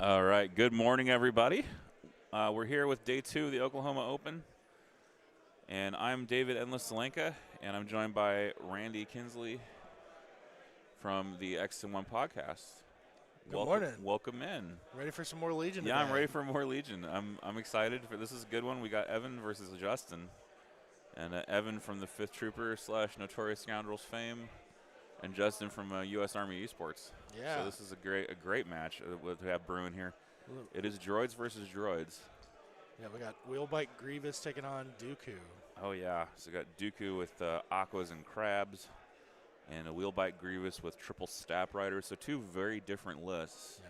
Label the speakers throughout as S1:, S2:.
S1: All right. Good morning, everybody. We're here with day 2 of the Oklahoma Open. And I'm David Endless-Salenka, and I'm joined by Randy Kinsley from the X&1 podcast.
S2: Good morning.
S1: Welcome in.
S2: Ready for some more Legion
S1: Yeah,
S2: today.
S1: I'm ready for more Legion. I'm excited for this. Is a good one. We got Evan versus Justin. And Evan from the 5th Trooper / Notorious Scoundrels fame, and Justin from U.S. Army Esports.
S2: Yeah.
S1: So this is a great match to have brewing here. It is droids versus droids.
S2: Yeah, we got Wheelbike Grievous taking on Dooku.
S1: Oh, yeah. So we got Dooku with Aquas and Crabs, and a Wheelbike Grievous with triple Stap Riders. So 2 very different lists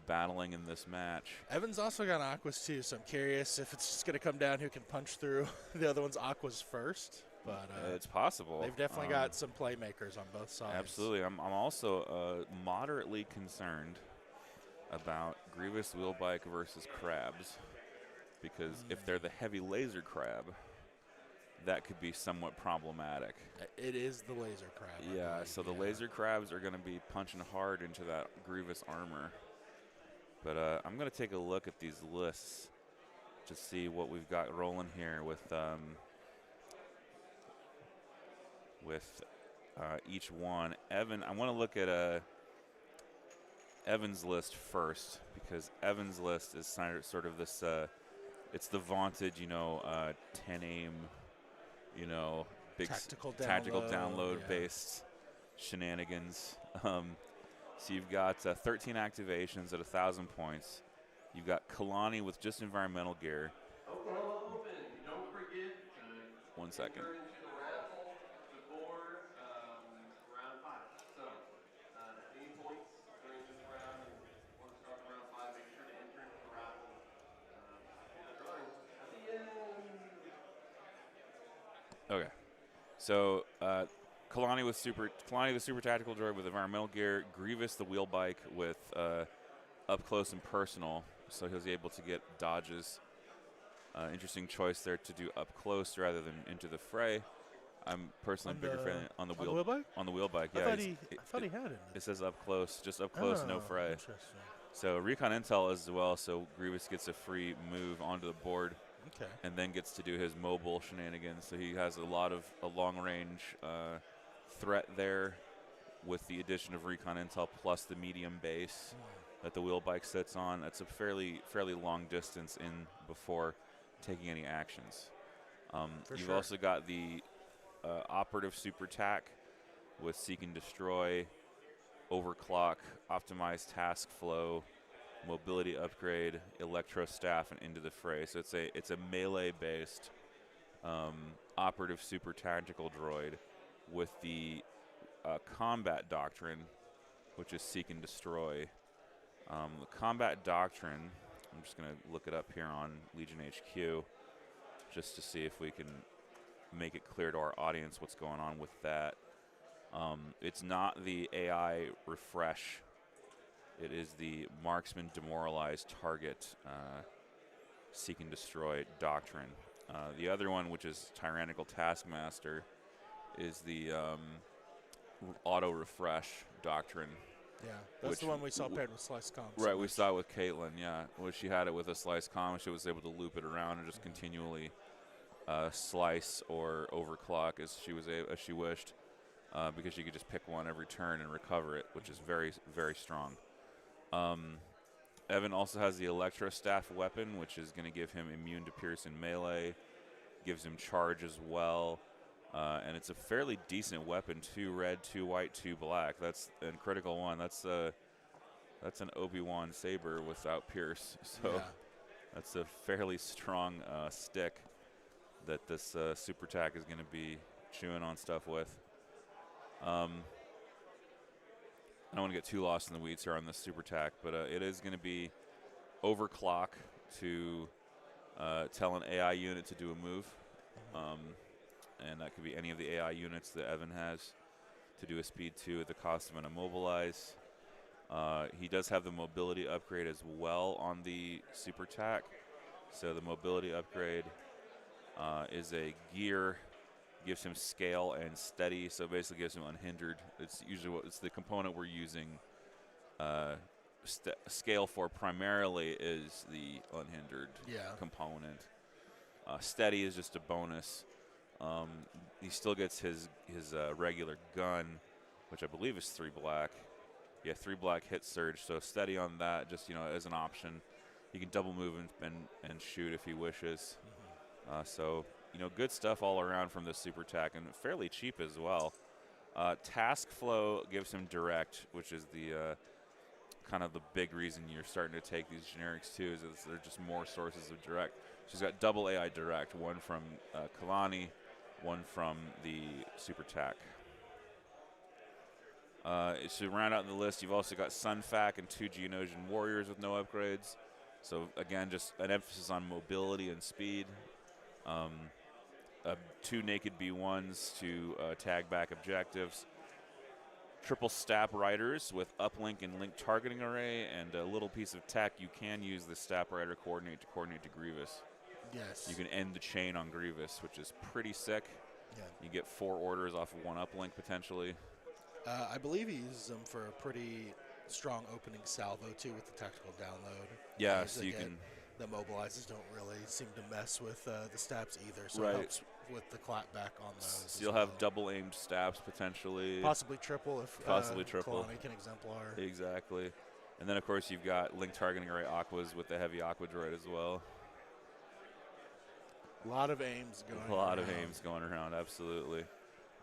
S1: battling in this match.
S2: Evan's also got Aquas too, so I'm curious if it's just going to come down who can punch through the other one's Aquas first. But
S1: it's possible.
S2: They've definitely got some playmakers on both sides.
S1: Absolutely. I'm also moderately concerned about Grievous Wheelbike versus Crabs, because if they're the heavy laser crab, that could be somewhat problematic.
S2: It is the laser crab.
S1: Yeah, so the laser crabs are going to be punching hard into that Grievous armor. But I'm going to take a look at these lists to see what we've got rolling here with each one. Evan, I want to look at Evan's list first, because Evan's list is sort of this, it's the vaunted, 10 aim, big
S2: tactical
S1: download based shenanigans. So you've got 13 activations at 1,000 points. You've got Kalani with just environmental gear.
S3: Oklahoma Open, don't forget.
S1: 1 second.
S3: Enter into the raffle before round 5. So, any points during this round, and want to start round 5, make sure to enter into the raffle. The drawing at the end.
S1: Okay. So Kalani the super tactical droid with environmental gear. Grievous the wheel bike with up close and personal, so he was able to get dodges. Interesting choice there to do up close rather than into the fray. I'm personally a bigger fan on the wheel
S2: bike.
S1: On the wheel bike,
S2: I
S1: yeah.
S2: thought he had it.
S1: It says up close, just up close, no fray.
S2: Interesting.
S1: So recon intel as well. So Grievous gets a free move onto the board.
S2: Okay.
S1: And then gets to do his mobile shenanigans. So he has a long-range threat there with the addition of recon intel plus the medium base that the wheel bike sits on. That's a fairly long distance in before taking any actions. You've also got the operative super tac with seek and destroy, overclock, optimized task flow, mobility upgrade, electro staff, and into the fray. So it's a melee-based operative super tactical droid with the combat doctrine, which is seek and destroy. The combat doctrine, I'm just going to look it up here on Legion HQ just to see if we can make it clear to our audience what's going on with that. It's not the AI refresh. It is the marksman demoralized target seek and destroy doctrine. The other one, which is tyrannical taskmaster, is the auto refresh doctrine.
S2: Yeah, that's the one we saw paired with Slice Com.
S1: Right, we saw it with Caitlin, yeah. Well, she had it with a Slice Com. She was able to loop it around and just continually slice or overclock as she wished, because she could just pick one every turn and recover it, which is very, very strong. Evan also has the Electro Staff weapon, which is going to give him immune to pierce in melee, gives him charge as well, and it's a fairly decent weapon. 2 red, 2 white, 2 black. That's in critical 1. That's an Obi-Wan saber without pierce. So that's a fairly strong stick that this super tac is going to be chewing on stuff with. I don't want to get too lost in the weeds here on this super tac, but it is going to be overclock to tell an AI unit to do a move. And that could be any of the AI units that Evan has to do a speed 2 at the cost of an immobilize. He does have the mobility upgrade as well on the super tac. So the mobility upgrade is a gear gives him scale and steady, so basically gives him unhindered. It's usually it's the component we're using scale for primarily is the unhindered
S2: Yeah.
S1: component. Steady is just a bonus. He still gets his regular gun, which I believe is 3 black. Yeah, 3 black hit surge. So steady on that, just as an option. He can double move and shoot if he wishes. So good stuff all around from this super tack, and fairly cheap as well. Task flow gives him direct, which is the kind of the big reason you're starting to take these generics too, is they're just more sources of direct. She's got double AI direct, one from Kalani, one from the super tack. To round out the list, you've also got Sunfac and 2 Geonosian Warriors with no upgrades. So again, just an emphasis on mobility and speed. 2 naked B1s to tag back objectives. Triple Stap Riders with uplink and link targeting array, and a little piece of tech. You can use the Stap Rider coordinate to Grievous.
S2: Yes.
S1: You can end the chain on Grievous, which is pretty sick.
S2: Yeah.
S1: You get 4 orders off of 1 uplink potentially.
S2: I believe he uses them for a pretty strong opening salvo too with the tactical download.
S1: Yeah, so you can.
S2: The mobilizers don't really seem to mess with the stabs either, so
S1: Right.
S2: it helps with the clapback on those.
S1: So
S2: as
S1: you'll
S2: well.
S1: have double aimed stabs potentially.
S2: Possibly triple if
S1: Possibly triple.
S2: Kalani can exemplar.
S1: Exactly. And then of course you've got link targeting array aquas with the heavy aqua droid as well.
S2: A lot of aims going
S1: A lot of
S2: around.
S1: aims going around, absolutely.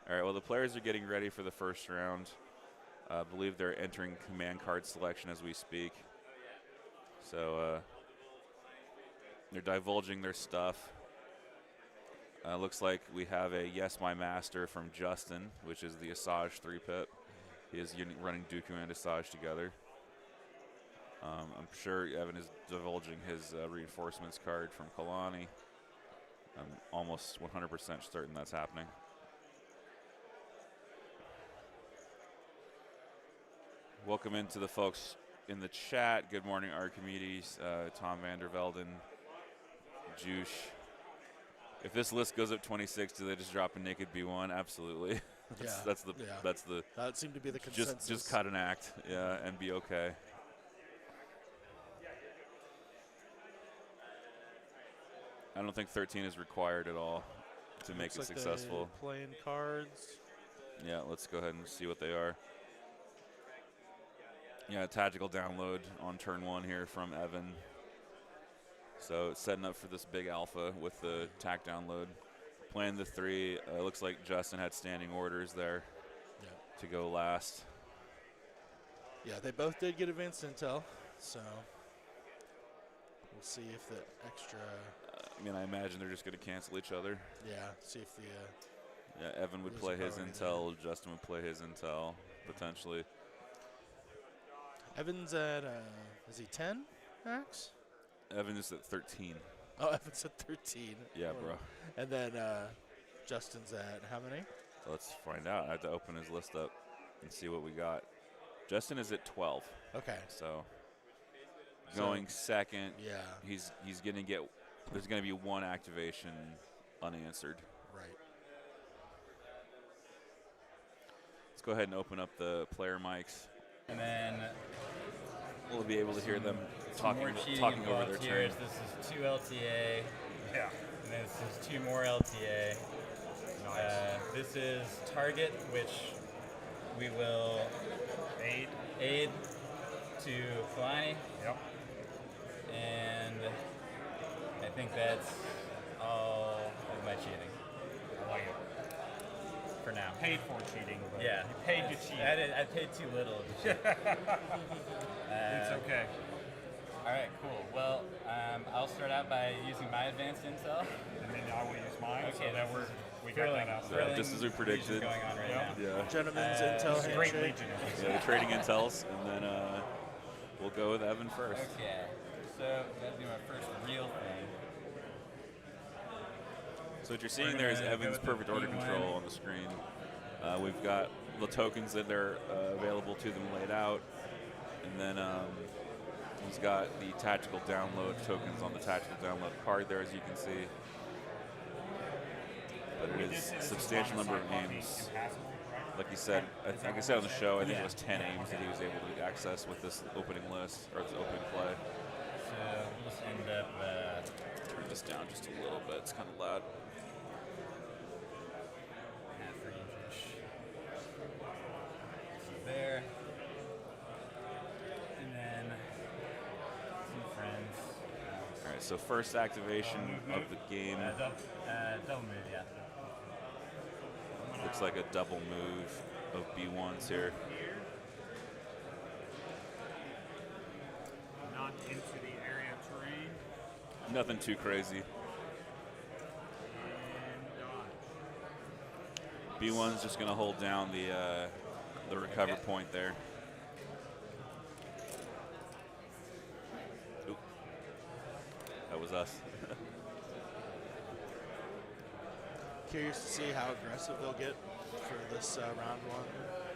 S1: All right, well, the players are getting ready for the first round. I believe they're entering command card selection as we speak. So they're divulging their stuff. Looks like we have a Yes My Master from Justin, which is the Asajj 3-pip. He is running Dooku and Asajj together. I'm sure Evan is divulging his reinforcements card from Kalani. I'm almost 100% certain that's happening. Welcome into the folks in the chat. Good morning, Archimedes, Tom Vandervelden, Juice. If this list goes up 26, do they just drop a naked B1? Absolutely. That's the
S2: That seemed to be the consensus.
S1: just cut an act, yeah, and be okay. I don't think 13 is required at all to make it
S2: Looks like
S1: successful.
S2: they're playing cards.
S1: Yeah, let's go ahead and see what they are. Yeah, tactical download on turn 1 here from Evan. So setting up for this big alpha with the tac download. Playing the 3. Looks like Justin had standing orders there to go last.
S2: Yeah, they both did get advanced intel, so we'll see if the extra.
S1: I imagine they're just going to cancel each other.
S2: Yeah, see if the.
S1: Yeah, Evan would
S2: There's
S1: play
S2: a
S1: his
S2: priority
S1: intel. Justin would play his intel, potentially.
S2: Evans at is he 10 max?
S1: Evan is at 13.
S2: Oh, Evans at 13.
S1: Yeah, bro.
S2: And then Justin's at how many?
S1: Let's find out. I have to open his list up and see what we got. Justin is at 12.
S2: Okay.
S1: So going second.
S2: Yeah.
S1: He's going to get. There's going to be 1 activation unanswered.
S2: Right.
S1: Let's go ahead and open up the player mics.
S4: And then
S1: We'll be able to hear them
S4: some more cheating
S1: talking over
S4: involved
S1: their
S4: here.
S1: turn.
S4: This is 2 LTA. Yeah. And then this is 2 more LTA. Nice. This is target, which we will aid to Kalani.
S5: Yep.
S4: And I think that's all of my cheating
S5: I like it.
S4: for now.
S5: Paid for cheating. But
S4: Yeah.
S5: You paid to cheat.
S4: I paid too little to cheat.
S5: It's okay.
S4: All right, cool. Well, I'll start out by using my advanced intel.
S5: And then I will use mine.
S4: Okay,
S5: So that we got that out.
S1: Yeah, just as we predicted.
S4: Going on right
S5: Yep.
S4: now.
S1: Yeah.
S2: Gentlemen's
S4: Uh,
S2: intel
S5: It's a great
S2: handshake.
S5: Legion.
S1: So the trading intels, and then we'll go with Evan first.
S4: Okay, so that'll be my first real thing.
S1: So what you're seeing there is
S4: gonna go
S1: Evan's
S4: with the
S1: perfect order
S4: B1.
S1: control on the screen. We've got the tokens that are available to them laid out, and then he's got the tactical download tokens on the tactical download card there, as you can see. But it is a substantial number of names.
S5: Impassable, right?
S1: Like you said, like I said on the show, I think
S4: Yeah.
S1: it was 10 aims that he was able to access with this opening list, or this opening play.
S4: So we'll just end up.
S1: Turn this down just a little bit. It's kind of loud.
S4: Half range-ish. So there. And then some friends.
S1: All right, so first activation of the game
S4: Double move, yeah.
S1: looks like a double move of B1s here.
S5: Not into the area terrain.
S1: Nothing too crazy.
S5: And dodge.
S1: B1's just going to hold down the recover point there. Oop. That was us.
S2: Curious to see how aggressive they'll get for this round one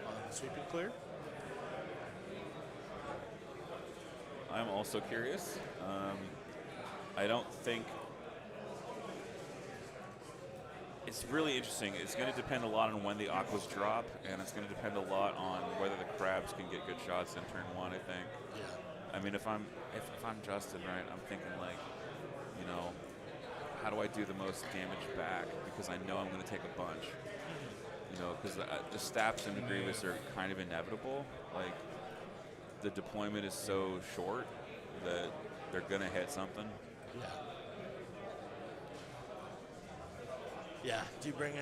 S2: on sweep and clear.
S1: I'm also curious. I don't think it's really interesting. It's going to depend a lot on when the aquas drop, and it's going to depend a lot on whether the crabs can get good shots in turn one. I think.
S2: Yeah.
S1: I mean, if I'm Justin, right, I'm thinking like, you know, how do I do the most damage back? Because I know I'm going to take a bunch. You know, because the staps into Grievous are kind of inevitable. Like, the deployment is so short that they're going to hit something.
S2: Yeah. Yeah. Do you bring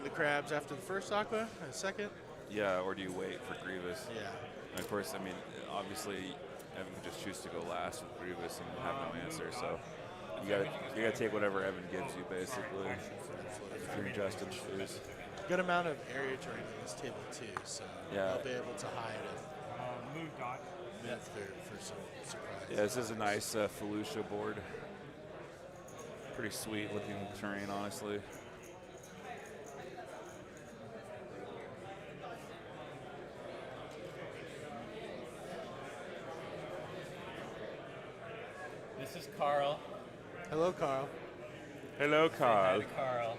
S2: the crabs after the first aqua? A second?
S1: Yeah, or do you wait for Grievous?
S2: Yeah.
S1: And of course, I mean, obviously, Evan could just choose to go last with Grievous and have no answer. So you gotta take whatever Evan gives you, basically. If you're in Justin's shoes.
S2: Good amount of area terrain on this table too, so
S1: Yeah.
S2: they'll be able to hide and
S5: Move dodge.
S2: move through for some surprise.
S1: Yeah, this is a nice Felucia board. Pretty sweet looking terrain, honestly.
S4: This is Carl.
S2: Hello, Carl.
S1: Hello, Carl.
S4: Hi to Carl.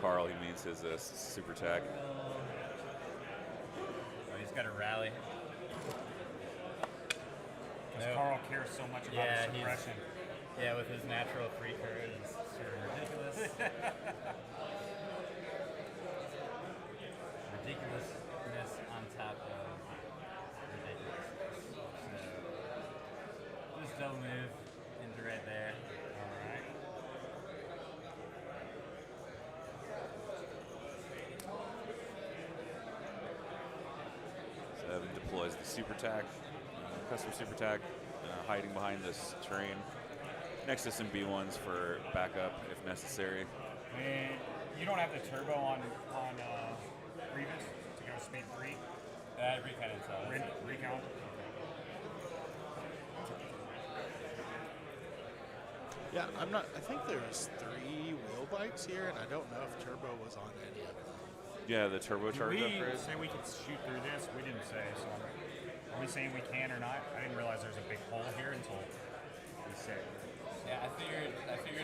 S1: Carl, he means his super attack.
S4: Oh, he's got a rally.
S5: Because
S4: No.
S5: Carl cares so much about
S4: Yeah,
S5: his suppression.
S4: Yeah, with his natural free curve, it's sort of ridiculous. Ridiculousness on top of ridiculousness. So, just double move into right there.
S5: Alright.
S1: So Evan deploys the super attack, custom super attack, hiding behind this terrain. Next to some B1s for backup if necessary.
S5: And you don't have the turbo on Grievous to go speed 3.
S4: Recon intel.
S5: Recount.
S2: Yeah, I think there's 3 wheel bikes here, and I don't know if turbo was on any of them.
S1: Yeah, the
S5: Did
S1: turbocharged
S5: we
S1: upgrade.
S5: say we could shoot through this? We didn't say, so are we saying we can or not? I didn't realize there's a big hole here until we said.
S4: Yeah, I figured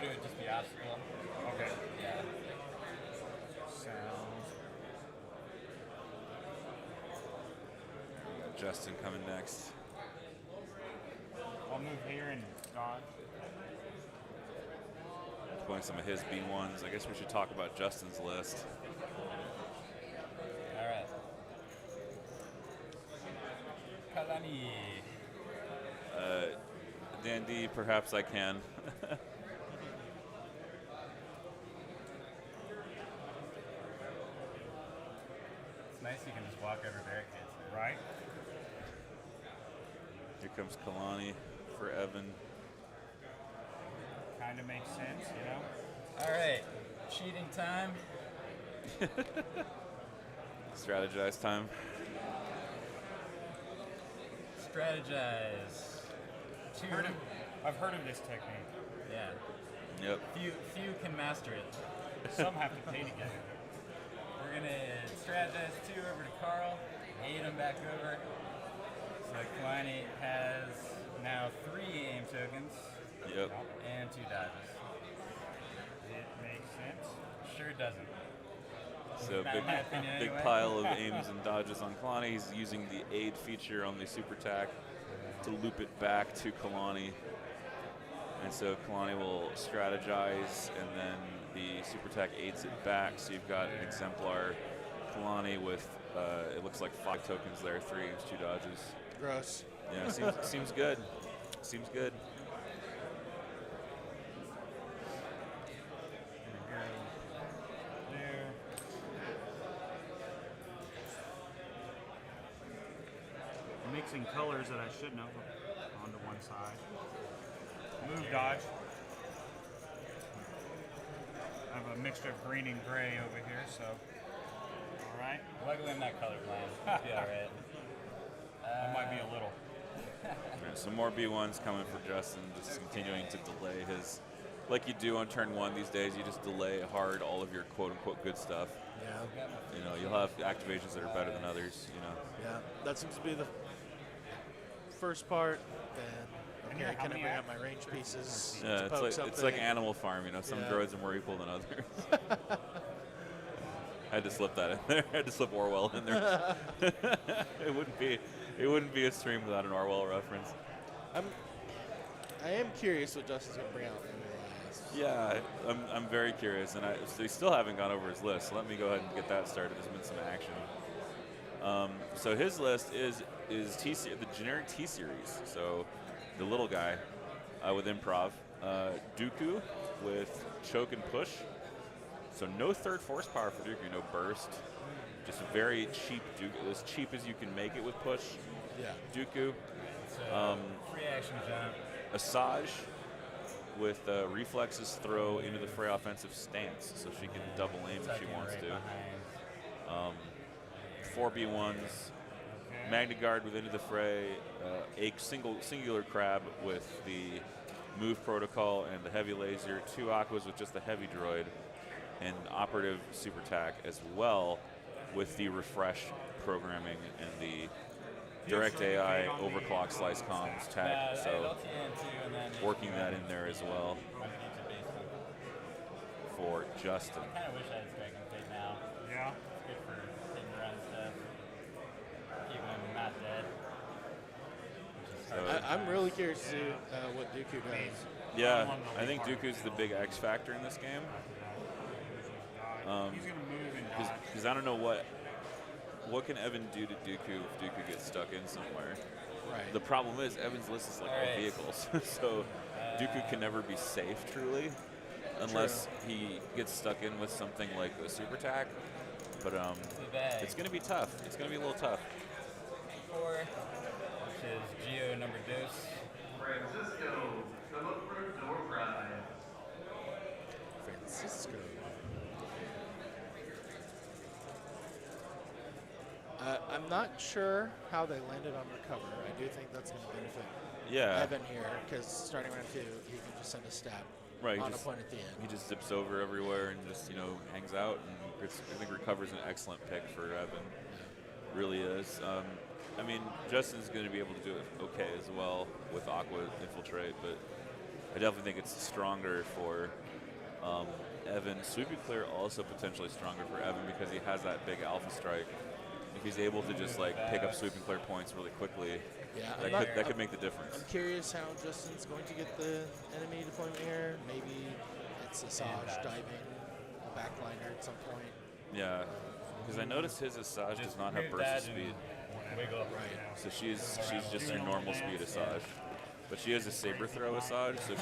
S4: it would just be obstacle.
S5: Okay.
S4: Yeah.
S5: Sounds.
S1: Justin coming next.
S5: I'll move here and dodge.
S1: Deploying some of his B1s. I guess we should talk about Justin's list.
S4: All right. Kalani.
S1: Dandy, perhaps I can.
S4: It's nice you can just walk over barricades.
S5: Right?
S1: Here comes Kalani for Evan.
S5: Kind of makes sense, you know?
S4: All right. Cheating time.
S1: Strategize time.
S4: Strategize.
S5: I've heard of this technique.
S4: Yeah.
S1: Yep.
S4: Few can master it.
S5: Some have to pay to get it.
S4: We're gonna strategize 2 over to Carl, 8 him back over. So Kalani has now 3 aim tokens
S1: Yep.
S4: and 2 dodges. doesn't.
S1: So
S4: Not in my opinion
S1: big
S4: anyway.
S1: pile of aims and dodges on Kalani. He's using the aid feature on the super attack to loop it back to Kalani. And so Kalani will strategize, and then the super attack aids it back. So you've got an exemplar Kalani with, it looks like 5 tokens there, 3 aims, 2 dodges.
S2: Gross.
S1: Yeah, seems good. Seems good.
S5: There. Mixing colors that I shouldn't have onto one side. Move dodge. I have a mixture of green and gray over here, so. Alright.
S4: Luckily, I'm not colorblind. Yeah, right.
S5: That might be a little.
S1: Right, some more B1s coming for Justin, just continuing to delay his, like you do on turn 1 these days, you just delay hard all of your quote-unquote good stuff.
S2: Yeah.
S1: You know, you'll have activations that are better than others, you know.
S2: Yeah. That seems to be the first part. Then,
S5: And
S2: okay,
S5: here, how
S2: can I
S5: many
S2: bring out my range pieces?
S1: Yeah,
S2: to
S1: it's
S2: poke
S1: like
S2: something?
S1: Animal Farm, you know, some
S2: Yeah.
S1: droids are more equal than others. I had to slip that in there. I had to slip Orwell in there. it wouldn't be a stream without an Orwell reference.
S2: I am curious what Justin's going to bring out in the last.
S1: Yeah, I'm very curious, and so we still haven't gone over his list. So let me go ahead and get that started. There's been some action. So his list is the generic T series. So the little guy with improv, Dooku with choke and push. So no third force power for Dooku, no burst. Just a very cheap Dooku, as cheap as you can make it with push.
S2: Yeah.
S1: Dooku.
S4: It's a free action jump.
S1: Asajj with reflexes throw into the fray offensive stance, so she can double aim if she
S4: Tucking
S1: wants
S4: right
S1: to.
S4: behind.
S1: 4 B1s, Magna Guard with into the fray, a singular crab with the move protocol and the heavy laser, 2 aquas with just the heavy droid, and operative super attack as well with the refresh programming and the direct AI overclock slice comms tech. So
S4: LTN2 and then
S1: working that in there as well for Justin.
S4: I kind of wish I had Dragon Fate now.
S5: Yeah.
S4: It's good for hitting run stuff. Keeping him not dead.
S1: So,
S2: I'm really curious to see what Dooku does.
S1: yeah, I think Dooku's the big X factor in this game.
S5: He's going to move and dodge.
S1: Because I don't know what can Evan do to Dooku if Dooku gets stuck in somewhere.
S2: Right.
S1: The problem is Evan's list is like all
S4: Alright.
S1: vehicles, so Dooku can never be safe truly, unless he gets stuck in with something like a super attack. But it's going to be tough. It's going to be a little tough.
S4: 4, which is Geo number deuce.
S3: Francisco, come up for a door prize.
S2: Francisco. I'm not sure how they landed on recover. I do think that's going to benefit
S1: Yeah,
S2: Evan here, because starting round 2, he can just send a stab
S1: right.
S2: on
S1: Just,
S2: a point at the end.
S1: he just zips over everywhere and just hangs out, and I think recover's an excellent pick for Evan. Really is. I mean, Justin's going to be able to do it okay as well with Aqua Infiltrate, but I definitely think it's stronger for Evan. Sweeping Clear also potentially stronger for Evan because he has that big Alpha Strike. If he's able to just pick up Sweeping Clear points really quickly,
S2: Yeah,
S1: that could make the difference.
S2: I'm curious how Justin's going to get the enemy deployment here. Maybe it's Asajj diving a backliner at some point.
S1: Yeah, because I noticed his Asajj does not have
S4: move
S1: burst
S4: that
S1: speed,
S4: and wiggle.
S2: Right.
S1: so she's just your normal speed Asajj. But she has a saber throw Asajj, so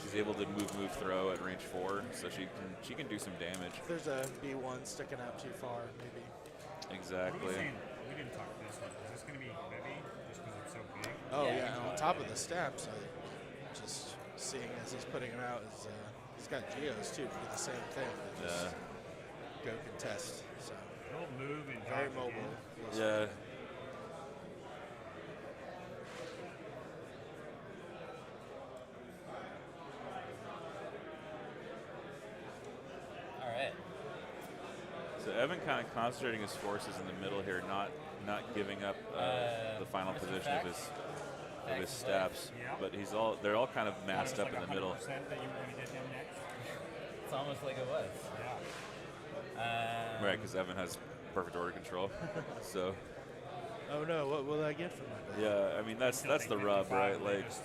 S1: she's able to move throw at range 4, so she can do some damage.
S2: If there's a B1 sticking out too far, maybe.
S1: Exactly.
S5: We didn't talk this one. Is this going to be heavy just because it's so big?
S2: Oh
S4: Yeah,
S2: yeah, and on top of the steps, just seeing as he's putting them out, he's got Geos too to do the same thing. They just go contest. So
S5: He'll move and
S2: very
S5: dodge
S2: mobile.
S1: Yeah.
S4: All right.
S1: So Evan kind of concentrating his forces in the middle here, not giving up the final
S4: Mr.
S1: position of
S4: Fax?
S1: his
S4: Fax
S1: steps,
S5: Yeah.
S1: but they're all kind of massed up in the middle.
S5: That you were going to get him next?
S4: It's It's almost like it was.
S5: Yeah.
S1: Right, because Evan has perfect order control. So
S2: Oh no, what will I get from my bet?
S1: yeah, I mean that's
S5: Until
S1: the
S5: they
S1: rub,
S5: 55,
S1: right?
S5: they
S1: Like,
S5: just-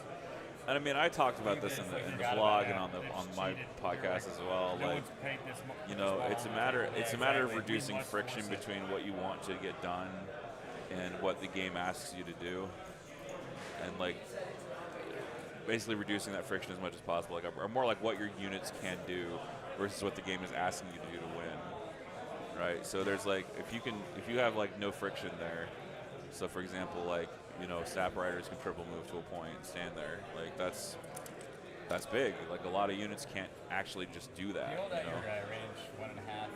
S1: and I mean I talked about this in the
S4: Forgot
S1: blog
S4: about
S1: and on
S5: They just
S1: my
S5: cheated.
S1: podcast
S5: They're
S1: as well.
S5: No
S1: Like,
S5: one's paid this
S1: you know,
S5: this
S1: it's a
S5: long.
S1: matter
S4: Yeah,
S1: it's a matter of
S4: exactly.
S1: reducing
S5: We must
S1: friction
S5: listen.
S1: between what you want to get done and what the game asks you to do, and like basically reducing that friction as much as possible, like or more like what your units can do versus what the game is asking you to do to win, right? So there's like if you have like no friction there, so for example, like, you know, sap riders can triple move to a point and stand there, like that's big. Like a lot of units can't actually just do that.
S4: You hold
S1: You
S4: out your
S1: know?
S4: range 1.5.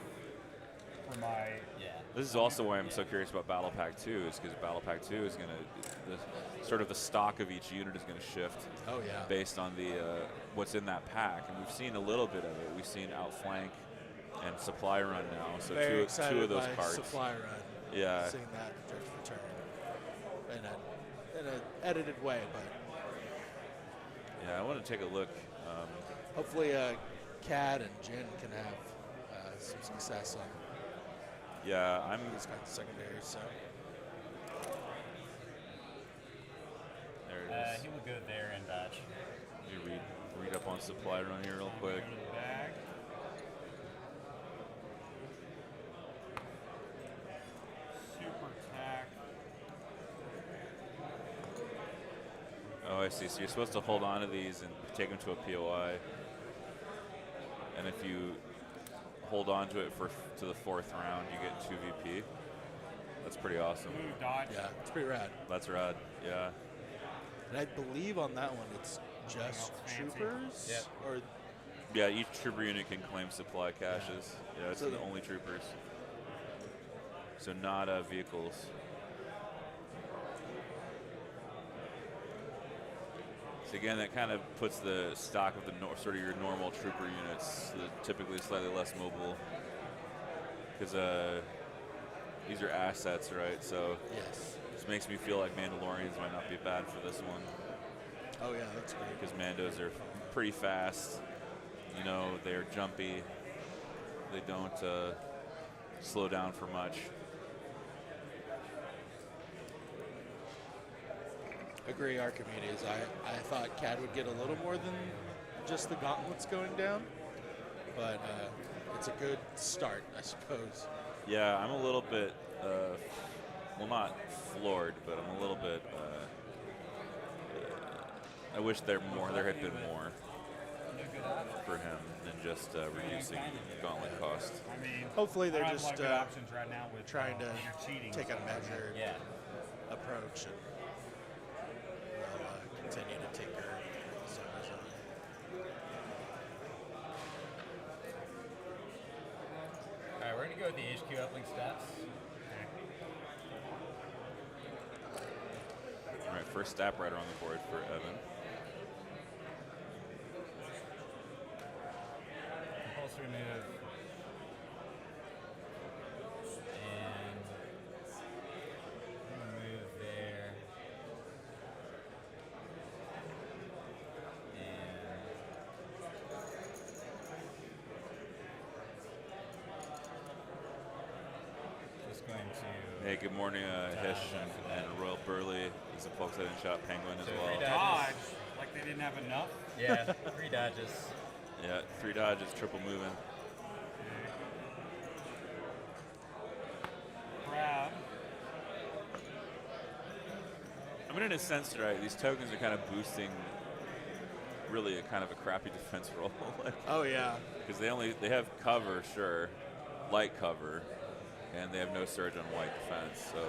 S5: For my
S4: Yeah.
S1: This is also why I'm so curious about Battle Pack 2, is because Battle Pack 2 is going to, sort of the stock of each unit is going to shift
S2: Oh yeah.
S1: based on the what's in that pack, and we've seen a little bit of it. We've seen Outflank and Supply Run now, so
S2: Very excited
S1: two of those
S2: by
S1: cards.
S2: Supply Run.
S1: Yeah.
S2: Seeing that Drift Return in an edited way, but
S1: Yeah, I want to take a look.
S2: hopefully Cad and Jin can have some success on
S1: Yeah, I'm.
S2: these kinds of secondaries. So
S1: There it is.
S4: He will go there and dodge.
S1: Let me read up on Supply Run here real quick.
S5: Go to the bag. Super attack.
S1: Oh, I see. So you're supposed to hold on to these and take them to a POI, and if you hold on to it to the 4th round, you get 2 VP. That's pretty awesome.
S5: Move, dodge.
S2: yeah, it's pretty rad.
S1: That's rad. Yeah.
S2: And I believe on that one it's just
S5: Fancy.
S2: troopers.
S4: Yep.
S2: Or
S1: Yeah, each trooper unit can claim supply caches. Yeah, it's
S2: So
S1: the only troopers. So not vehicles. So again, that kind of puts the stock of the sort of your normal trooper units, typically slightly less mobile, because these are assets, right? So
S2: yes.
S1: this makes me feel like Mandalorians might not be bad for this one,
S2: Oh yeah, that's great.
S1: because Mandos are pretty fast. You know, they're jumpy. They don't slow down for much.
S2: Agree, Archimedes. I thought Cad would get a little more than just the gauntlets going down, but it's a good start, I suppose.
S1: Yeah, I'm a little bit, well, not floored, but I'm a little bit. I wish there had been more for him than just reducing gauntlet cost.
S5: I mean,
S2: Hopefully they're
S5: I don't have a lot
S2: just
S5: of good options right now with
S2: trying to
S5: you're cheating.
S2: take a measured
S4: Yeah.
S2: approach and they'll continue to tinker some of his own.
S4: All right, we're gonna go with the HQ uplink stats.
S1: All right, first Stap Rider on the board for Evan.
S4: Compulsory move. And I'm gonna move there. And just going to
S1: Hey, good morning, Hish and Royal Burley. He's a folks that shot Penguin as
S4: So
S1: well.
S4: three
S5: Dodge, like they didn't have enough.
S4: yeah, 3 dodges.
S1: Yeah, 3 dodges, triple moving.
S5: Grab.
S1: I mean, in a sense, right, these tokens are kind of boosting really a kind of a crappy defense roll.
S2: Oh yeah.
S1: Because they have cover, sure, light cover, and they have no surge on white defense. So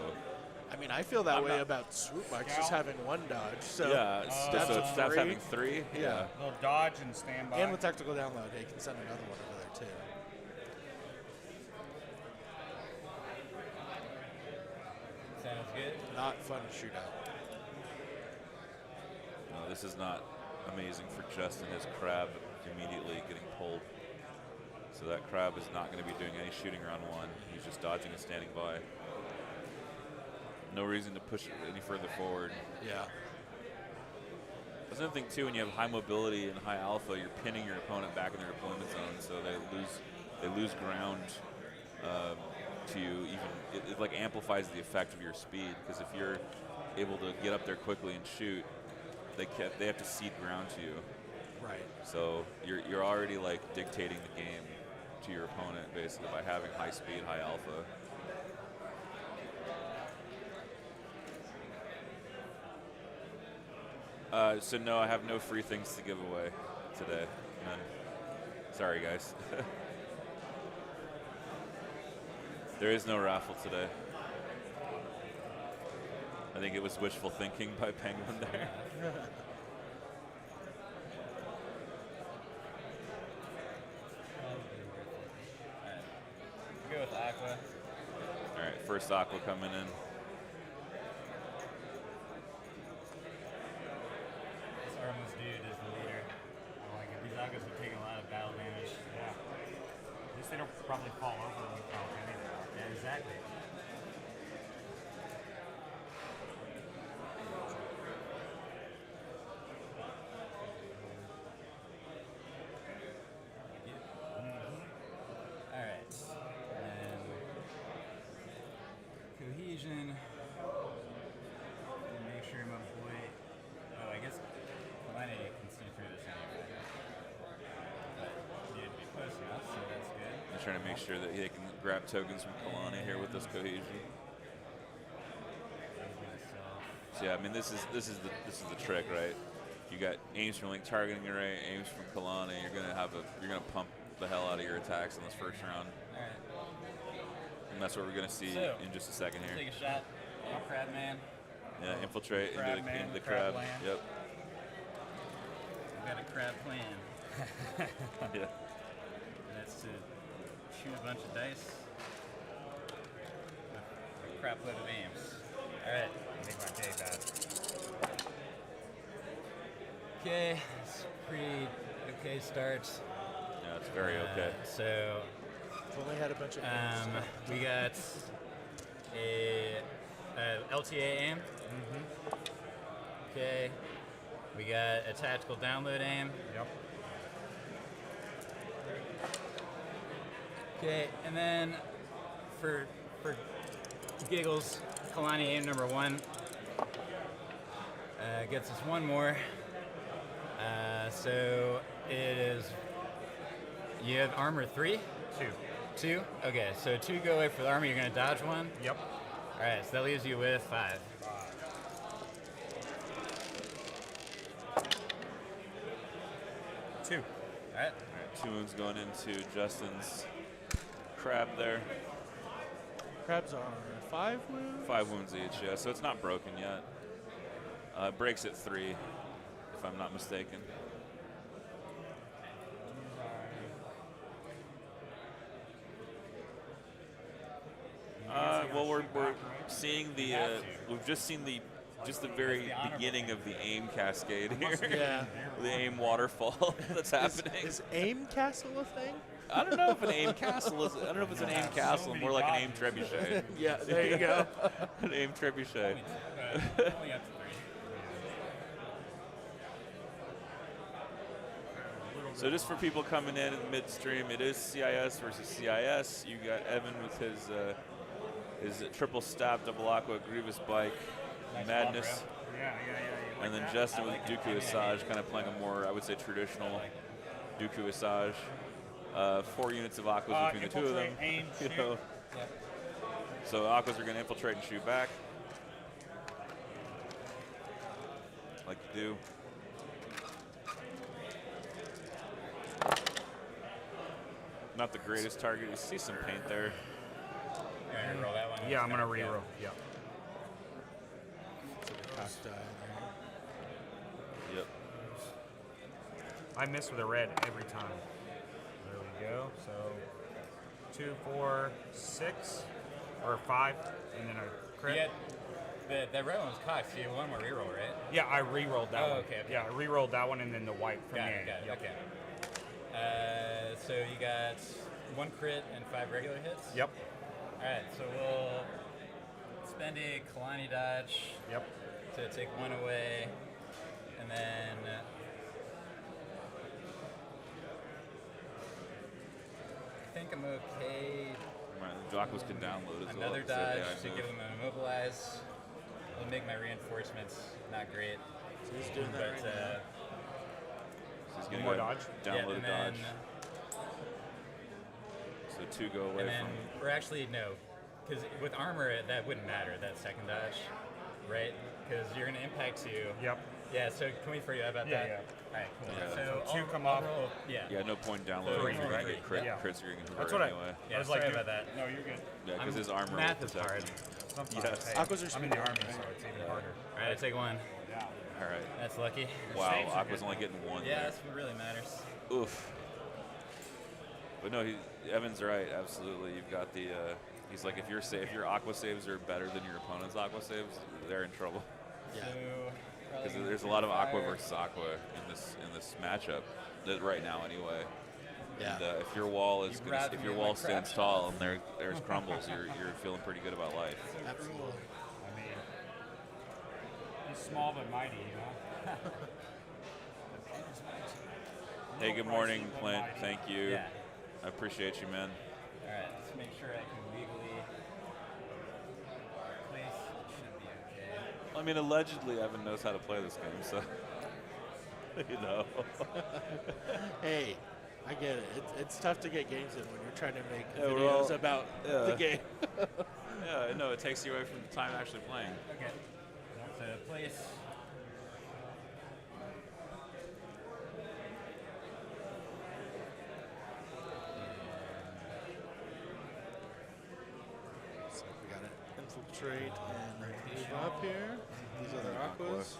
S2: I mean, I feel that
S1: I'm
S2: way
S1: not-
S2: about swoop marks
S5: Scout.
S2: just having 1 dodge. So
S1: yeah,
S2: Stabs
S1: so
S2: at
S1: Stab's
S2: 3.
S1: having 3.
S2: Yeah.
S5: They'll dodge and stand by.
S2: And with tactical download, he can send another one over there too.
S4: Sounds good.
S2: Not fun to shoot out.
S1: No, this is not amazing for Justin. His crab immediately getting pulled. So that crab is not going to be doing any shooting around 1. He's just dodging and standing by. No reason to push it any further forward.
S2: Yeah.
S1: That's another thing too. When you have high mobility and high alpha, you're pinning your opponent back in their deployment zone, so they lose ground to you. Even it like amplifies the effect of your speed, because if you're able to get up there quickly and shoot, they have to cede ground to you.
S2: Right.
S1: So you're already like dictating the game to your opponent basically by having high speed, high alpha. So no, I have no free things to give away today. None. Sorry, guys. There is no raffle today. I think it was wishful thinking by Penguin there.
S4: Go with Aqua.
S1: All right, first Aqua coming in.
S4: This Armless dude is the leader.
S5: I like it.
S4: These Aquas are taking a lot of battle damage.
S5: Yeah. At least they don't probably fall over when you throw anything.
S4: Yeah, exactly. Alright. And cohesion. Make sure my boy. Oh, I guess Kalani can see through this anyway. But needed to be close enough, so that's good.
S1: I'm trying to make sure that they can grab tokens from Kalani here with this cohesion. So yeah, I mean this is the trick, right? You got aims from like targeting array, aims from Kalani. You're gonna pump the hell out of your attacks in this first round,
S4: Alright.
S1: and that's what we're gonna see
S4: So,
S1: in just a second here.
S4: Take a shot. Crab man.
S1: Yeah, infiltrate
S5: Crab
S1: into
S5: man,
S1: the
S5: crab
S1: crab.
S5: land.
S1: Yep.
S4: I've got a crab plan.
S1: Yeah.
S4: And that's to shoot a bunch of dice with a crap load of aims. Alright.
S5: Make my day bad.
S4: Okay. It's pretty okay start.
S1: Yeah, it's very okay.
S4: So
S2: Only had a bunch of names.
S4: we got a LTA aim. Okay. We got a tactical download aim.
S5: Yep.
S4: Okay, and then for giggles, Kalani aim number 1 gets us one more. So it is. You have armor 3?
S5: 2.
S4: 2? Okay, so 2 go away for the armor. You're gonna dodge 1.
S5: Yep.
S4: All right, so that leaves you with 5.
S5: 2.
S4: All right.
S1: All right, 2 wounds going into Justin's crab there.
S2: Crabs are 5 wounds.
S1: 5 wounds each, yeah. So it's not broken yet. It breaks at 3, if I'm not mistaken. Well, we're seeing the. We've just seen the very beginning of the aim cascade here.
S2: Yeah.
S1: The aim waterfall that's happening.
S2: Is aim castle a thing?
S1: I don't know if an aim castle is. I don't know if it's an aim castle. More like an aim trebuchet.
S2: Yeah, there you go.
S1: An aim trebuchet.
S4: Only up to 3.
S1: So just for people coming in midstream, it is CIS versus CIS. You got Evan with his triple stab, double aqua, Grievous bike,
S4: Nice
S1: madness,
S4: job,
S5: Yeah. You like
S1: and then
S5: that?
S1: Justin
S4: I
S1: with
S4: like it.
S1: Dooku Asajj, kind of playing a more, I would say, traditional Dooku Asajj. 4 units of aquas between the two of them.
S5: Infiltrate, aim,
S1: You
S5: shoot.
S1: know. So aquas are going to infiltrate and shoot back, like you do. Not the greatest target. You see some paint there.
S4: You're gonna roll that one.
S5: Yeah, I'm gonna reroll. Yeah.
S2: Just,
S1: Yep.
S5: I miss with a red every time. There we go. So 2, 4, 6, or 5, and then a crit.
S4: Yeah, that red one's cocked, so you have one more reroll, right?
S5: Yeah, I re-rolled that
S4: Oh,
S5: one.
S4: okay, okay.
S5: Yeah, I re-rolled that one and then the white from
S4: Got
S5: the
S4: it,
S5: end.
S4: got it,
S5: Yep.
S4: okay. So you got 1 crit and 5 regular hits?
S5: Yep.
S4: Alright, so we'll spend a Kalani dodge
S5: Yep.
S4: to take 1 away, And then I think I'm okay.
S1: Right, the Aquas can download as well.
S4: Another
S1: So,
S4: dodge
S1: yeah,
S4: to
S1: move.
S4: give him an immobilize. It'll make my reinforcements not great.
S2: So he's doing that
S4: But
S2: right now.
S1: So he's
S5: One
S1: gonna
S5: more
S1: go
S5: dodge?
S1: download
S4: and
S1: a dodge.
S4: then,
S1: So 2 go away
S4: and then,
S1: from.
S4: or actually no, because with armor that wouldn't matter, that second dodge, right? Because you're gonna impact 2.
S5: Yep.
S4: Yeah, so can we forget about
S5: Yeah,
S4: that?
S5: yeah.
S4: Alright, cool.
S1: Yeah.
S4: So
S5: Two
S4: I'll-
S5: come
S4: I'll
S5: off.
S4: roll- Yeah.
S1: Yeah, no point downloading.
S4: Three,
S1: You're gonna
S4: three.
S1: get crit,
S5: Yeah.
S1: crits. You're gonna
S5: That's
S1: convert
S5: what
S1: anyway.
S4: Yeah,
S5: I was
S4: sorry
S5: like,
S4: about that.
S5: No, you're good.
S1: Yeah, because his armor
S4: Math
S1: will
S4: is
S1: protect
S4: hard.
S1: him.
S5: Sometimes.
S1: Yes.
S5: Hey,
S2: Aquas are
S5: I'm in the
S2: speed.
S5: army, so it's even harder.
S4: Alright, I take 1.
S5: Yeah.
S1: All right.
S4: That's lucky.
S1: Wow,
S5: saves are
S1: Aqua's
S5: good.
S1: only getting 1.
S4: Yeah,
S1: there.
S4: that's what really matters.
S1: Oof. But no, Evan's right. Absolutely, you've got the. He's like, if your Aqua saves are better than your opponent's Aqua saves, they're in trouble.
S2: Yeah.
S4: So, probably
S1: Because
S4: gonna
S1: there's a lot of Aqua
S4: fire.
S1: versus Aqua in this matchup, that right now anyway.
S2: Yeah.
S1: And if your wall is
S4: You
S1: gonna,
S4: robbed
S1: if
S4: me
S1: your
S4: of my
S1: wall
S4: crap
S1: stands tall and there's crumbles, you're feeling pretty good about life.
S2: Absolutely.
S5: I mean, he's small but mighty, you know?
S1: Hey, good morning, Clint. Thank you.
S4: Yeah.
S1: I appreciate you, man.
S4: Alright, let's make sure I can legally place. It should be okay.
S1: I mean, allegedly, Evan knows how to play this game, so you know.
S2: Hey, I get it. It's tough to get games in when you're trying to make
S1: Yeah, we're
S2: videos
S1: all-
S2: about
S1: yeah.
S2: the game.
S1: Yeah, I know it takes you away from the time actually playing.
S4: Okay. So place.
S2: So we gotta infiltrate and move up here. These other aquas.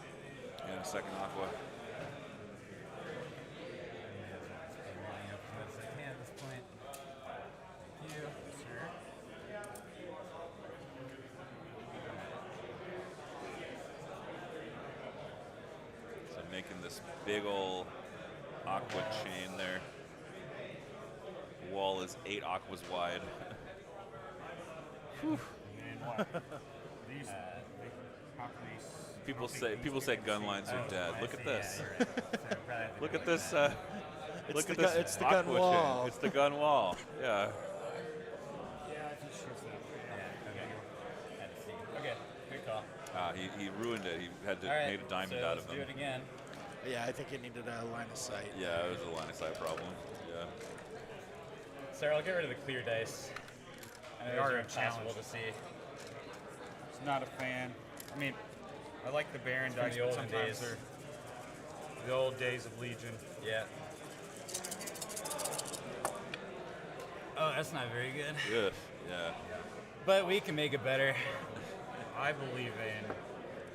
S1: Yeah, second Aqua.
S4: Lining up as much as I can at this point. Thank you. Sure.
S1: So making this big ol' Aqua chain there. The wall is 8 Aquas wide.
S5: And what? These, how can these,
S1: People say gun lines are dead. Look at this. Look at this.
S2: It's
S1: Look
S2: the
S1: at
S2: gu-
S1: this.
S2: it's the gun
S1: Aqua chain.
S2: wall.
S1: It's the gun wall. Yeah.
S5: Yeah, if he shoots that.
S4: Yeah, okay. Okay, good call.
S1: He ruined it. He had to
S4: Alright,
S1: made a diamond
S4: so
S1: out
S4: let's
S1: of
S4: do
S1: him.
S4: it again.
S2: Yeah, I think it needed a line of sight.
S1: Yeah, it was a line of sight problem. Yeah.
S4: Sarah, I'll get rid of the clear dice. I know
S5: They
S4: those
S5: are
S4: are
S5: a
S4: impossible
S5: challenge.
S4: to see.
S5: It's not a fan. I mean, I like the Baron
S4: From
S5: dice,
S4: the
S5: but
S4: olden
S5: sometimes
S4: days.
S5: they're the old days of Legion.
S4: Yeah. Oh, that's not very good.
S1: Good. Yeah.
S4: But we can make it better.
S5: I believe in.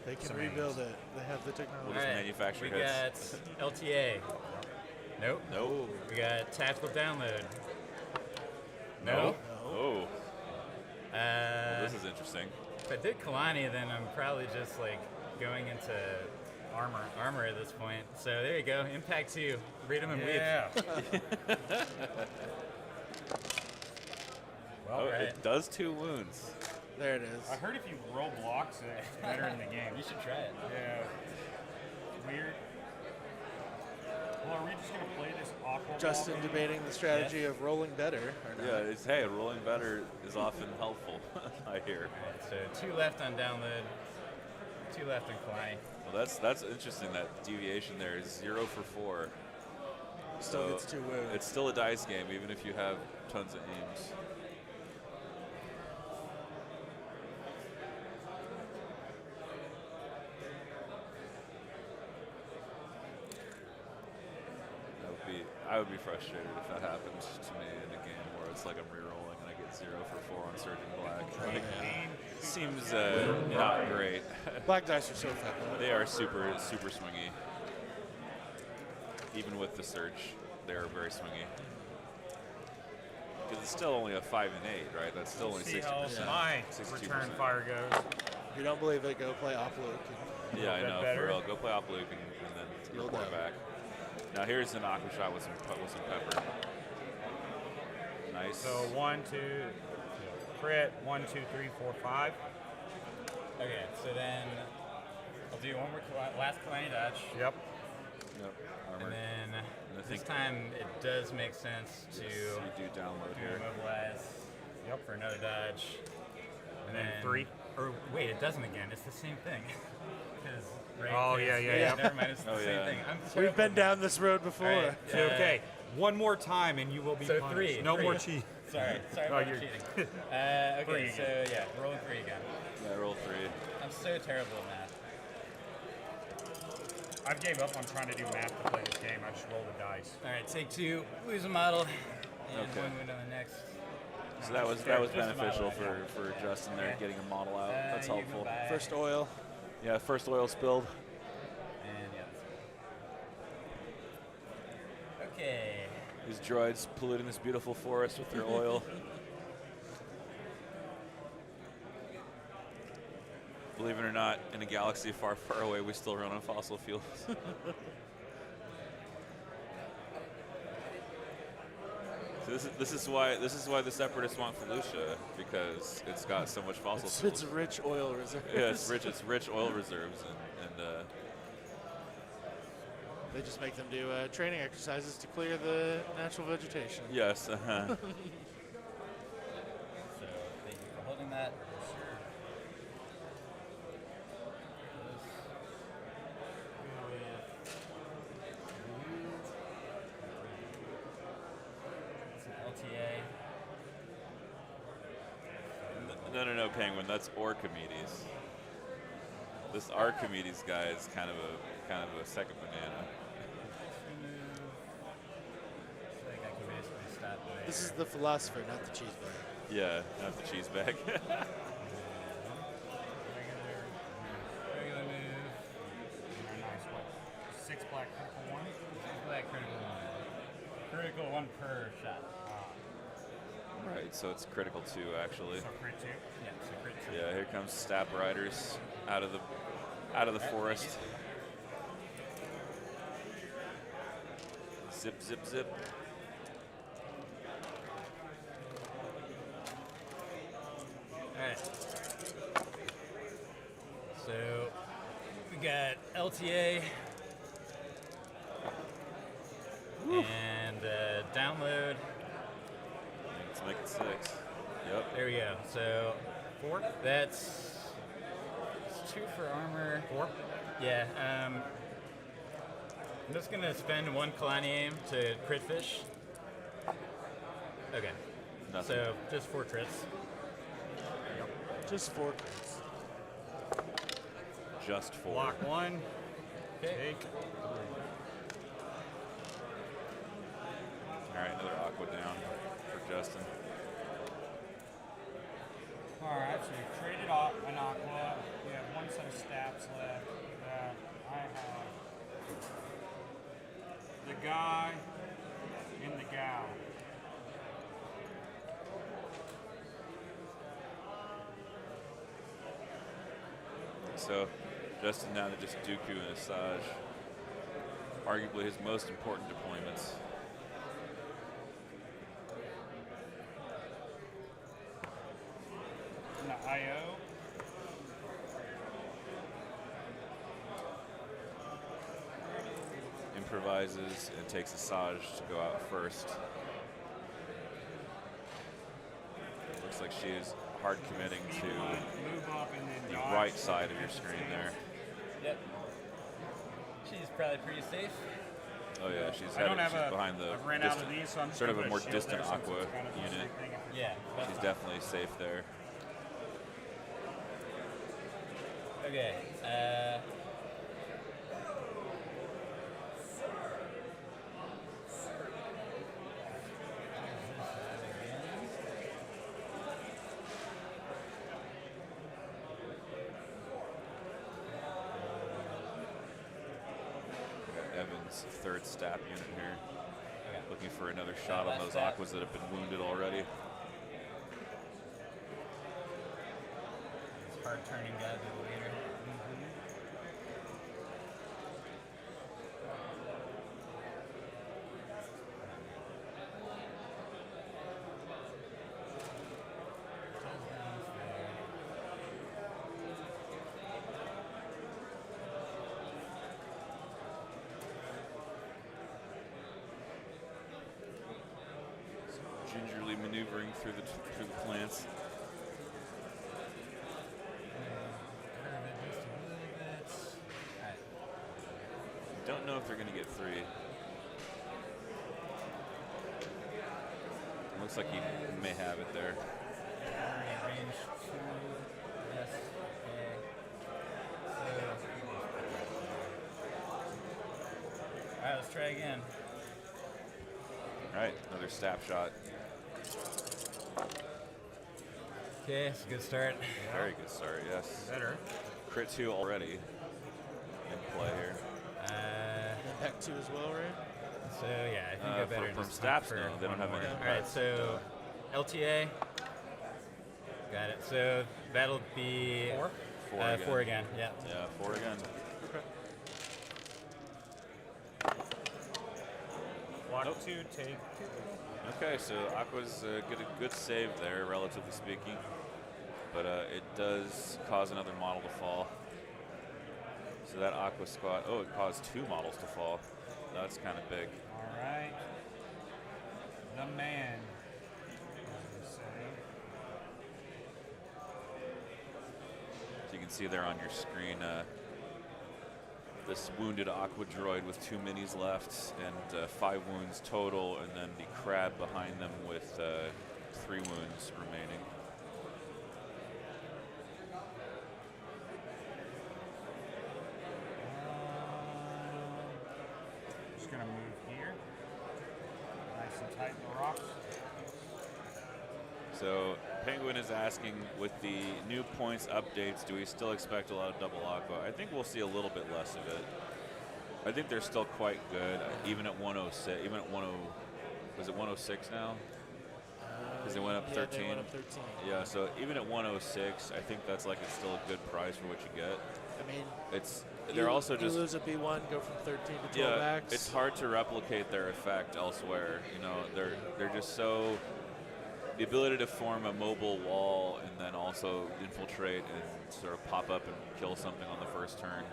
S2: They can
S5: Some
S2: rebuild it. They have the technology.
S1: We'll just
S4: Alright,
S1: manufacture
S4: we
S1: hits.
S4: got LTA. Nope.
S1: Nope.
S4: We got tactical download. No.
S1: Oh.
S4: Uh,
S1: This is interesting.
S4: if I did Kalani, then I'm probably just like going into armor at this point. So there you go. Impact 2. Read them and
S5: Yeah.
S4: Well,
S1: Oh,
S4: right.
S1: it does 2 wounds.
S2: There it is.
S5: I heard if you roll blocks, it's better in the game.
S4: You should try it.
S5: Yeah. Weird. Well, are we just gonna play this aqua?
S2: Justin
S5: ball game?
S2: debating the strategy of rolling better or not.
S1: Yeah, it's hey, rolling better is often helpful. I hear.
S4: Alright, so 2 left on download. 2 left on Kalani.
S1: Well, that's interesting. That deviation there is 0 for 4.
S2: Still
S1: So
S2: gets 2 wounds.
S1: it's still a dice game, even if you have tons of aims. I would be frustrated if that happened to me in a game where it's like I'm rerolling and I get 0 for 4 on Surgeon Black. Like, seems not great.
S2: Black dice are so fun.
S1: They are super swingy. Even with the Surge, they are very swingy. Because it's still only a 5 and 8, right? That's still only 60%.
S5: See how my
S1: 62%.
S2: If
S5: return fire goes.
S2: you don't believe it, go play Opluke.
S1: Yeah, I
S5: bit
S1: know.
S5: better.
S1: For real. Go play Op Luke and then
S2: You'll
S1: report
S2: know.
S1: back. Now here's an aqua shot with some pepper. Nice.
S5: So 1, 2, crit, 1, 2, 3, 4, 5.
S4: Okay, so then I'll do one more last Kalani dodge.
S5: Yep.
S1: Yep. Armor.
S4: And then
S1: I
S4: this
S1: think-
S4: time it does make sense to
S1: Yes, you do download here.
S4: immobilize for another dodge.
S5: And then 3.
S4: Or wait, it doesn't again. It's the same thing. 'Cause, right,
S5: Oh,
S4: 'cause-
S5: yeah.
S4: Never mind, it's the
S1: Oh,
S4: same
S1: yeah.
S4: thing. I'm
S2: We've
S4: terrible
S2: been
S4: at
S2: down this road before.
S4: All right,
S5: It's okay. One more time and you will be
S4: So
S5: punished.
S4: 3.
S5: No
S4: 3.
S5: more cheat.
S4: Sorry
S5: Oh,
S4: about
S5: you're-
S4: cheating.
S5: 3
S4: Okay, so
S5: again.
S4: yeah, rolling 3 again.
S1: Yeah, roll 3.
S4: I'm so terrible at math.
S5: I've gave up on trying to do math to play this game. I just roll the dice.
S4: All right, take 2, lose a model, and
S1: Okay.
S4: one win on the next.
S1: So that was
S4: Just a
S1: beneficial
S4: model,
S1: for Justin there,
S4: Okay.
S1: getting a model out. That's
S4: you
S1: helpful.
S4: move by,
S2: First oil.
S1: Yeah, first oil spilled.
S4: and yeah. That's good. Okay.
S1: These droids polluting this beautiful forest with their oil. Believe it or not, in a galaxy far, far away, we still run on fossil fuels. So this is why the Separatists want Felucia, because it's got so much fossil
S2: It's
S1: fuels.
S2: rich oil reserves.
S1: Yeah, it's rich. It's rich oil reserves, and
S2: They just make them do training exercises to clear the natural vegetation.
S1: yes.
S4: So thank you for holding that. LTA.
S1: No, Penguin. That's Orchimedes. This Archimedes guy is kind of a second banana.
S4: Like I can basically stop there.
S2: This is the philosopher, not the cheese bag.
S1: Yeah, not the cheese bag.
S4: Regular move.
S5: Nice. What? 6 black critical 1?
S4: Black critical 1. Critical 1 per shot.
S1: Right, so it's critical 2 actually.
S5: So crit 2.
S4: Yeah, so crit 2.
S1: Yeah, here comes Stap Riders out of the forest. Zip, zip, zip.
S4: Alright. So we got LTA and download.
S1: Let's make it 6. Yep.
S4: There we go. So 4. That's 2 for armor.
S5: 4?
S4: Yeah. I'm just gonna spend 1 Kalani aim to crit fish. Okay.
S1: Nothing.
S4: So just 4 crits.
S2: Just 4 crits.
S1: Just 4.
S5: Block 1.
S4: Okay.
S5: Take.
S1: All right, another Aqua down for Justin.
S5: Alright, so you traded off an Aqua. You have 1 set of stats left. I have the guy and the gal.
S1: So Justin down to just Dooku and Asajj. Arguably his most important deployments.
S5: And the IO.
S1: Improvises and takes Asajj to go out first. Looks like she is hard committing to
S5: Move up and then
S1: the
S5: dodge.
S1: right side of your screen there.
S4: Yep. She's probably pretty safe.
S1: Oh yeah, she's
S5: I don't
S1: headed,
S5: have
S1: she's behind the
S5: I've ran out of
S1: distant,
S5: these, so I'm just
S1: sort of
S5: gonna
S1: a
S5: put
S1: more
S5: shield
S1: distant
S5: there since
S1: Aqua
S5: it's kind of the
S1: unit.
S5: same thing.
S4: Yeah. that's
S1: She's
S4: fine.
S1: definitely safe there.
S4: Okay.
S1: Evan's third Stap unit here.
S4: Okay.
S1: Looking for another shot on
S4: last
S1: those
S4: Stap.
S1: Aquas that have been wounded already.
S4: This hard turning guy to the leader.
S1: gingerly maneuvering through the plants.
S4: Curve it just a little bit. Alright.
S1: Don't know if they're going to get 3. Looks like he may have it there.
S4: Alright, range 2. Yes. Okay. Alright, let's try again.
S1: All right, another snap shot.
S4: Okay, it's a good start.
S1: Very good start, yes.
S5: Better.
S1: Crit 2 already in play here.
S2: Impact 2 as well, right?
S4: So yeah, I think I better
S1: from
S4: just
S1: Staps,
S4: hunt for
S1: no, they don't
S4: one
S1: have
S4: more.
S1: any
S4: All right,
S1: impacts.
S4: so LTA. Got it. So that'll be
S5: 4?
S1: 4 again.
S4: 4 again. Yeah.
S1: Yeah, 4 again.
S5: Block
S1: Nope.
S5: 2, take 2.
S1: Okay, so Aqua's get a good save there, relatively speaking. But it does cause another model to fall. So that Aqua squad, oh, it caused 2 models to fall. That's kind of big.
S5: All right. The man.
S1: So you can see there on your screen this wounded Aqua droid with 2 minis left and 5 wounds total, and then the crab behind them with 3 wounds remaining.
S5: Just gonna move here. Nice and tight in the rocks.
S1: So Penguin is asking, with the new points updates, do we still expect a lot of double Aqua? I think we'll see a little bit less of it. I think they're still quite good, even at 106. Even at 10, was it 106 now? Because they went up 13.
S2: They went up 13.
S1: Yeah, so even at 106, I think that's like it's still a good price for what you get.
S2: I mean,
S1: They're also
S2: you
S1: just
S2: lose a B1, go from 13 to 12
S1: yeah.
S2: X.
S1: It's hard to replicate their effect elsewhere. You know, they're just so. The ability to form a mobile wall and then also infiltrate and sort of pop up and kill something on the first turn.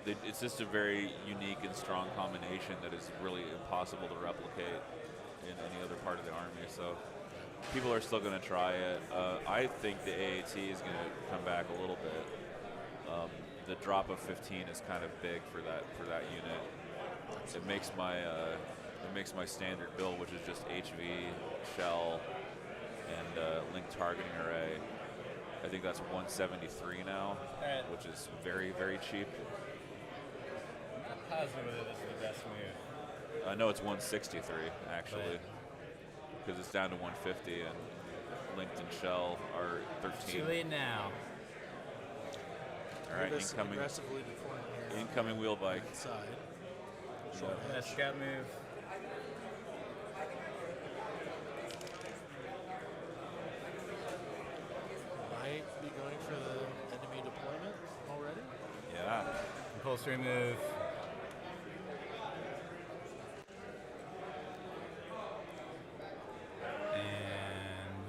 S1: It's just a very unique and strong combination that is really impossible to replicate in any other part of the army. So people are still going to try it. I think the AAT is going to come back a little bit. The drop of 15 is kind of big for that unit. It makes my standard build, which is just HV, shell, and link targeting array. I think that's 173 now, which is very, very cheap.
S4: I'm not positive whether this is the best move.
S1: I know it's 163 actually, because it's down to 150, and linked and shell are 13.
S4: Too late now.
S1: All right,
S2: Grievous
S1: incoming,
S2: aggressively deforming here.
S1: incoming wheel bike.
S2: Inside.
S1: Yeah.
S2: Short
S4: That's
S2: edge.
S4: scout move.
S2: Might be going for the enemy deployment already.
S1: Yeah.
S4: Compulsory move. And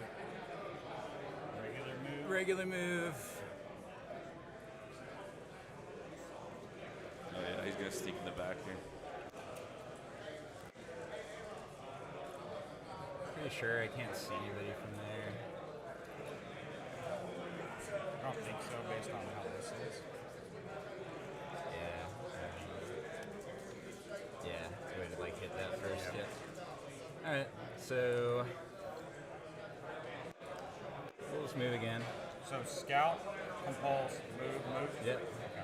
S5: Regular move.
S4: regular move.
S1: Oh yeah, he's gonna sneak in the back here.
S4: Pretty sure I can't see anybody from there.
S5: I don't think so, based on how this is.
S4: Yeah. Yeah, way to like hit that first.
S5: Yeah.
S4: Yeah. All right, so we'll just move again.
S5: So scout, compulse, move.
S4: Yep.
S5: Okay.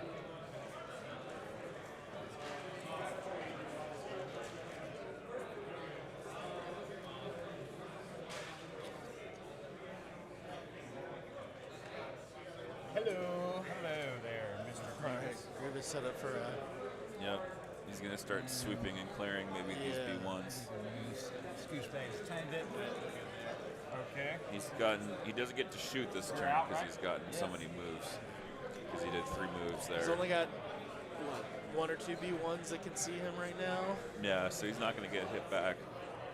S5: Hello there, Mr.
S2: All right,
S5: Grievous.
S2: Grievous set up for a
S1: Yep. He's gonna start sweeping and clearing maybe these
S2: Yeah.
S1: B1s.
S4: Scooch back just a tiny bit.
S5: Okay.
S1: He doesn't get to shoot this
S5: You're
S1: turn
S5: out,
S1: because
S5: right?
S1: he's gotten so many moves. Because he did 3 moves
S2: He's
S1: there.
S2: only got what, 1 or 2 B1s that can see him right now.
S1: Yeah, so he's not gonna get hit back.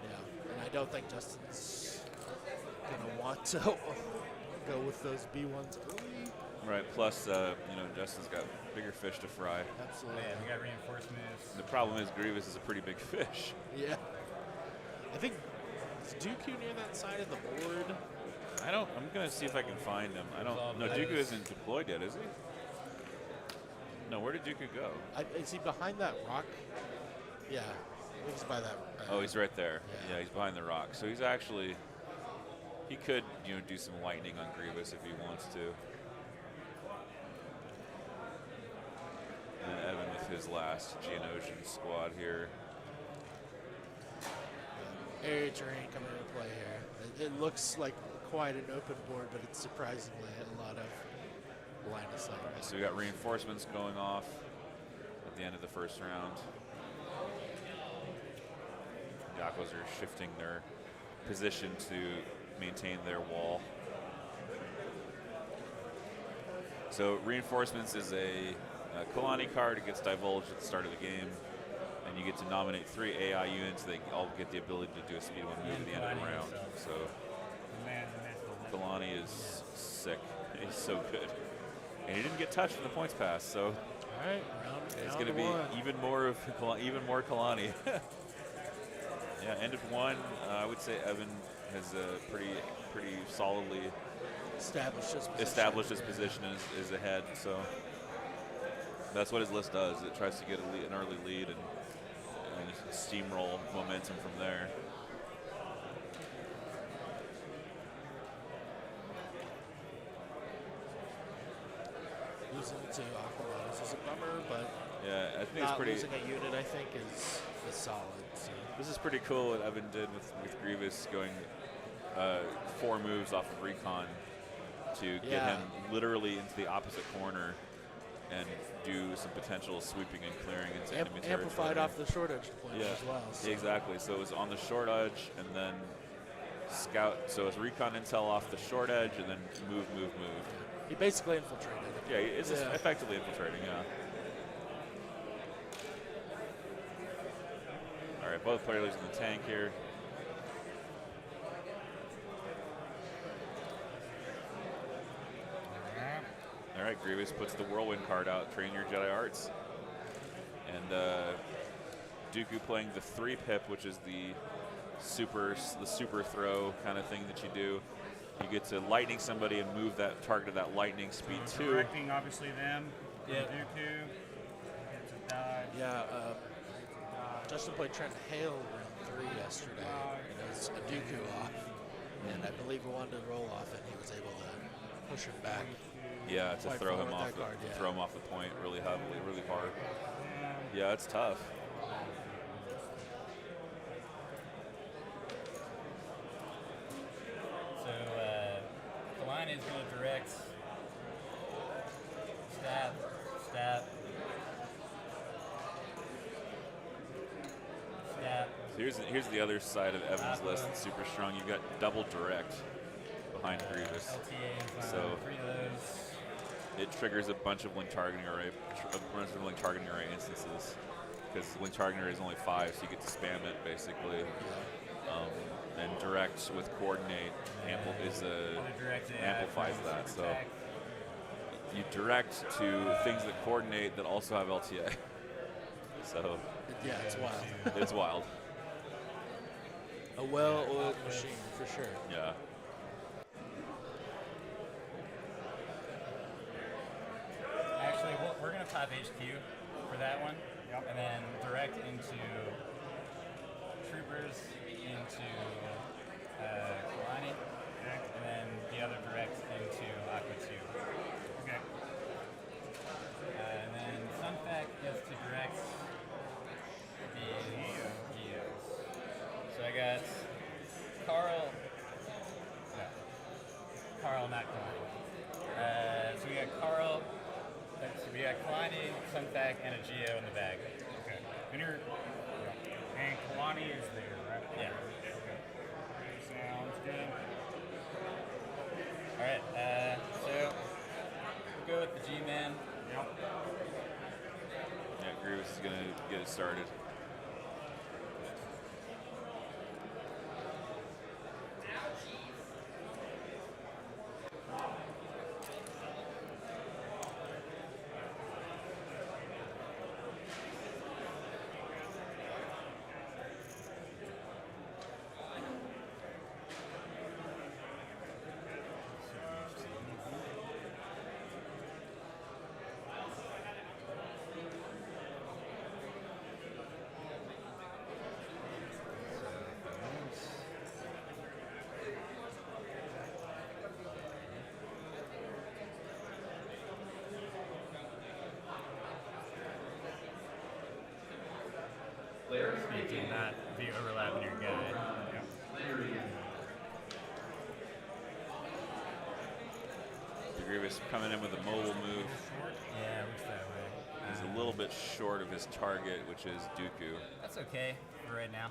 S2: Yeah, and I don't think Justin's gonna want to go with those B1s early.
S1: Right. Plus, Justin's got bigger fish to fry.
S2: Absolutely.
S4: Man, we got reinforced moves.
S1: The problem is Grievous is a pretty big fish.
S2: Yeah. I think Is Dooku near that side of the board?
S1: I'm gonna see if I can find him. I don't. No, Dooku isn't deployed yet, is he? No, where did Dooku go?
S2: Is he behind that rock? Yeah, I think he's by that.
S1: Oh, he's right there.
S2: Yeah.
S1: Yeah, he's behind the rock. So he's actually. He could, do some lightning on Grievous if he wants to. And Evan with his last Geonosian squad here.
S2: Area terrain coming into play here. It looks like quite an open board, but it's surprisingly a lot of line of sight.
S1: So we got reinforcements going off at the end of the first round. Yakos are shifting their position to maintain their wall. So reinforcements is a Kalani card. It gets divulged at the start of the game, and you get to nominate 3 AI units. They all get the ability to do a speed 1 move at the end of the round. So Kalani is sick. He's so good, and he didn't get touched in the points pass. So
S2: All right,
S1: it's going to be even more Kalani. Yeah, end of 1. I would say Evan has pretty solidly
S2: established his position.
S1: and is ahead. So that's what his list does. It tries to get an early lead and steamroll momentum from there.
S2: Losing to Aquamatus is a bummer, but
S1: Yeah, I think it's
S2: not
S1: pretty.
S2: losing a unit, I think, is solid. So.
S1: This is pretty cool what Evan did with Grievous going 4 moves off of recon to get him literally into the opposite corner and do some potential sweeping and clearing into enemy territory.
S2: Amplified off the short edge deployment as well. So.
S1: Exactly. So it was on the short edge and then scout. So it's recon intel off the short edge and then move.
S2: He basically infiltrated.
S1: Yeah, it's just effectively infiltrating. Yeah. All right, both players in the tank here. All right, Grievous puts the Whirlwind card out, train your Jedi Arts. And Dooku playing the 3-pip, which is the super throw kind of thing that you do. You get to lightning somebody and move that target at that lightning speed 2.
S5: Directing, obviously, them.
S4: Yeah.
S5: Dooku. Gets a dive.
S2: Yeah, Justin played Trent Hale round 3 yesterday. And it was a Dooku off. And I believe he wanted to roll off, and he was able to push him back.
S1: Yeah, to
S2: Quite
S1: throw
S2: far
S1: him
S2: with
S1: off
S2: that
S1: the
S2: card, yeah.
S1: throw him off the point really heavily, really hard. Yeah, it's tough.
S4: So Kalani is going to direct stab.
S1: So here's the other side of Evan's list that's super strong. You've got double direct behind Grievous.
S4: LTAs on
S1: So
S4: 3 of those.
S1: it triggers a bunch of link targeting array instances because link targeting array is only 5, so you get to spam it basically. And direct with coordinate amplifies that. So you direct to things that coordinate that also have LTA. So
S2: Yeah, it's wild.
S1: it's wild.
S2: A well-oiled machine, for sure.
S1: Yeah.
S4: Actually, we're going to pop HQ for that one.
S5: Yep.
S4: And then direct into troopers, into Kalani.
S5: Okay.
S4: And then the other direct into Aqua 2.
S5: Okay.
S4: And then Fun Fact gets to direct the Geos. So I got Carl, not Kalani. So we got Carl, so we got Kalani, Fun Fact, and a Geo in the bag.
S5: Okay. And Kalani is there, right?
S4: Yeah.
S5: Okay. Sounds good.
S4: Alright, so we'll go with the G-Man.
S5: Yep.
S1: Yeah, Grievous is gonna get it started. Grievous coming in with a mobile move.
S4: Yeah, looks that way.
S1: He's a little bit short of his target, which is Dooku.
S4: That's okay for right now.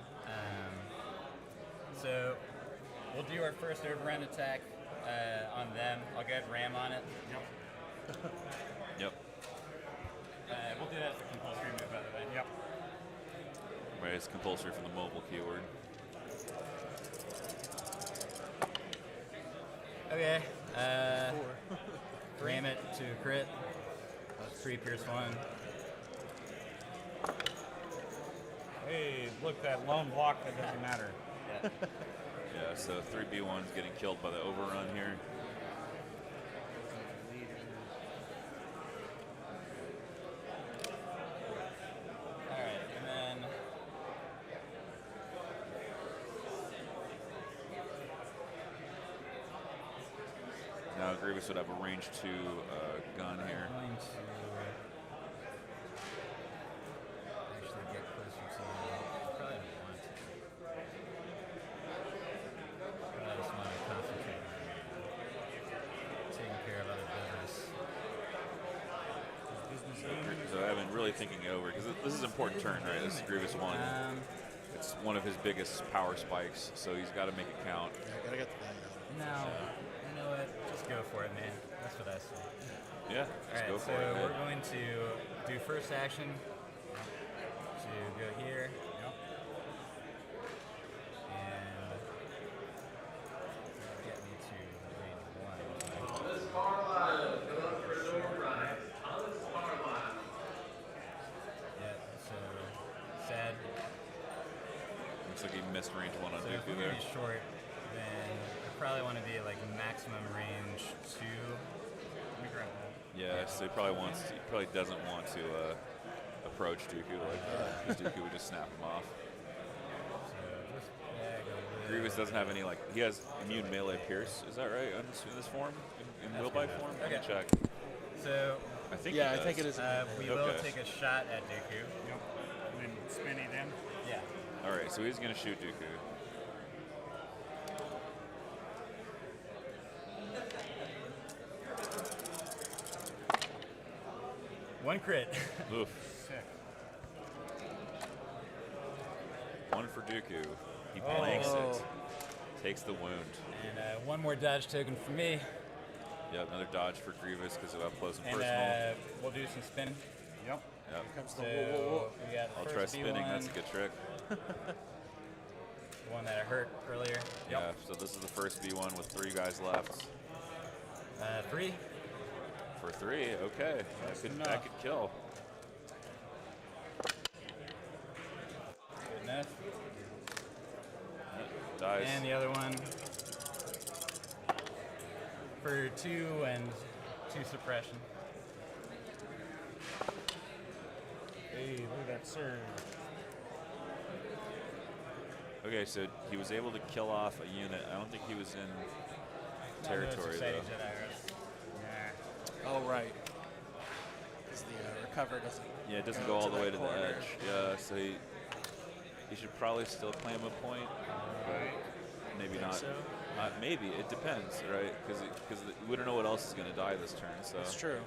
S4: So we'll do our first overrun attack on them. I'll go ahead and ram on it.
S1: Yep.
S4: We'll do that as a compulsory move, by the way.
S5: Yep.
S1: Right, it's compulsory from the mobile keyword.
S4: Okay. Ram it to crit. 3 pierce 1.
S5: Hey, look, that lone block, that doesn't matter.
S4: Yeah.
S1: Yeah, so 3B1's getting killed by the overrun here.
S4: Alright, and then
S1: Now Grievous would have a range 2 gun here.
S4: I'm going to actually get closer to probably don't want to. But I just want to concentrate on taking care of other business.
S1: So I've been really thinking it over, because this is an important turn, right? This is Grievous 1. It's one of his biggest power spikes, so he's got to make it count.
S2: Yeah, gotta get the bag out.
S4: No, you know what? Just go for it, man. That's what I say.
S1: Yeah,
S4: All
S1: just
S4: right,
S1: go
S4: so
S1: for it.
S4: we're
S1: man.
S4: going to do first action to go here. And get me to range 1.
S3: Thomas Carlisle, come up for an override. Thomas Carlisle.
S4: Yeah, so sad.
S1: Looks like he missed range 1 on
S4: So if we're
S1: Dooku
S4: going
S1: there.
S4: to be short, then I probably want to be at like maximum range 2.
S5: Let me grab that.
S1: Yeah, so he probably doesn't want to approach Dooku like that, because Dooku would just snap him off.
S4: So just, yeah, go with
S1: Grievous doesn't have any, like, he has immune melee pierce. Is that right in this form? In
S4: That's
S1: wheelbike
S4: good.
S1: form? Let me
S4: Okay.
S1: check.
S4: So
S1: I think
S2: Yeah,
S1: he
S2: I think it
S1: does.
S2: is.
S4: we will
S1: Okay.
S4: take a shot at Dooku.
S5: Yep. And then spinny then.
S4: Yeah.
S1: All right, so he's going to shoot Dooku.
S4: One crit.
S1: Oof.
S5: Sick.
S1: 1 for Dooku. He blanks it. Takes the wound.
S4: And one more dodge token for me.
S1: Yep, another dodge for Grievous because of up close and
S4: And
S1: personal.
S4: we'll do some spinning.
S5: Yep.
S1: Yep.
S2: Comes
S4: So
S2: the whoa.
S4: we got the
S1: I'll
S4: first
S1: try spinning.
S4: B1,
S1: That's a good trick.
S4: the one that I hurt earlier.
S1: Yeah, so this is the first B1 with 3 guys left.
S4: 3.
S1: For 3, okay. That could kill.
S4: Good enough.
S1: Dies.
S4: And the other one for 2 and 2 suppression.
S5: Hey, look at that surge.
S1: Okay, so he was able to kill off a unit. I don't think he was in territory,
S4: Exciting
S1: though.
S4: Jedi Arts.
S5: Nah.
S2: Oh, right. Because the recover doesn't.
S1: Yeah, it doesn't go all the way to the
S2: corner.
S1: edge. Yeah, so he should probably still claim a point, but maybe
S2: Think
S1: not.
S2: so?
S1: Maybe it depends, right? Because we don't know what else is going to die this turn. So
S2: It's true.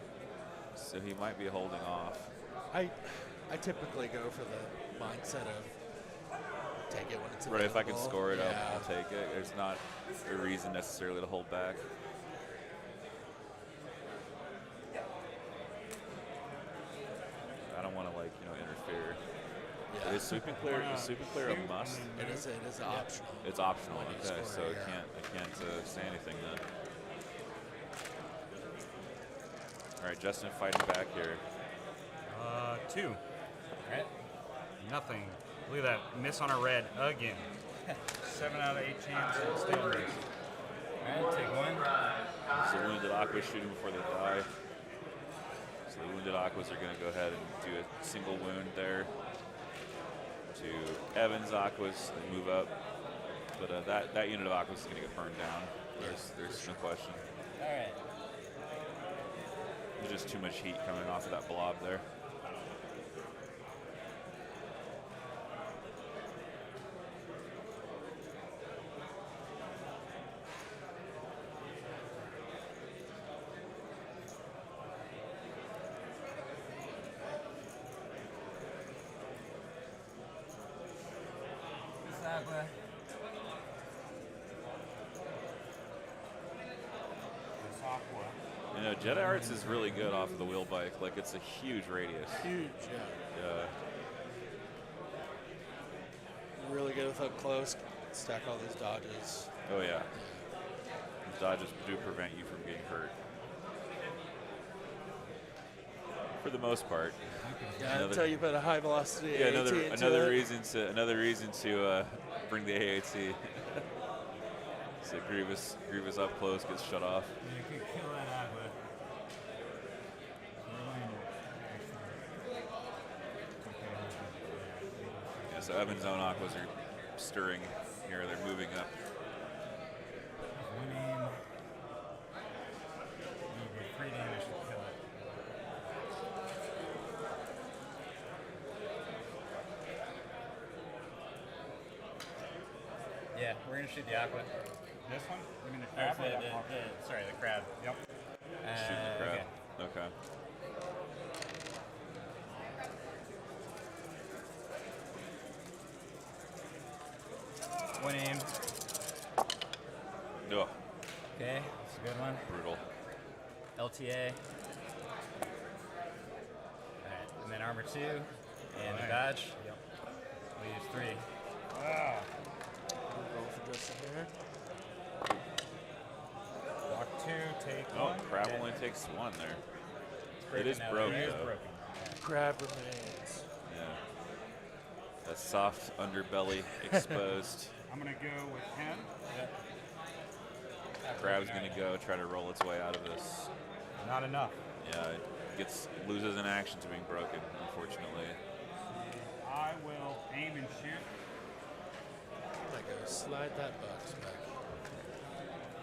S1: So he might be holding off.
S2: I typically go for the mindset of take it when it's available.
S1: Right, if I can score it
S2: yeah.
S1: up, I'll take it. There's not a reason necessarily to hold back. I don't want to interfere.
S2: Yeah.
S1: Is sweep and clear a must?
S2: It is optional.
S1: It's optional.
S2: When you
S1: Okay,
S2: score
S1: so
S2: it,
S1: I can't say anything then. All right, Justin fighting back here.
S5: 2.
S4: Alright.
S5: Nothing. Look at that. Miss on a red again. 7 out of 8 chance. Still miss.
S4: Alright, take 1.
S1: So wounded Aquas shooting before they die. So the wounded Aquas are going to go ahead and do a single wound there to Evans Aquas and move up. But that unit of Aquas is going to get burned down. There's no question.
S4: Alright.
S1: There's just too much heat coming off of that blob there.
S5: Aqua.
S1: You know, Jedi Arts is really good off of the wheel bike. Like, it's a huge radius.
S2: Huge, yeah.
S1: Yeah.
S2: Really good with up close. Stack all these dodges.
S1: Oh, yeah. These dodges do prevent you from getting hurt. For the most part.
S2: Yeah, until you put a high velocity
S1: Yeah,
S2: AAT into
S1: another
S2: it.
S1: reason to bring the AAT. So Grievous up close gets shut off.
S5: You could kill that Aqua.
S1: Yeah, so Evan's own aquas are stirring here. They're moving up.
S5: One aim. You get 3 damage to kill it.
S4: Yeah, we're gonna shoot the Aqua.
S5: This one? You mean the
S4: Or
S5: crab? or that one?
S4: sorry, the crab.
S5: Yep.
S1: Shoot the crab.
S4: Okay.
S1: Okay.
S4: One aim.
S1: No.
S4: Okay, that's a good one.
S1: Brutal.
S4: LTA. Alright, and then armor 2. And the
S5: Alright.
S4: dodge.
S5: Yep.
S4: Leaves 3.
S5: Ah.
S2: Roll for Justin here.
S5: Block 2, take
S1: Oh,
S5: 1.
S1: crab
S4: Okay.
S1: only takes 1 there.
S4: Broken
S1: is
S4: now.
S1: broken,
S4: It is
S1: though.
S4: broken.
S2: Crab remains.
S1: Yeah. That soft underbelly exposed.
S5: I'm going to go with 10.
S1: Crab's gonna go try to roll its way out of this.
S5: Not enough.
S1: Yeah, it loses an action to being broken, unfortunately.
S5: I will aim and shoot.
S2: I go slide that box back.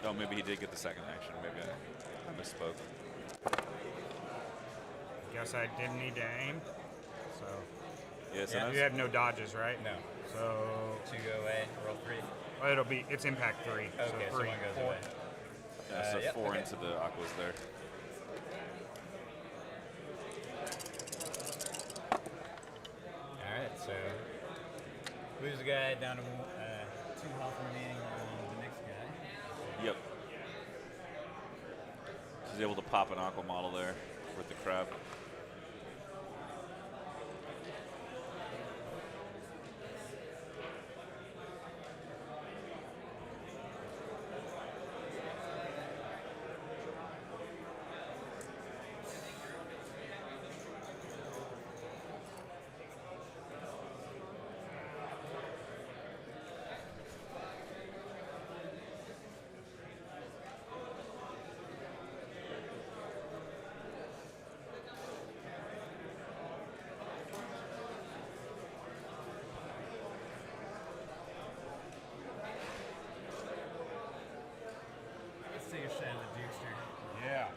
S1: Oh, maybe he did get the second action. Maybe I misspoke.
S5: Guess I didn't need to aim. So
S1: Yeah, so
S4: Yeah,
S1: that's-
S5: you have no dodges, right?
S4: No.
S5: So
S4: 2 go away, roll 3.
S5: well, it's impact 3.
S4: Okay,
S5: so
S4: so
S5: 3,
S4: 1 goes
S5: 4.
S4: away.
S1: yeah, so
S4: Yep,
S1: 4
S4: okay.
S1: into the aquas there.
S4: Alright, so lose a guy down to 2 health remaining on the next guy.
S1: Yep. She's able to pop an aqua model there with the crab.
S4: Let's take a shot at the Dukester.
S5: Yeah.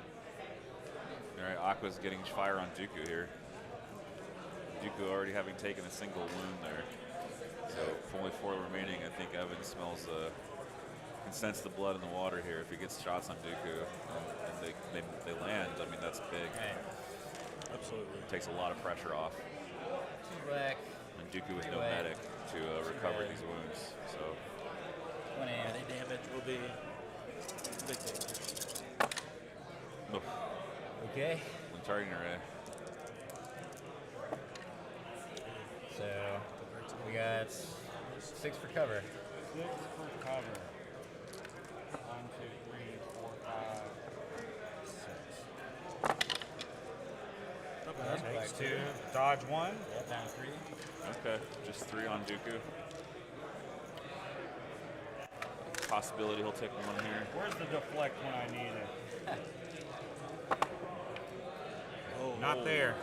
S1: All right, Aqua's getting fire on Dooku here. Dooku already having taken a single wound there. So only 4 remaining. I think Evan smells can sense the blood in the water here if he gets shots on Dooku and they land. I mean, that's big.
S4: Alright,
S2: Absolutely.
S1: Takes a lot of pressure off.
S4: 2 black,
S1: And Dooku with
S4: 3
S1: no
S4: white,
S1: medic to recover
S4: 2 red.
S1: these wounds. So
S4: 1 aim.
S2: Any damage will be big damage.
S1: oh,
S4: Okay,
S1: when targeting array.
S4: so we got 6 for cover.
S5: 6 for cover. 1, 2, 3, 4, 5, 6.
S2: Not bad.
S4: Okay.
S5: Takes
S4: Black
S5: 2.
S4: 2.
S5: Dodge 1.
S4: Yep, down 3.
S1: Okay, just 3 on Dooku. Possibility he'll take 1 here.
S5: Where's the deflect when I need it?
S2: Oh,
S5: Not there.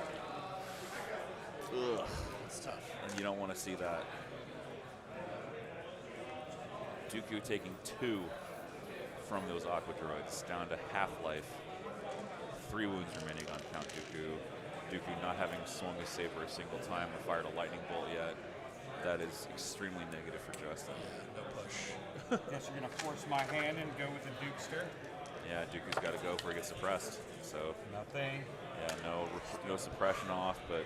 S1: Ugh.
S2: It's tough.
S1: And you don't want to see that. Dooku taking 2 from those aqua droids down to half-life. 3 wounds remaining on Count Dooku. Dooku not having swung his saber a single time or fired a lightning bolt yet. That is extremely negative for Justin.
S2: Yeah, no push.
S5: Guess you're going to force my hand and go with the Dukester.
S1: Yeah, Dooku's got to go before he gets suppressed. So,
S5: Nothing.
S1: yeah, no suppression off, but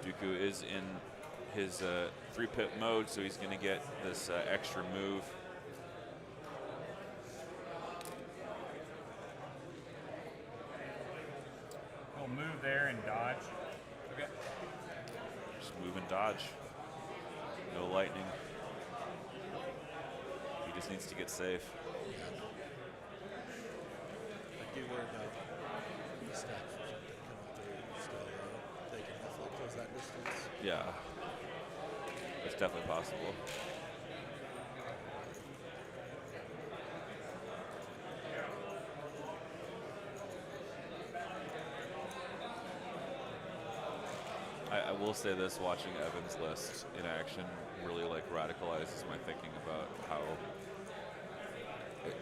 S1: Dooku is in his 3-pit mode, so he's going to get this extra move.
S5: move there and dodge.
S4: Okay.
S1: Just move and dodge. No lightning. He just needs to get safe.
S2: I do worry about these stats or something coming through. Still, they can definitely close that distance.
S1: Yeah. It's definitely possible. I will say this, watching Evan's list in action really like radicalizes my thinking about how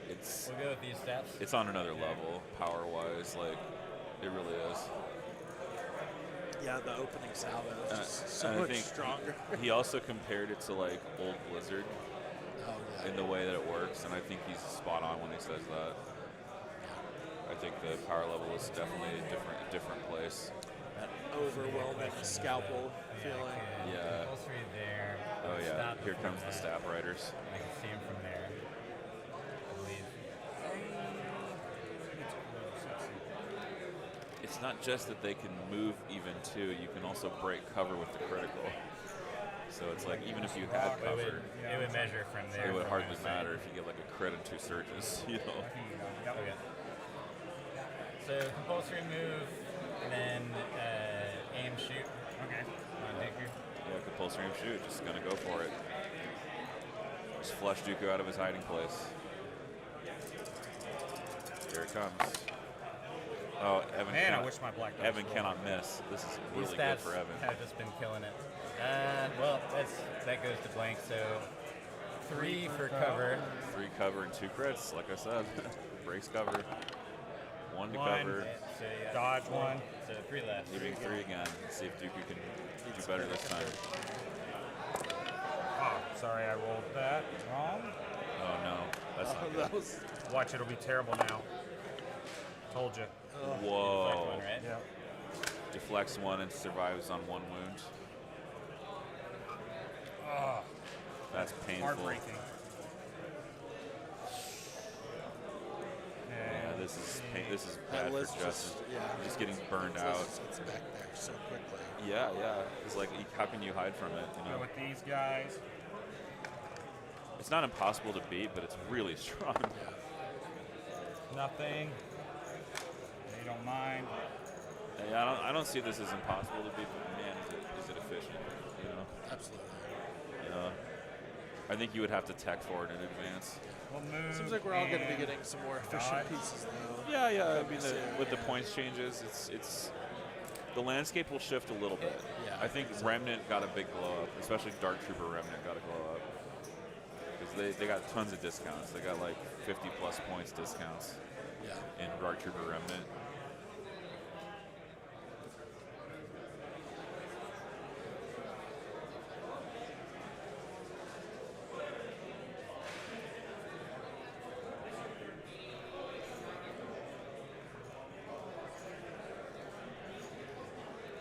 S1: it's
S4: We'll go with these stats.
S1: it's on another level power wise, like it really is.
S2: Yeah, the opening salvo is just so
S1: And I
S2: much
S1: think
S2: stronger.
S1: He also compared it to like old Blizzard
S2: Oh, yeah.
S1: in the way that it works, and I think he's spot on when he says that. I think the power level is definitely a different place.
S2: That overwhelming scalpel feeling.
S1: Yeah.
S4: Compulsory there.
S1: Oh yeah,
S4: Stop
S1: here
S4: before
S1: comes the
S4: that.
S1: staff riders.
S4: I can see him from there. I believe.
S1: It's not just that they can move even too, you can also break cover with the critical. So it's like even if you had
S4: It
S1: cover,
S4: would measure from there.
S1: it would
S4: from
S1: hardly
S4: my side.
S1: matter if you get like a crit and 2 surges, you know.
S4: Okay. So compulsory move, and then aim shoot.
S5: Okay.
S4: On Dooku.
S1: Yeah, compulsory shoot, just gonna go for it. Just flush Dooku out of his hiding place. Here it comes. Oh, Evan.
S5: Man, I
S1: cannot-
S5: wish my black dice
S1: Evan
S5: rolled.
S1: cannot miss. This is
S4: These
S1: really good
S4: stats
S1: for Evan.
S4: have just been killing it. Well, that goes to blank. So 3 for cover.
S1: 3 cover and 2 crits, like I said. Breaks cover. 1 to
S5: One.
S1: cover.
S4: So yeah.
S5: Dodge one.
S4: So 3 left.
S1: Leaving 3 again. Let's see if Dooku can do better this time.
S5: Oh, sorry, I rolled that wrong.
S1: Oh no, that's not good.
S2: That was
S5: Watch, it'll be terrible now. Told you.
S1: Whoa.
S4: One, right?
S5: Yeah.
S1: Deflects 1 and survives on 1 wound.
S5: Oh,
S1: That's painful.
S5: heartbreaking.
S1: Yeah,
S5: And
S1: this is
S2: that
S1: bad
S2: list
S1: for
S2: just
S1: Justin.
S2: yeah.
S1: Just getting burned
S2: That
S1: out.
S2: list gets back there so quickly.
S1: Yeah, yeah. It's like, how can you hide from it? You
S5: go
S1: know,
S5: with these guys.
S1: it's not impossible to beat, but it's really strong.
S5: Nothing. They don't mind.
S1: Yeah, I don't see this as impossible to beat, but man, is it efficient? You know,
S2: Absolutely.
S1: I think you would have to tech for it in advance.
S5: We'll move.
S2: Seems like we're all going to be
S5: and
S2: getting some more efficient
S5: dodge.
S2: pieces though.
S1: Yeah, yeah. I mean,
S2: So,
S1: with the
S2: yeah.
S1: points changes, it's the landscape will shift a little bit.
S2: Yeah,
S1: I think Remnant got a big glow up, especially Dark Trooper Remnant got a glow up because they got tons of discounts. They got like 50 plus points discounts
S2: Yeah.
S1: in Dark Trooper Remnant.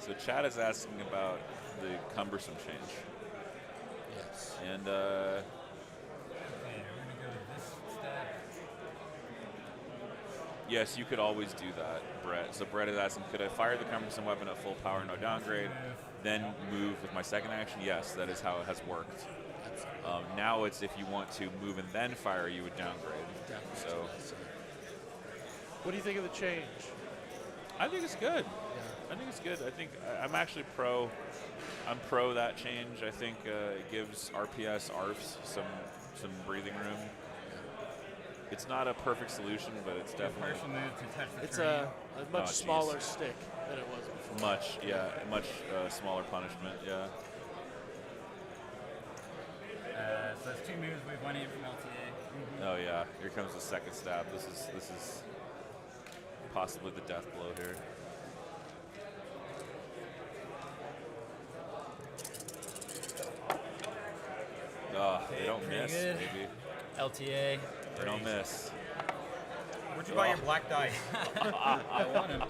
S1: So Chad is asking about the cumbersome change,
S2: Yes.
S1: and
S4: Okay, we're gonna go with this stat.
S1: yes, you could always do that, Brett. So Brett is asking, could I fire the cumbersome weapon at full power, no downgrade, then move with my second action? Yes, that is how it has worked.
S2: Absolutely.
S1: Now it's if you want to move and then fire, you would downgrade.
S2: Definitely.
S1: So
S2: What do you think of the change?
S1: I think it's good.
S2: Yeah.
S1: I think it's good. I think I'm actually pro. I'm pro that change. I think it gives RPS ARFs some breathing room. It's not a perfect solution, but it's definitely
S4: Partial move to touch the
S2: It's
S4: terrain.
S2: a much
S1: Oh, geez.
S2: smaller stick than it was before.
S1: much smaller punishment. Yeah.
S4: So that's 2 moves. We've 1 aim from LTA.
S1: Oh yeah. Here comes the second stab. This is possibly the death blow here. Oh, they don't
S4: Pretty
S1: miss,
S4: good.
S1: baby.
S4: LTA.
S1: They don't miss.
S5: Where'd you buy your black dice?
S4: I want him.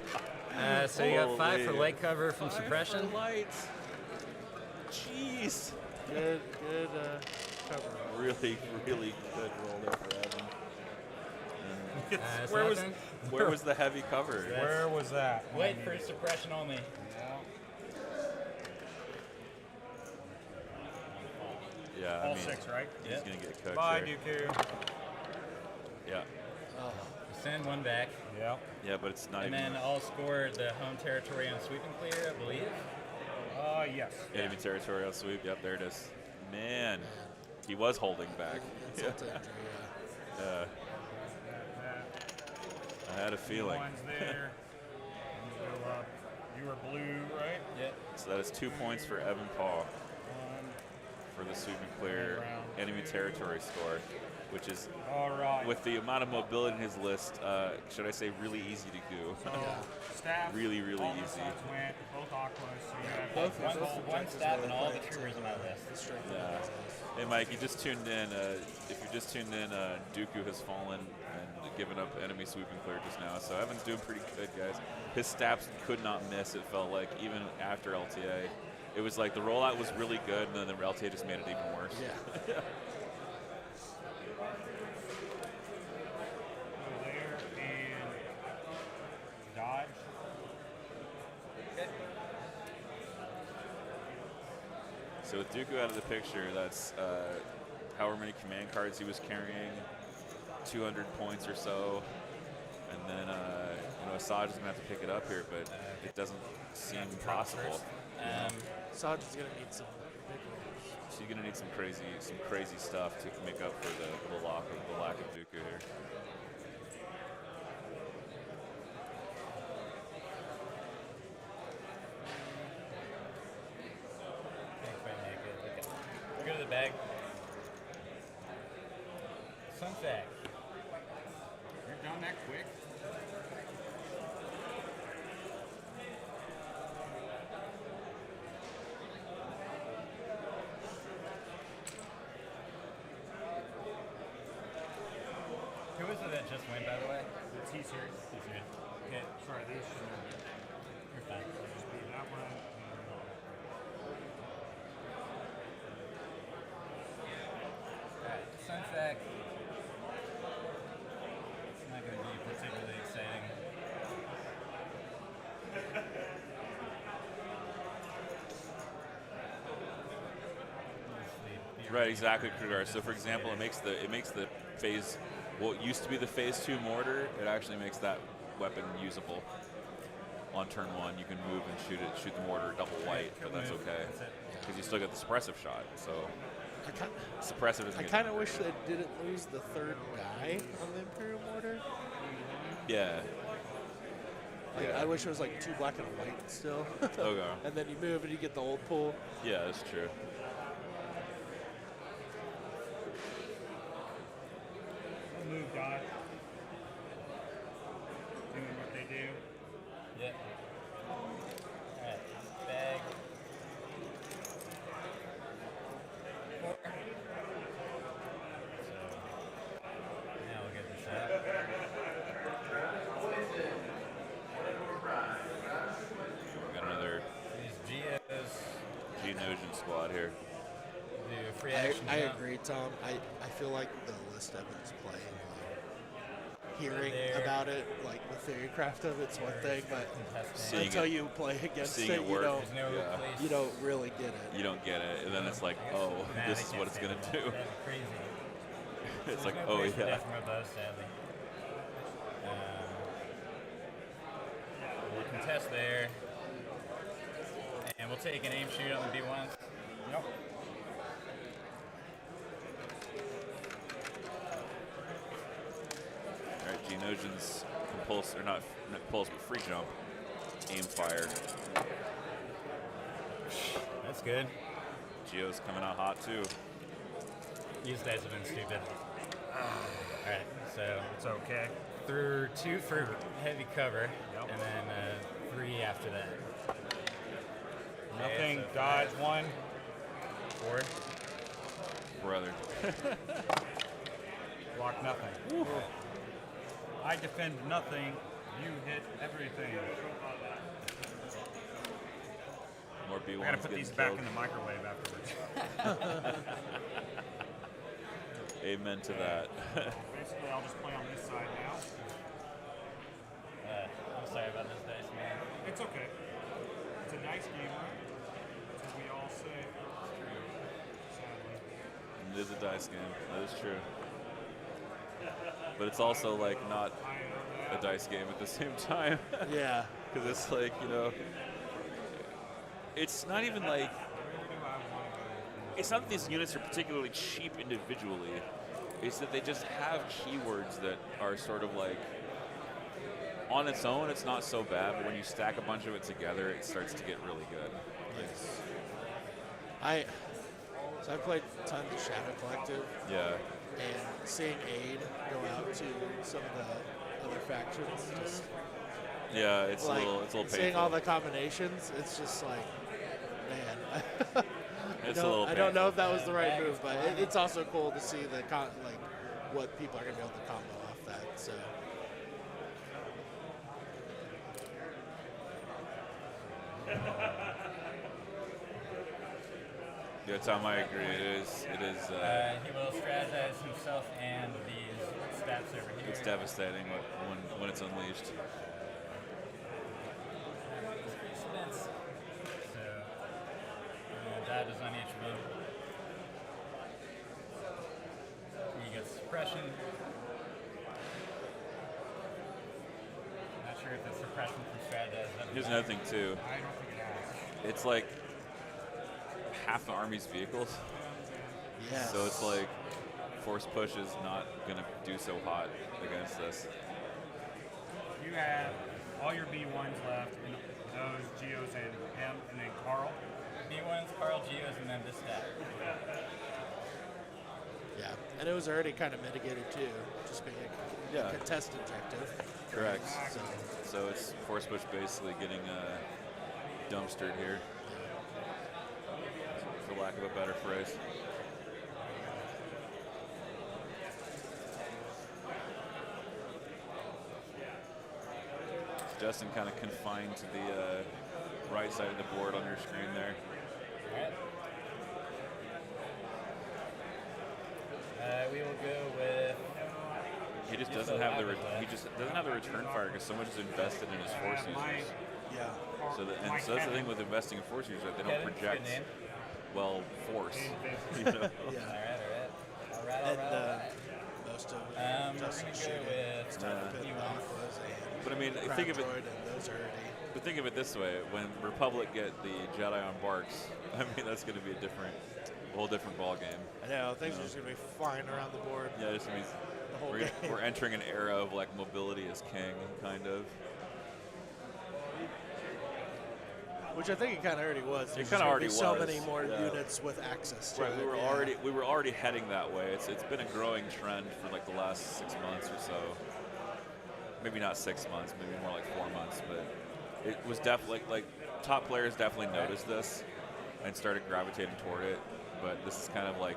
S4: So you got 5 for
S1: Holy.
S4: light cover from suppression.
S1: Lights. Jeez.
S2: Good cover.
S1: Really, really good roll there for Evan.
S4: It's
S5: Where was
S4: nothing.
S1: Where was the heavy cover?
S5: where was that?
S4: Wait for suppression only.
S1: Yeah, I
S5: All
S1: mean,
S5: 6, right?
S1: he's
S4: Yep.
S1: gonna get cooked
S5: Bye,
S1: there.
S5: Dooku.
S1: Yeah,
S4: Send one back.
S5: Yep.
S1: yeah, but it's not
S4: And
S1: even
S4: then I'll score the home territory on sweep and clear, I believe.
S5: Yes.
S1: enemy territorial sweep. Yep, there it is. Man, he was holding back.
S2: Insult to injury,
S1: Uh, I had a feeling.
S5: One's there. You go up. You were blue, right?
S4: Yep.
S1: So that is 2 points for Evan Paul
S5: One.
S1: for the sweep and clear enemy territory score, which is,
S5: All right.
S1: with the amount of mobility in his list, should I say really easy to do.
S5: So, staff.
S1: Really, really
S5: all the
S1: easy.
S5: sides went, both aquas. So you have
S2: Both
S5: one
S2: both
S5: gold,
S4: one
S2: objectives
S4: stab
S2: were
S4: and all the
S2: linked
S4: troopers
S2: to,
S4: on my list.
S2: the strength of
S1: Yeah.
S2: the business.
S1: Hey Mike, you just tuned in. If you just tuned in, Dooku has fallen and given up enemy sweep and clear just now. So Evan's doing pretty good, guys. His stabs could not miss. It felt like even after LTA, it was like the rollout was really good, and then the LTA just made it even worse.
S2: Yeah.
S5: Over there and dodge.
S1: So with Dooku out of the picture, that's however many command cards he was carrying, 200 points or so, and then Asajj is gonna have to pick it up here, but it doesn't seem possible.
S2: Sarge is going to need some big rolls.
S1: She's gonna need some crazy stuff to make up for the lack of Dooku here.
S4: Can't quite make it. Okay. We'll go to the bag. Sunset.
S5: You're done that quick?
S4: Who was it that just went, by the way?
S5: The T-Series.
S4: Okay,
S5: Sorry, these should
S4: you're fine.
S5: just be that one.
S4: Alright, Sunsack. It's not going to be particularly exciting.
S1: Right, exactly, Krugar. So for example, it makes the phase, what used to be the phase 2 mortar, it actually makes that weapon usable on turn 1. You can move and shoot the mortar double white, but that's okay because you still get the suppressive shot. So suppressive isn't.
S2: I kind of wish they didn't lose the third guy on the Imperial Mortar.
S1: Yeah.
S2: Like,
S1: Yeah.
S2: I wish it was like 2 black and a white still.
S1: Okay.
S2: And then you move and you get the old pull.
S1: Yeah, that's true.
S5: Move dodge. Doing what they do.
S4: Yep. Alright, bag. 4. So, now we'll get this out.
S1: We got another
S4: These Geos
S1: Geonosian squad here.
S4: do a free action
S2: I
S4: jump.
S2: agree, Tom. I feel like the list Evan's playing, hearing
S4: There.
S2: about it, like the theorycraft of it's one thing, but
S1: Seeing
S2: until
S1: it-
S2: you play against
S1: seeing
S2: it,
S1: it
S2: you
S1: work.
S2: don't,
S4: There's no
S1: Yeah.
S4: place.
S2: you don't really get it.
S1: You don't get it, and then it's like, oh,
S4: Nah,
S1: this
S4: they
S1: is
S4: can't
S1: what it's
S4: say
S1: gonna
S4: that.
S1: do.
S4: That'd be crazy.
S1: It's
S4: There's
S1: like,
S4: no
S1: oh
S4: place for
S1: yeah.
S4: that from our bow, sadly. We'll contest there. And we'll take an aim shoot on the B1s.
S5: Yep.
S1: All right, Geonosians compulse, or not pulse, but free jump, aim fire.
S4: That's good.
S1: Geo's coming out hot too.
S4: These guys have been stupid. Alright, so
S5: It's okay.
S4: through 2 for heavy cover,
S5: Yep.
S4: and then 3 after that.
S5: Nothing.
S4: so
S5: Dodge 1.
S4: 4.
S1: Brother.
S5: Block nothing. I defend nothing. You hit everything.
S1: More B1s
S5: I gotta put
S1: getting
S5: these back
S1: killed.
S5: in the microwave afterwards.
S1: Amen to that.
S5: Basically, I'll just play on this side now.
S1: It is a dice game. That is true. But it's also like not a dice game at the same time.
S2: Yeah.
S1: Because it's like, it's not even like, it's not that these units are particularly cheap individually. It's that they just have keywords that are sort of like, on its own, it's not so bad, but when you stack a bunch of it together, it starts to get really good.
S2: Yes. So I played tons of Shadow Collective,
S1: Yeah.
S2: and seeing Aid go out to some of the other factions, just
S1: Yeah, it's
S2: like
S1: a little painful.
S2: seeing all the combinations, it's just like, man.
S1: It's a little
S2: I don't know
S1: painful.
S2: if that was the right move, but it's also cool to see the what people are gonna be able to combo off that. So.
S1: Yeah, Tom, I agree. It is.
S4: He will strategize himself and these stats over here.
S1: It's devastating when it's unleashed.
S4: Expense. So, that is on each of them. He gets suppression. Not sure if it's suppression from strategize.
S1: Here's another thing too.
S5: I don't think it has.
S1: It's like half the army's vehicles,
S2: Yes.
S1: so it's like force push is not gonna do so hot against this.
S5: You have all your B1s left, and those Geos and him, and then Carl.
S4: B1s, Carl, Geos, and then this stat.
S2: Yeah, and it was already kind of mitigated too, just being a
S1: Yeah.
S2: contest objective.
S1: Correct.
S2: So,
S1: So it's force push basically getting dumpstered here, for lack of a better phrase. Justin kind of confined to the right side of the board on your screen there.
S4: Alright. We will go with.
S1: He just doesn't have the return fire because so much is invested in his force users.
S2: yeah.
S1: So that's the thing with investing in force users, that they don't
S4: Kevin,
S1: project
S4: good name.
S1: well force.
S2: Yeah.
S4: Alright.
S2: And most of
S4: We're
S2: Justin's
S4: gonna go
S2: shooting
S4: with
S2: started putting
S4: B1.
S2: alphas and
S1: But I mean,
S2: Crown
S1: think of it.
S2: Droid, and those are already.
S1: But think of it this way: when Republic get the Jedi on barks, I mean that's going to be a whole different ball game.
S2: I know things are just gonna be flying around the board
S1: Yeah, it just means
S2: the whole
S1: we're,
S2: game.
S1: we're entering an era of like mobility as king, kind of.
S2: Which I think it kind of already was. There's
S1: kinda
S2: just gonna
S1: already
S2: be so
S1: was,
S2: many more
S1: yeah.
S2: units with access to
S1: Right,
S2: it.
S1: we were already heading that way. It's been a growing trend for like the last 6 months or so. Maybe not 6 months, maybe more like 4 months, but it was definitely like top players definitely noticed this and started gravitating toward it. But this is kind of like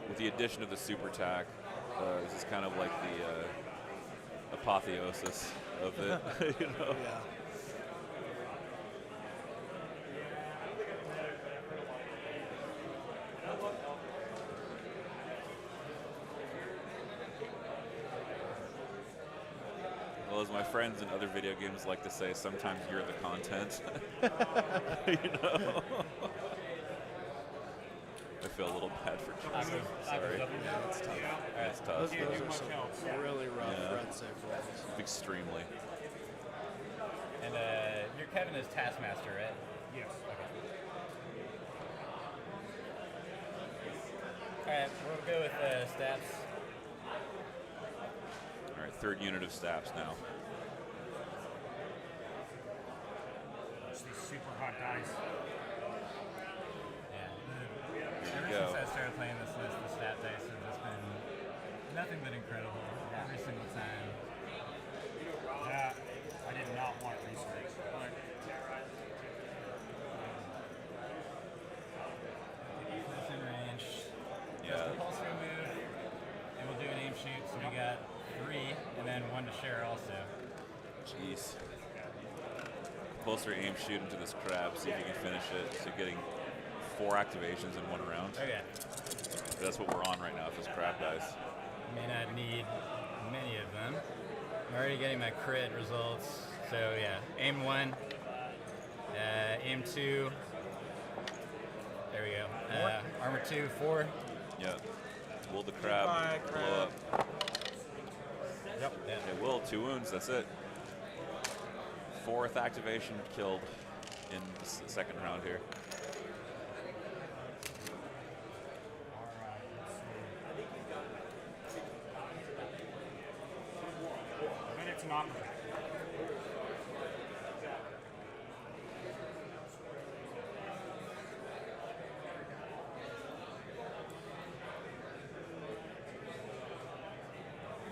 S1: with the addition of the super tack, this is kind of like the apotheosis of it.
S2: Yeah.
S1: Well, as my friends in other video games like to say, sometimes you're the content. I feel a little bad for Justin. Sorry.
S2: Yeah, it's tough.
S1: It's tough.
S2: Those
S5: Can't do
S2: are
S5: much
S2: some
S5: else.
S2: really rough
S1: Yeah.
S2: red safe rolls.
S1: Extremely.
S4: And your Kevin is Taskmaster, right?
S5: Yes.
S4: Alright, we'll go with stats.
S1: All right, third unit of staffs now.
S5: It's these super hot dice.
S4: Yeah.
S1: Here
S4: Ever
S1: you go.
S4: since I started playing this list, the stat dice have just been nothing but incredible every single time.
S5: That I did not want research. But
S4: Close in range.
S1: Yeah.
S4: Compulsory move. And we'll do an aim shoot, so we got 3 and then 1 to share also.
S1: Jeez. Compulsory aim shoot into this crab, see if you can finish it. So getting 4 activations in 1 round.
S4: Okay.
S1: That's what we're on right now with this crab dice.
S4: May not need many of them. I'm already getting my crit results. So yeah, aim 1, aim 2. There we go. Armor 2, 4.
S1: Yep. Will the crab
S5: Goodbye,
S1: blow
S5: crab.
S1: up?
S5: Yep.
S4: Yeah.
S1: It will. 2 wounds. That's it. 4th activation killed in the second round here.
S5: Alright, let's see. I bet it's not.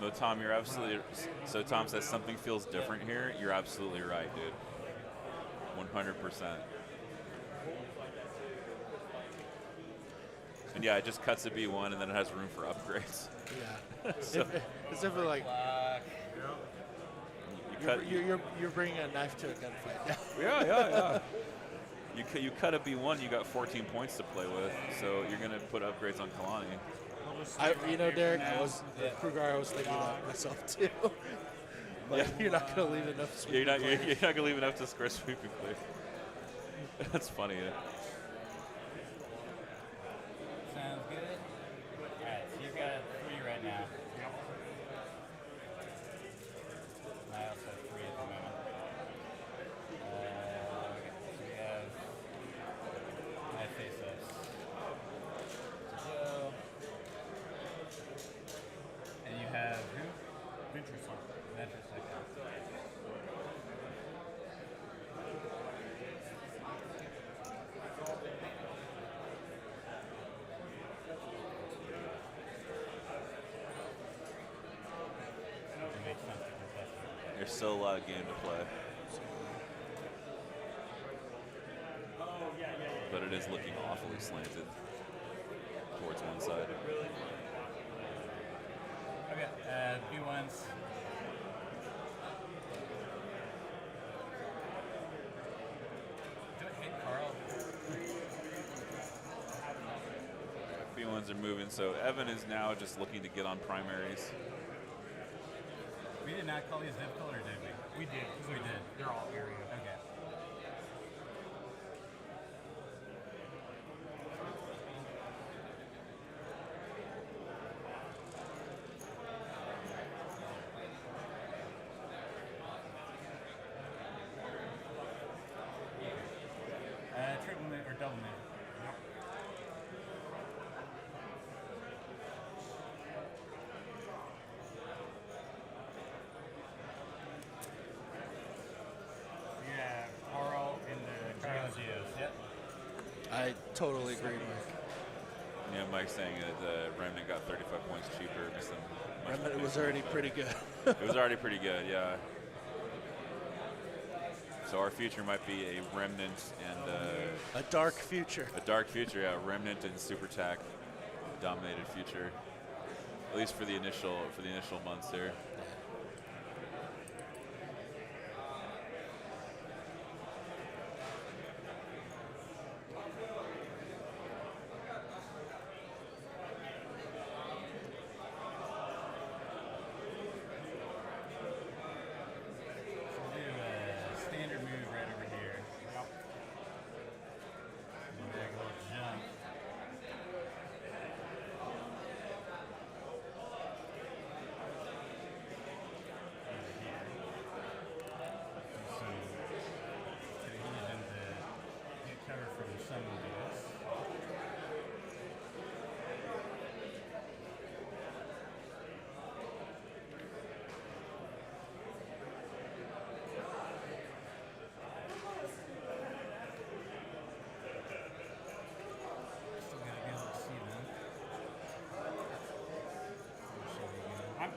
S1: No, Tom, you're absolutely. So Tom says something feels different here. You're absolutely right, dude. 100%. And yeah, it just cuts to B1, and then it has room for upgrades.
S2: Yeah.
S1: So-
S2: It's if like
S1: You cut.
S2: you're bringing a knife to a gunfight.
S1: Yeah. You cut a B1, you got 14 points to play with, so you're gonna put upgrades on Kalani.
S5: We'll just stay right here
S2: Derek,
S5: for now.
S2: Kruger, I was thinking that myself too. But
S1: Yeah.
S2: you're not gonna leave enough.
S1: You're not,
S2: sweeping
S1: you're
S2: players.
S1: not gonna leave enough to square sweeping clear. That's funny. Yeah.
S4: Sounds good. Alright, so you've got 3 right now.
S5: Yep.
S4: I also have 3 at the moment. Okay, so we have my face-ups. So, and you have who?
S5: Venture Song.
S4: Venture Second. It makes sense to contest it.
S1: There's still a lot of game to play, but it is looking awfully slanted towards one side.
S4: Okay, B1s. Do it hit Carl?
S1: B1s are moving, so Evan is now just looking to get on primaries.
S4: We did not call these difficult, or did we?
S5: We did. 'cause
S4: We did.
S5: They're all area.
S4: Okay. Triple move or double move?
S5: Yeah, Carl in the
S4: Carl
S5: Geos.
S4: Geos. Yep.
S2: I totally agree, Mike.
S1: Yeah, Mike's saying that Remnant got 35 points cheaper. Just
S2: Remnant was already pretty good.
S1: It was already pretty good, yeah. So our future might be a Remnant and
S2: A dark future.
S1: a dark future, yeah. Remnant and Super Tac dominated future, at least for the initial months there.
S4: So we'll do a standard move right over here. And then a little jump. Over here. So could have used them to get cover from some of this. Still gotta be able to see them.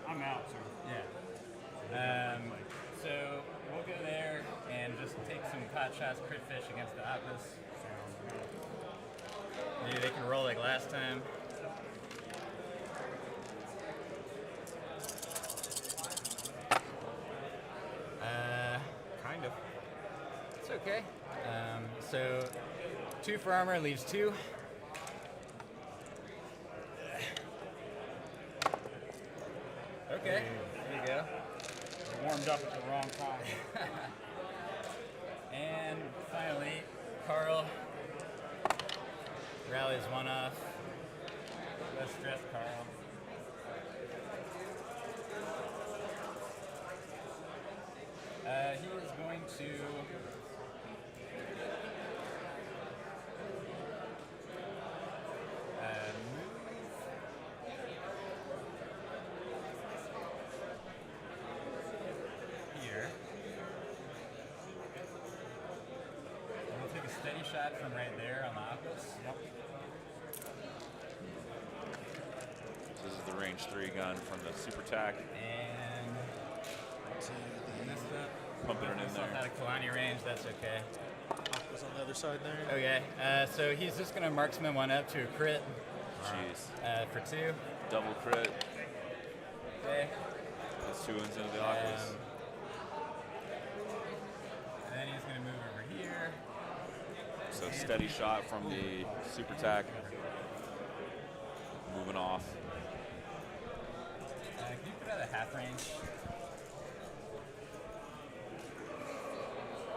S5: I'm out, so.
S4: Yeah. So we'll go there and just take some pot shots, crit fish against the Optus. Maybe they can roll like last time.
S5: Kind of.
S4: It's okay. So 2 for armor leaves 2. Okay, there you go.
S5: Warmed up at the wrong time.
S4: And finally, Carl rallies one off. No stress, Carl. He is going to move here. And we'll take a steady shot from right there on the opus. Yep.
S1: This is the range 3 gun from the Super Tac.
S4: And messed up.
S1: Pumping it in
S4: It's not
S1: there.
S4: out of Kalani range, that's okay.
S2: Was on the other side there.
S4: Okay, so he's just going to marksman one up to a crit
S1: Jeez.
S4: for 2.
S1: Double crit.
S4: Okay.
S1: That's 2 wins into the office.
S4: And then he's going to move over here.
S1: So steady shot from the Super Tac. Moving off.
S4: Can you put out a half range?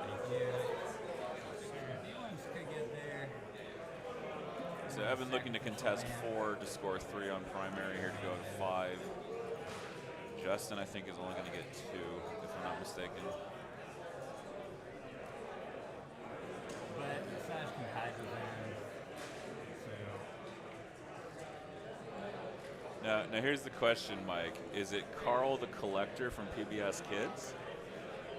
S4: Thank you. Anyone could get there.
S1: So I've been looking to contest 4 to score 3 on primary here to go to 5. Justin, I think, is only going to get 2, if I'm not mistaken.
S4: But Saj can hide with him. So.
S1: Now here's the question, Mike. Is it Carl the Collector from PBS Kids?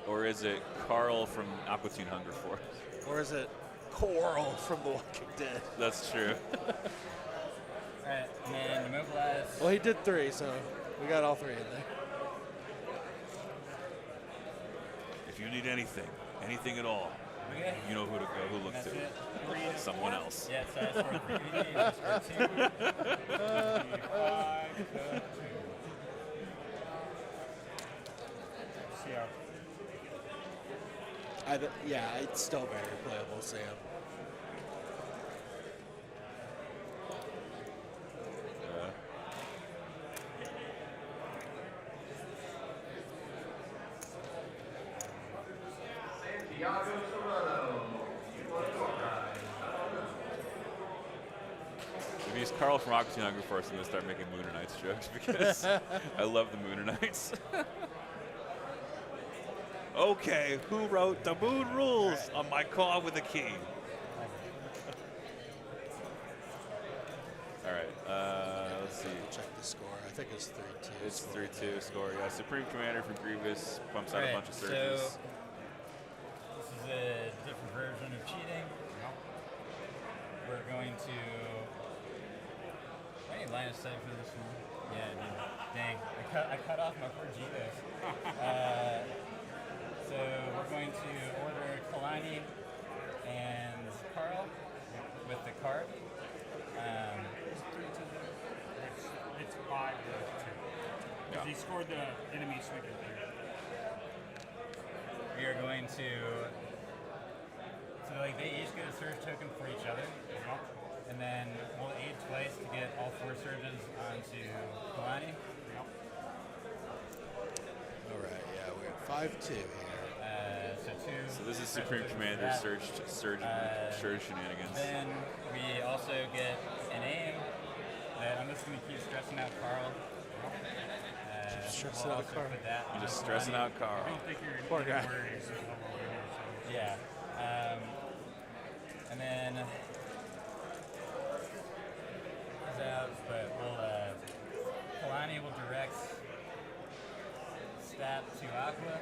S1: Or is it Carl from Aqua Teen Hunger Force?
S2: Or is it Coral from The Walking Dead?
S1: That's true.
S4: Alright, and then immobilize.
S2: Well, he did 3, so we got all 3 in there.
S1: If you need anything at all,
S4: Okay.
S1: you know who to go, who look
S4: That's
S1: to.
S4: it.
S1: Someone else.
S4: Yeah, so that's for 3 just for 2.
S5: See how
S2: Yeah, it's still very playable, Sam.
S1: Yeah.
S3: Santiago Serrano. You want to go, guys?
S1: If he's Carl from Aqua Teen Hunger Force, I'm going to start making Mooner Knights jokes because I love the Mooner Knights. Okay, who wrote the moon rules on my car with a key? All right, let's see.
S2: Check the score. I think it's 3-2.
S1: It's 3-2 score. Yeah, Supreme Commander from Grievous pumps out a bunch of
S4: So
S1: surges.
S4: this is a different version of cheating. We're going to. I need line of sight for this one. Yeah, dude. Dang. I cut off my poor Grievous. So we're going to order Kalani and Carl with the card.
S5: it's 5-2.
S1: Yeah.
S5: He scored the enemy swing there.
S4: We are going to. So like they each get a surge token for each other, and then we'll aid twice to get all 4 surges onto Kalani.
S2: All right, yeah, we're at 5-2 here.
S4: So 2.
S1: So this is
S4: special
S1: Supreme
S4: tokens for
S1: Commander
S4: that.
S1: surge shenanigans.
S4: Then we also get an aim that I'm just going to keep stressing out Carl.
S2: stressing
S4: we'll
S2: out
S4: also
S2: Carl.
S4: put that
S1: You're
S4: on
S1: just stressing
S4: Kalani.
S1: out Carl.
S5: I don't think you're
S2: Poor guy.
S5: worried. He's a level winner, so.
S4: Yeah. And then he's out, but Kalani will direct stat to Aqua.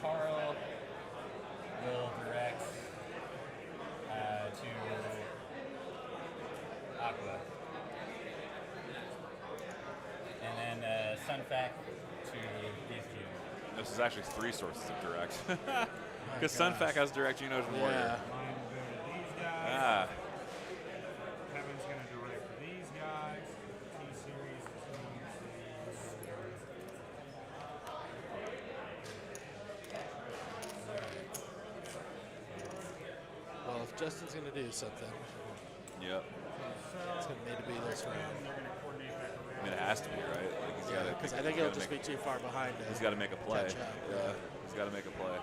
S4: Carl will direct to Aqua. And then Sunfac to these two.
S1: This is actually 3 sources of direct. Because Sunfac has direct Geno's from Warrior.
S2: Yeah.
S5: Mine will go to these guys.
S1: Ah,
S5: Kevin's going to direct for these guys. T-Series is going to
S2: Well, if Justin's going to do something,
S1: yep.
S2: it's going to need to be this round.
S5: they're going to coordinate back
S1: I
S5: around.
S1: mean, it has to be, right? Like he's got to.
S2: Because I think it'll just be too far behind.
S1: He's got to make a play.
S2: catch up.
S1: Yeah, he's got to make a play.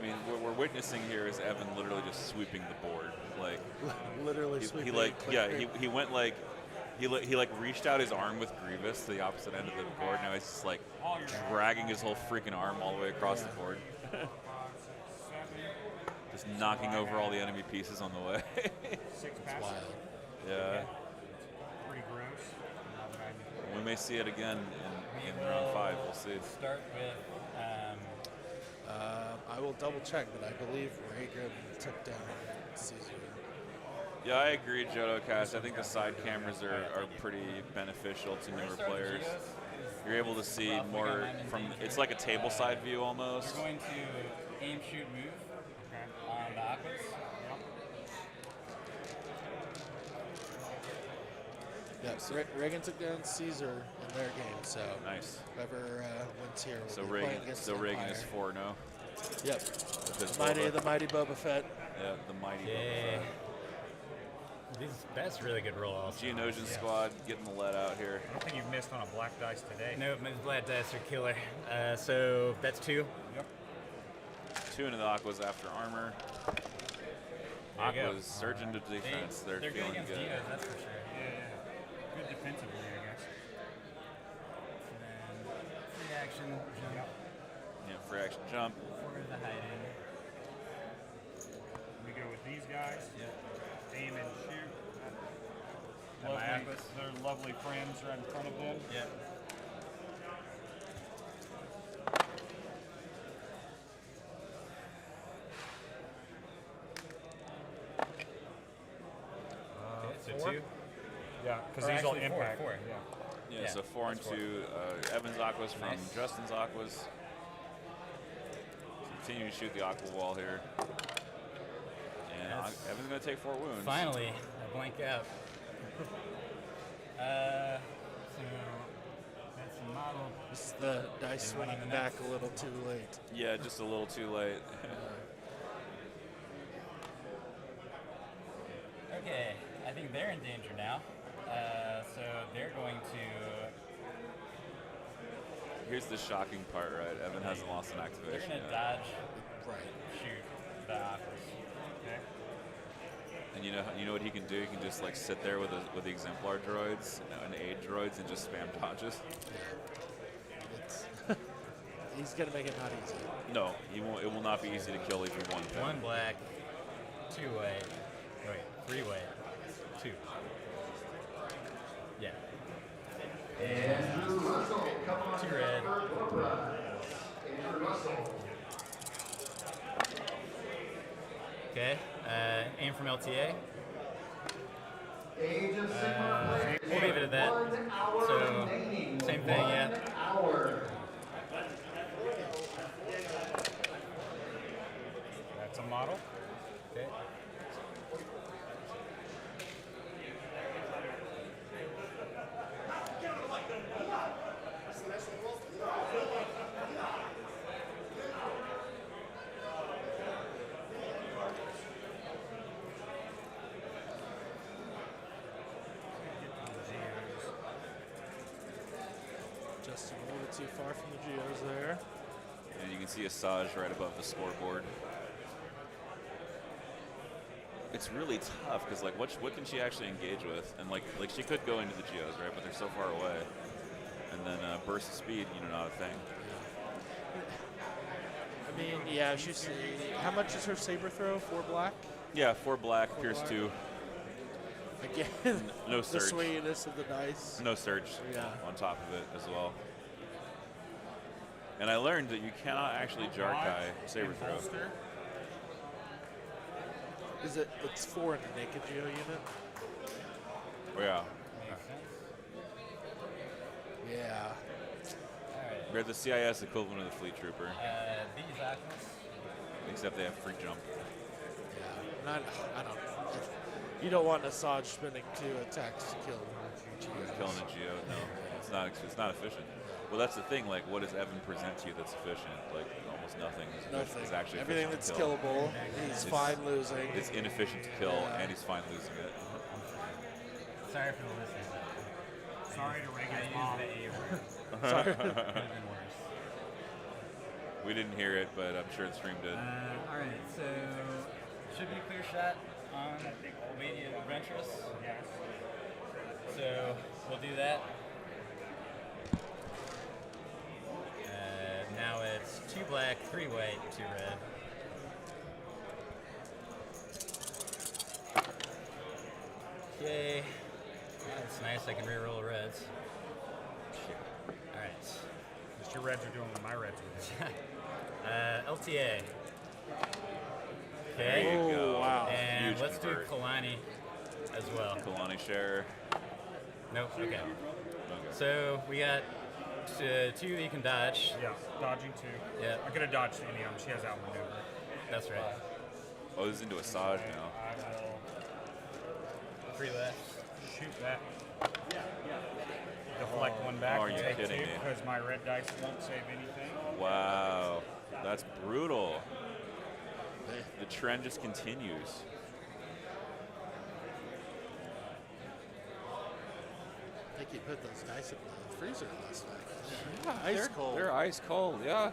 S1: mean, what we're witnessing here is Evan literally just sweeping the board. Like
S2: Literally
S1: he
S2: sweeping.
S1: like
S2: it
S1: yeah
S2: quick.
S1: he went like he like reached out his arm with Grievous to the opposite end of the board. Now he's just like dragging his whole freaking arm all the way across the board,
S5: 5, 6, 7,
S1: just knocking over all the enemy pieces on the way.
S5: 6
S2: It's
S5: passes.
S2: wild.
S1: Yeah,
S5: Pretty gross. Now that I'm-
S1: we may see it again in
S4: We
S1: round
S4: will
S1: 5. We'll see.
S4: Start with
S2: I will double check, but I believe Reagan took down Caesar.
S1: Yeah, I agree, Jodo Cast. I think the side cameras are pretty beneficial to newer players. You're able to see more from. It's like a table side view almost.
S4: We're going to aim, shoot, move on the aquas.
S2: Yeah, Reagan took down Caesar in their game, so
S1: Nice.
S2: whoever wins here will
S1: So
S2: be
S1: Reagan,
S2: playing against
S1: Reagan is
S2: Empire.
S1: 4-0.
S2: Yep.
S1: With his
S2: The mighty Boba Fett.
S1: Yeah, the mighty.
S4: Yeah.
S1: Boba
S4: That's really good roll off.
S1: Fett. Geonosian squad getting the lead out here.
S5: I don't think you've missed on a black dice today.
S4: No, my black dice are killer. So that's 2.
S5: Yep.
S1: 2 into the Aquas after armor.
S4: There you go.
S1: Aquas surge into defense. They're
S4: good
S1: feeling
S4: against
S1: good.
S4: Geos, that's for sure.
S5: Yeah. Good defensively, I guess.
S4: And then free action, jump
S1: Yeah, free action jump.
S4: for the hiding.
S5: We go with these guys.
S4: Yep.
S5: Aim and shoot.
S4: And my aquas.
S5: They're lovely friends right in front of them.
S4: Yep. Okay, so 2.
S5: Yeah, because
S4: Or
S5: these will
S4: actually four,
S5: impact.
S4: four.
S5: Yeah.
S1: Yeah,
S4: Yeah,
S1: so 4
S4: that's
S1: into Evan's Aquas from
S4: Nice.
S1: Justin's Aquas. Continue to shoot the Aqua wall here. And
S4: Yes.
S1: Evan's going to take 4 wounds.
S4: Finally, I blank out. So that's a model.
S2: This is the dice
S4: Anyone on
S2: swinging
S4: the
S2: back
S4: next?
S2: a little too late.
S1: Yeah, just a little too late.
S4: Okay, I think they're in danger now. So they're going to.
S1: Here's the shocking part, right? Evan hasn't lost an
S4: They're
S1: activation
S4: going to
S1: yet.
S4: dodge,
S2: Right.
S4: shoot the aquas.
S5: Okay.
S1: And you know what he can do? He can just like sit there with the exemplar droids and aid droids and just spam dodges.
S2: Yeah. It's he's gonna make it not easy.
S1: No, he won't. It will not be easy to kill even one pin.
S4: 1 black, 2 white. Wait, 3 white, 2. Yeah. And 2 red. Okay, aim from LTA. We'll leave it at that. So, same thing, yeah.
S5: That's a model.
S4: Okay.
S2: Justin a little too far from the Geos there.
S1: And you can see Asajj right above the scoreboard. It's really tough because like what can she actually engage with? And like she could go into the Geos, right? But they're so far away. And then burst of speed, not a thing.
S2: I mean, yeah, she's. How much is her saber throw? 4 black.
S1: Yeah, 4 black, Pierce
S2: black.
S1: 2.
S2: Again,
S1: No
S2: the
S1: surge.
S2: swinginess of the dice.
S1: No surge
S2: Yeah.
S1: on top of it as well. And I learned that you cannot actually Jarkai saber throw.
S5: Holster.
S2: Is it? It's 4 in the naked Geo unit.
S1: Oh, yeah.
S4: Makes sense.
S2: Yeah.
S4: Alright.
S1: They're the CIS equivalent of the Fleet Trooper,
S4: These aquas.
S1: except they have free jump.
S2: Yeah. Not. I don't. You don't want Asajj spending 2 attacks to kill Geos.
S1: Killing a Geo, no, it's not efficient. Well, that's the thing. Like, what does Evan present to you that's efficient? Like, almost nothing
S2: Nothing.
S1: is actually
S2: Everything
S1: efficient
S2: that's
S1: to kill.
S2: killable, he's
S1: It's-
S2: fine losing.
S1: It's inefficient to kill,
S2: Yeah.
S1: and he's fine losing it.
S4: Sorry for the listeners.
S5: Sorry to
S4: I
S5: Reagan's
S4: used
S5: mom.
S4: the A word.
S2: Sorry.
S4: Could have been worse.
S1: We didn't hear it, but I'm sure the stream did.
S4: All right, so should be a clear shot on Albania Adventurous.
S5: Yes.
S4: So we'll do that. Now it's 2 black, 3 white, 2 red. Okay. That's nice. I can reroll reds. All right.
S5: Just your reds are doing what my reds are doing.
S4: LTA.
S1: There
S4: Okay.
S1: you go.
S2: wow.
S4: And
S1: Huge
S4: let's
S1: convert.
S4: do Kalani as well.
S1: Kalani share.
S4: Nope. Okay.
S1: Okay.
S4: So we got 2 you can dodge.
S5: Yeah, dodging 2.
S4: Yeah.
S5: I could have dodged any of them. She has outmaneuver.
S4: That's right.
S1: Oh, this is into Asajj now.
S5: I will
S4: 3 left.
S5: shoot that. Deflect 1 back
S1: Oh, are
S5: and
S1: you
S5: take
S1: kidding
S5: 2
S1: me?
S5: because my red dice won't save anything.
S1: Wow, that's brutal. The trend just continues.
S2: I think he put those dice in the freezer last night.
S1: Yeah,
S2: Ice
S1: they're,
S2: cold.
S1: They're ice cold, yeah.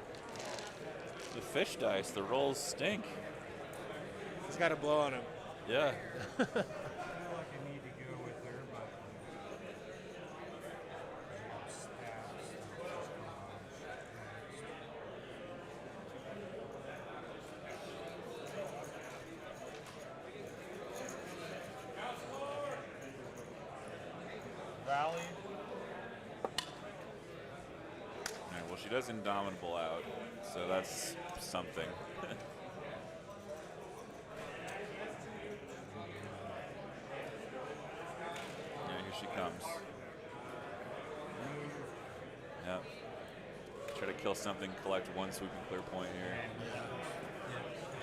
S1: The fish dice, the rolls stink.
S2: He's got to blow on him.
S1: Yeah.
S5: I feel like I need to go with her, but Valley.
S1: All right, well, she does Indomitable out, so that's something. Yeah, here she comes. Yep. Try to kill something, collect 1 sweep and clear point here.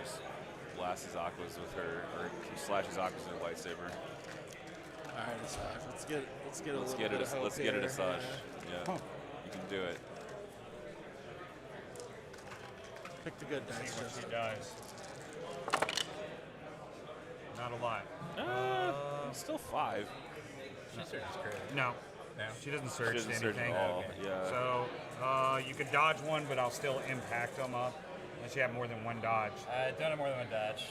S1: Just blasts his aquas with her, or slashes aquas with her lightsaber.
S2: All right, Asajj. Let's get a
S1: Let's
S2: little
S1: get
S2: bit
S1: it.
S2: of hope
S1: Let's get it,
S2: here.
S1: Asajj.
S2: Yeah.
S1: Yeah, you can do it.
S2: Pick the good
S5: See
S2: dice.
S5: what she
S2: Justin.
S5: does. Not a lot.
S1: Still 5.
S4: She searches credit.
S5: No.
S4: No.
S5: She doesn't surge
S1: doesn't
S5: to
S1: surge at
S5: anything.
S1: all.
S4: Okay.
S1: Yeah.
S5: So you could dodge 1, but I'll still impact them up unless you have more than 1 dodge.
S4: Don't have more than 1 dodge.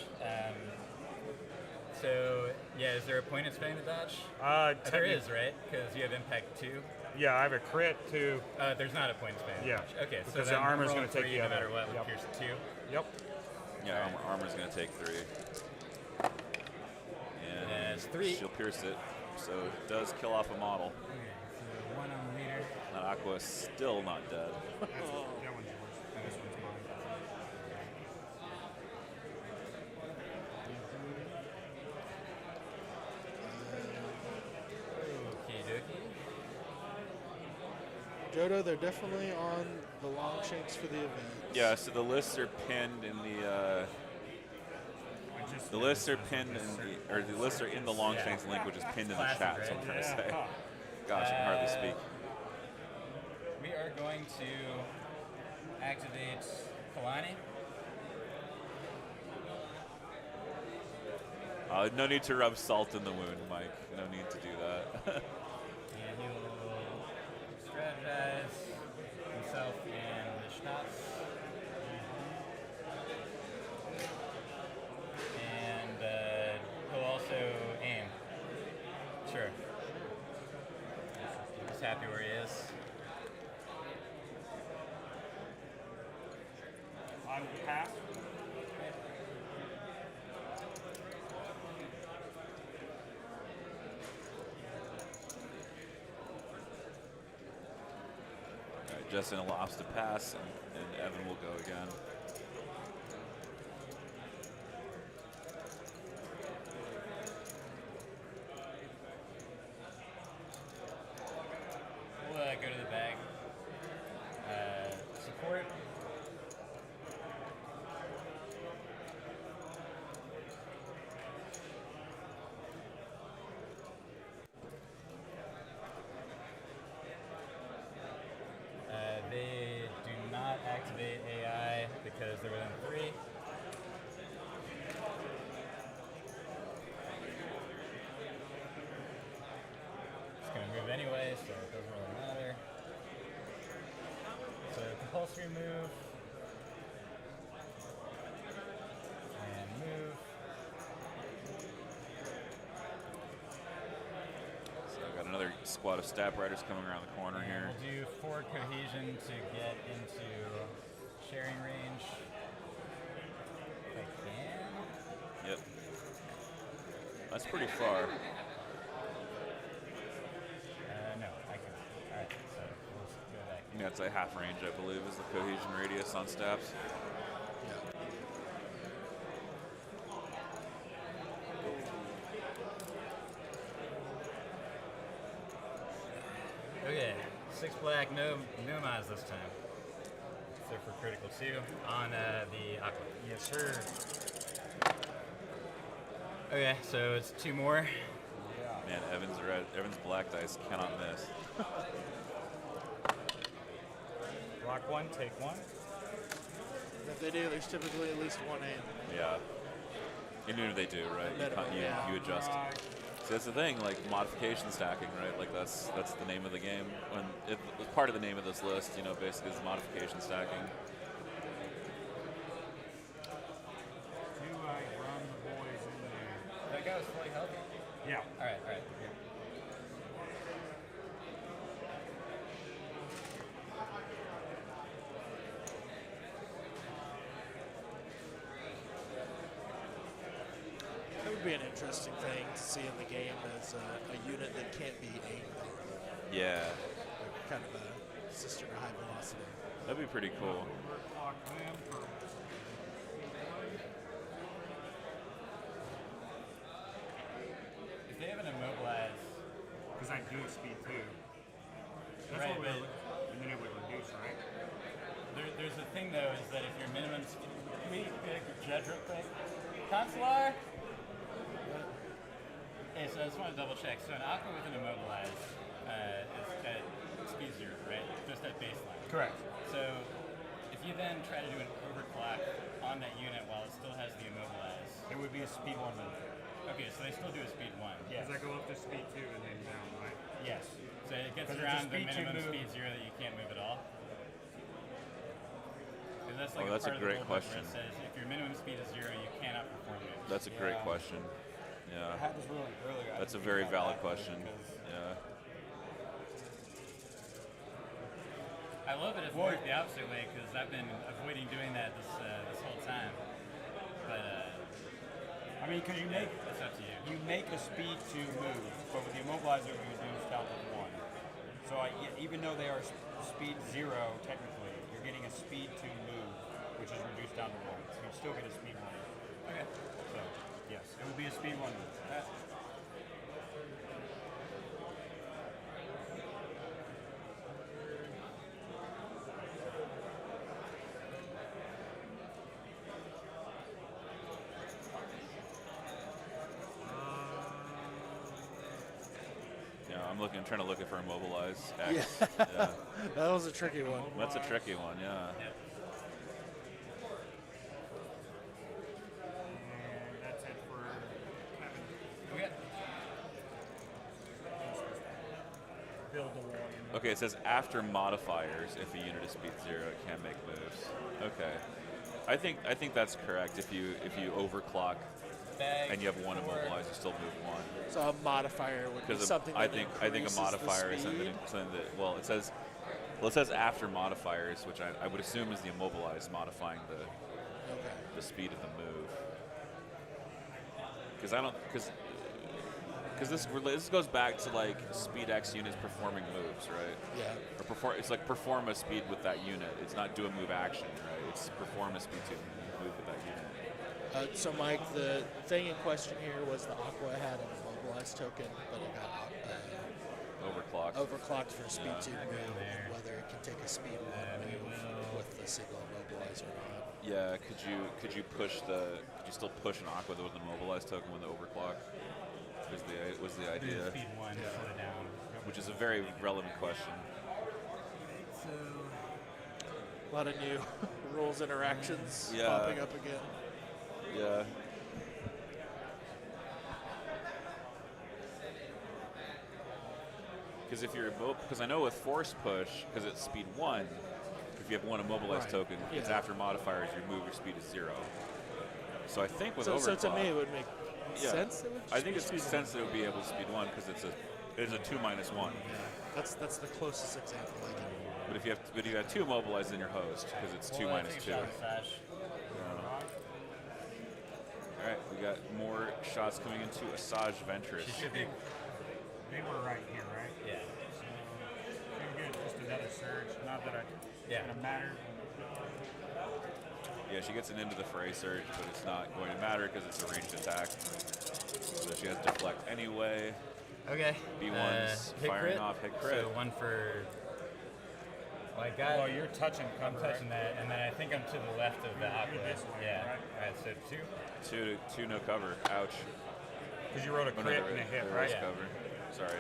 S4: So yeah, is there a point in spending the dodge? There is, right? Because you have impact 2.
S5: Yeah, I have a crit too.
S4: There's not a point in spending
S5: Yeah,
S4: the dodge. Okay, so
S5: because
S4: then
S5: the armor's
S4: rolling
S5: gonna take
S4: 3
S5: the
S4: no
S5: other.
S4: matter what with
S5: Yep.
S4: Pierce 2.
S5: Yep.
S1: Yeah, armor's going to take 3.
S4: And it's 3.
S1: She'll pierce it, so it does kill off a model.
S4: Okay, so 1 on the meter.
S1: That Aqua is still not dead.
S5: That one's yours. And this one's mine.
S4: Okie dokie.
S2: Jodo, they're definitely on the long shanks for the event.
S1: Yeah, so the lists are pinned in the the lists are pinned in the, or the lists are in the Longshanks link, which is pinned in the
S4: Classic,
S1: chat. So I'm
S4: right?
S1: trying to say, gosh, I can hardly speak.
S4: We are going to activate Kalani.
S1: No need to rub salt in the wound, Mike. No need to do that.
S4: And he will strategize himself and the schnapps. And he'll also aim. Sure. He's happy where he is.
S5: On pass.
S1: All right, Justin allows to pass, and Evan will go again.
S4: We'll go to the bag. Support. They do not activate AI because they're within 3. It's going to move anyway, so it doesn't really matter. So compulsory move.
S1: squad of stab riders coming around the corner here.
S4: We'll do 4 cohesion to get into sharing range. If I can.
S1: Yep. That's pretty far.
S4: No, I can. Alright, so we'll go back.
S1: Yeah, it's a half range, I believe, is the cohesion radius on stabs.
S4: Okay, 6 black, no mods this time. So for critical 2 on the Aqua.
S5: Yes, sir.
S4: Okay, so it's 2 more.
S1: Man, Evan's black dice cannot miss.
S5: Block 1, take 1.
S2: If they do, there's typically at least one aim.
S1: Yeah. Even if they do, right? You adjust. See, that's the thing, like modification stacking, right? Like that's the name of the game. Part of the name of this list, you know, basically is modification stacking.
S5: Do I run the boys in there?
S4: That guy was fully healthy.
S5: Yeah.
S4: Alright, alright. Yeah.
S2: That would be an interesting thing to see in the game as a unit that can't be aimed on.
S1: Yeah,
S2: Like kind of a sister to high velocity.
S1: that'd be pretty cool.
S5: Overclock them for
S4: If they have an immobilize,
S5: because I do speed 2. That's
S4: Right,
S5: what we
S4: but-
S5: were, and then it would reduce, right?
S4: there's a thing though, is that if your minimum speed, can we get a judge real quick? Consular? Okay, so I just want to double check. So an Aqua with an immobilize is at speed 0, right? Just at baseline.
S5: Correct.
S4: So if you then try to do an overclock on that unit while it still has the immobilize,
S5: It would be a speed 1 move.
S4: okay, so they still do a speed 1.
S5: Because I go up to speed 2 and then down, right?
S4: Yes. So it gets
S5: 'Cause it's a
S4: around the
S5: speed 2
S4: minimum
S5: move.
S4: speed 0 that you can't move at all. 'Cause that's like
S1: Oh, that's a
S4: part of the
S1: great
S4: rule book where
S1: question.
S4: it says if your minimum speed is 0, you cannot perform moves.
S1: That's a great
S5: Yeah.
S1: question. Yeah,
S5: That was really earlier. I
S1: that's a
S5: didn't
S1: very
S5: think about
S1: valid
S5: that
S1: question.
S5: because
S1: Yeah.
S4: I love it if it worked the opposite way because I've been avoiding doing that this whole time. But
S5: I mean, because
S4: it's up to you.
S5: you make a speed 2 move, but with the immobilizer you reduce down to 1. So even though they are speed 0 technically, you're getting a speed 2 move, which is reduced down to 1. So you still get a speed 1 move.
S4: Okay.
S5: So yes, it would be a speed 1 move.
S1: Yeah, I'm trying to look for immobilize X. Yeah.
S2: That was a tricky one.
S1: That's a tricky one, yeah.
S5: And that's it for Kevin.
S4: Okay.
S5: Build the wall.
S1: Okay, it says after modifiers, if a unit is speed 0, it can make moves. Okay. I think that's correct. If you overclock
S4: Bag
S1: and you have 1
S4: four.
S1: immobilized, you still move 1.
S2: So a modifier would be
S1: Because
S2: something
S1: I
S2: that
S1: think a
S2: increases the
S1: modifier is
S2: speed.
S1: something that it says after modifiers, which I would assume is the immobilized modifying
S2: Okay.
S1: the speed of the move. Because this goes back to like speed X units performing moves, right?
S2: Yeah.
S1: Or it's like perform a speed with that unit. It's not do a move action, right? It's perform a speed to move with that unit.
S2: So Mike, the thing in question here was the Aqua had an immobilized token, but it got
S1: Overclock.
S2: overclocked for a speed
S1: Yeah.
S2: 2 move, and whether it can take a speed 1 move with the single immobilizer or not.
S1: Yeah, could you still push an Aqua with an immobilized token with the overclock? Was the
S4: Do
S1: idea,
S4: the speed 1, slow it down.
S1: which is a very relevant question.
S4: So
S2: A lot of new rules interactions
S1: Yeah.
S2: popping up again.
S1: Yeah. Because I know with force push, because it's speed 1, if you have 1 immobilized
S2: Right.
S1: token, it's
S2: Yeah.
S1: after modifiers, your speed is 0. So I think with
S2: So
S1: overclock,
S2: to me, it would make
S1: yeah,
S2: sense. It would
S1: I think
S2: just
S1: it's
S2: be
S1: makes sense that it would be able to speed 1 because It's a 2-1.
S2: Yeah, that's the closest example I can.
S1: But if you have 2 immobilized, then you're hosed because it's 2
S4: Well, I
S1: minus
S4: think
S1: 2.
S4: shot Sash.
S1: All right, we got more shots coming into Asajj Ventress.
S4: She should be.
S5: They were right here, right?
S4: Yeah.
S5: So, good. Just another surge. Not that it's
S4: Yeah.
S5: going to matter.
S1: Yeah, she gets an into the fray surge, but it's not going to matter because it's a ranged attack. So she has deflect anyway.
S4: Okay.
S1: B1's
S4: hit
S1: firing
S4: crit.
S1: off, hit crit.
S4: So 1 for. Well, I got.
S5: Well, you're touching
S4: I'm
S5: cover,
S4: touching that, and then I think I'm to the left of the aqua.
S5: this way,
S4: Yeah.
S5: right?
S4: All right. So 2.
S1: Two no cover. Ouch.
S5: Because you wrote a
S1: Oh, no,
S5: crit
S1: there
S5: and a hit,
S1: there
S5: right?
S1: is cover. Sorry.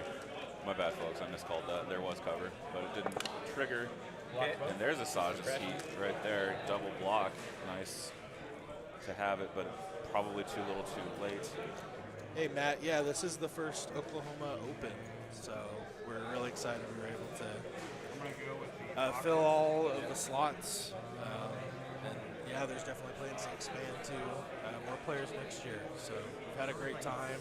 S1: My bad, folks. I miscalled that. There was cover, but it didn't trigger.
S4: Okay.
S1: And there's Asajj's heat right there. Double block. Nice to have it, but probably too little too late.
S2: Hey Matt, yeah, this is the first Oklahoma Open, so we're really excited we were able to
S5: I'm going to go with the
S2: fill all of the slots. And yeah, there's definitely plans to expand to more players next year. So we've had a great time.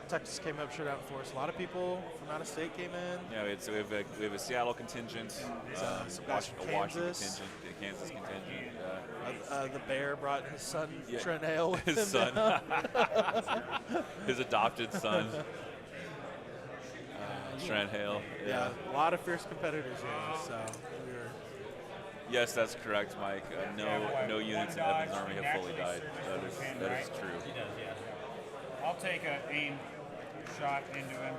S2: Texas came up, showed out for us. A lot of people from out of state came in.
S1: Yeah, we have a Seattle contingent,
S2: some guys from
S1: a Washington
S2: Kansas.
S1: contingent, a Kansas contingent.
S2: The Bear brought his son
S1: Yeah.
S2: Trent Hale with
S1: His
S2: him
S1: son,
S2: now.
S1: his adopted son, Trent Hale.
S2: Yeah, a lot of fierce competitors here. So we were.
S1: Yes, that's correct, Mike. No units in Evans' army have fully died. That is true.
S4: She does. Yeah.
S5: I'll take an aim shot into him.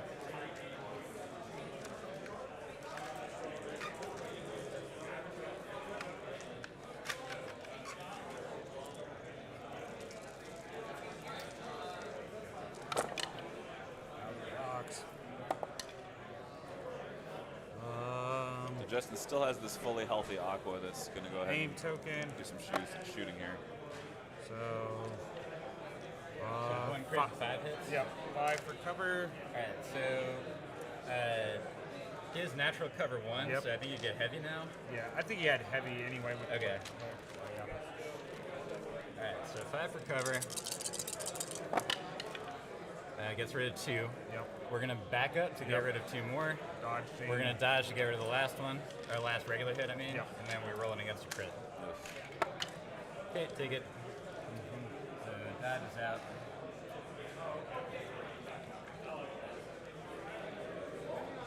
S1: So Justin still has this fully healthy Aqua that's going to go ahead
S5: Aim
S1: and
S5: token.
S1: do some shooting here.
S5: So,
S4: Going crit 5 hits.
S5: yeah, 5 for cover.
S4: All right. So he has natural cover 1,
S5: Yep.
S4: so I think you get heavy now.
S5: Yeah, I think he had heavy anyway. With
S4: Okay.
S5: Yeah.
S4: All right. So 5 for cover. Gets rid of 2.
S5: Yep.
S4: We're gonna back up to get
S5: Yep.
S4: rid of 2 more.
S5: Dodge.
S4: We're gonna dodge to get rid of the last one, or last regular hit, I mean,
S5: Yep.
S4: and then we're rolling against a crit. Okay, take it. So dodge is out.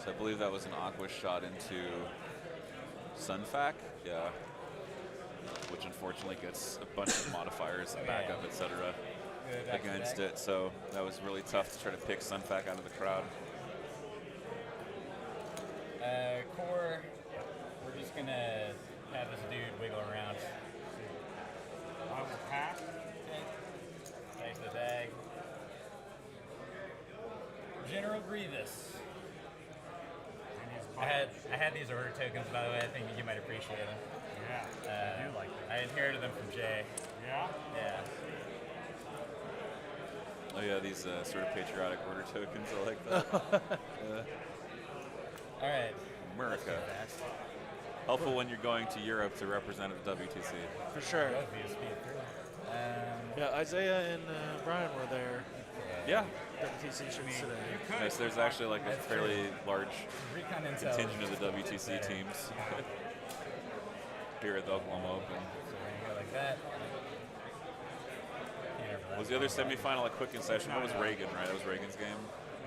S1: So I believe that was an Aqua shot into Sunfac. Yeah. Which unfortunately gets a bunch of modifiers and backup, etc.
S4: Good back to
S1: against
S4: back.
S1: it. So that was really tough to try to pick Sunfac out of the crowd.
S4: Core, we're just gonna have this dude wiggle around.
S5: I will pass.
S4: Okay. Back to the bag. General Grievous.
S5: And his
S4: I had these order tokens, by the way. I think you might appreciate them.
S5: Yeah, I do like that.
S4: I inherited them from Jay.
S5: Yeah.
S4: Yeah.
S1: Oh yeah, these sort of patriotic order tokens. I like that.
S4: All right.
S1: America.
S4: Fast.
S1: Helpful when you're going to Europe to represent the WTC.
S2: For sure.
S4: Both of you speed through.
S2: Yeah, Isaiah and Brian were there.
S1: Yeah.
S2: WTC shoots today.
S1: Nice. There's actually like a fairly large
S4: Recon Intel.
S1: contingent of the WTC teams here at the Oklahoma Open.
S4: So we're gonna go like that.
S1: Was the other semifinal a quick in session? That was Reagan, right? That was Reagan's game.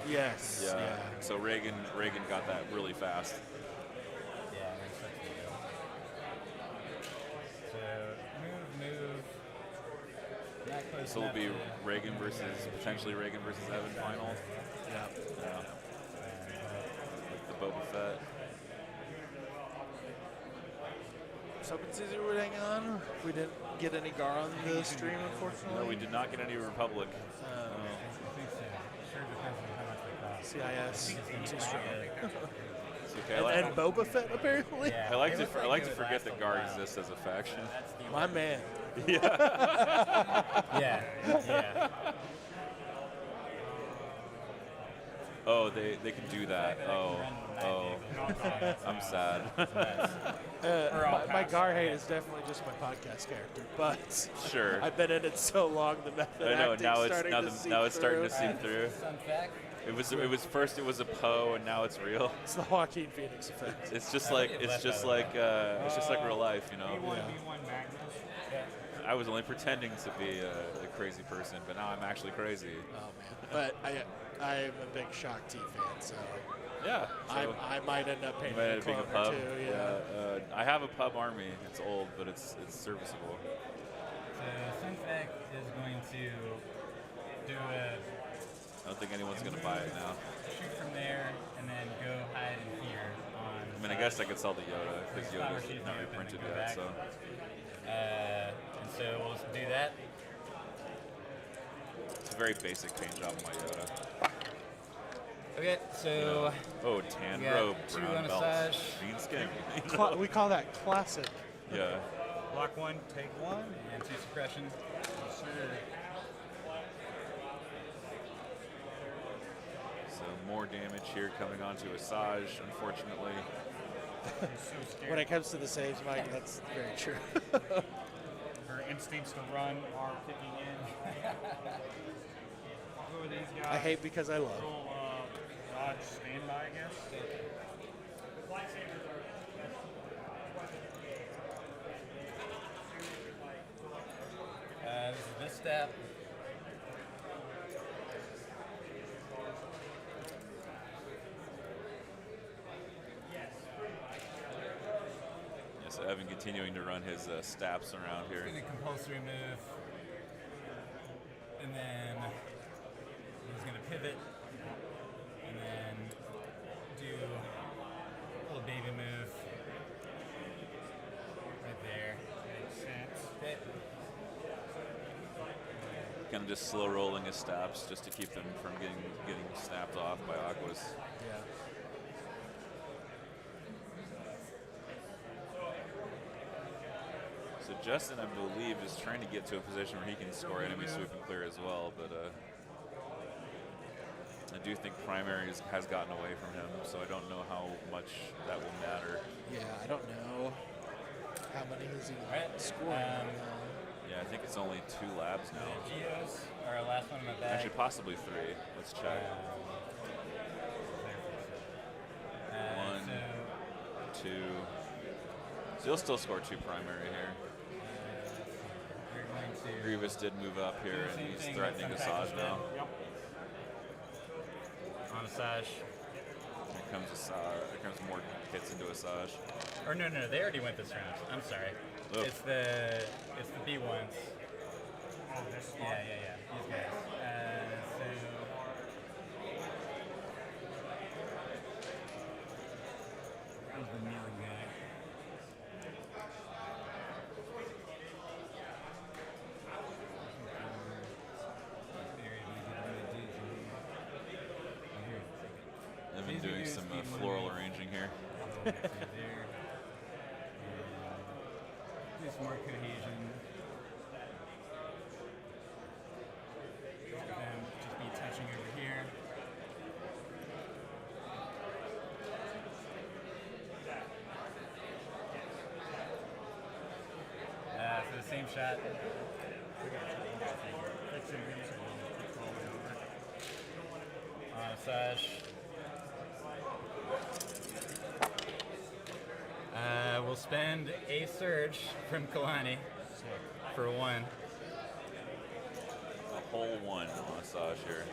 S2: Yes. Yeah.
S1: So Reagan got that really fast.
S4: Yeah, there's such a deal. So move. Not close
S1: So it'll
S4: enough
S1: be
S4: to-
S1: Reagan potentially Reagan versus Evan final.
S2: Yeah.
S1: Yeah. With the Boba Fett.
S2: So Caesar would hang on. We didn't get any Gar on the stream, unfortunately.
S1: No, we did not get any Republic.
S4: I think so. Sure depends on how much they cost.
S2: CIS too strong.
S1: It's okay.
S2: And Boba Fett apparently.
S4: Yeah,
S1: I like
S4: it
S1: to
S4: looked
S1: I
S4: like
S1: like
S4: it
S1: to
S4: would
S1: forget
S4: last
S1: that
S4: a
S1: Gar
S4: while.
S1: exists as a faction.
S4: That's the
S2: My man.
S4: Yeah.
S1: Oh, they can do that. Oh, I'm sad.
S2: My Gar hate is definitely just my podcast character, but
S1: Sure.
S2: I've been in it so long the method
S1: I know
S2: acting's
S1: now
S2: starting to seep
S1: now it's starting to
S2: through.
S1: seep through.
S4: Fun fact,
S1: it was a Poe, and now it's real.
S2: It's the Joaquin Phoenix effect.
S1: It's just
S4: I
S1: like
S4: think it
S1: it's
S4: left
S1: just
S4: out of
S1: like it's just like real life, you know.
S5: B1
S2: Yeah.
S5: B1 Magnus.
S1: I was only pretending to be a crazy person, but now I'm actually crazy.
S2: Oh man! But I'm a big Shock T fan, so
S1: Yeah. So
S2: I might end up
S1: you
S2: painting
S1: might
S2: a
S1: end up being a
S2: clone or
S1: pub.
S2: two. Yeah.
S1: I have a pub army. It's old, but it's serviceable.
S4: So Sunfac is going to do a
S1: I don't think anyone's gonna buy it now.
S4: shoot from there and then go hide in here on.
S1: I mean, I guess I could sell the Yoda because
S4: Flower
S1: Yoda's
S4: sheet
S1: not
S4: move and
S1: reprinted
S4: then go
S1: yet.
S4: back.
S1: So
S4: And so we'll just do that.
S1: it's a very basic paint job on my Yoda.
S4: Okay, so
S1: Oh, tan
S4: we got
S1: robe,
S4: 2
S1: brown
S4: on a
S1: belt,
S4: sash.
S1: green skin.
S2: We call that classic.
S1: Yeah.
S5: Block 1, take 1.
S4: and 2 suppression.
S5: Yes, sir.
S1: So more damage here coming onto Asajj, unfortunately.
S5: He's so scared.
S2: When it comes to the saves, Mike, that's very true.
S5: Her instincts to run are kicking in. Who are these guys?
S2: I hate because I love.
S5: Little, dodge standby, I guess.
S4: This is this step.
S1: Yeah, so Evan continuing to run his stabs around here.
S4: Doing a compulsory move. And then he's going to pivot. And then do a little baby move. Right there.
S5: Makes sense.
S4: Okay.
S1: Kind of just slow rolling his stabs just to keep them from getting snapped off by Aquas.
S2: Yeah.
S1: So Justin, I believe, is trying to get to a position where he can score enemy swoop and clear as well, but I do think primary has gotten away from him, so I don't know how much that will matter.
S2: Yeah, I don't know how many he's even
S4: Right.
S2: scoring.
S1: Yeah, I think it's only 2 labs now.
S4: Geos are our last one in my bag.
S1: Actually, possibly 3. Let's check. One.
S4: So
S1: 2. So he'll still score 2 primary here.
S4: we're going to
S1: Grievous did move up here, and
S4: Same
S1: he's
S4: thing
S1: threatening
S4: with
S1: Asajj
S4: Sunfac
S1: now.
S5: Yep.
S4: on Asajj.
S1: Here comes Asajj. Here comes more hits into Asajj.
S4: Or no, they already went this round. I'm sorry.
S1: Ugh.
S4: It's the B ones.
S5: Oh, this
S4: Yeah. These guys. So where's the kneeling guy?
S1: I've been doing some floral arranging here.
S4: There. Do some more cohesion. Them just be touching over here. For the same shot. On Asajj. We'll spend a surge from Kalani for 1.
S1: A whole 1 on Asajj here.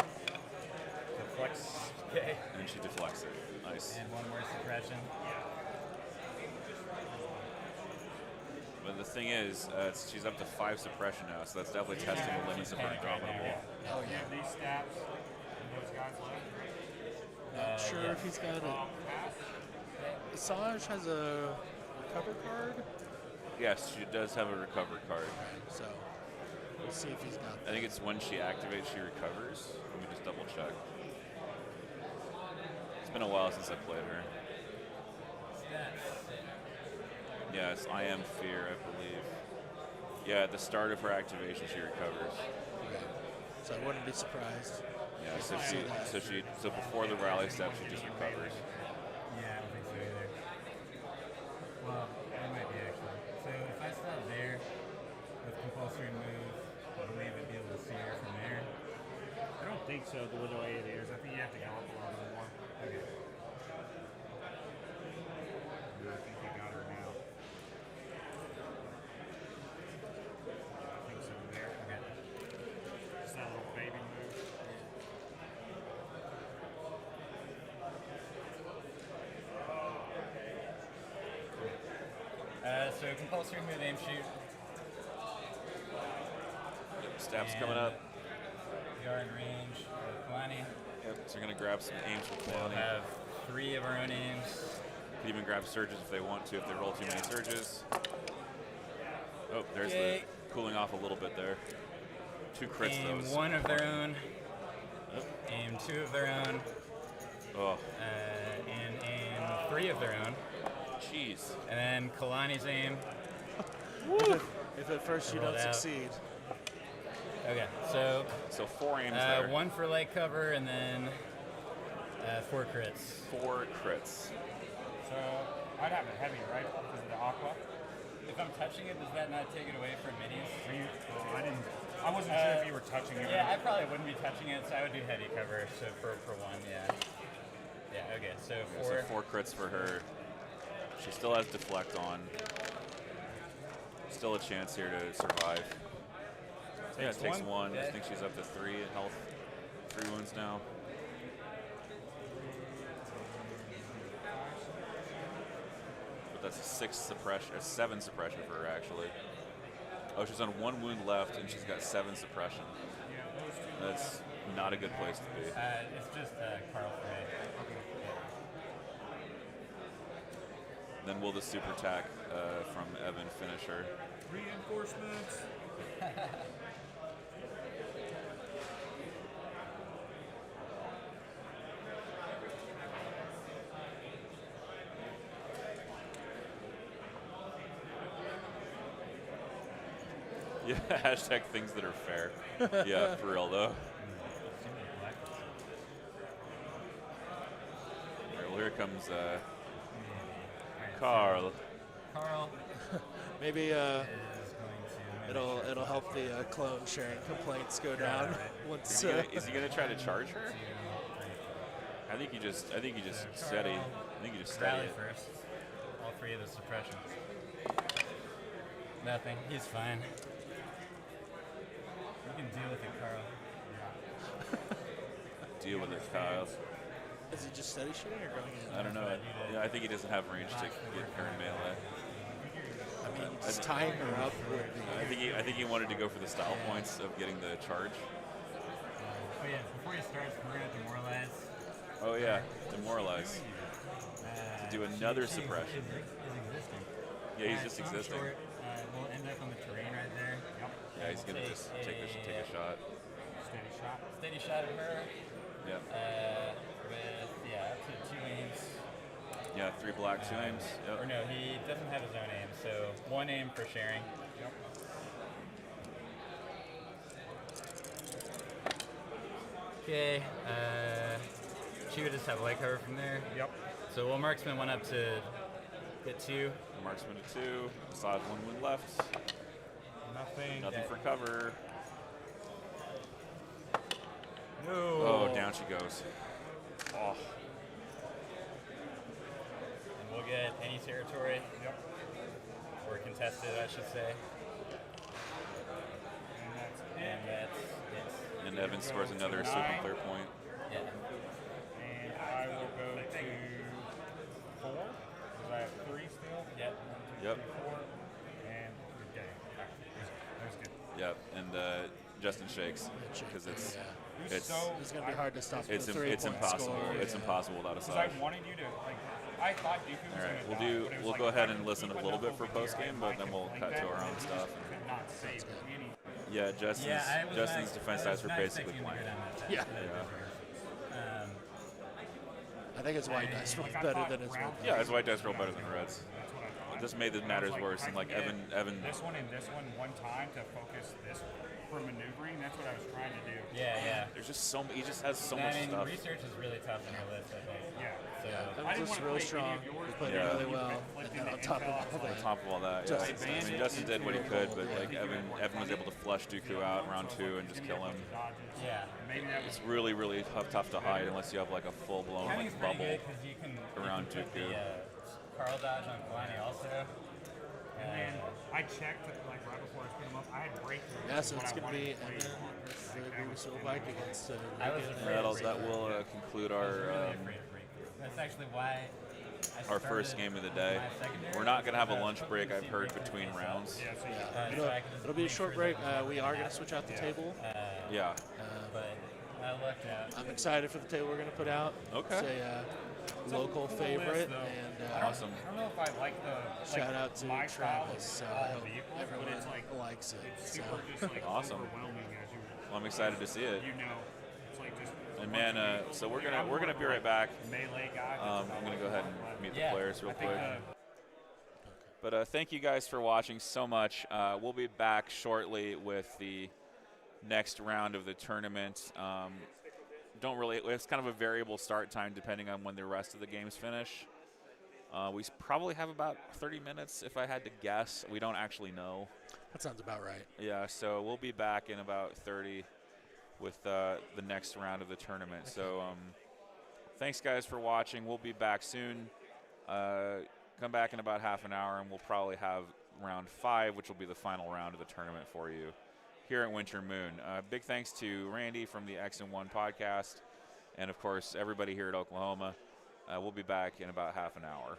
S4: Deflects. Okay.
S1: And she deflects it. Nice.
S4: And 1 more suppression.
S1: But the thing is, she's up to 5 suppression now, so that's definitely testing the limits of her indomitable.
S2: Oh yeah.
S5: These stats and those guys left.
S2: Not sure if he's got it.
S5: Pass.
S2: Asajj has a recover card,
S1: Yes, she does have a recover card.
S2: so we'll see if he's got
S1: I
S2: that.
S1: think it's when she activates, she recovers. Let me just double check. It's been a while since I played her. Yeah, it's I Am Fear, I believe. Yeah, at the start of her activation, she recovers.
S2: Okay. So I wouldn't be surprised.
S1: Yeah, so before the rally step, she just recovers.
S4: Yeah, I don't think so either. Well, it might be actually. So if I stop there with compulsory move, I believe I'd be able to see her from there.
S5: I don't think so, the way it is. I think you have to go up a little bit more. Okay. I think you got her now. I think so there. Okay. Just that little baby move.
S4: So compulsory move, aim, shoot.
S1: Yep, stab's
S4: And
S1: coming up.
S4: Yard range for Kalani.
S1: Yep, so you're going to grab some aims with
S4: We'll
S1: Kalani.
S4: have 3 of our own aims.
S1: Could even grab surges if they want to, if they roll too many surges. Oh, there's
S4: Okay.
S1: the cooling off a little bit there. 2 crits,
S4: Aim
S1: those.
S4: 1 of their own.
S1: Yep.
S4: Aim 2 of their own.
S1: Oh,
S4: And aim 3 of their own.
S1: jeez.
S4: And then Kalani's aim.
S2: If at first you
S4: Roll
S2: don't
S4: it out.
S2: succeed.
S4: Okay, so
S1: So 4 aims there.
S4: 1 for light cover and then 4 crits.
S1: 4 crits.
S5: So I'd have it heavy, right? Because of the aqua.
S4: If I'm touching it, does that not take it away from minis?
S5: Are you, I didn't. I wasn't sure if you were touching it.
S4: Yeah, I probably wouldn't be touching it, so I would do heavy cover. So for 1, yeah. Yeah, okay, so 4.
S1: So 4 crits for her. She still has deflect on. Still a chance here to survive. Yeah, it takes 1. I
S4: Okay.
S1: think she's up to 3 in health. 3 wounds now. But that's a 6 suppression, a 7 suppression for her actually. Oh, she's on 1 wound left and she's got 7 suppression. That's not a good place to be.
S4: It's just Carl Frey.
S1: Then will the super attack from Evan finish her?
S5: Reinforcements.
S1: Yeah, hashtag things that are fair. Yeah, for real though. All right, well, here comes Carl.
S4: Carl
S2: Maybe
S4: is going to.
S2: it'll help the clone sharing complaints go down once.
S1: Is he gonna try to charge her? I think you just steady. I think you just steady
S4: Rally
S1: it.
S4: first. All 3 of the suppressions. Nothing. He's fine. You can deal with it, Carl.
S1: Deal with it, Kyle.
S2: Is he just steady shooting or going in?
S1: I don't know. Yeah, I think he doesn't have range to get her in melee.
S2: I mean, just tying her up would be.
S1: I think he wanted to go for the style points of getting the charge.
S4: Oh yeah, before he starts, we're going to demoralize.
S1: Oh yeah, demoralize. Do another
S4: She
S1: suppression.
S4: Is existing.
S1: Yeah, he's just
S4: So I'm
S1: existing.
S4: short. We'll end up on the terrain right there.
S1: Yeah, he's gonna just take a shot.
S5: Steady shot.
S4: Steady shot at her.
S1: Yeah.
S4: With up to 2 aims.
S1: Yeah, 3 black, 2 aims.
S4: Or
S1: Yep.
S4: no, he doesn't have his own aim, so 1 aim for sharing.
S5: Yep.
S4: Okay. She would just have light cover from there.
S5: Yep.
S4: So we'll marksman 1 up to get 2.
S1: Marksman to 2. Massage 1 wound left.
S5: Nothing.
S1: Nothing for cover.
S5: No.
S1: Oh, down she goes. Oh.
S4: And we'll get any territory.
S5: Yep.
S4: Or contested, I should say.
S5: And that's it.
S4: And that's it.
S1: And Evan scores another super clear point.
S4: Yeah.
S5: And I will go to 4 because I have 3 still.
S4: Yep.
S5: 1, 2,
S1: Yep.
S5: 3, 4. And we're getting. That was good.
S1: Yep. And Justin shakes because it's
S2: It's going to be hard to stop.
S1: it's
S2: the 3
S1: it's
S2: point
S1: impossible.
S2: Score.
S1: It's
S2: Yeah.
S1: impossible without a
S5: Because I
S1: side.
S5: wanted you to I thought Dooku was
S1: All right,
S5: going to die. but it was
S1: we'll
S5: like,
S1: go ahead
S5: if I
S1: and
S5: can
S1: listen
S5: keep
S1: a little bit
S5: enough
S1: for
S5: over here,
S1: post game,
S5: I
S1: but then
S5: can
S1: we'll
S5: flank
S1: cut
S5: that,
S1: to our
S5: and
S1: own
S5: he
S1: stuff.
S5: just could not save any.
S1: Yeah, Justin's defense stats were basically blank.
S2: Yeah.
S1: Yeah.
S2: I think his white dice rolled
S5: Like, I
S2: better
S5: thought
S2: than his red.
S5: round
S1: Yeah, his white dice roll better than Reds.
S5: That's what I thought.
S1: This made the
S5: I
S1: matters
S5: was
S1: worse,
S5: I
S1: and like
S5: can get
S1: Evan.
S5: This one and this one time to focus this for maneuvering. That's what I was trying to do.
S4: Yeah, yeah.
S1: There's just so he just has so
S4: I
S1: much
S4: mean,
S1: stuff.
S4: research is really tough on your list, I think.
S5: Yeah.
S4: So
S2: Yeah.
S5: I
S2: was really strong. He played
S1: Yeah.
S2: really well. And then on top of all
S1: On
S2: that,
S1: top of all that, yeah.
S2: Justin's
S1: I mean, Justin did what he could, but like Evan was able to flush Dooku out in round 2 and just kill him.
S4: Yeah.
S1: It's really, really tough to hide unless you have like a full-blown
S4: Timing's
S1: like
S4: pretty
S1: bubble.
S4: good because you can
S1: around
S4: put
S1: Dooku.
S4: the Carl dodge on Kalani also.
S5: And then I checked like right before I split them up. I had breakthrough.
S2: Yeah, so it's going to be Evan versus the Grievous Bike against
S4: I was
S2: Reagan.
S4: afraid
S1: That will conclude our
S4: really afraid of breakthrough. That's actually why I
S1: our first game of the day.
S4: my secondary.
S1: We're not going to have a lunch break, I've heard, between rounds.
S5: Yeah, so
S2: Yeah,
S4: so I can just
S2: it'll be a
S4: make
S2: short
S4: sure
S2: break.
S4: that
S2: We are going to switch out the table.
S1: Yeah.
S4: but I lucked out.
S2: I'm excited for the table we're going to put out.
S1: Okay.
S2: It's a local favorite.
S5: though.
S2: And
S1: Awesome.
S5: I don't know if I like the
S2: shout out to
S5: my style
S2: Travis.
S5: of
S2: So
S5: all
S2: I
S5: the
S2: hope
S5: vehicles, but
S2: everyone
S5: it's like
S2: likes it.
S5: it's
S2: So.
S5: super just like
S1: Awesome.
S5: overwhelming as you
S1: Well, I'm excited to see it.
S5: you know. It's like just
S1: And man, so we're gonna be right back.
S5: melee guy.
S1: I'm gonna go ahead and meet the
S4: Yeah,
S1: players real
S5: I think
S1: quick. But thank you guys for watching so much. We'll be back shortly with the next round of the tournament. It's kind of a variable start time depending on when the rest of the games finish. We probably have about 30 minutes if I had to guess. We don't actually know.
S2: That sounds about right.
S1: Yeah, so we'll be back in about 30 with the next round of the tournament. So thanks guys for watching. We'll be back soon. Come back in about half an hour and we'll probably have round 5, which will be the final round of the tournament for you here at Winter Moon. Big thanks to Randy from the X and One podcast, and of course everybody here at Oklahoma. We'll be back in about half an hour.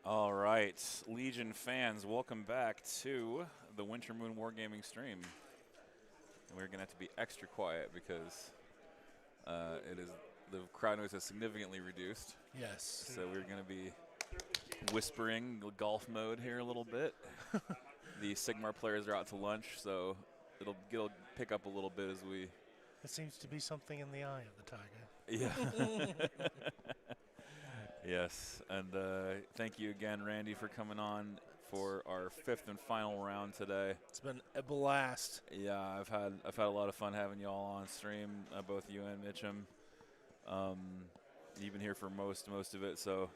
S1: All right, Legion fans, welcome back to the Winter Moon Wargaming stream. And we're gonna have to be extra quiet because the crowd noise has significantly reduced.
S2: Yes.
S1: So we're gonna be whispering golf mode here a little bit. The Sigmar players are out to lunch, so it'll pick up a little bit as we.
S6: It seems to be something in the eye of the tiger.
S1: Yeah. Yes, and thank you again, Randy, for coming on for our 5th and final round today.
S2: It's been a blast.
S1: Yeah, I've had a lot of fun having you all on stream, both you and Mitchum. You've been here for most of it, so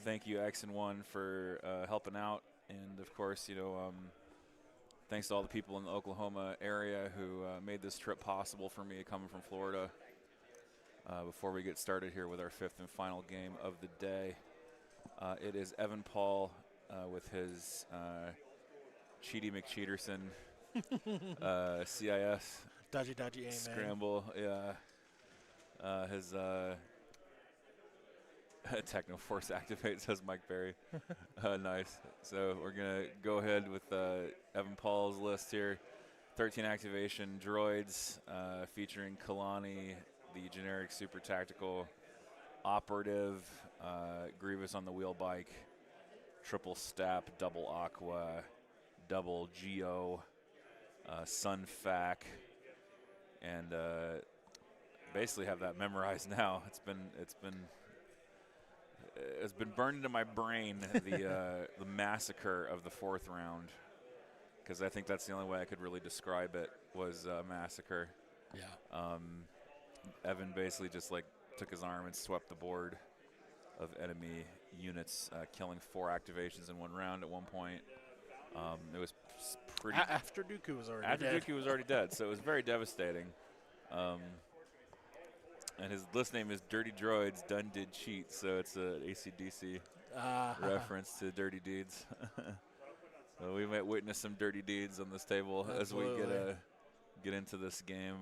S1: thank you, X and One, for helping out, and of course, thanks to all the people in the Oklahoma area who made this trip possible for me coming from Florida. Before we get started here with our 5th and final game of the day, it is Evan Paul with his Cheaty McCheaterson CIS
S2: Dodgy aim.
S1: scramble. Yeah, his Techno Force activate, says Mike Berry. Nice. So we're gonna go ahead with Evan Paul's list here. 13 activation droids featuring Kalani, the generic super tactical operative, Grievous on the wheel bike, triple stap, double aqua, double geo, Sunfac, and basically have that memorized now. It's been burned into my brain, the massacre of the 4th round, because I think that's the only way I could really describe it, was massacre.
S2: Yeah.
S1: Evan basically just took his arm and swept the board of enemy units, killing 4 activations in 1 round at one point. It was pretty.
S2: After Dooku was already dead.
S1: After Dooku was already dead, so it was very devastating. And his list name is Dirty Droids Done Did Cheat, so it's an AC/DC reference to Dirty Deeds. So we might witness some dirty deeds on this table
S2: Absolutely.
S1: as we get into this game.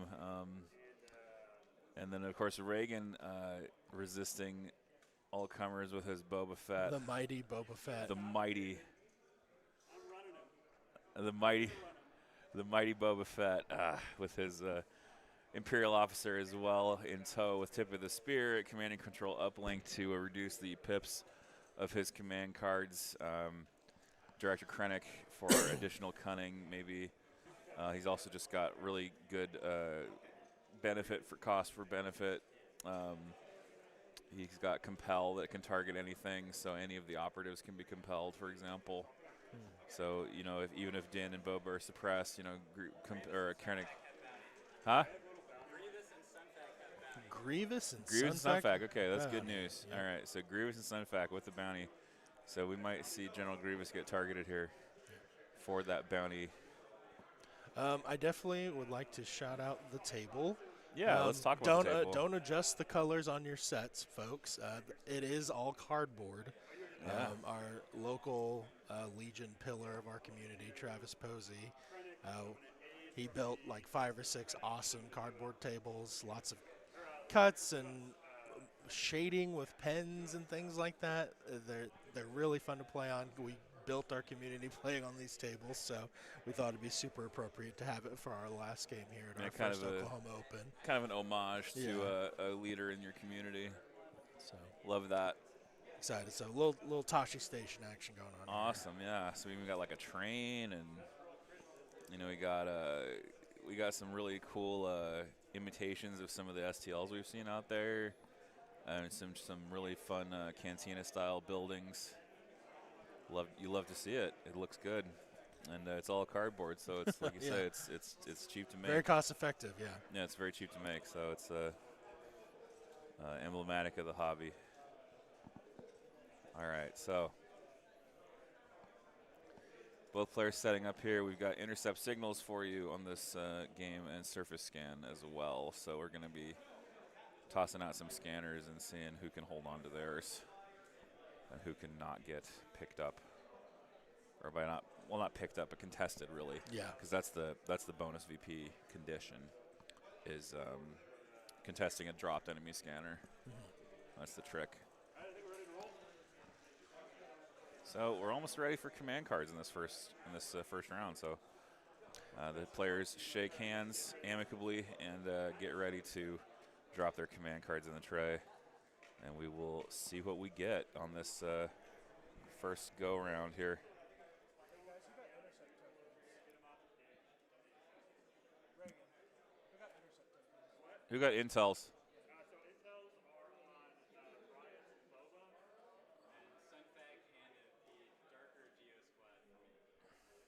S1: And then, of course, Reagan resisting all comers with his Boba Fett.
S2: The mighty Boba Fett.
S1: The mighty Boba Fett with his Imperial officer as well in tow with tip of the spear, command and control uplink to reduce the pips of his command cards. Director Krennic for additional cunning, maybe. He's also just got really good benefit for cost for benefit. He's got compel that can target anything, so any of the operatives can be compelled, for example. So even if Din and Boba are suppressed, or Krennic, huh?
S2: Grievous and
S1: Sunfac. Okay, that's good news.
S2: Yeah.
S1: All right, so Grievous and Sunfac with the bounty. So we might see General Grievous get targeted here for that bounty.
S2: I definitely would like to shout out the table.
S1: Yeah, let's talk about the table.
S2: Don't adjust the colors on your sets, folks. It is all cardboard.
S1: Yeah.
S2: Our local Legion pillar of our community, Travis Posey, he built 5 or 6 awesome cardboard tables, lots of cuts and shading with pens and things like that. They're really fun to play on. We built our community playing on these tables, so we thought it'd be super appropriate to have it for our last game here at our first Oklahoma Open.
S1: Kind of an homage to a leader in your community.
S2: So
S1: Love that.
S2: excited. So little Tashi Station action going on.
S1: Awesome, yeah. So we even got a train, and we got some really cool imitations of some of the STLs we've seen out there, and some really fun cantina style buildings. You love to see it. It looks good, and it's all cardboard, so it's like you say, it's cheap to make.
S2: Very cost effective, yeah.
S1: Yeah, it's very cheap to make, so it's emblematic of the hobby. All right, so both players setting up here. We've got intercept signals for you on this game and surface scan as well. So we're going to be tossing out some scanners and seeing who can hold on to theirs and who can not get picked up, or by not picked up, but contested, really.
S2: Yeah.
S1: Because that's the bonus VP condition, is contesting a dropped enemy scanner. That's the trick. So we're almost ready for command cards in this first round. So the players shake hands amicably and get ready to drop their command cards in the tray, and we will see what we get on this first go round here. Who got intels?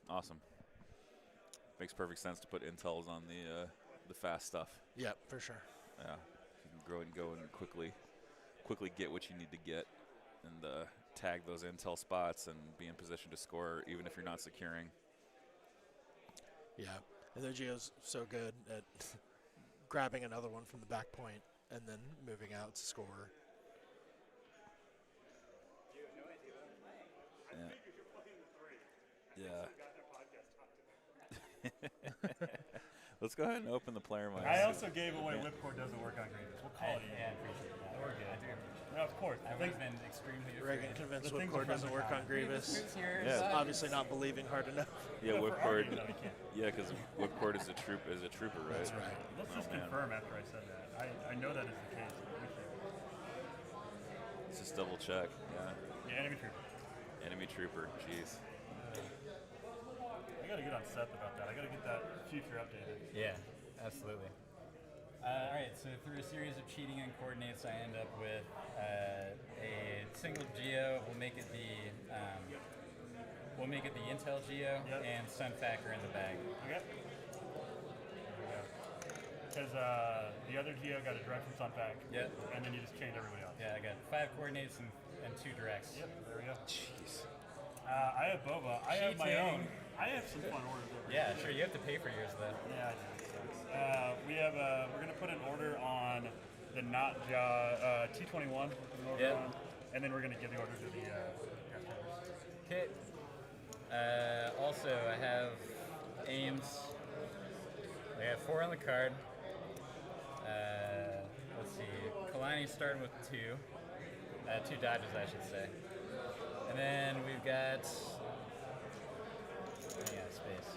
S1: Awesome. Makes perfect sense to put intels on the fast stuff.
S2: Yep, for sure.
S1: Yeah, you can grow and go and quickly get what you need to get, and tag those intel spots and be in position to score even if you're not securing.
S2: Yeah, and the Geo's so good at grabbing another one from the back point and then moving out to score.
S1: Yeah. Let's go ahead and open the player mic.
S5: I also gave away Whipcord doesn't work on Grievous. We'll call it.
S4: Yeah, I appreciate that.
S5: We're good.
S4: I do appreciate
S5: No, of course.
S4: that. I would have been extremely
S2: Reagan
S4: afraid.
S2: convinced
S5: The things
S2: Whipcord
S5: are
S2: doesn't work on
S4: Grievous
S2: Grievous.
S4: here.
S1: Yeah.
S2: Obviously not believing hard enough.
S1: Yeah,
S5: For
S1: Whipcord.
S5: arguing that, I can't.
S1: Yeah, because Whipcord is a trooper, right?
S2: That's right.
S5: Let's just
S1: man.
S5: confirm after I said that. I know that is the case.
S1: Let's just double check. Yeah,
S5: Yeah, enemy trooper.
S1: enemy trooper. Jeez.
S5: I gotta get on Seth about that. I gotta get that future updated.
S4: Yeah, absolutely. All right, so through a series of cheating and coordinates, I end up with a single geo. We'll make it the Intel geo
S5: Yep.
S4: and Sunfacker in the bag.
S5: Okay. Because the other Geo got a direct from Sunpack.
S4: Yep.
S5: And then you just chained everybody else.
S4: Yeah, I got 5 coordinates and 2 directs.
S5: Yep, there we go.
S1: Jeez.
S5: I have Boba. I have my
S4: Cheating.
S5: own. I have some fun orders over
S4: Yeah,
S5: here.
S4: sure. You have to pay for yours though.
S5: Yeah, I do. It sucks. We have we're gonna put an order on the T21.
S4: Yep.
S5: And then we're gonna give the order to the guest members.
S4: Okay. Also, I have aims. I have 4 on the card. Let's see. Kalani's starting with 2. 2 dodges, I should say. And then we've got. Yeah, space.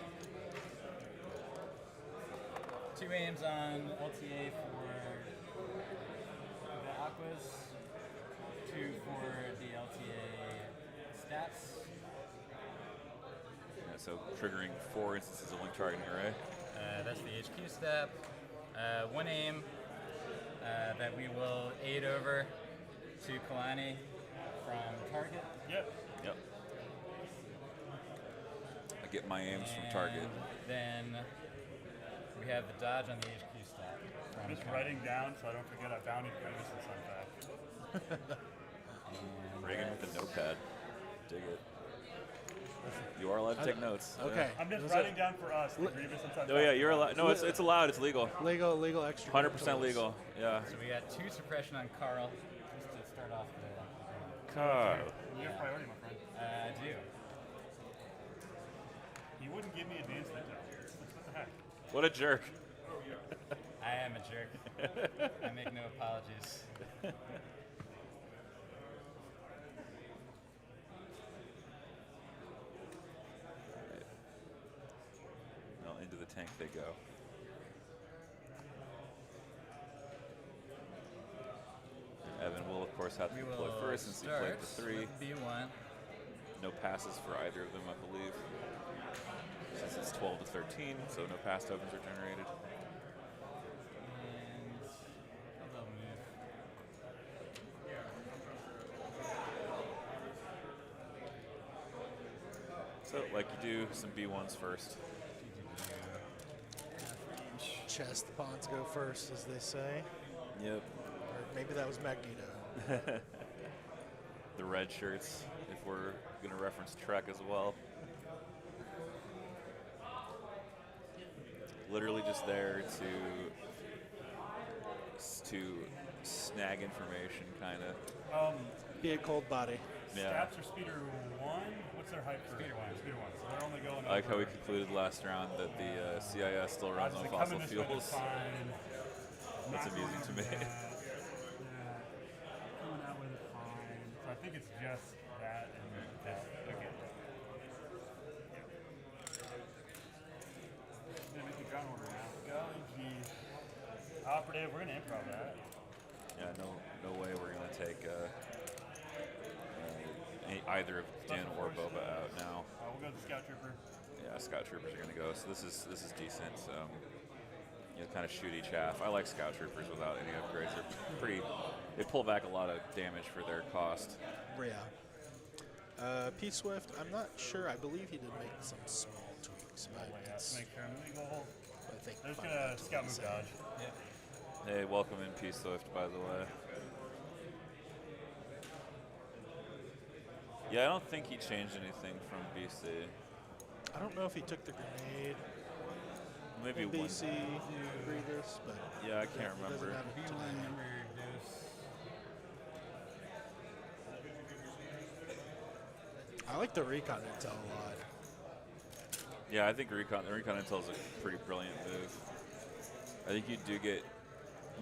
S4: 2 aims on LTA for the Aquas. 2 for the LTA stats.
S1: Yeah, so triggering 4 instances of link targeting array.
S4: That's the HQ step. 1 aim that we will aid over to Kalani from target.
S5: Yep.
S1: Yep. I get my aims from
S4: And
S1: target.
S4: then we have the dodge on the HQ step.
S5: I'm just writing down so I don't forget I bounty Grievous and Sunpack.
S1: Reagan with the notepad. Dig it. You are allowed to take notes.
S2: Okay.
S5: I'm just
S2: Was
S5: writing
S2: it
S5: down for us the Grievous and Sunpack.
S1: Oh yeah, you're allowed. No, it's allowed. It's legal.
S2: legal extra.
S1: 100% legal. Yeah.
S4: So we got 2 suppression on Carl, just to start off the.
S1: Carl.
S5: You have priority, my friend.
S4: I do.
S5: He wouldn't give me advanced intel. What the heck?
S1: What a jerk.
S4: I am a jerk. I make no apologies.
S1: Well, into the tank they go. Evan will, of course, have to
S4: We
S1: deploy
S4: will
S1: first since he
S4: start
S1: played the 3.
S4: with B1.
S1: No passes for either of them, I believe. Since it's 12 to 13, so no pass tokens are generated.
S4: And a little move.
S1: So, like you do, some B1s first.
S2: Chest pawns go first, as they say.
S1: Yep.
S2: Or maybe that was Magneto.
S1: The red shirts, if we're going to reference Trek as well. Literally just there to snag information, kind of.
S2: Be a cold body.
S1: Yeah.
S5: Stats are speeder 1. What's their height for
S4: Speeder 1.
S5: Speeder 1. So they're only going.
S1: I like how we
S5: over-
S1: concluded last round that the CIS still runs on
S5: Obviously,
S1: fossil
S5: coming this way is
S1: fuels.
S5: fine.
S1: That's
S5: Not
S1: amusing to
S5: going
S1: me.
S5: that. Yeah. Coming that way is fine. So I think it's just that and that. Dave, we're gonna improv that.
S1: Yeah, no way we're gonna take either of Dan or Boba out now.
S5: We'll go to Scout Trooper.
S1: Yeah, Scout Troopers are gonna go. So this is decent. Kind of shooty chaff. I like Scout Troopers without any upgrades. They're pretty. They pull back a lot of damage for their cost.
S2: Yeah. P Swift, I'm not sure. I believe he did make some small tweaks, but it's,
S5: Make sure I'm legal.
S2: I think
S5: There's gonna
S2: fundamentally
S5: scout
S2: the
S5: move
S2: same.
S5: dodge.
S1: Hey, welcome in P Swift, by the way. Yeah, I don't think he changed anything from BC.
S2: I don't know if he took the grenade
S1: Maybe
S2: in
S1: one.
S2: BC Grievous, but
S1: Yeah, I can't
S2: he doesn't
S1: remember.
S2: have it today. I like the recon intel a lot.
S1: Yeah, I think the recon intel is a pretty brilliant move. I think you do get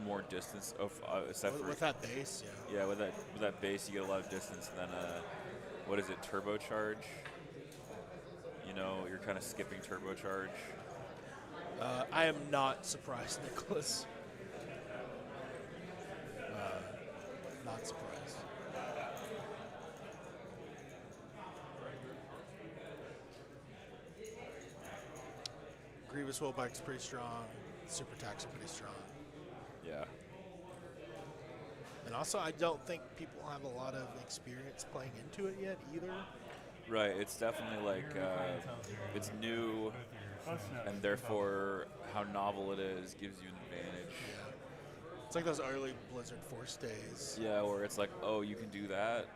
S1: more distance of except for
S2: With that base, yeah.
S1: yeah, with that base you get a lot of distance. And then what is it? Turbocharge. You know, you're kind of skipping turbocharge.
S2: I am not surprised, Nicholas. Not surprised. Grievous Willbike's pretty strong. Super attacks are pretty strong.
S1: Yeah.
S2: And also, I don't think people have a lot of experience playing into it yet either.
S1: Right. It's definitely like it's new, and therefore how novel it is gives you an advantage.
S2: Yeah. It's like those early Blizzard Force days.
S1: Yeah, where it's like, oh, you can do that.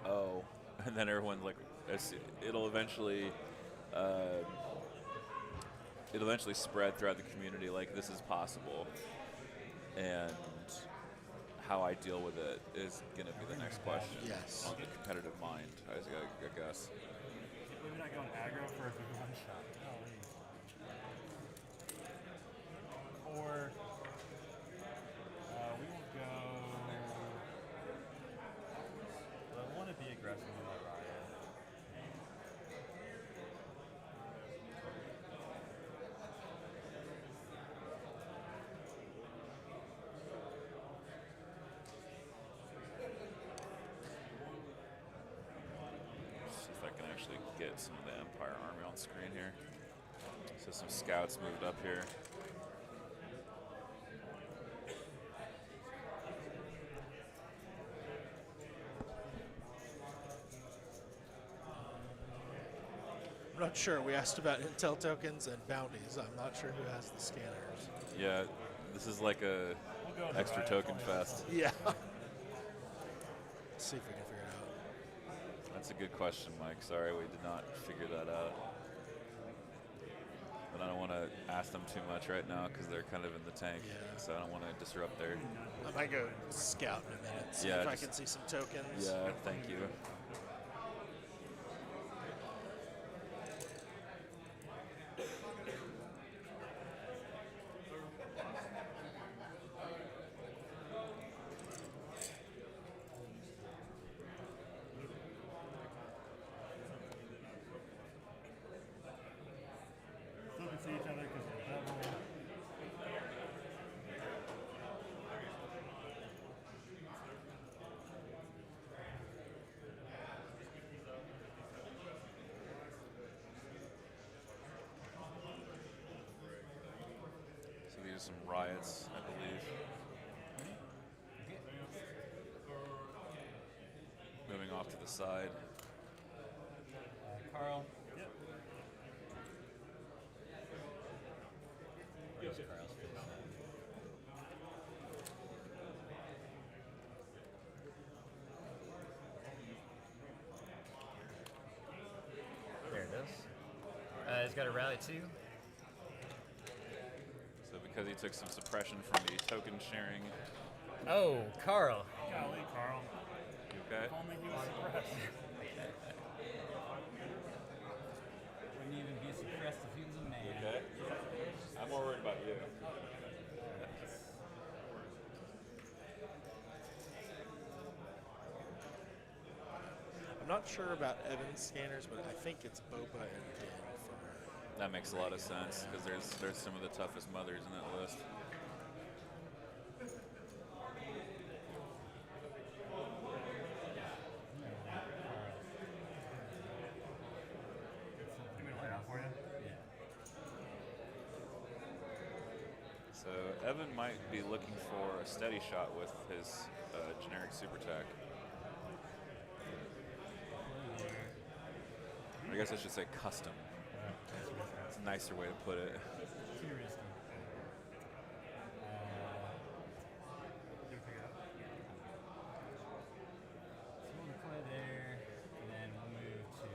S1: Oh, and then everyone's like, it'll eventually spread throughout the community. Like this is possible, and how I deal with it is gonna be the next question.
S2: Yes.
S1: On the competitive mind, I guess.
S5: Maybe not going aggro for a big one shot. Or we will go. I want to be aggressive with that riot.
S1: See if I can actually get some of the Empire army on screen here. So some scouts moved up here.
S2: I'm not sure. We asked about intel tokens and bounties. I'm not sure who has the scanners.
S1: Yeah, this is like a
S5: We'll go
S1: extra
S5: riot,
S1: token
S5: only
S1: fest.
S2: Yeah. Let's see if we can figure it out.
S1: That's a good question, Mike. Sorry, we did not figure that out. But I don't want to ask them too much right now because they're kind of in the tank.
S2: Yeah.
S1: So I don't want to disrupt their.
S2: I might go scout in a minute. See
S1: Yeah,
S2: if I
S1: just-
S2: can see some tokens.
S1: Yeah, thank you.
S5: Still can see each other because of the devil.
S1: So these are some riots, I believe. Moving off to the side.
S4: Carl.
S5: Yep.
S4: Where's Carl's face at? There it is. He's got a rally too.
S1: So because he took some suppression from the token sharing.
S4: Oh, Carl.
S5: Golly, Carl.
S1: You okay?
S5: If only he was suppressed.
S4: Wouldn't even be suppressed if he was a man.
S1: Okay. I'm more worried about you.
S2: I'm not sure about Evan's scanners, but I think it's Boba and Dan for.
S1: That makes a lot of sense because there's some of the toughest mothers in that list. So Evan might be looking for a steady shot with his generic super attack. I guess I should say custom. It's a nicer way to put it.
S4: Too risky.
S5: You pick it up.
S4: So we'll play there, and then we'll move to.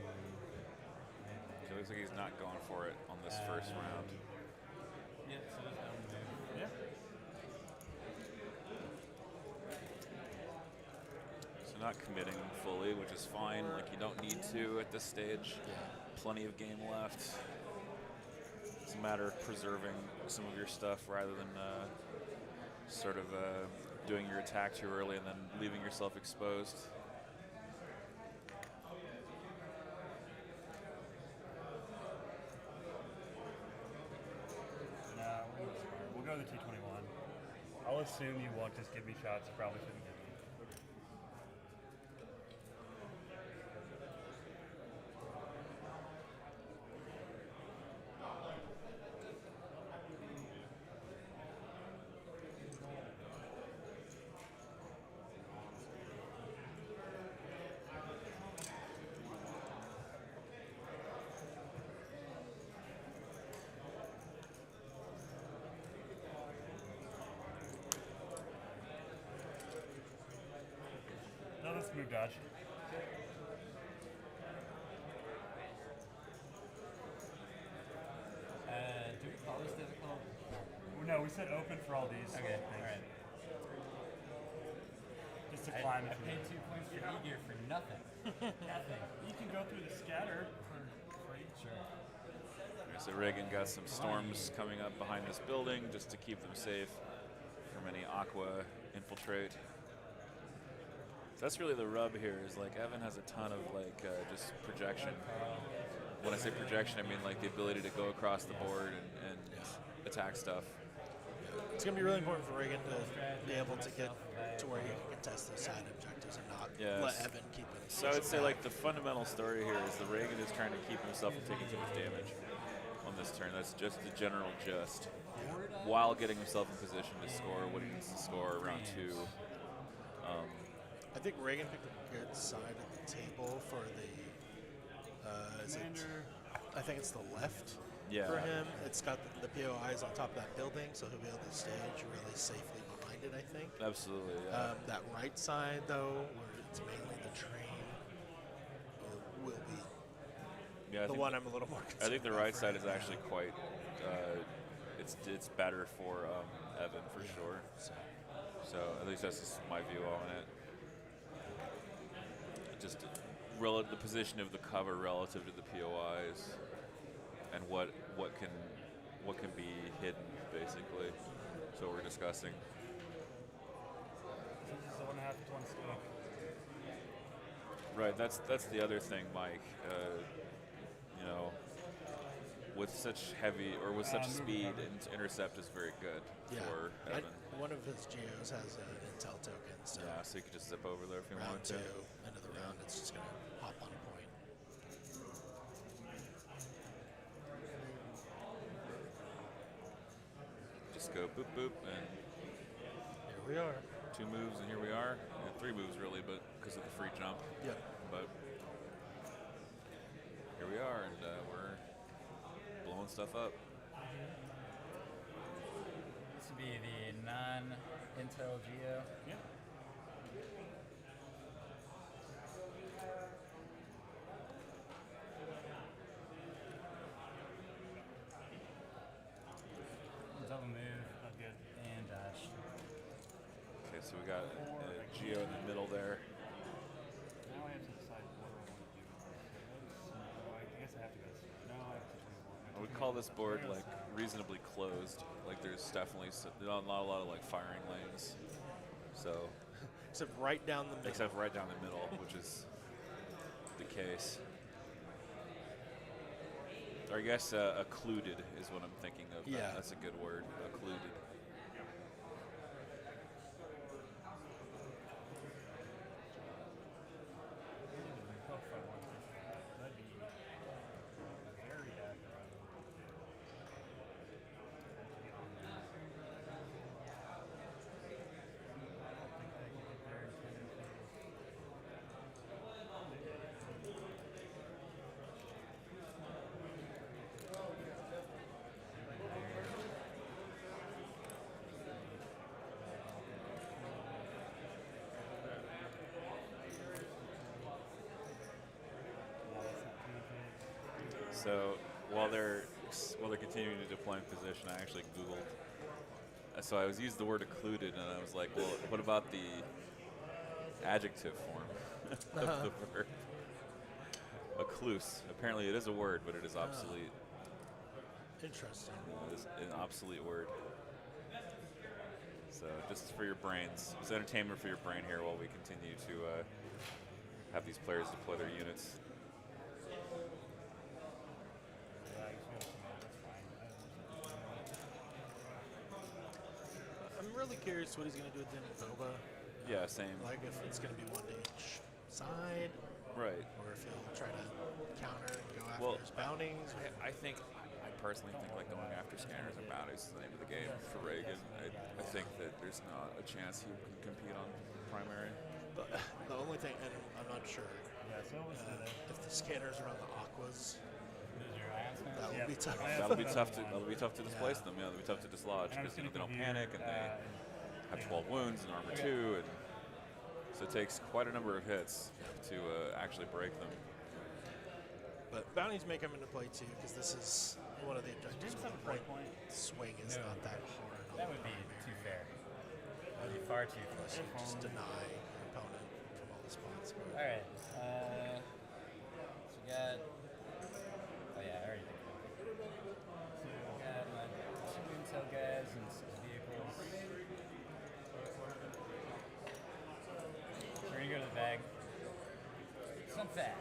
S1: So it looks like he's not going for it on this first round.
S4: Yep, so that's how we'll move.
S5: Yeah.
S1: So not committing fully, which is fine. Like you don't need to at this stage. Plenty of game left. It's a matter of preserving some of your stuff rather than sort of doing your attack too early and then leaving yourself exposed.
S5: No, we'll go to the T21. I'll assume you won't just give me shots. You probably shouldn't give me. No, let's move dodge.
S4: Do we call this difficult?
S5: No, we said open for all these.
S4: Okay,
S5: things.
S4: alright.
S5: Just to
S4: I
S5: climb
S4: paid
S5: through.
S4: 2 points for E-gear for nothing. Nothing.
S5: You can go through the scatter for free.
S4: Sure.
S1: So Reagan got some storms coming up behind this building just to keep them safe from any aqua infiltrate. So that's really the rub here is like Evan has a ton of like just projection. When I say projection, I mean like the ability to go across the board and attack stuff.
S2: It's going to be really important for Reagan to be able to get to where he can contest those side objectives and not let Evan keep it.
S1: So I would say like the fundamental story here is the Reagan is trying to keep himself from taking too much damage on this turn. That's just the general gist. While getting himself in position to score what he needs to score around 2.
S2: I think Reagan picked a good side of the table for the. I think it's the left for him. It's got the POIs on top of that building, so he'll be able to stage really safely behind it, I think.
S1: Absolutely, yeah.
S2: That right side, though, where it's mainly the train, will be the one I'm a little more concerned
S1: I think the
S2: about
S1: right
S2: for
S1: side
S2: him
S1: is actually quite. It's better for Evan for sure. So at least that's just my view on it. Just the position of the cover relative to the POIs, and what can be hidden basically. So we're discussing.
S5: This is 1.5 to 1 stack.
S1: Right. That's the other thing, Mike. You know, with such such speed, and intercept is very good for Evan.
S2: One of his geos has an intel token, so
S1: so you could just zip over there if you
S2: round
S1: wanted
S2: 2,
S1: to.
S2: end of the round, it's just going to hop on a point.
S1: Just go boop boop, and
S2: Here we are.
S1: 2 moves, and here we are. 3 moves really, but because of the free jump.
S2: Yep.
S1: But here we are, and we're blowing stuff up.
S4: This would be the non-Intel Geo.
S5: Yeah.
S4: Double move.
S5: Not good.
S4: And dodge.
S1: Okay, so we got Geo in the middle there.
S5: Now I have to decide what I want to do. I guess I have to go. No, I have to do
S1: I would call this board like reasonably closed. Like there's definitely not a lot of like firing lanes. So
S2: Except right down the middle.
S1: except right down the middle, which is the case. Or I guess occluded is what I'm thinking of.
S2: Yeah.
S1: That's a good word. Occluded.
S5: That'd be very accurate.
S1: So while they're continuing to deploy in position, I actually Googled. So I was used the word occluded, and I was like, well, what about the adjective form of the verb? Occluse. Apparently, it is a word, but it is obsolete.
S2: Interesting.
S1: It is an obsolete word. So just for your brains, it's entertainment for your brain here while we continue to have these players deploy their units.
S2: I'm really curious what he's going to do with them Boba.
S1: Yeah, same.
S2: Like if it's going to be one to each side,
S1: Right.
S2: or if he'll try to counter and go after
S1: Well,
S2: his bounties.
S1: I personally think like going after scanners and bounties is the name of the game for Reagan. I think that there's not a chance he can compete on primary.
S2: But the only thing, and I'm not sure,
S5: Yeah, so was
S2: if the scanners are on the Aquas,
S5: your ass now?
S2: that would be tough.
S1: That'll be tough to displace them. Yeah, that'll be tough to dislodge
S5: And I
S1: because
S5: was
S1: they
S5: gonna
S1: don't
S5: give you,
S1: panic and they have 12 wounds and armor 2, and so it takes quite a number of hits to actually break them.
S2: But bounties may come into play too, because this is one of the objectives.
S5: Didn't
S2: With
S5: some
S2: the
S5: break
S2: right
S5: point?
S2: swing is
S4: No.
S2: not that hard. on
S4: That
S2: the
S4: would be
S2: primary.
S4: too fair. That would be far too fair.
S2: Unless you just deny your opponent from all the spots. But
S4: All right. So we got. Oh yeah, I already did. So we got my 2 intel guys and 6 vehicles. So we're gonna go to the bag. Some fact.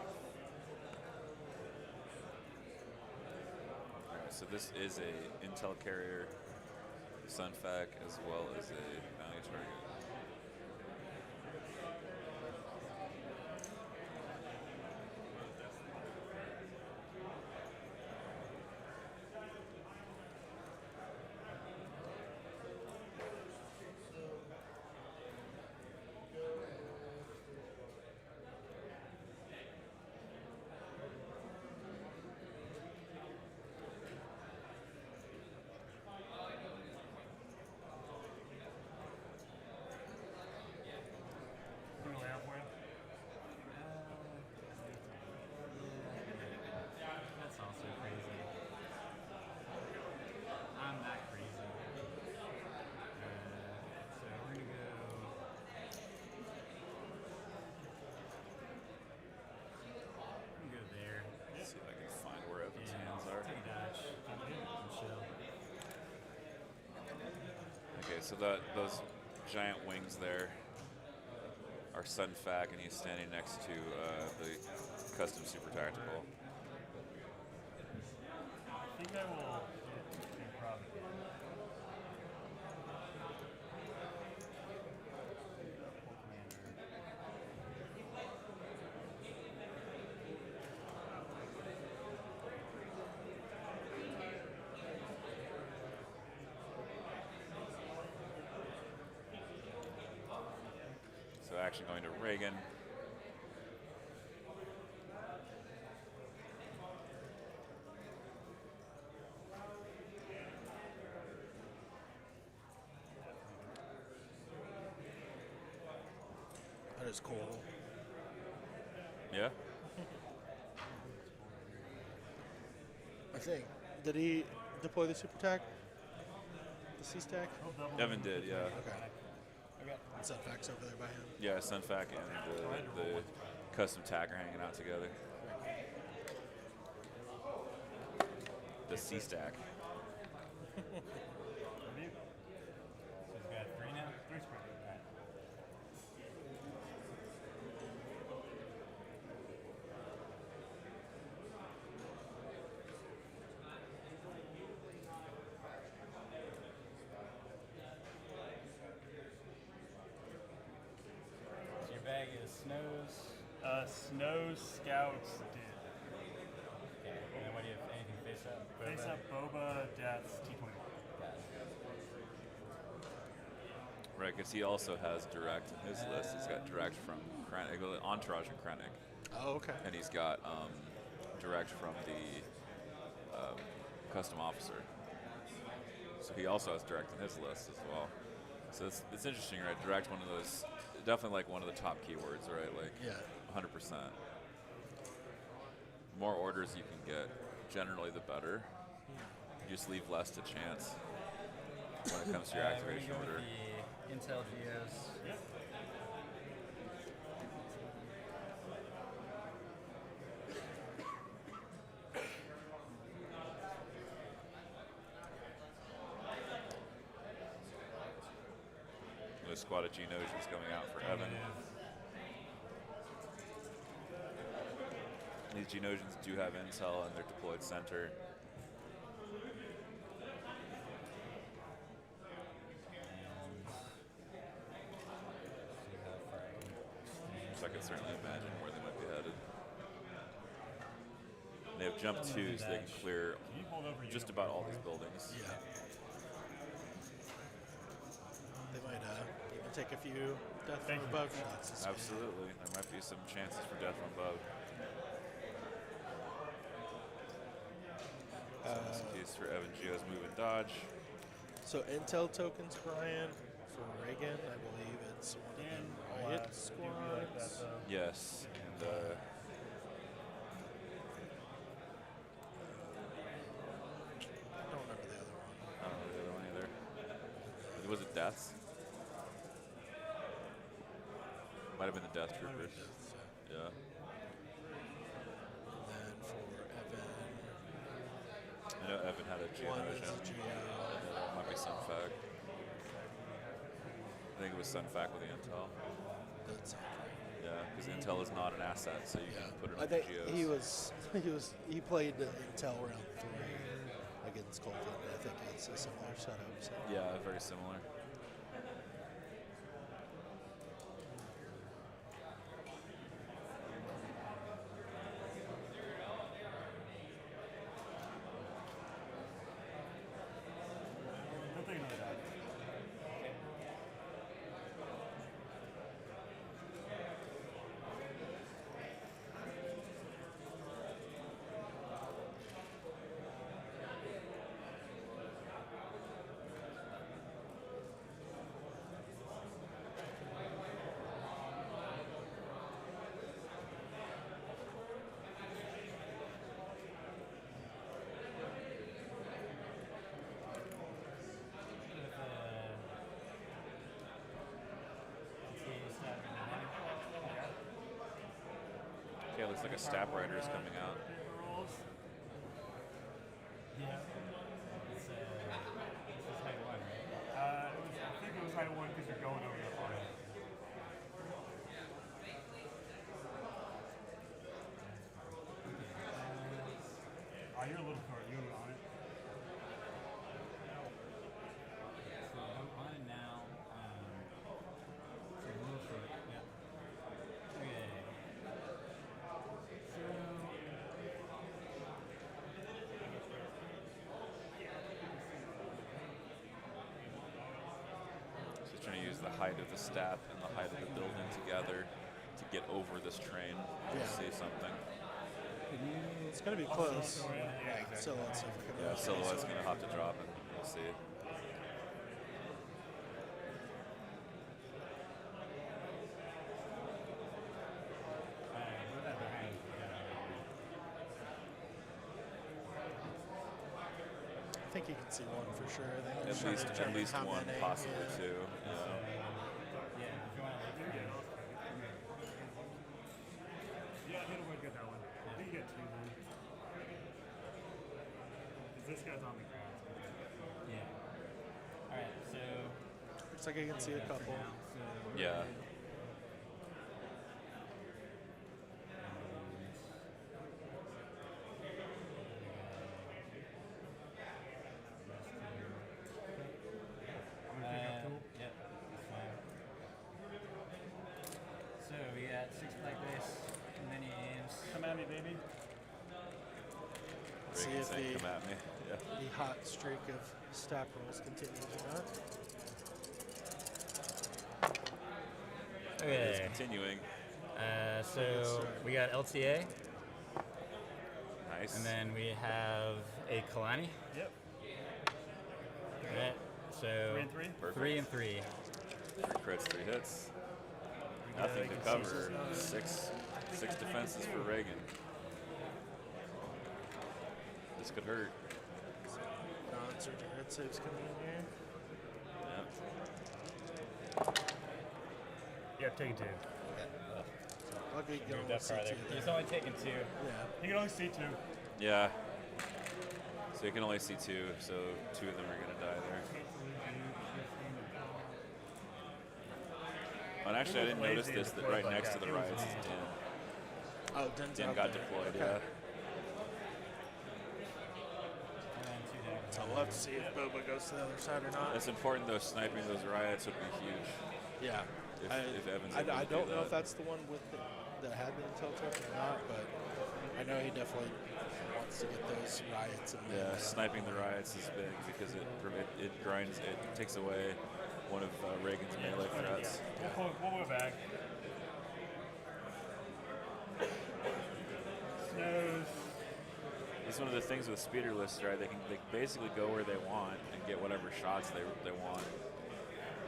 S1: So this is a intel carrier, Sunfac, as well as a bounty target.
S4: That's also crazy. I'm not crazy. So we're gonna go. Go there.
S1: Let's see if I can find where Evan's hands are.
S4: Take a dodge. And chill.
S1: Okay, so those giant wings there are Sunfac, and he's standing next to the custom super tactical.
S5: I think I will probably.
S1: So action going to Reagan.
S2: that is cool.
S1: Yeah?
S2: I think. Did he deploy the super tack? The C-stack?
S1: Evan did, yeah.
S2: Okay.
S4: Okay.
S2: Sunfac's over there by him.
S1: Yeah, Sunfac and the custom tack are hanging out together. The C-stack.
S5: So he's got 3 now? 3 square. Alright.
S4: So your bag is snows.
S5: Snow Scouts did.
S4: Okay. And then what do you have? Anything face up?
S5: Face up Boba, Deaths, T21.
S4: Got it.
S1: Right, because he also has direct in his list. He's got direct from Krennic, Entourage and Krennic.
S2: Oh, okay.
S1: And he's got direct from the custom officer. So he also has direct in his list as well. So it's interesting, right? Direct, one of those, definitely like one of the top keywords, right? Like
S2: Yeah.
S1: 100%. more orders you can get, generally the better. You just leave less to chance when it comes to your activation
S4: we're gonna go
S1: order.
S4: with the Intel Geos.
S5: Yep.
S1: The squad of Genosians coming out for Evan. These Genosians do have intel in their deployed center. So I can certainly imagine where they might be headed. And they have jump 2, so they can clear
S5: Can you hold over
S1: just about all these buildings.
S2: Yeah. They might even take a few death from above shots. This game.
S1: Absolutely. There might be some chances for death from above. This piece for Evan Geo's move and dodge.
S2: So intel tokens, Brian, for Reagan. I believe it's one of the riot squads.
S1: Yes. And
S2: I don't remember the other one.
S1: I don't know the other one either. Was it Deaths? Might have been the Death Troopers. Yeah.
S2: And then for Evan,
S1: I know Evan had a
S2: one is
S1: Geonosian.
S2: a Geo.
S1: Might be Sunfac. I think it was Sunfac with the intel.
S2: That sounds right.
S1: Yeah, because intel is not an asset, so you
S2: Yeah,
S1: can put it
S2: I
S1: on the
S2: think
S1: Geos.
S2: he played Intel round 3 against Colton. I think it's a similar setup. So.
S1: Yeah, very similar.
S5: Don't take another die.
S1: Okay, looks like a Stab Rider is coming out.
S5: Yeah. This is height 1, right? I think it was height 1 because you're going over the forehead. You're a little short. You want to be on it?
S4: So I'm on it now. So a little short. Yeah. Okay.
S1: So he's trying to use the height of the stab and the height of the building together to get over this train.
S2: Yeah.
S1: See something.
S2: It's going to be close.
S5: Yeah, exactly.
S2: So let's see if we can.
S1: Yeah, Silhouette's going to have to drop it. We'll see.
S2: I think you can see one for sure. They
S1: At least one, possibly two. Yeah.
S4: Yeah, if you want to look.
S5: Yeah, hit would get that one. I think you get 2 then. 'Cause this guy's on the ground.
S4: Yeah. Alright, so.
S2: Looks like I can see a couple.
S4: Now, so
S1: Yeah.
S5: I'm gonna pick up 2.
S4: Yep, that's fine. So we got 6 flag base, mini aims.
S5: Come at me, baby.
S2: See
S1: Reagan
S2: if
S1: saying,
S2: the
S1: come at me. Yeah.
S2: hot streak of stack rolls continues or not.
S1: It is
S4: Okay.
S1: continuing.
S4: So we got LTA,
S1: Nice.
S4: and then we have a Kalani.
S5: Yep.
S4: Alright, so
S5: 3 and 3.
S1: Perfect.
S4: 3 and 3.
S1: 3 crits, 3 hits. Nothing to cover. Six defenses for Reagan. This could hurt.
S2: Non-surgery red saves coming in here.
S1: Yeah.
S5: Yeah, taking 2.
S2: Lucky you can
S4: Move
S2: only
S4: that
S2: see
S4: farther.
S2: 2.
S4: He's only taking 2.
S2: Yeah.
S5: You can only see 2.
S1: Yeah. So you can only see 2, so 2 of them are going to die there. And actually, I didn't notice this, that right next to the riots is Den.
S2: Oh, Den's
S1: Den
S2: out
S1: got
S2: there.
S1: deployed,
S2: Okay.
S1: yeah.
S2: So we'll have to see if Boba goes to the other side or not.
S1: It's important, though. Sniping those riots would be huge.
S2: Yeah.
S1: If Evans
S2: I
S1: able to
S2: don't
S1: do
S2: know if
S1: that.
S2: that's the one with that had the intel touch or not, but I know he definitely wants to get those riots in there.
S1: Yeah, sniping the riots is big because it grinds, it takes away one of Reagan's melee threats.
S5: We'll move back. Snows.
S1: It's one of the things with speederless, right? They basically go where they want and get whatever shots they want.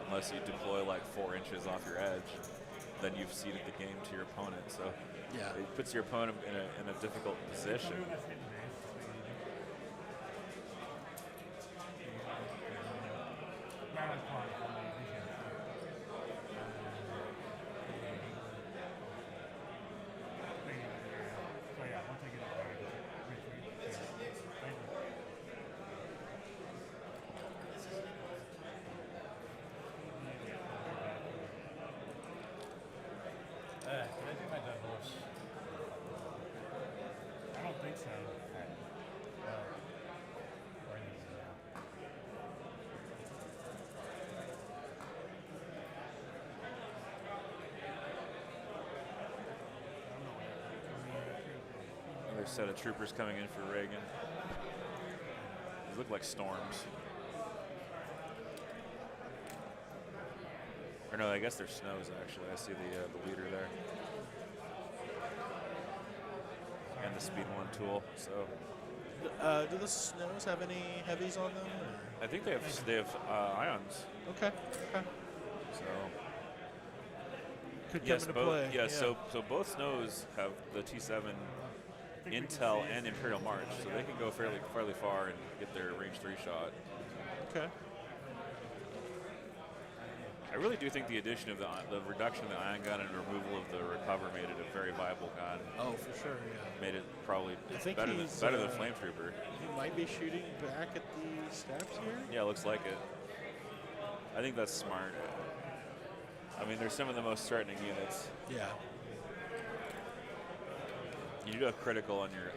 S1: Unless you deploy like 4 inches off your edge, then you've ceded the game to your opponent. So
S2: Yeah.
S1: it puts your opponent in a difficult position.
S4: Can I do my doubles?
S5: I don't think so.
S4: Or these now.
S1: Another set of troopers coming in for Reagan. These look like storms. Or no, I guess they're snows actually. I see the leader there. And the speed 1 tool. So
S2: Do the snows have any heavies on them? Or?
S1: I think they have ions.
S2: Okay. Okay.
S1: So
S2: Could come
S1: yes,
S2: into
S1: both.
S2: play.
S1: Yeah, so both snows have the T7 Intel and Imperial March, so they can go fairly far and get their range 3 shot.
S2: Okay.
S1: I really do think the addition of the reduction of the ion gun and removal of the recover made it a very viable gun.
S2: Oh, for sure. Yeah.
S1: Made it probably
S2: I think
S1: better
S2: he's,
S1: than Flame Trooper.
S2: He might be shooting back at the stabs here.
S1: Yeah, looks like it. I think that's smart. I mean, they're some of the most threatening units.
S2: Yeah.
S1: You do have critical on your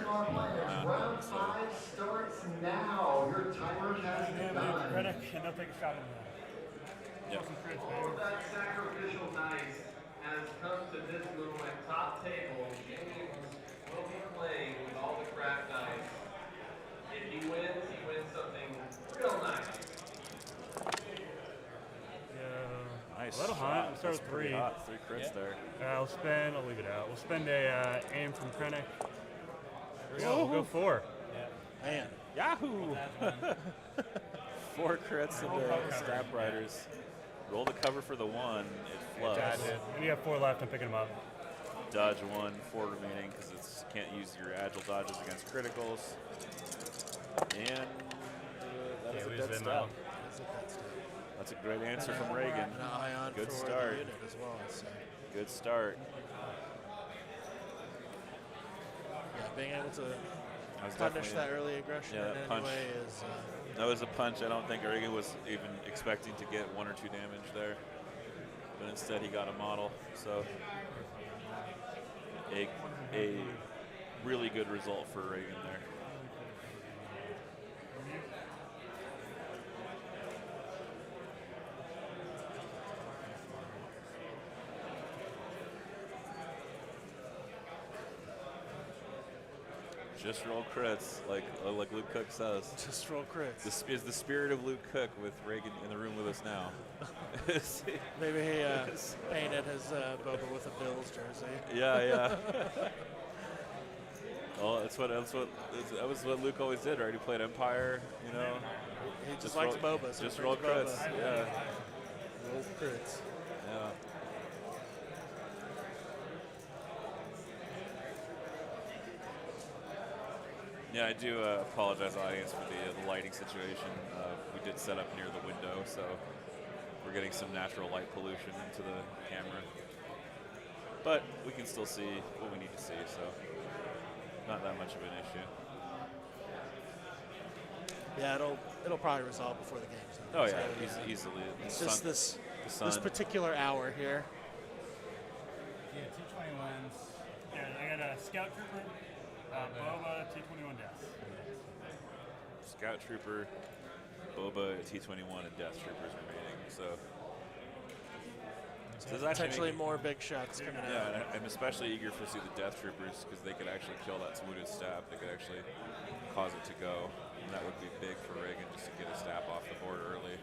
S3: Round 5 starts now. Your timer has begun.
S5: Reddick, and they'll take a shot in there.
S1: Yep.
S3: All of that sacrificial dice has come to this little top table. James will be playing with all the craft dice. If he wins something real nice.
S5: Yeah.
S1: Nice
S5: A little
S1: shot.
S5: hot. We'll start
S1: That's
S5: with
S1: pretty
S5: 3.
S1: hot. 3 crits there.
S5: I'll leave it out. We'll spend a aim from Krennic. Here we go. We'll go 4.
S2: Man.
S1: Yahoo! 4 crits into Stab Riders. Roll the cover for the 1. It floods.
S5: Dodge it. And you have 4 left. I'm picking them up.
S1: Dodge 1, 4 remaining because it can't use your agile dodges against criticals. And that is a dead stab. That's a great answer from Reagan.
S2: An ion
S1: Good
S2: for
S1: start.
S2: the unit as well. So.
S1: Good start.
S2: Yeah, being able to
S1: That was
S2: punish
S1: definitely
S2: that early aggression
S1: yeah,
S2: in
S1: that
S2: any
S1: punch.
S2: way is.
S1: That was a punch. I don't think Reagan was even expecting to get 1 or 2 damage there. But instead he got a model. So a really good result for Reagan there. Just roll crits, like Luke Cook says.
S2: Just roll crits.
S1: This is the spirit of Luke Cook with Reagan in the room with us now.
S2: Maybe he painted his Boba with a Bills jersey.
S1: Yeah. Well, that was what Luke always did, right? He played Empire, you know.
S2: He just likes
S1: roll,
S2: Boba. So
S1: just
S2: he
S1: roll
S2: brings
S1: crits.
S2: Boba.
S1: Yeah.
S2: Roll crits.
S1: Yeah. Yeah, I do apologize, audience, for the lighting situation. We did set up near the window, so we're getting some natural light pollution into the camera. But we can still see what we need to see, so not that much of an issue.
S2: Yeah, it'll probably resolve before the game's done.
S1: Oh
S2: So,
S1: yeah, easily.
S2: It's
S1: The
S2: just
S1: sun-
S2: this
S1: the sun.
S2: this particular hour here.
S4: Yeah, T21s.
S5: Yeah, I got a Scout Trooper, Boba, T21 Death.
S1: Scout Trooper, Boba, T21, and Death Troopers remaining. So this is actually
S2: Potentially
S1: making-
S2: more big shots coming out.
S1: Yeah, and I'm especially eager to see the Death Troopers because they could actually kill that saluted stab. They could actually cause it to go, and that would be big for Reagan just to get a stab off the board early.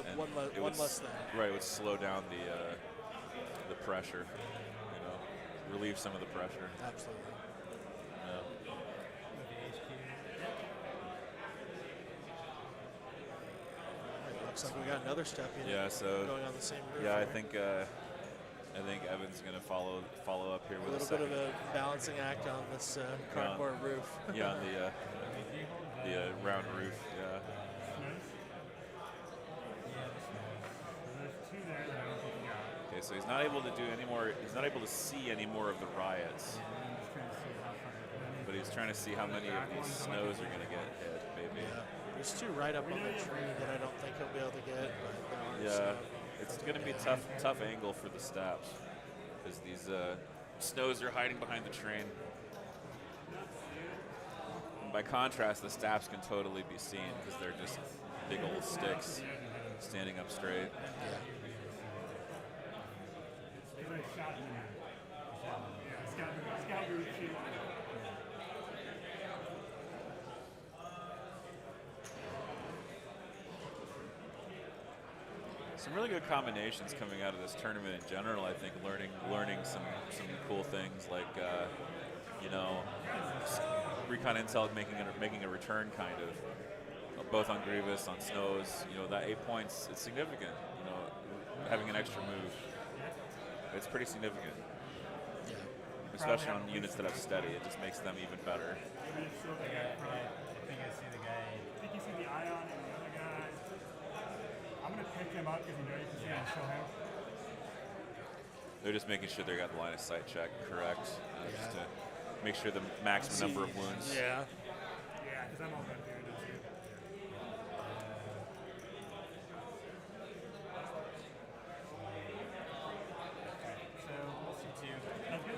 S1: And
S2: One
S1: it would
S2: less thing.
S1: Right, it would slow down the pressure. You know, relieve some of the pressure.
S2: Absolutely.
S1: Yeah.
S2: Looks like we got another step in.
S1: Yeah, so
S2: Going on the same roof.
S1: yeah, I
S2: here.
S1: think Evan's gonna follow up here
S2: A
S1: with
S2: little bit of a balancing act on this cardboard roof.
S1: yeah, on the round roof. Yeah.
S5: There's two there that I don't think you got.
S1: Okay, so he's not able to do any more. He's not able to see any more of the riots, but he's trying to see how many of these snows are gonna get hit. Maybe.
S2: Yeah. There's two right up on the tree that I don't think he'll be able to get. But there are
S1: Yeah,
S2: some.
S1: it's going to be tough angle for the stabs because these snows are hiding behind the train. And by contrast, the stabs can totally be seen because they're just big old sticks standing up straight.
S5: Scout Group shoot.
S1: Some really good combinations coming out of this tournament in general. I think learning some cool things like you know, Recon Intel making a return kind of both on Grievous, on Snows. You know, that 8 points, it's significant. You know, having an extra move, it's pretty significant.
S2: Yeah.
S1: Especially on units that have steady, it just makes them even better.
S4: I think I see the guy.
S5: I think you see the Ion and the other guy. I'm going to pick him up because you know you can see him show him.
S1: They're just making sure they got the line of sight check correct, just
S2: Yeah.
S1: to make sure the maximum number of wounds.
S2: Yeah.
S5: Yeah, because I'm all good here.
S4: So we'll see two.
S5: That's good. I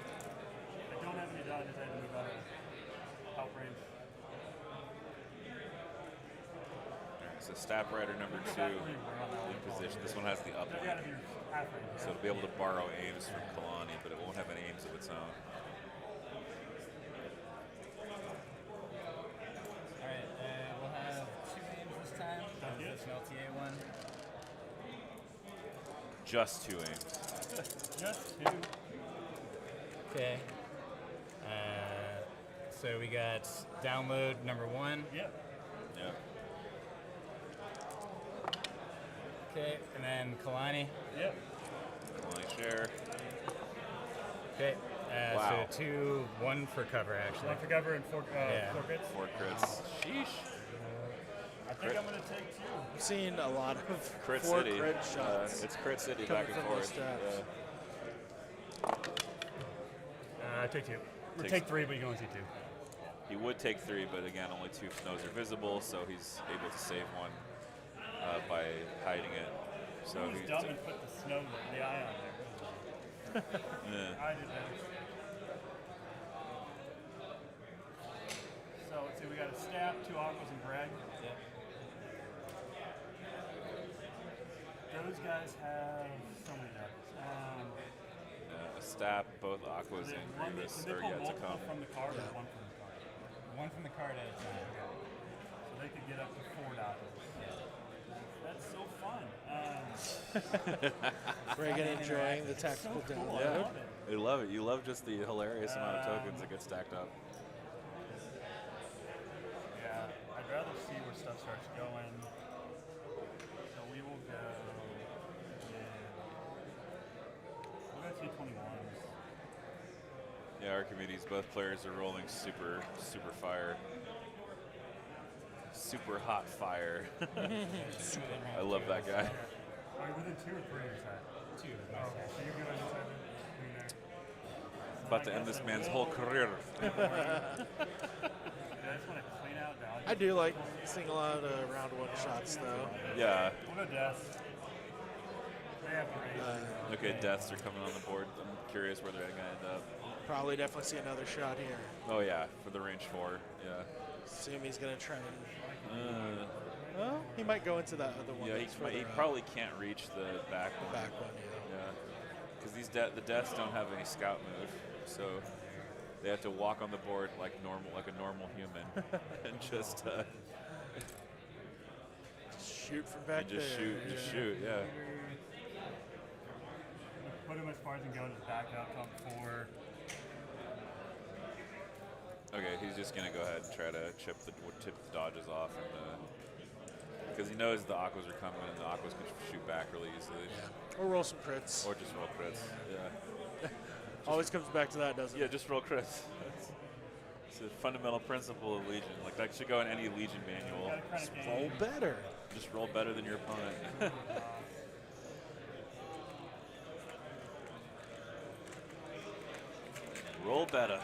S5: don't have any dodges. I had to move out of help range.
S1: Alright, so Stab Rider number 2 in position. This one has the
S5: They've got
S1: uplink,
S5: to be half range.
S1: so it'll be able to borrow aims from Kalani, but it won't have any aims of its own.
S4: All right, we'll have two aims this time. This an LTA one.
S1: Just 2 aims.
S5: Just two.
S4: Okay. So we got download number 1.
S5: Yep.
S1: Yeah.
S4: Okay, and then Kalani.
S5: Yep.
S1: Kalani share.
S4: Okay.
S1: Wow.
S4: So 2, 1 for cover actually.
S5: One for cover and four
S4: Yeah.
S5: crits.
S1: 4 crits. Sheesh.
S5: I think I'm going to take 2.
S2: I'm seeing a lot of
S1: Crit
S2: 4
S1: City.
S2: crit shots.
S1: It's Crit City
S2: coming
S1: back and
S2: from those
S1: forth.
S2: stabs.
S5: Take 2. Or
S1: Takes-
S5: take 3, but you can only see 2.
S1: He would take 3, but again, only 2 snows are visible, so he's able to save 1 by hiding it. So
S5: Who was
S1: he's
S5: dumb and put the snow, the eye on there?
S1: yeah.
S5: I did that. So let's see, we got a stab, 2 aquas, and Greg. Those guys have so many dodges.
S1: A stab, both Aquas and Grievous
S5: Did they
S1: are
S5: pull
S1: yet to
S5: multiple
S1: come.
S5: from the card or one from the card?
S4: One from the card at a time.
S5: So they could get up to 4 dodges. That's so fun.
S2: Reagan enjoying the tactical
S5: so cool.
S2: download.
S5: I
S1: Yeah,
S5: love it.
S1: you love it. You love just the hilarious amount of tokens that get stacked up.
S5: Yeah, I'd rather see where stuff starts going. So we will go. Yeah. We'll go T21s.
S1: Yeah, Yeah, Archimedes, both players are rolling super fire. Super hot fire. I love that guy.
S7: Are you within 2 or 3 or that? 2. Oh, okay, so you're good on 7. There.
S1: About to end this man's whole career.
S7: I just want to clean out dodges.
S2: I do like seeing a lot of round 1 shots, though.
S1: Yeah.
S7: We'll go death. They have great.
S1: Okay, deaths are coming on the board. I'm curious where they're going to end up.
S2: Probably definitely see another shot here.
S1: Oh yeah, for the range 4. Yeah.
S2: Assume he's going to try and... well, he might go into that other one.
S1: Yeah, he probably can't reach the back one.
S2: Back one,
S1: Yeah. Because the deaths don't have any scout move, so they have to walk on the board like a normal human, and just
S2: shoot from back
S1: and just
S2: there.
S1: just shoot, yeah.
S7: Put him as far as he can go, just back up, come 4.
S1: Okay, he's just gonna go ahead and try to tip the dodges off, and because he knows the aquas are coming, and the aquas can shoot back really easily.
S2: Yeah. Or roll some crits.
S1: Or just roll crits. Yeah.
S2: Always comes back to that, doesn't
S1: Yeah,
S2: it?
S1: just roll crits. It's a fundamental principle of Legion. Like that should go in any Legion manual.
S2: Just roll better.
S1: Just roll better than your opponent. Roll better.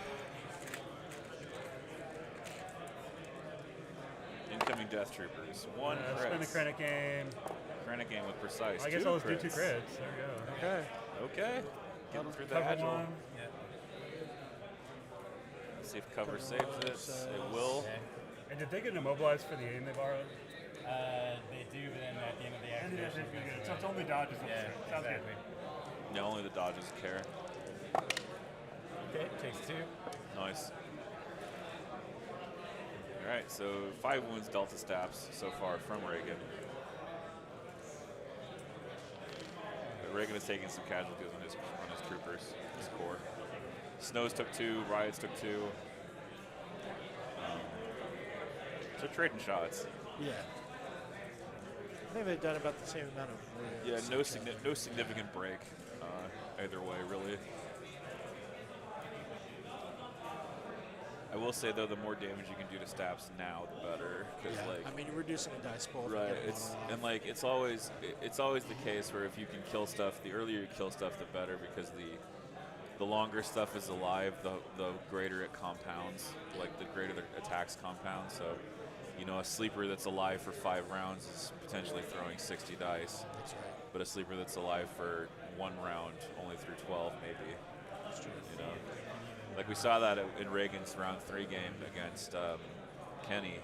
S1: Incoming Death Troopers. 1 crit.
S7: Spin the Krennic game.
S1: Krennic game with precise.
S7: I guess
S1: 2
S7: I'll just do 2
S1: crits.
S7: crits. There we go.
S2: Okay.
S1: Okay. Getting through the
S7: Cover
S1: agile.
S7: 1.
S1: Let's see if cover saves it.
S2: saves.
S1: It will.
S7: And did they get immobilized for the aim they borrowed?
S4: They do, but then at the end of the
S7: And
S4: activation.
S7: so it's only dodges.
S4: Yeah,
S7: Sounds
S4: exactly.
S1: Yeah, only the dodges care.
S4: Okay, takes 2.
S1: Nice. All right, so 5 wounds Delta stabs so far from Reagan. But Reagan is taking some casualties on his troopers, his core. Snows took 2, Riots took 2. So trading shots.
S2: Yeah. I think they've done about the same amount of wounds.
S1: Yeah, no significant break either way, really. I will say though, the more damage you can do to stabs now, the better. Because
S2: Yeah. I mean, you're reducing a dice pool.
S1: right, it's always the case where if you can kill stuff, the earlier you kill stuff, the better, because the longer stuff is alive, the greater it compounds. Like the greater the attacks compound. So, you know, a sleeper that's alive for 5 rounds is potentially throwing 60 dice.
S2: That's right.
S1: But a sleeper that's alive for 1 round, only through 12 maybe.
S2: That's true.
S1: You know, like we saw that in Reagan's round 3 game against Kenny.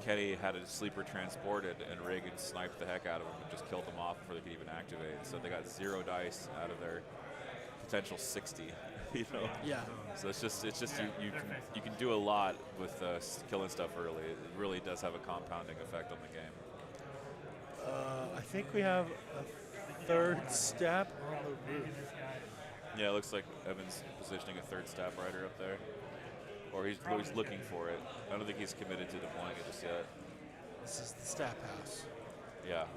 S1: Kenny had a sleeper transported, and Reagan sniped the heck out of him and just killed them off before they could even activate. So they got 0 dice out of their potential 60. You know.
S2: Yeah.
S1: So it's just you can do a lot with killing stuff early. It really does have a compounding effect on the game.
S2: I think we have a 3rd step on the roof.
S1: Yeah, it looks like Evan's positioning a 3rd staff rider up there. Or he's looking for it. I don't think he's committed to deploying it just yet.
S2: This is the staff house.
S1: Yeah,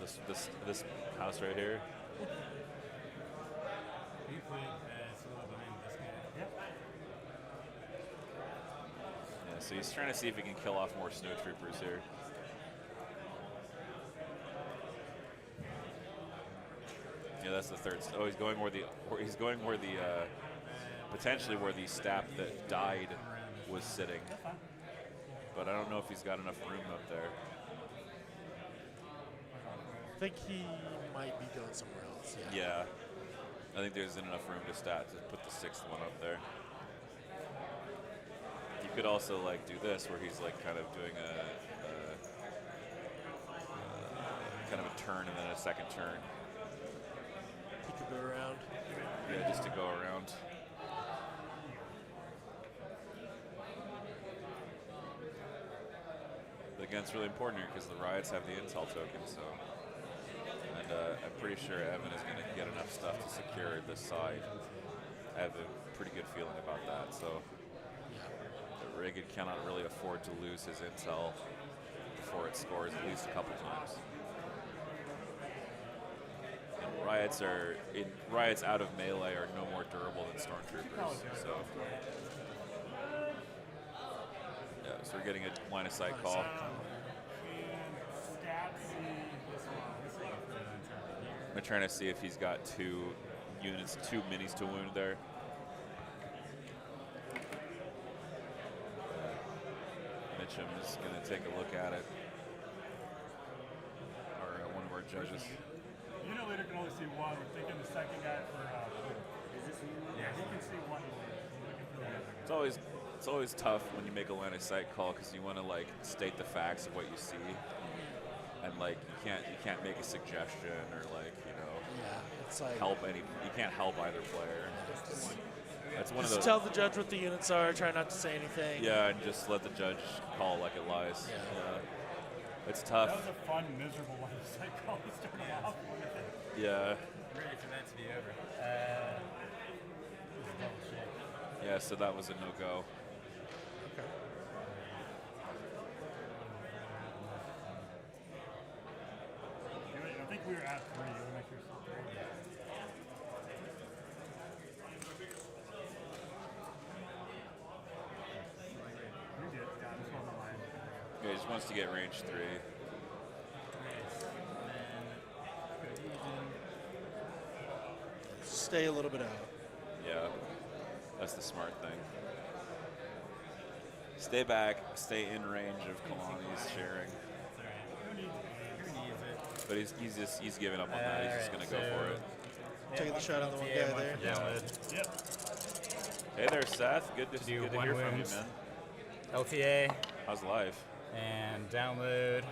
S1: this house right here. Yeah, so he's trying to see if he can kill off more snow troopers here. Yeah, that's the 3rd. Oh, he's going where the potentially where the staff that died was sitting. But I don't know if he's got enough room up there.
S2: I think he might be going somewhere else. Yeah.
S1: Yeah, I think there's enough room to put the 6th one up there. You could also like do this where he's like kind of doing kind of a turn and then a 2nd turn.
S2: He could go around.
S1: Yeah, just to go around. But again, it's really important here because the riots have the intel token, so. And I'm pretty sure Evan is going to get enough stuff to secure this side. I have a pretty good feeling about that, so. Reagan cannot really afford to lose his intel before it scores at least a couple times. And Riots out of melee are no more durable than stormtroopers. So yeah, so we're getting a line of sight call.
S5: And stat see this one.
S1: I'm trying to see if he's got 2 units, 2 minis to wound there. Mitchum is going to take a look at it, or one of our judges.
S5: Unit leader can only see one. We're thinking the second guy for is this you? Yeah, he can see one. We're looking for the other guy.
S1: It's always tough when you make a line of sight call because you want to like state the facts of what you see, and like you can't make a suggestion or like
S2: it's like
S1: you can't help either player. That's one of
S2: just
S1: those.
S2: tell the judge what the units are. Try not to say anything.
S1: Yeah, and just let the judge call like it lies.
S2: Yeah.
S1: It's tough.
S5: That was a fun, miserable line of sight call to start off with.
S1: Yeah.
S4: Ready for that to be over. Double check.
S1: Yeah, so that was a no-go.
S2: Okay.
S5: I think we were at 3. You want to make sure it's 3? You're good. Yeah, this one's on mine.
S1: Yeah, he just wants to get range 3.
S2: Stay a little bit out.
S1: Yeah, that's the smart thing. Stay back, stay in range of Kalani's sharing. But he's giving up on that. He's just gonna go for it.
S2: Taking the shot on the one guy there.
S1: Yeah.
S5: Yep.
S1: Hey there, Seth. Good to
S4: Do
S1: hear
S4: one
S1: from you,
S4: wound.
S1: man.
S4: LTA
S1: How's life?
S4: and download.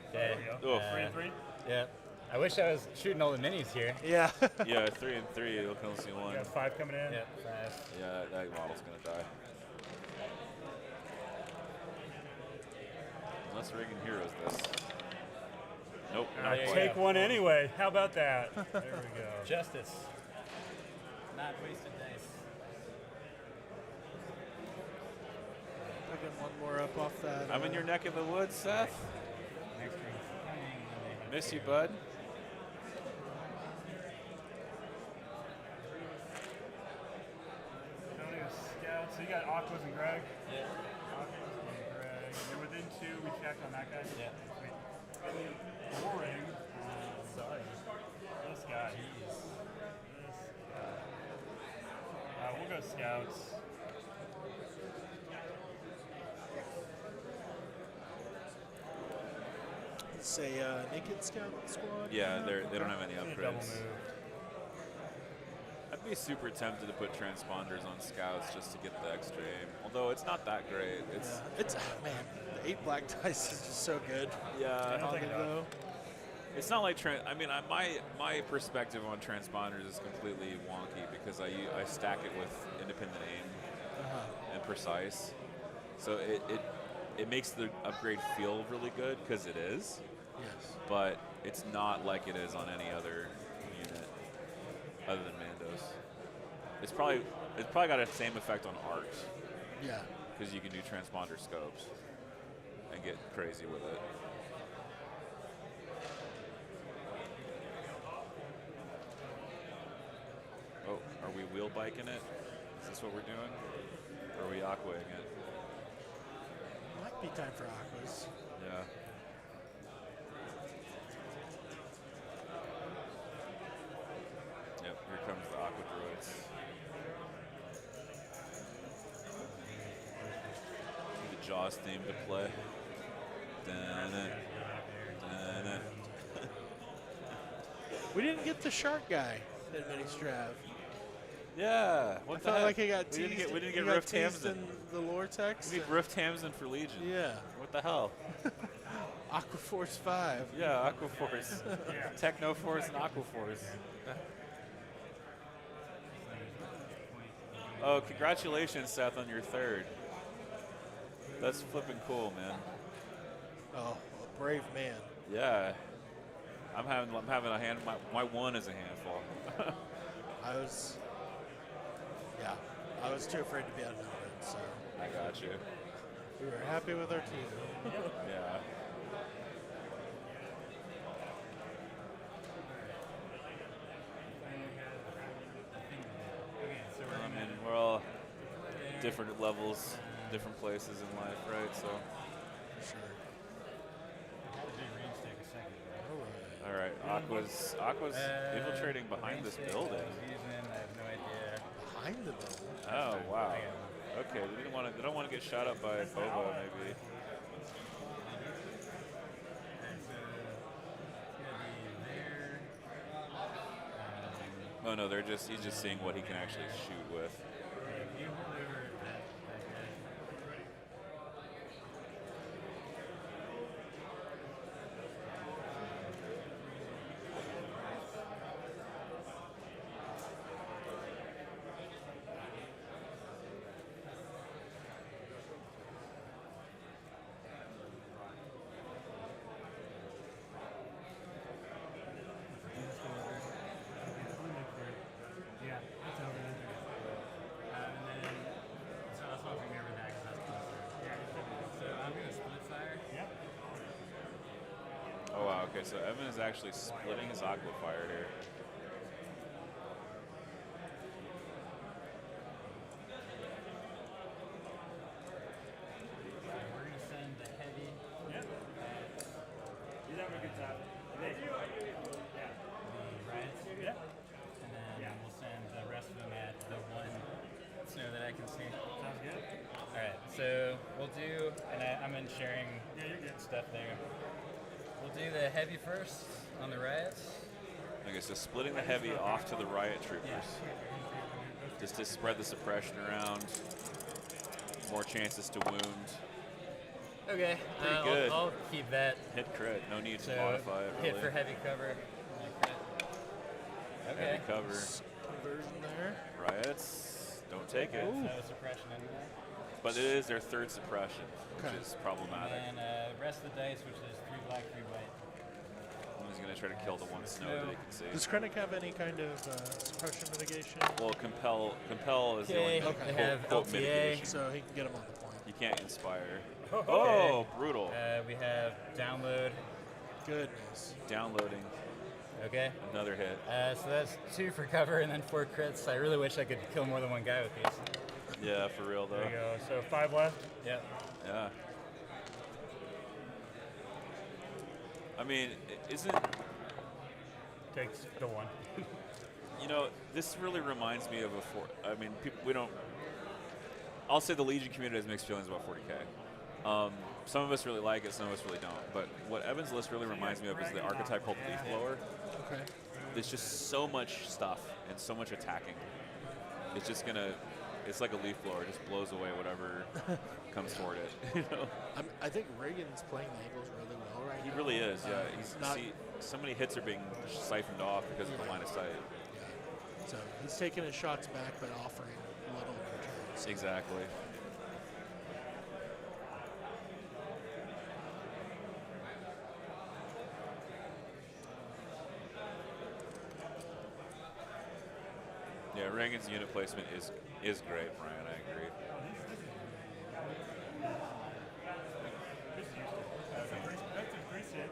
S4: Okay.
S1: Oh,
S5: 3 and 3.
S4: Yeah. I wish I was shooting all the minis here.
S2: Yeah.
S1: yeah, 3 and 3. You'll only see one.
S5: We got 5 coming in.
S4: Yep. 5.
S1: Yeah, that model's gonna die. Unless Reagan heroes this. Nope. Not
S4: yeah,
S1: quite.
S5: Take one anyway. How about that? There we go.
S4: Justice. Not wasted dice.
S2: Picking one more up off that.
S1: I'm in your neck of the woods, Seth.
S4: Next turn's coming, and they have
S1: Miss you,
S4: 2.
S1: bud.
S5: Counting a scout. So you got Aquas and Greg?
S4: Yeah.
S5: Aquas and Greg. You're within 2. We checked on that guy?
S4: Yeah.
S5: Sweet. Boring.
S4: Sorry.
S5: This guy.
S4: Jeez.
S5: This guy. We'll go scouts.
S2: Say naked scout squad.
S1: Yeah, they don't have any
S5: Need a double
S1: upgrades.
S5: move.
S1: I'd be super tempted to put transponders on scouts just to get the extra aim. Although it's not that great.
S2: It's man, the 8 black dice is just so good.
S1: Yeah.
S5: I'll take it out.
S2: Though.
S1: It's not like my perspective on transponders is completely wonky because I stack it with independent aim and precise, so it makes the upgrade feel really good because it is,
S2: Yes.
S1: but it's not like it is on any other unit other than Mandos. It's probably got the same effect on art
S2: Yeah.
S1: because you can do transponder scopes and get crazy with it. Oh, are we wheel biking it? Is this what we're doing? Or are we aquaing it?
S2: Might be time for aquas.
S1: Yeah. Yep, here comes the aqua droids. The Jaws theme to play. Dun-dun, dun-dun.
S2: We didn't get the shark guy in mini strav.
S1: Yeah,
S2: I
S1: what the
S2: felt
S1: heck?
S2: like he got
S1: we
S2: teased.
S1: didn't get
S2: he got
S1: Rift
S2: teased
S1: Hamzen.
S2: in the lore text.
S1: We need Rift Hamzen for Legion.
S2: Yeah.
S1: What the hell?
S2: Aqua Force 5.
S1: Yeah, Aqua Force. Techno Force and Aqua Force. Oh, congratulations, Seth, on your 3rd. That's flipping cool, man.
S2: Oh, a brave man.
S1: Yeah. I'm having a hand. My 1 is a handful.
S2: I was too afraid to be outnumbered, so
S1: I got you.
S2: we were happy with our team.
S1: Yeah. different levels, different places in life, right? So,
S2: Sure.
S5: How did range take a second?
S1: all right, Aqua's infiltrating behind this building.
S4: Confusion, I have no idea.
S2: Behind the building.
S1: Oh wow.
S4: I got one.
S1: Okay, they don't want to get shot up by Boba, maybe.
S4: Alright, so it's gonna be there.
S1: Oh no, he's just seeing what he can actually shoot with.
S4: If you hold over that guy.
S7: Yeah, that's over there.
S4: And then, so I was hoping you remember that because that's closer.
S7: Yeah,
S4: So I'm gonna split fire.
S7: yep.
S1: Oh wow. Okay, so Evan is actually splitting his Aqua Fire here.
S4: So we're gonna send the heavy
S7: Yep. He's having a good time. Thank you. Yeah.
S4: the riots,
S7: Yep.
S4: and then
S7: Yeah.
S4: we'll send the rest of them at the one snow that I can see.
S7: Sounds good.
S4: All right, so we'll do, and I'm in sharing
S7: Yeah, you're good.
S4: stuff there. We'll do the heavy first on the riots.
S1: Okay, so splitting the heavy off to the riot troopers,
S4: Yeah.
S1: just to spread the suppression around. More chances to wound.
S4: Okay,
S1: Pretty good.
S4: I'll keep that.
S1: Hit crit. No need
S4: So
S1: to modify it
S4: hit
S1: really.
S4: for heavy cover. Okay.
S1: Heavy cover.
S2: Conversion there.
S1: Riots. Don't take it.
S4: So suppression anyway.
S1: But it is their third suppression, which
S2: Okay.
S1: is problematic.
S4: And rest of the dice, which is 3 black, 3 white.
S1: He's going to try to kill the one snow that he can see.
S2: Does Krennic have any kind of suppression mitigation?
S1: Well, compel is the
S4: Okay,
S1: only
S4: they have
S1: quote
S4: LTA.
S1: mitigation.
S2: So he can get him on the point.
S1: You can't inspire.
S4: Okay.
S1: Oh, brutal.
S4: We have download.
S2: Goodness.
S1: Downloading.
S4: Okay.
S1: Another hit.
S4: So that's 2 for cover and then 4 crits. I really wish I could kill more than one guy with these.
S1: Yeah, for real
S7: There you
S1: though.
S7: go. So 5 left.
S4: Yep.
S1: Yeah. I mean, isn't
S7: Takes the 1.
S1: you know, this really reminds me of I mean, we don't. I'll say the Legion community has mixed feelings about 40k. Some of us really like it, some of us really don't. But what Evan's list really reminds me of is the archetype called Leaf Blower.
S2: Okay.
S1: There's just so much stuff and so much attacking. It's just it's like a leaf blower, it just blows away whatever comes toward it. You know,
S2: I think Reagan's playing the Eagles really well right
S1: he
S2: now.
S1: really is. Yeah, he's
S2: not-
S1: so many hits are being siphoned off because of the line of sight.
S2: Yeah. So he's taking his shots back, but offering little in return. So
S1: Exactly. Yeah, Reagan's unit placement is great, Brian. I agree.
S7: This is useful. That's a free set.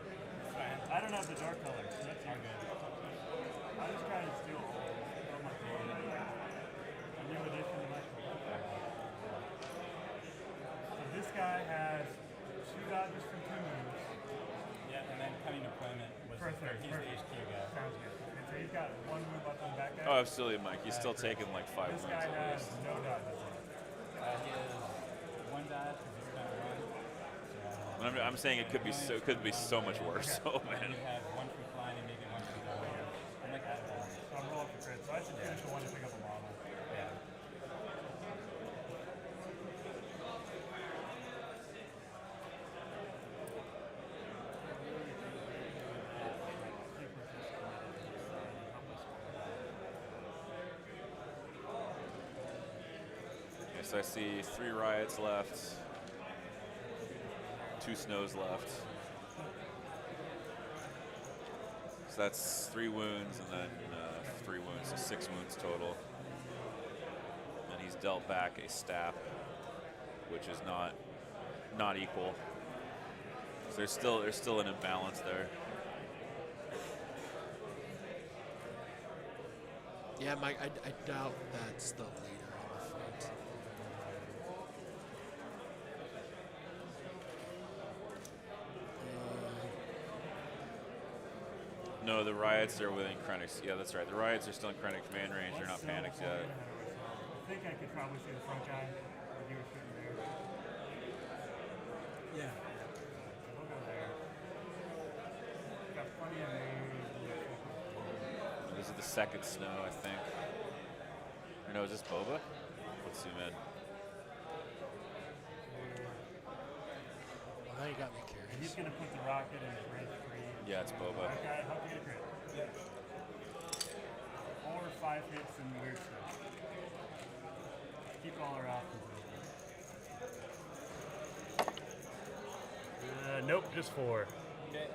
S7: I don't have the dark color. So that's all good. I just try to steal all my a new edition of my So this guy has 2 dodges from 2 moves.
S4: Yeah, and then cunning deployment was
S7: For a
S4: the
S7: third.
S4: he's the HQ guy.
S7: Sounds good. And so he's got 1 move up on the back guy.
S1: Oh, absolutely, Mike. He's still taking like 5
S7: This
S1: wins
S7: guy
S1: at
S7: has
S1: least.
S7: no dodges.
S4: He has 1 dodge because he's kind of run. So,
S1: I'm saying it could be so much worse. Oh man.
S4: you have 1 from flying and maybe 1 from dodge. I'm like,
S7: So I'm rolling for crit. So I should finish the 1 to pick up a model.
S4: yeah.
S1: Yes, I see 3 riots left, 2 snows left. So that's 3 wounds and then 3 wounds, so 6 wounds total. And he's dealt back a stap, which is not equal. So there's still an imbalance there.
S2: yeah, Mike, I doubt that's the leader on the front.
S1: No, the riots are within Krennic's. Yeah, that's right. The riots are still in Krennic command range. They're not panicked yet.
S7: I think I could probably see the front guy if he was sitting there.
S2: Yeah.
S7: So we'll go there. Got plenty of moves.
S1: This is the second snow, I think. Or no, is this Boba? Let's zoom in.
S6: Well, now you got me curious.
S7: He's going to put the rocket in his range 3.
S1: Yeah, it's Boba.
S7: Okay, hope you get a crit. 4 or 5 hits and weird stuff. Keep all our options open. Nope, just 4.
S4: Okay.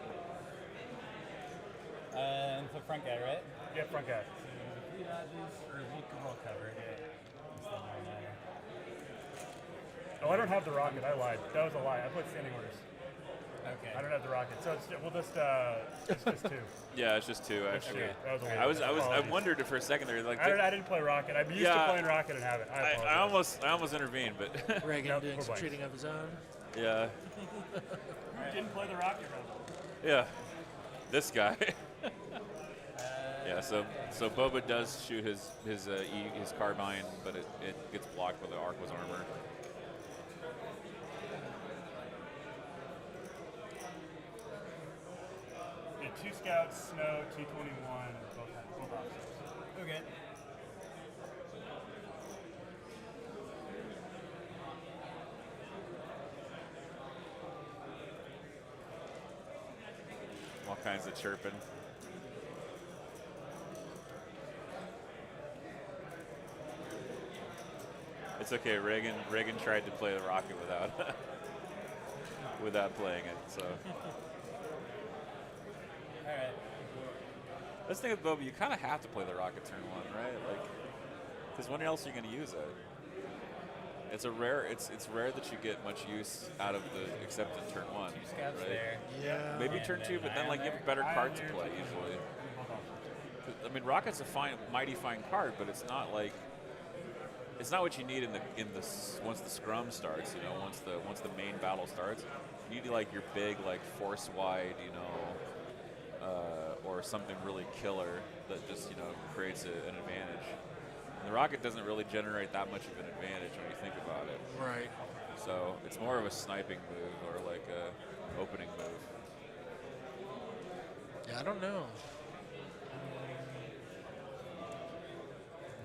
S4: And the front guy, right?
S7: Yeah, front guy.
S4: So 3 dodges, or we'll cover.
S7: Oh, I don't have the rocket. I lied. That was a lie. I put standing orders.
S4: Okay.
S7: I don't have the rocket. So it's, we'll just, it's just 2.
S1: Yeah, it's just 2 actually.
S7: Okay. That was a lie.
S1: I wondered for a second there, like
S7: I didn't play rocket. I'm used to playing rocket and have it.
S1: I almost intervened, but
S6: Reagan
S7: Nope,
S6: doing
S7: we're
S6: some
S7: blanks.
S6: cheating of his own.
S1: yeah,
S7: Who didn't play the rocket round?
S1: yeah, this guy. Yeah, so Boba does shoot his carbine, but it gets blocked by the Arqua's armor.
S7: Yeah, 2 scouts, snow, T-21, both officers.
S4: Okay.
S1: All kinds of chirping. It's okay. Reagan tried to play the rocket without playing it. So
S4: All right.
S1: let's think of Boba. You kind of have to play the rocket turn 1, right? Like, because when else are you going to use it? It's rare that you get much use out of the except in turn 1.
S4: 2 scouts
S1: right?
S4: there.
S6: Yeah.
S1: Maybe
S4: And
S1: turn
S4: then
S1: 2, but then like you have a better card to play usually. I mean, Rocket's a mighty fine card, but it's not what you need in the once the scrum starts. You know, once the main battle starts, you need like your big like force wide, or something really killer that just creates an advantage. And the rocket doesn't really generate that much of an advantage when you think about it.
S6: Right.
S1: So it's more of a sniping move or like a opening move.
S6: Yeah, I don't know.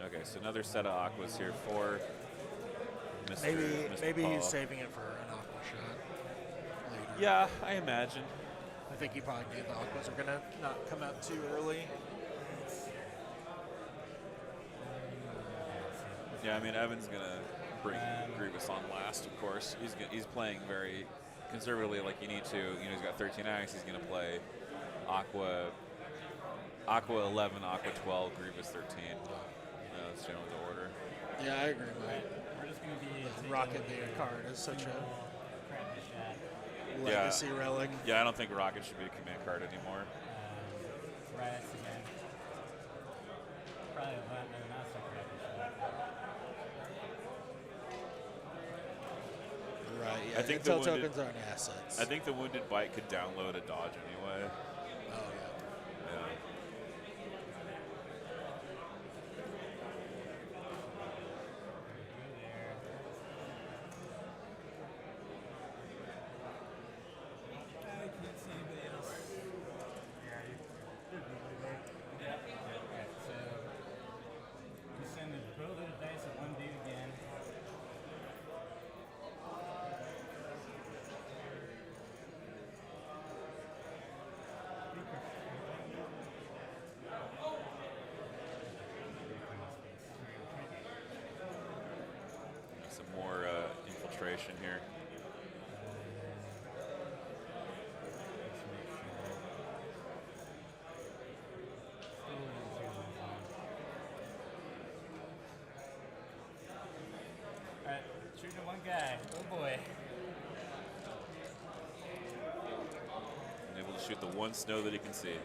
S1: Okay, so another set of aquas here for Mr.
S6: Maybe
S1: Paul.
S6: he's saving it for an aqua shot later.
S1: Yeah, I imagine.
S6: I think he probably knew the aquas are gonna not come out too early.
S1: Yeah, I mean Evan's gonna bring Grievous on last, of course. He's playing very conservatively, like you need to. He's got 13 acts. He's gonna play Aqua 11, Aqua 12, Grievous 13. That's generally the order.
S6: Yeah, I agree, Mike.
S4: We're just going to be
S6: The rocket being a card is such a
S4: crap shot.
S6: legacy relic.
S1: Yeah, I don't think Rocket should be a command card anymore.
S4: Riots again. Probably not so crappy shot.
S6: Right, yeah.
S1: I think
S6: Intel
S1: the wounded-
S6: tokens aren't assets.
S1: I think the Wounded Bite could download a dodge anyway.
S6: Oh, yeah.
S1: Yeah.
S4: Alright, so we send a roll of the dice at 1 dude again.
S1: Some more infiltration here.
S4: Alright, shooting at 1 guy. Oh boy.
S1: And able to shoot the one snow that he can see.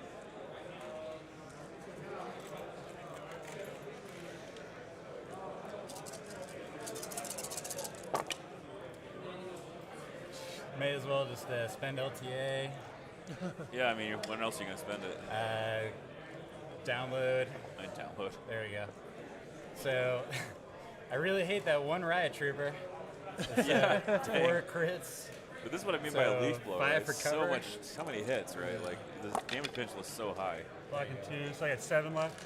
S4: May as well just spend LTA.
S1: Yeah, I mean, when else are you gonna spend it?
S4: Download.
S1: I download.
S4: There we go. So, I really hate that one riot trooper.
S1: Yeah,
S4: 4 crits.
S1: But this is what I mean by a
S4: So,
S1: leaf blower.
S4: 5 for
S1: It's so
S4: cover.
S1: much, so many hits, right? Like the damage potential is so high.
S7: Blocking 2, so I got 7 left.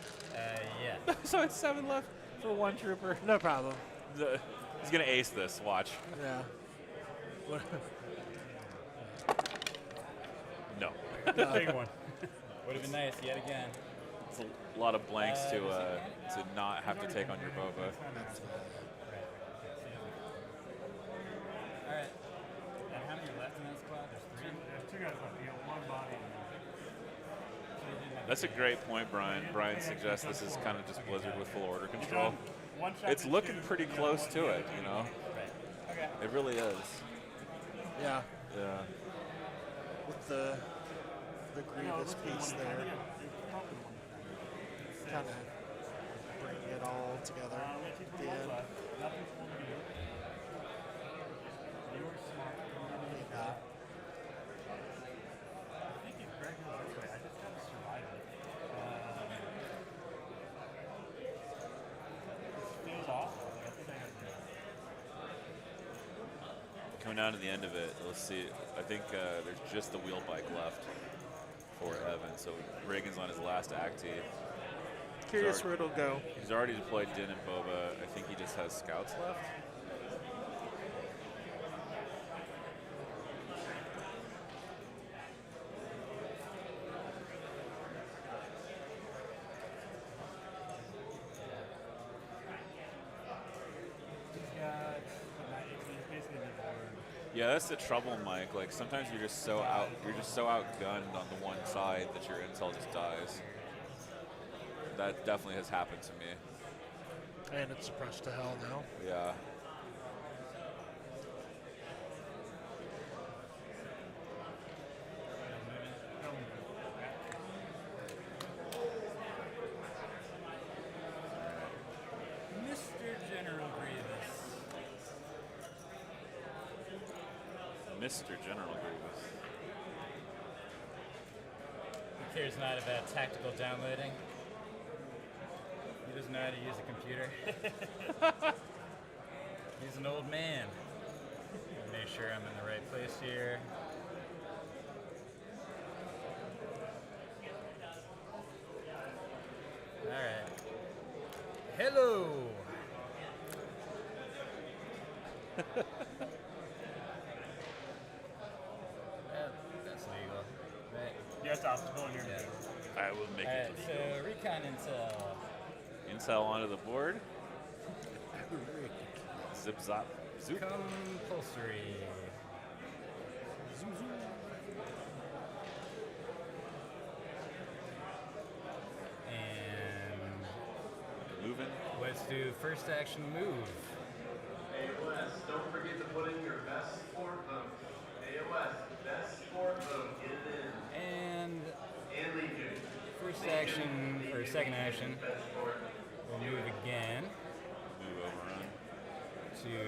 S4: Yeah.
S1: So it's 7 left for 1 trooper.
S2: No problem.
S1: He's gonna ace this. Watch.
S2: Yeah. What-
S1: No.
S7: Big one.
S4: Would have been nice yet again.
S1: It's a lot of blanks to not have to take on your Boba.
S4: All right. And how many left in that squad? There's 3.
S7: There's 2 guys left. You got 1 body.
S1: That's a great point, Brian. Brian suggests this is kind of just Blizzard with full order control.
S7: One shot
S1: It's
S7: to
S1: looking
S7: 2,
S1: pretty
S7: you got
S1: close
S7: 1
S1: to
S7: shot
S1: it, you know?
S4: Right. Okay.
S1: It really is.
S2: Yeah.
S1: Yeah.
S2: With the Grievous piece there, kind of bringing it all together at the end.
S7: Nothing's holding you. You were smart.
S2: Yeah.
S7: I think if Greg goes this way, I just gotta survive it. This feels awful. Like, I think I got
S1: Coming down to the end of it, let's see. I think there's just the wheel bike left for Evan. So Reagan's on his last active.
S2: Curious where it'll go.
S1: He's already deployed Din and Boba. I think he just has scouts left.
S7: basically the board.
S1: Yeah, that's the trouble, Mike. Like sometimes you're just so outgunned on the one side that your intel just dies. That definitely has happened to me.
S2: And it's suppressed to hell now.
S1: Yeah.
S4: Mr. General Grievous.
S1: Mr. General Grievous.
S4: He cares not about tactical downloading. He doesn't know how to use a computer. He's an old man. Make sure I'm in the right place here. All right. Hello. That's legal, right?
S7: Yeah, it's obstacle in your
S4: Yeah.
S1: I will make
S4: All
S1: it
S4: right. So recon intel.
S1: Intel onto the board. Zip zop zoop.
S4: Compulsory.
S2: Zoom, zoom.
S4: And
S1: Moving.
S4: let's do first action move.
S3: AOS, don't forget to put in your best sport vote. AOS, best sport vote, get it in.
S4: And
S3: And Legion.
S4: first action, or second action, we'll move again
S1: Move overrun.
S4: to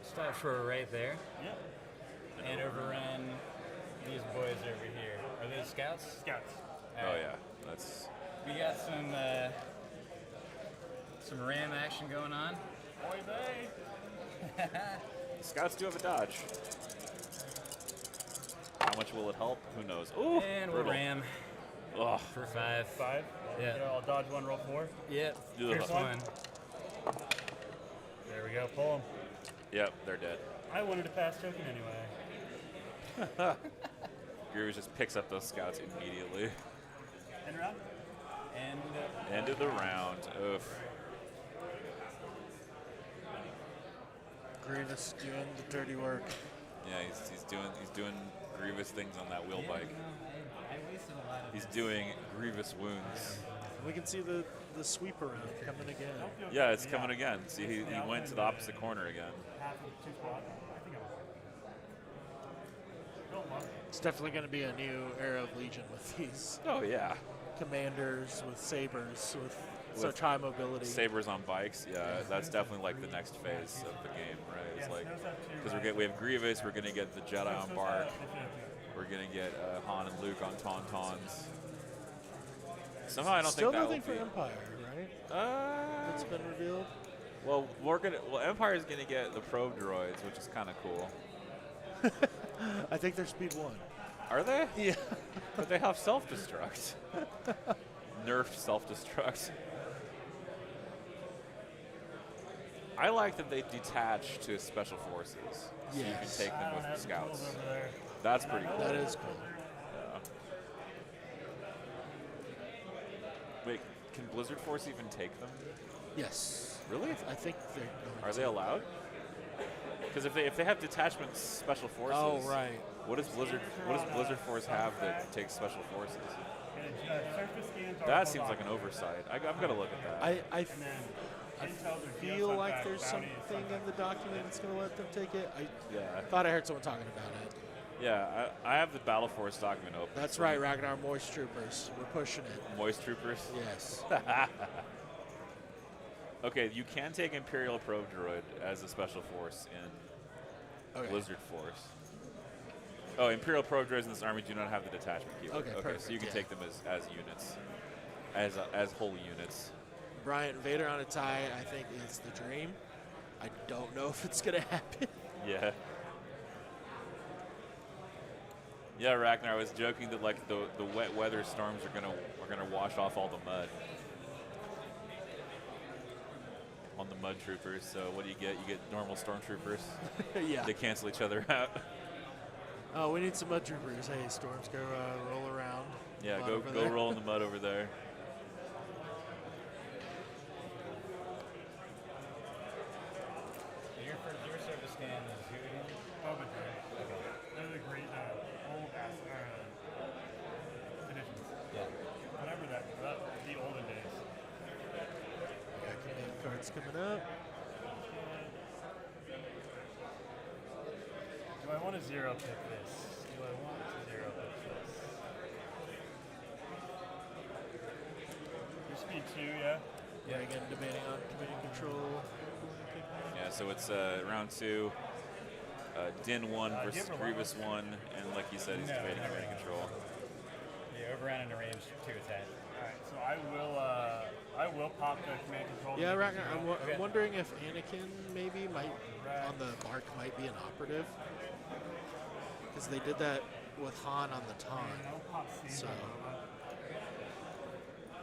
S4: stop short right there.
S7: Yep.
S4: And overrun these boys over here. Are those scouts?
S7: Scouts.
S1: Oh
S4: Alright.
S1: yeah, that's
S4: We got some ram action going on.
S7: Boy, they.
S1: scouts do have a dodge. How much will it help? Who knows? Ooh,
S4: And we'll
S1: brutal.
S4: ram
S1: Ugh.
S4: for 5.
S7: 5.
S4: Yeah.
S7: I'll dodge 1, roll 4.
S4: Yep.
S1: Do the
S4: First
S1: hook.
S4: one.
S7: There we go. Pull them.
S1: Yep, they're dead.
S7: I wanted to pass token anyway.
S1: Grievous just picks up those scouts immediately.
S7: End round?
S4: And
S1: End of the round. Oof.
S2: Grievous doing the dirty work.
S1: Yeah, he's doing Grievous things on that wheel
S4: yeah,
S1: bike.
S4: you know, I wasted a lot of
S1: He's
S4: this.
S1: doing Grievous wounds.
S2: We can see the sweep around coming again.
S1: Yeah, it's coming again. See, he went to the opposite corner again.
S7: Half of 2 squad. I think I was. Don't love it.
S2: It's definitely going to be a new era of Legion with these
S1: Oh yeah.
S2: commanders, with sabers, with
S1: With
S2: such high mobility.
S1: Sabers on bikes. Yeah, that's definitely like the next phase of the game, right? It's like
S7: Snows up 2,
S1: because
S7: right?
S1: we have Grievous, we're gonna get the Jedi on
S7: Snows
S1: bark.
S7: up, if you have to.
S1: We're gonna get Han and Luke on Tauntauns. Somehow I don't
S2: Still
S1: think that
S2: nothing
S1: will
S2: for Empire, right?
S1: be.
S2: It's been revealed.
S1: Well, Empire's gonna get the probe droids, which is kind of cool.
S2: I think they're speed 1.
S1: Are they?
S2: Yeah.
S1: But they have self-destruct. Nerfed self-destruct. I like that they detach to special forces, so you can
S2: Yes.
S1: take
S7: I
S1: them
S7: don't
S1: with
S7: have
S1: the
S7: the tools
S1: scouts.
S7: over there.
S1: That's pretty cool.
S2: That is cool.
S1: Wait, can Blizzard Force even take them?
S2: Yes.
S1: Really?
S2: I think they're going
S1: Are
S2: to.
S1: they allowed? Because if they have detachment special forces,
S2: Oh, right.
S1: What does Blizzard Force have that takes special forces?
S7: And surface scans are
S1: That
S7: both
S1: seems like an
S7: options.
S1: oversight. I'm gonna look at that.
S2: I
S7: And then intel or
S2: feel
S7: geosynth
S2: like
S7: back
S2: there's
S7: bounties,
S2: something in the document that's going to let them take it. I
S1: Yeah,
S2: thought I heard someone talking about it.
S1: yeah. I have the Battle Force document open.
S2: That's
S1: so
S2: right, Ragnar Moist Troopers. We're pushing it.
S1: Moist Troopers.
S2: Yes.
S1: Okay, you can take Imperial Probe Droid as a special force in
S2: Okay.
S1: Blizzard Force. Oh, Imperial Probe Droids in this army do not have the detachment keyword.
S2: Okay,
S1: so
S2: perfect,
S1: you can
S2: yeah.
S1: take them as units, as whole units.
S2: Bryant Vader on a tie, I think, is the dream. I don't know if it's going to happen.
S1: Yeah. Yeah, Ragnar, I was joking that like the wet weather storms are gonna wash off all the mud on the mud troopers. So what do you get? You get normal stormtroopers.
S2: Yeah.
S1: They cancel each other out.
S2: Oh, we need some mud troopers. Hey, Storms, go roll around.
S1: Yeah,
S2: Mud
S1: go
S2: over
S1: go
S2: there.
S1: roll in the mud over there.
S4: Your service scan is who again?
S7: Over there. Those are great old ass editions.
S4: Yeah.
S7: Whatever that the olden days.
S2: Yeah, command cards coming up.
S7: Do I want to zero pick this? Do I want to zero pick this? Your speed 2, yeah?
S2: Yeah, again, debating on command control.
S1: Yeah, so it's round 2. Din 1 versus Grievous 1, and like you said, he's
S4: No,
S1: debating
S4: not
S1: command
S4: right.
S1: control.
S4: Yeah, overran into range 2 attack.
S7: Alright, so I will pop the command control.
S2: Yeah,
S7: to
S2: Ragnar,
S7: zero.
S2: I'm wondering if Anakin maybe on the bark might be an operative. Because they did that with Han on the
S7: And
S2: Ton.
S7: I'll pop C
S2: So-
S7: for Boba.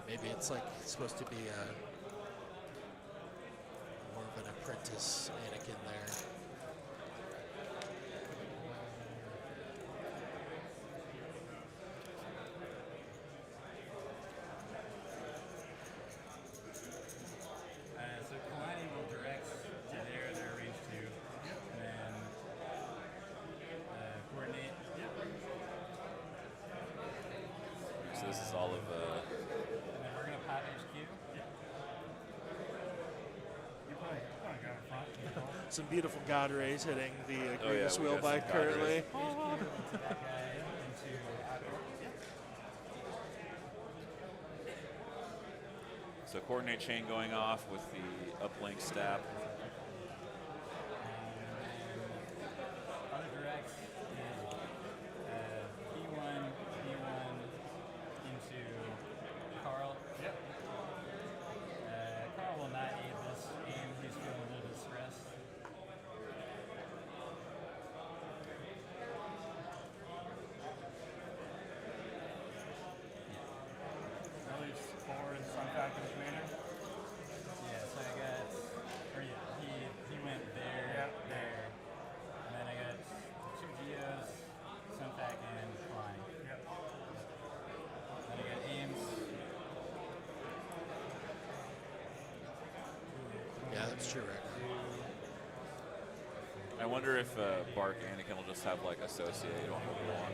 S2: Maybe it's like supposed to be more of an apprentice Anakin there.
S4: So Kalani will direct to their range 2, and then coordinate.
S1: So this is all of
S4: And then we're gonna pop HQ.
S7: You're probably gonna go in front. control.
S2: Some beautiful God rays hitting the
S1: Oh, yeah,
S2: Grievous
S1: we
S2: wheel
S1: got some
S2: bike
S1: God
S2: currently.
S1: rays.
S4: That guy into Outdoor.
S1: So coordinate chain going off with the uplink stab.
S4: Other directs is P1 into Carl.
S7: Yep.
S4: Carl will not aid this aim. He's feeling a little bit stressed.
S7: Release 4 in Sun Falcon Commander.
S4: Yeah, so I got, or yeah, he went there,
S7: Yep.
S4: there, and then I got 2 Geos, Sunfac, and flying.
S7: Yep.
S4: Then I got Ames.
S2: Yeah, that's true, Ragnar.
S1: I wonder if Bark Anakin will just have like associate on one.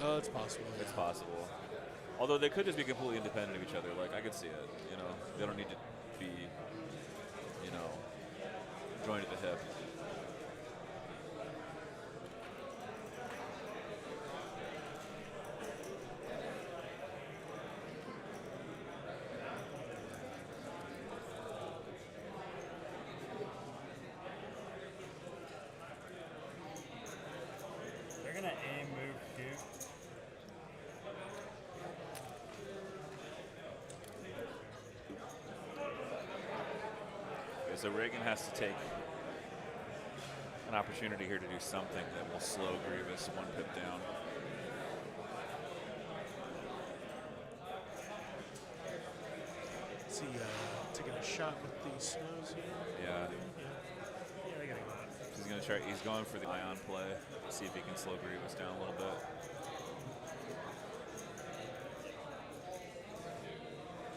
S2: Oh, it's possible. Yeah.
S1: It's possible. Although they could just be completely independent of each other. Like I could see it. You know, they don't need to be, you know, joined at the hip.
S7: They're gonna aim move
S1: So Reagan has to take an opportunity here to do something that will slow Grievous 1 pip down.
S2: Is he taking a shot with the snows here?
S1: Yeah.
S7: Yeah, they gotta go out.
S1: He's gonna try. He's going for the ion play. See if he can slow Grievous down a little bit.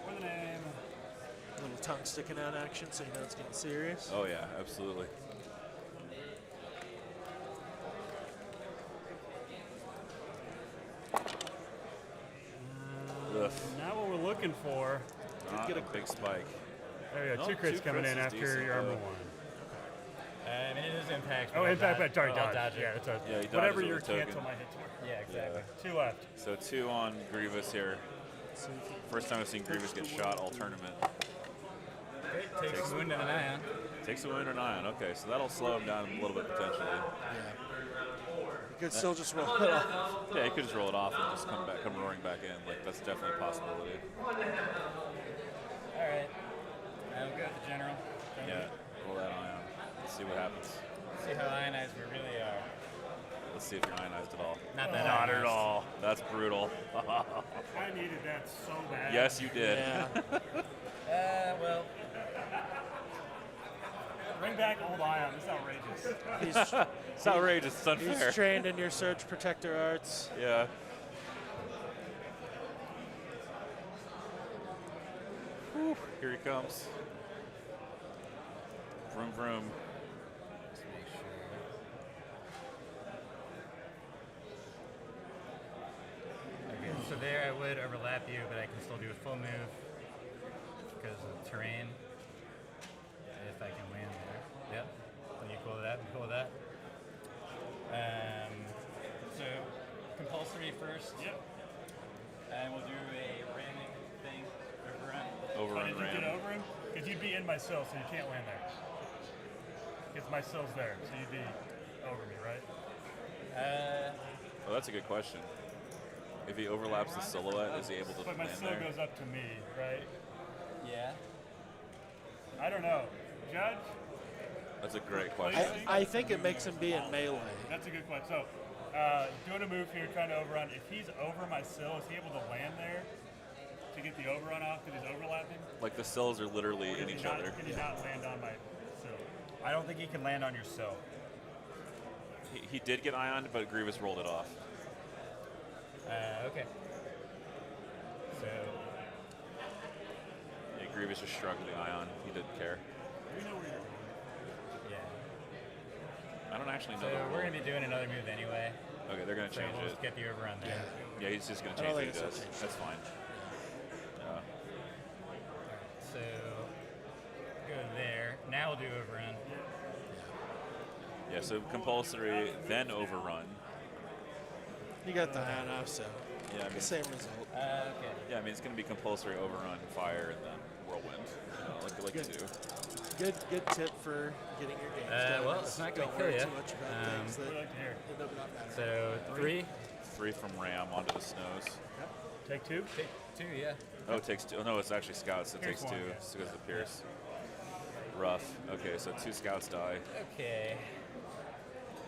S7: For the name.
S2: Little tongue sticking out action, so you know it's getting serious.
S1: Oh yeah, absolutely. Ugh.
S7: Not what we're looking for.
S1: Not
S2: get
S1: a
S2: a
S1: big spike.
S7: There we go.
S1: No,
S7: Two crits
S1: two
S7: coming
S1: crits
S7: in
S1: is
S7: after
S1: decent,
S7: your armor
S1: though.
S7: 1.
S4: I mean, it is impact.
S7: Oh,
S4: but
S7: impact,
S4: I'll
S7: sorry,
S4: I'll
S7: dodge.
S4: dodge it.
S7: Yeah, it's a,
S1: Yeah, he dodges
S7: whatever
S1: it
S7: your
S1: with token.
S7: cancel my hits were.
S4: Yeah, exactly.
S7: 2 left.
S1: So 2 on Grievous here. First time I've seen Grievous get shot all tournament.
S4: Okay, takes a wound and an ion.
S1: Takes a wound or an ion. Okay, so that'll slow him down a little bit potentially.
S2: You could still just roll it off.
S1: Yeah, he could just roll it off and just come roaring back in. Like that's definitely a possibility.
S4: All right. I'll go with the general.
S1: Yeah, roll that ion. Let's see what happens.
S4: See how ionized we really are.
S1: Let's see if you're ionized at all.
S4: Not that
S1: Not
S4: ionized.
S1: at all. That's brutal.
S7: I needed that so bad.
S1: Yes, you did.
S2: Yeah.
S4: Well,
S7: Bring back old Ion. This is outrageous.
S1: It's outrageous. It's unfair.
S2: He's trained in your Surge Protector arts.
S1: Yeah. Whew, here he comes. Vroom vroom.
S4: let's make sure. Okay, so there I would overlap you, but I can still do a full move because of the terrain. If I can land there. Yep. Are you cool with that? You cool with that? So compulsory first.
S7: Yep.
S4: And we'll do a ramming thing. Overrun.
S7: Oh,
S1: Overrun
S7: did you get
S1: ram.
S7: over him? Because you'd be in my sill, so you can't land there. Because my sill's there, so you'd be over me, right?
S1: Oh, that's a good question. If he overlaps the silhouette, is he able to
S7: But my
S1: land
S7: sill
S1: there?
S7: goes up to me, right?
S4: Yeah.
S7: I don't know. Judge?
S1: That's a great question.
S2: I think it makes him be in melee.
S7: That's a good question. So, doing a move here, trying to overrun. If he's over my sill, is he able to land there to get the overrun off because he's overlapping?
S1: Like the sills are literally
S7: Or
S1: in
S7: can he
S1: each
S7: not-
S1: other.
S7: Can he not land on my sill?
S5: I don't think he can land on your sill.
S1: He did get ioned, but Grievous rolled it off.
S4: Okay. So
S1: Yeah, Grievous just shrugged the ion. He didn't care.
S7: We know where you're going.
S4: yeah.
S1: I don't actually know.
S4: So
S1: the
S4: we're
S1: rule.
S4: gonna be doing another move anyway.
S1: Okay, they're gonna
S4: So
S1: change
S4: we'll
S1: it.
S4: just get the overrun there.
S1: Yeah, he's just gonna
S2: I don't
S1: change what he
S2: think
S1: does.
S2: it's okay.
S1: That's fine. Yeah.
S4: So go there. Now we'll do overrun.
S1: Yeah. So compulsory, then overrun.
S2: You got the ion off, so
S1: Yeah. I mean,
S2: the same result.
S4: Okay.
S1: yeah. I mean, it's gonna be compulsory overrun, fire, and then whirlwind. You know, like
S2: Good.
S1: two.
S2: Good tip for getting your games done.
S4: well,
S2: is
S4: it's not gonna
S2: don't
S4: kill
S2: worry
S4: ya.
S2: too much about things that
S7: What do you like to hear?
S2: end up not mattering.
S4: So 3.
S1: 3 from Ram onto the snows.
S7: Take 2?
S4: Take 2. Yeah.
S1: Oh, it takes 2. Oh, no, it's actually scouts. It
S7: Pierce
S1: takes 2.
S7: one, yeah.
S1: It's because of Pierce. Rough. Okay, so 2 scouts die.
S4: Okay.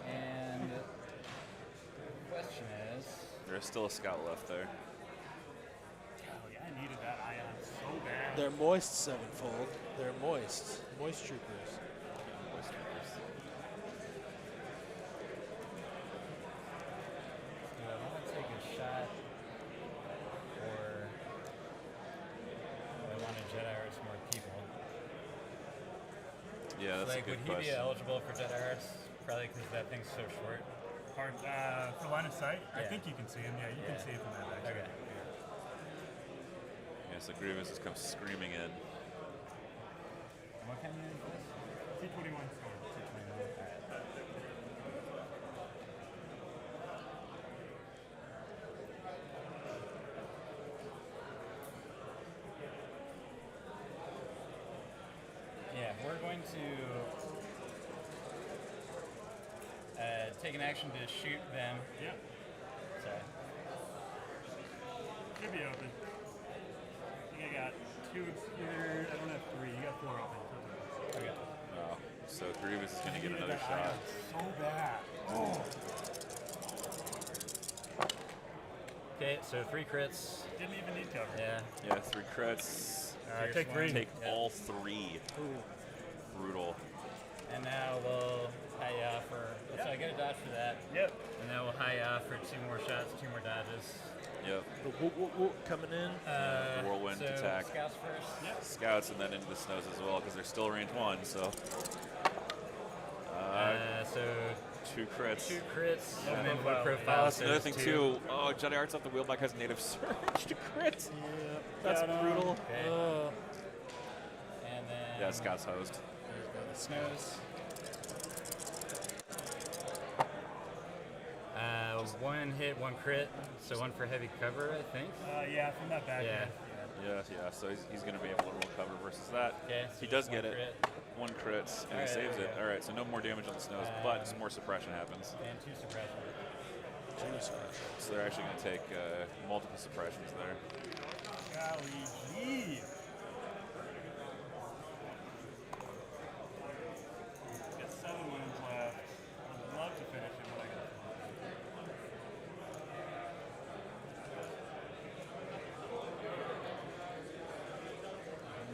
S4: And the question is,
S1: There's still a scout left there.
S7: Oh, yeah, I needed that ion so bad.
S2: They're moist sevenfold. They're moist. Moist troopers.
S4: do I want to take a shot, or do I want to Jedi Arts more people?
S1: Yeah, that's
S4: Like,
S1: a good
S4: would he be
S1: question.
S4: eligible for Jedi Arts? Probably because that thing's so short.
S7: Hard, for line of sight, I
S4: Yeah.
S7: think you can see him. Yeah, you
S4: Yeah.
S7: can see it from that actually.
S4: Okay.
S1: Yeah, so Grievous has come screaming in.
S4: What kind of unit is this?
S7: T21 storm.
S4: Yeah, we're going to take an action to shoot them.
S7: Yeah,
S4: Sorry.
S7: should be open. I think I got 2 here. I don't have 3. You got 4 open.
S4: Okay.
S1: So Grievous is going to get
S5: Needed
S1: another
S5: that
S1: shot.
S5: ion so bad. Oh.
S4: Okay, so 3 crits.
S5: Didn't even need cover.
S4: Yeah.
S1: Yeah, 3 crits.
S5: Alright, take 3.
S1: Take
S4: Yeah.
S1: all 3. Brutal.
S4: And now we'll high off for. So I get a dodge for that.
S5: Yep.
S4: And then we'll high off for 2 more shots, 2 more dodges.
S1: Yep.
S2: The whoop coming in.
S1: Whirlwind
S4: so
S1: attack.
S4: Scouts first.
S5: Yep.
S1: Scouts and then into the snows as well because they're still range 1. So
S4: So
S1: 2 crits.
S4: 2 crits.
S5: No
S4: And then
S5: profile.
S4: 1 profile.
S1: That's
S4: so
S1: another thing
S4: 2.
S1: too. Oh, Jedi Arts off the wheelbike has native surge to crit.
S2: Yeah, that's
S5: Got 'em.
S2: brutal.
S4: Okay. And then.
S1: Yeah, Scouts hosed.
S2: There's go the snows.
S4: 1 hit, 1 crit. So 1 for heavy cover, I think.
S5: Yeah, from that back.
S4: Yeah.
S1: Yeah. So he's going to be able to roll cover versus that.
S4: Okay. So
S1: He does
S4: just
S1: get
S4: 1
S1: it.
S4: crit.
S1: 1 crits and he
S4: Alright,
S1: saves
S4: there
S1: it.
S4: we go.
S1: All right, so no more damage on the snows, but some more suppression happens.
S4: And 2 suppression.
S1: So they're actually going to take multiple suppressions there.
S5: Golly gee. Got 7 wounds left. I'd love to finish him, but I got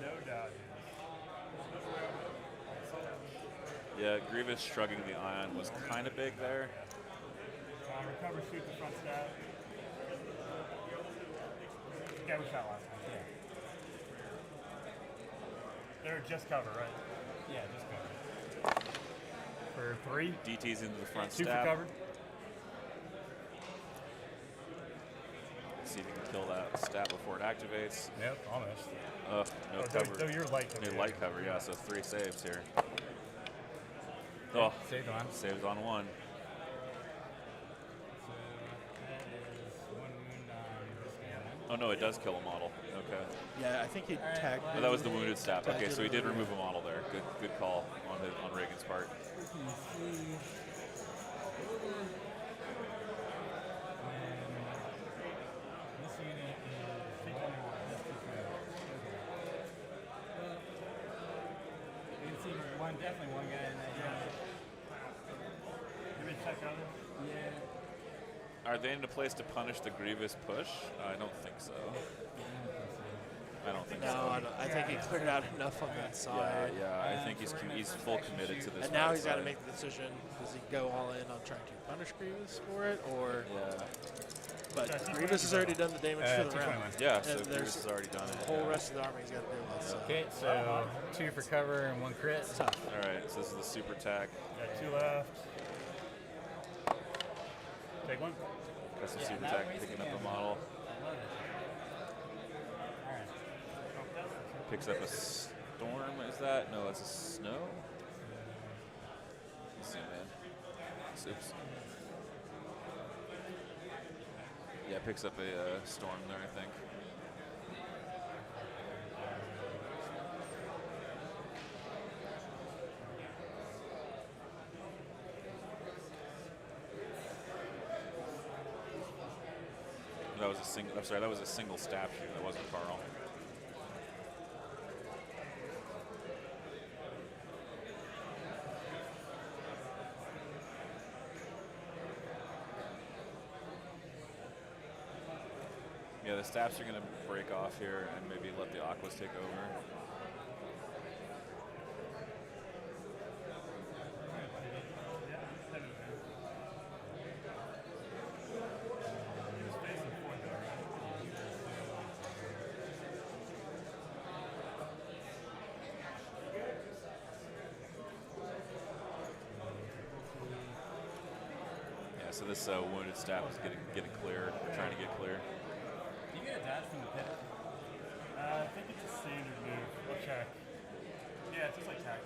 S5: no dodges.
S1: Yeah, Grievous shrugging the ion was kind of big there.
S5: Recover, shoot the front stab. Yeah, we shot last time.
S4: Yeah.
S5: They're just cover, right?
S4: Yeah, just cover.
S5: For 3.
S1: DT's into the front
S5: 2 for
S1: stab.
S5: cover.
S1: See if you can kill that stab before it activates.
S5: Yep, almost.
S1: No
S5: Oh,
S1: cover.
S5: though you're light cover.
S1: Need light cover, yeah, so 3 saves here. Oh,
S4: Saved 1.
S1: saves on 1.
S4: So that is 1 wound on this guy.
S1: Oh no, it does kill a model. Okay.
S2: Yeah, I think he
S4: Alright,
S2: tagged.
S4: well,
S1: Oh, that was the wounded stab.
S2: Tagged
S1: Okay,
S2: it
S1: so he did
S2: earlier.
S1: remove a model there. Good call on Reagan's part.
S4: Let's see. This unit is 1 that's 2 crits. Well, you can see definitely one guy in that unit.
S5: Give me a check on it.
S4: Yeah.
S1: Are they in a place to punish the Grievous push? I don't think so. I don't think
S2: No,
S1: so.
S2: I think he cleared out enough on that side.
S1: Yeah. I think he's full committed to this.
S2: And now
S1: right
S2: he's got to
S1: side.
S2: make the decision: does he go all in on trying to punish Grievous for it, or?
S1: Yeah.
S2: But
S5: Josh, he's
S2: Grievous has already done the damage for the round.
S5: 221.
S1: Yeah. So
S2: And
S1: Grievous
S2: there's
S1: has already done it.
S2: The whole
S1: yeah.
S2: rest of the army he's got to deal with. So.
S4: Okay, so 2 for cover and 1 crit.
S2: It's tough.
S1: All right. So this is the super attack.
S5: Got 2 left. Take 1.
S1: That's the
S4: Yeah,
S1: super
S4: not
S1: attack
S4: wasting
S1: picking up a
S4: ammo.
S1: model.
S4: I love it. Alright.
S1: Picks up a storm. Is that? No, that's a snow. Let's see, man. Oops. Yeah, picks up a storm there, I think. That was a single. I'm sorry, that was a single staff shoot. That wasn't Carl. Yeah, the staffs are going to break off here and maybe let the Aquas take over. Yeah, so this wounded staff is getting clear, trying to get clear.
S4: Do you get a dodge from the pit?
S5: I think it's a standard move. We'll check. Yeah, it's just like tackle.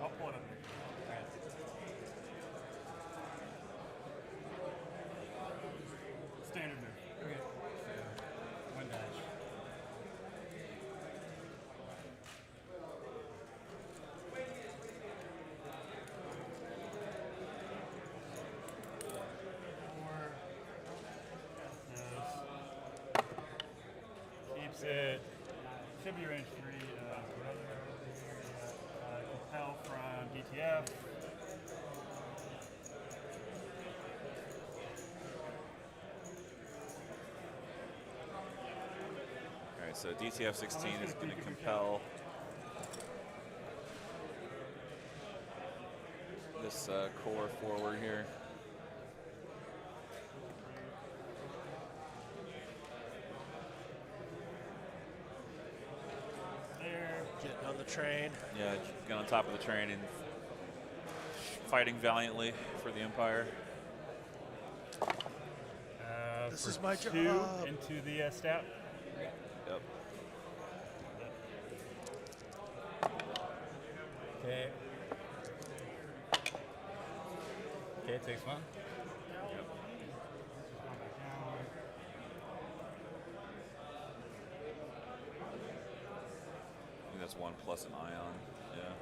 S5: I'll pull it up here. Standard move.
S4: Okay. So 1 dodge.
S5: Keeps it. Should be range 3. DTF.
S1: All right, so DTF 16 is going to compel this core forward here.
S5: There.
S2: Getting on the train.
S1: Yeah, get on top of the train and fighting valiantly for the Empire.
S2: This
S5: For
S2: is my
S5: 2
S2: job.
S5: into the stat.
S1: Yep.
S4: Okay. Okay, takes one.
S1: I think that's 1 plus an ion. Yeah.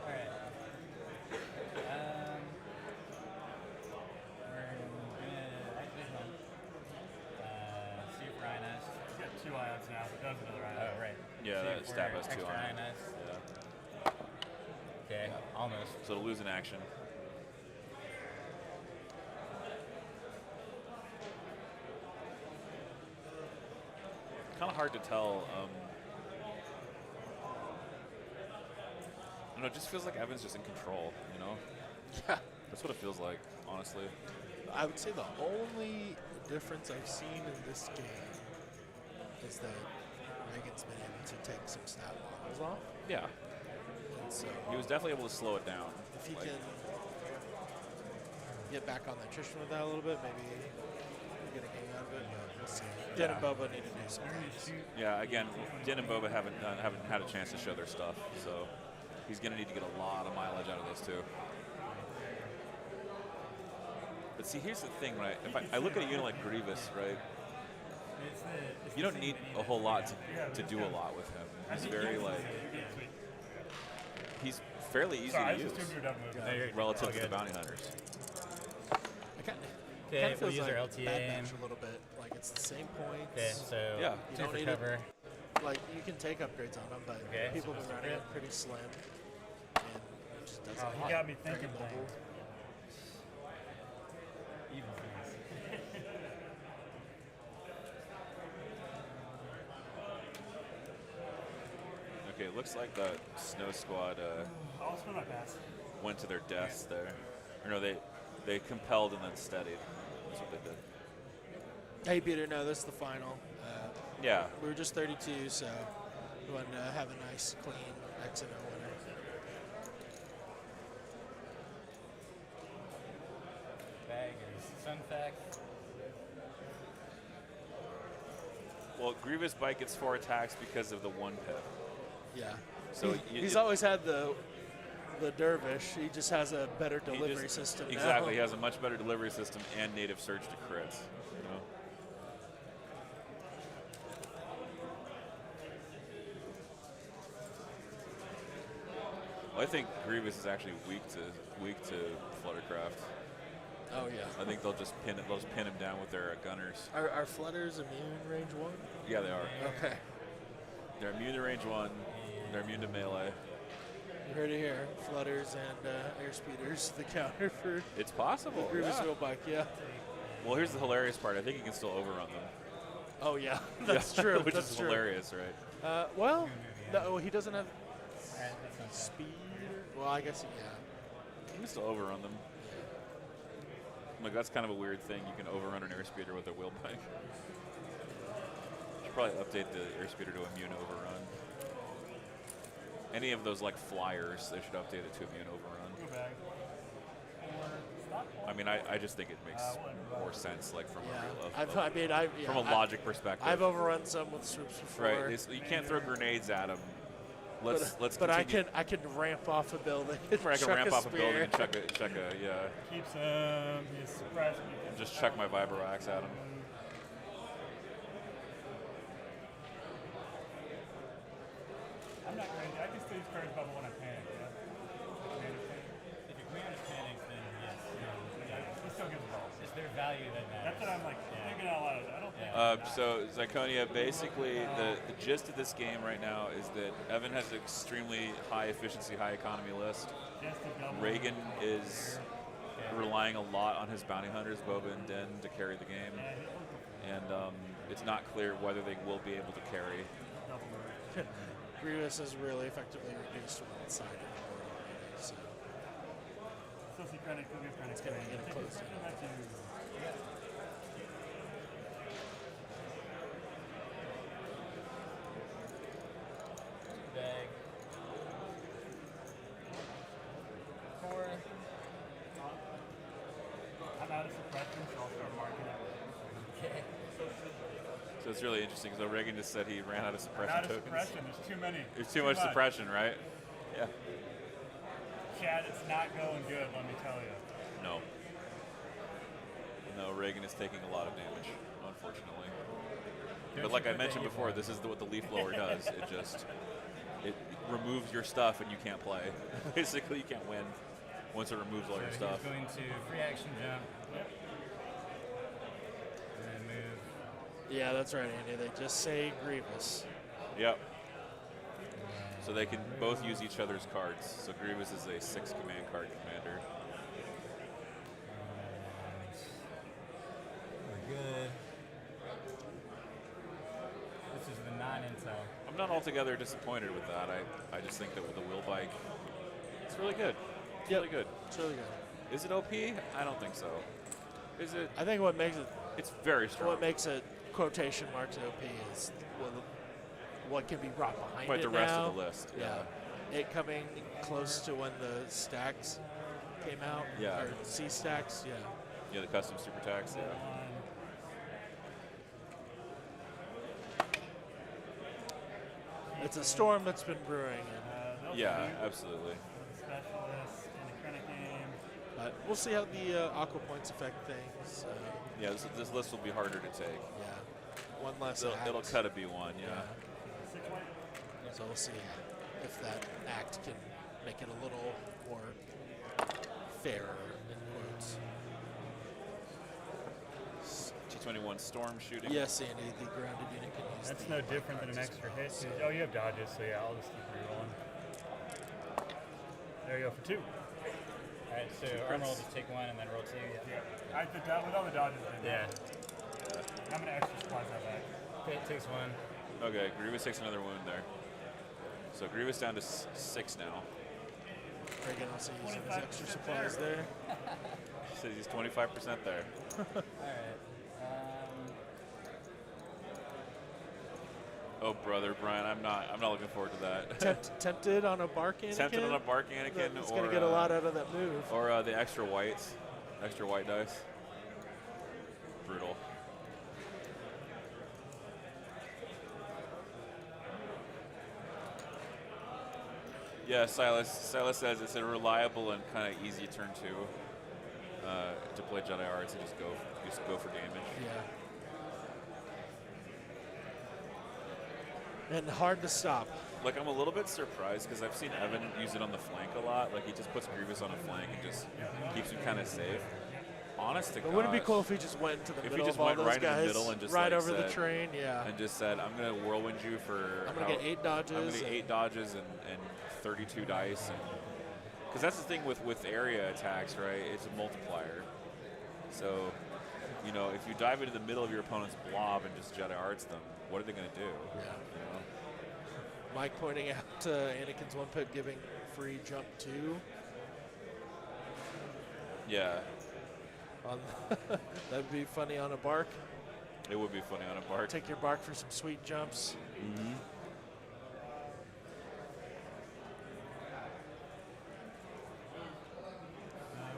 S4: Alright. We're gonna activate one. See if Rhinus.
S5: He's got 2 ions now, but does another ion.
S4: Oh, right.
S1: Yeah,
S4: See
S1: that
S4: if
S1: stab
S4: we're
S1: has 2
S4: extra
S1: ions.
S4: Rhinus.
S1: Yeah.
S4: Okay, almost.
S1: So to lose an action. Kind of hard to tell. I don't know, it just feels like Evan's just in control, you know?
S2: Yeah.
S1: That's what it feels like, honestly.
S2: I would say the only difference I've seen in this game is that Reagan's been able to take some stat models off.
S1: Yeah.
S2: And so
S1: He was definitely able to slow it down.
S2: if he
S1: Like,
S2: can get back on the attrition with that a little bit, maybe get a game out of it. But we'll see. Den and Boba need to do some things.
S1: Yeah, again, Din and Boba haven't had a chance to show their stuff, so he's going to need to get a lot of mileage out of those two. But see, here's the thing, right? If I look at a unit like Grievous, right? You don't need a whole lot to do a lot with him. He's very like he's fairly easy
S5: Sorry, I
S1: to
S5: just
S1: use
S5: assumed you were done moving.
S4: No, you're
S1: relative
S4: all
S1: to the
S4: good.
S1: bounty hunters.
S2: It kind
S4: Okay,
S2: of
S4: we'll
S2: feels
S4: use
S2: like
S4: our
S2: Bad
S4: LTA.
S2: Batch a little bit. Like it's the same points.
S4: Okay, so
S1: Yeah.
S2: You
S4: 2
S2: don't
S4: for
S2: need it.
S4: cover.
S2: Like you can take upgrades on them, but
S4: Okay.
S2: people have been running it pretty slim. And it just doesn't.
S5: Oh, he got me
S2: Very
S5: thinking
S2: mobile.
S5: things.
S4: Even things.
S1: Okay, it looks like the Snow Squad
S5: I'll spin my pass.
S1: went to their deaths there. Or no, they compelled and then steadied. That's what they did.
S2: Hey Peter, no, this is the final.
S1: Yeah.
S2: We were just 32, so we wanted to have a nice, clean X and O winner.
S4: Bag is Sun Fact.
S1: Well, Grievous Bike gets 4 attacks because of the 1 pip.
S2: Yeah.
S1: So
S2: He's always had the Dervish. He just has a better
S1: he
S2: delivery
S1: just-
S2: system.
S1: Exactly. He
S2: Now.
S1: has a much better delivery system and native surge to crits. You know? Well, I think Grievous is actually weak to Fluttercraft.
S2: Oh yeah.
S1: I think they'll just pin him down with their gunners.
S2: Are Flutters immune range 1?
S1: Yeah, they are.
S2: Okay.
S1: They're immune to range 1. They're immune to melee.
S2: You heard it here. Flutters and airspeeders, the counter for
S1: It's possible.
S2: Grievous
S1: Yeah.
S2: wheel bike. Yeah.
S1: Well, here's the hilarious part. I think he can still overrun them.
S2: Oh yeah. That's
S1: Yeah,
S2: true.
S1: Which
S2: That's
S1: is
S2: true.
S1: hilarious, right?
S2: Well, no, he doesn't have
S4: Alright, that's not
S2: speed. Well, I guess yeah.
S1: You can still overrun them. Like, that's kind of a weird thing. You can overrun an airspeeder with a wheel bike. Should probably update the airspeeder to immune overrun. Any of those like flyers, they should update it to immune overrun.
S5: Go back.
S1: I mean, I just think it makes more sense, like from
S2: Yeah.
S1: from a logic perspective.
S2: I've overrun some with swoops before.
S1: Right, you can't throw grenades at them. Let's
S2: But I
S1: continue.
S2: can ramp off a building.
S1: I can
S2: chuck
S1: ramp off a building
S2: spear.
S1: and chuck a yeah.
S5: Keeps he's surprised when he
S1: Just chuck my Vibroax at him.
S5: I'm not crazy. I can still use cards bubble when I panic, yeah? Commander panic.
S4: If your commander panics, then value that matters.
S7: That's what I'm like thinking out loud. I don't think.
S1: So Zyconia, basically, the gist of this game right now is that Evan has an extremely high efficiency, high economy list.
S7: Just a double.
S1: Reagan is relying a lot on his bounty hunters, Boba and Den, to carry the game, and it's not clear whether they will be able to carry.
S2: Grievous is really effectively reduced to one side of the board already, so
S7: Supposed to kind of
S2: it's going to get it close.
S4: Bag. 4.
S7: I'm out of suppression, so I'll start marking it.
S4: Okay.
S1: So it's really interesting because Reagan just said he ran out of suppression
S7: Out of
S1: tokens.
S7: suppression. There's too many.
S1: There's too much suppression, right? Yeah.
S7: Chad, it's not going good. Let me tell you.
S1: No. No, Reagan is taking a lot of damage, unfortunately. But like I mentioned before, this is what the leaf blower does. It removes your stuff and you can't play. Basically, you can't win once it removes all your
S4: So
S1: stuff.
S4: he's going to free action jump. And then move.
S2: Yeah, that's right, Andy. They just say Grievous.
S1: Yep. So they can both use each other's cards. So Grievous is a 6 command card commander.
S4: We're good. This is the non-intel.
S1: I'm not altogether disappointed with that. I just think that with the wheel bike, it's really good. It's really good.
S2: It's really good.
S1: Is it OP? I don't think so. Is it?
S2: I think what makes it
S1: It's very strong.
S2: what makes it quotation marks OP is what can be brought behind
S1: Quite
S2: it
S1: the rest
S2: now.
S1: of the list.
S2: Yeah. It coming close to when the stacks came out.
S1: Yeah.
S2: Or C stacks. Yeah.
S1: Yeah, the custom super tax. Yeah.
S2: It's a storm that's been brewing,
S1: Yeah, absolutely.
S7: Specialist in the credit game.
S2: but we'll see how the aqua points affect things.
S1: Yeah, this list will be harder to take.
S2: Yeah. One less
S1: It'll
S2: act.
S1: cut a B1, yeah.
S2: So we'll see if that act can make it a little more fairer, in quotes.
S1: T21 storm shooting.
S2: Yes, Andy, the grounded unit can use
S7: That's
S2: the
S7: no
S2: white
S7: different than an
S2: cards as
S7: extra
S2: well,
S7: hit.
S2: so-
S7: Oh, you have dodges, so yeah, I'll just keep rerolling. There you go for 2.
S4: Alright, so armor will just take 1 and then roll 2. Yeah.
S7: With all the dodges.
S4: Yeah.
S7: I'm gonna extra supplies that back.
S4: Okay, it takes 1.
S1: Okay, Grievous takes another wound there. So Grievous down to 6 now.
S2: Reagan also using his extra supplies there.
S1: Says he's 25% there.
S4: Alright.
S1: Oh, brother, Brian, I'm not looking forward to that.
S2: Tempted on a bark Anakin.
S1: Tempted on a bark Anakin,
S2: He's
S1: or
S2: going to get a lot out of that move.
S1: or the extra white dice. Brutal. Yeah, Silas says it's a reliable and kind of easy turn 2 to play Jedi Arts and just go for damage.
S2: Yeah. And hard to stop.
S1: Like, I'm a little bit surprised because I've seen Evan use it on the flank a lot. Like, he just puts Grievous on a flank and just keeps him kind of safe. Honest to
S2: But
S1: God.
S2: wouldn't it be cool if he just went to the
S1: If he
S2: middle
S1: just
S2: of all
S1: went
S2: those
S1: right in the
S2: guys,
S1: middle and just,
S2: right
S1: like,
S2: over the
S1: said-
S2: train? Yeah.
S1: And just said, I'm going to whirlwind you for...
S2: I'm going to get 8 dodges.
S1: I'm going to get 8 dodges and 32 dice. Because that's the thing with area attacks, right? It's a multiplier. So, you know, if you dive into the middle of your opponent's blob and just Jedi Arts them, what are they going to do?
S2: Yeah.
S1: You know?
S2: Mike pointing out Anakin's 1-pip giving free jump 2.
S1: Yeah,
S2: That'd be funny on a bark.
S1: it would be funny on a bark.
S2: Take your bark for some sweet jumps.
S1: Mm-hmm.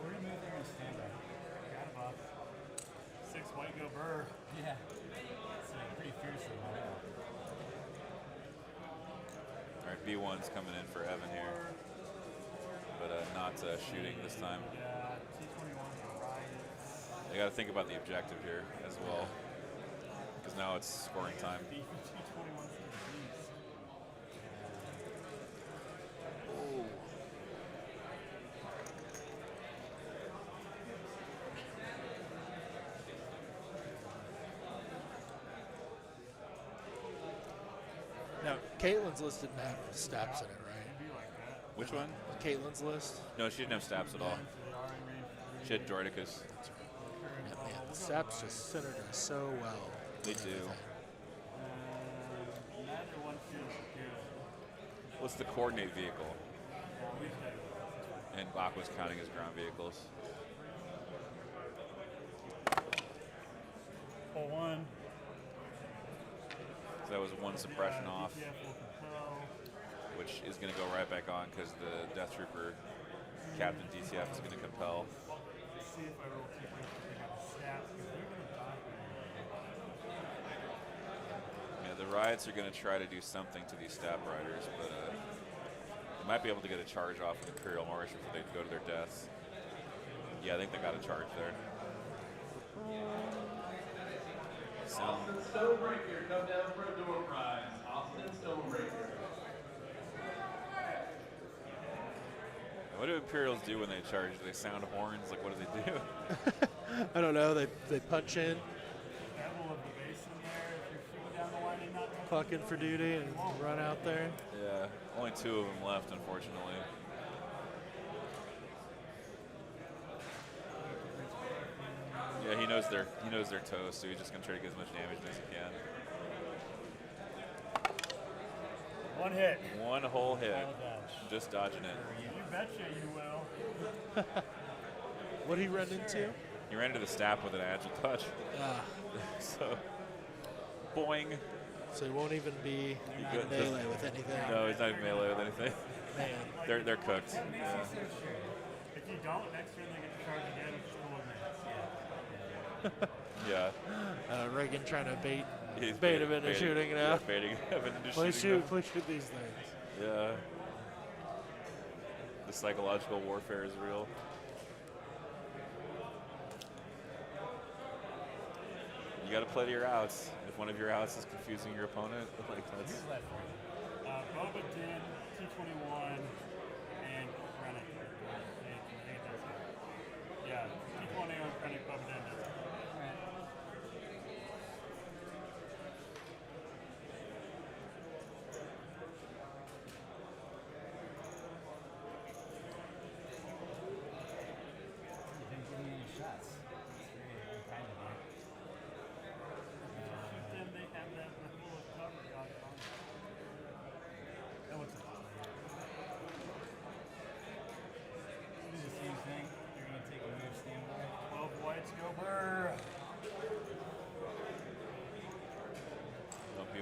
S7: We're gonna move here and stand by. Got a buff. 6 white go burr.
S4: Yeah. It's pretty fierce.
S1: All right, B1's coming in for Evan here, but not shooting this time.
S7: Yeah, T21 riots.
S1: They got to think about the objective here as well, because now it's scoring time.
S7: T21's the beast.
S2: Caitlin's list didn't have steps in it, right?
S1: Which one?
S2: Caitlin's list.
S1: No, she didn't have stabs at all. She had Droidicus.
S2: Yeah, man, the steps just centered her so well.
S1: They do. What's the coordinate vehicle? And Aqua's counting as ground vehicles.
S7: Pull one.
S1: So that was one suppression off, which is going to go right back on because the Death Trooper Captain DCF is going to compel.
S7: See if I roll 2 points to pick up the stat, because they're going to die.
S1: Yeah, the Riots are going to try to do something to these stab riders, but they might be able to get a charge off an Imperial March before they go to their deaths. Yeah, I think they got a charge there.
S3: Austin Stonebreaker, come down for a door prize. Austin Stonebreaker.
S1: What do Imperials do when they charge? Do they sound horns? Like, what do they do?
S2: I don't know. They punch in,
S7: Level of the base in there, if you're shooting down the line and not touching
S2: clock in for duty, and run out there.
S1: Yeah, only 2 of them left, unfortunately. Yeah, he knows they're toast, so he's just gonna try to get as much damage as he can.
S7: one hit.
S1: One whole hit,
S7: All dodge.
S1: just dodging it.
S7: You betcha you will.
S2: What did he run into?
S1: He ran into the staff with an agile touch,
S2: Ah,
S1: so boing.
S2: so he won't even be in
S1: good.
S2: melee with anything.
S1: No, he's not even melee with anything.
S2: Man,
S1: They're cooked.
S7: If you don't, next turn they get to charge again, which is cool with
S1: Yeah.
S2: Reagan trying to bait
S1: He's
S2: him into shooting now.
S1: Yeah, baiting him into
S2: Please
S1: shooting
S2: shoot these things.
S1: him. Yeah. The psychological warfare is real. You got to play to your outs. If one of your outs is confusing your opponent, like that's.
S7: Boba Din, T21, and Krennic. Yeah, T20 on Krennic, Boba Din.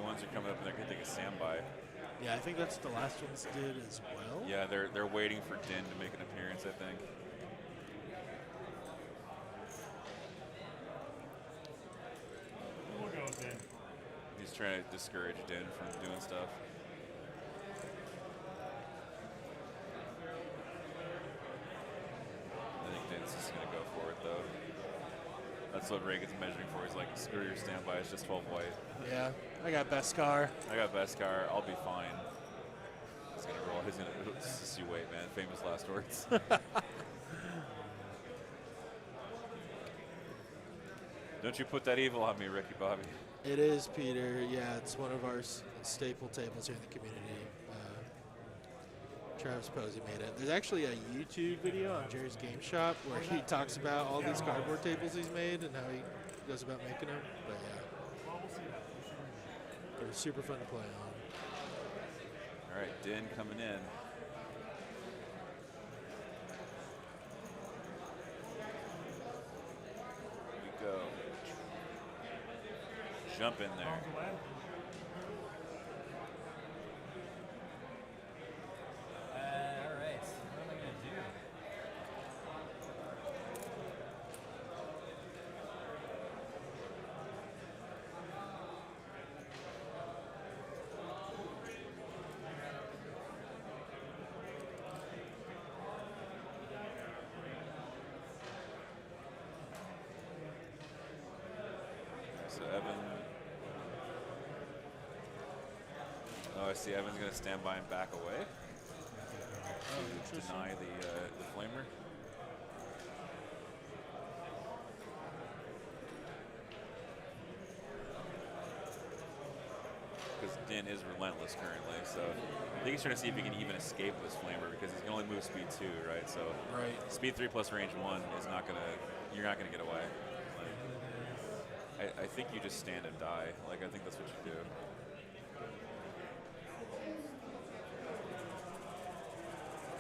S1: Ones are coming up and they're going to take a standby.
S2: Yeah, I think that's what the last ones did as well.
S1: Yeah, they're waiting for Din to make an appearance, I think.
S7: We'll go with Din.
S1: He's trying to discourage Din from doing stuff. I think Din's just going to go for it, though. That's what Reagan's measuring for. He's like, screw your standby, it's just 12 white.
S2: Yeah, I got Beskar.
S1: I got Beskar, I'll be fine. He's going to roll. He's going to, just you wait, man. Famous last words. Don't you put that evil on me, Ricky Bobby.
S2: It is, Peter. Yeah, it's one of our staple tables here in the community. Travis Posey made it. There's actually a YouTube video on Jerry's Game Shop where he talks about all these cardboard tables he's made and how he goes about making them. But yeah, they're super fun to play on.
S1: All right, Din coming in. Here we go. Jump in there.
S4: Alright, what am I going to do?
S1: So Evan. Oh, I see. Evan's going to stand by and back away. To deny the flamer. Because Din is relentless currently, so I think he's trying to see if he can even escape this flamer because he can only move speed 2, right? So speed 3 plus range 1 is not gonna. You're not gonna get away. Like, I think you just stand and die. Like I think that's what you do.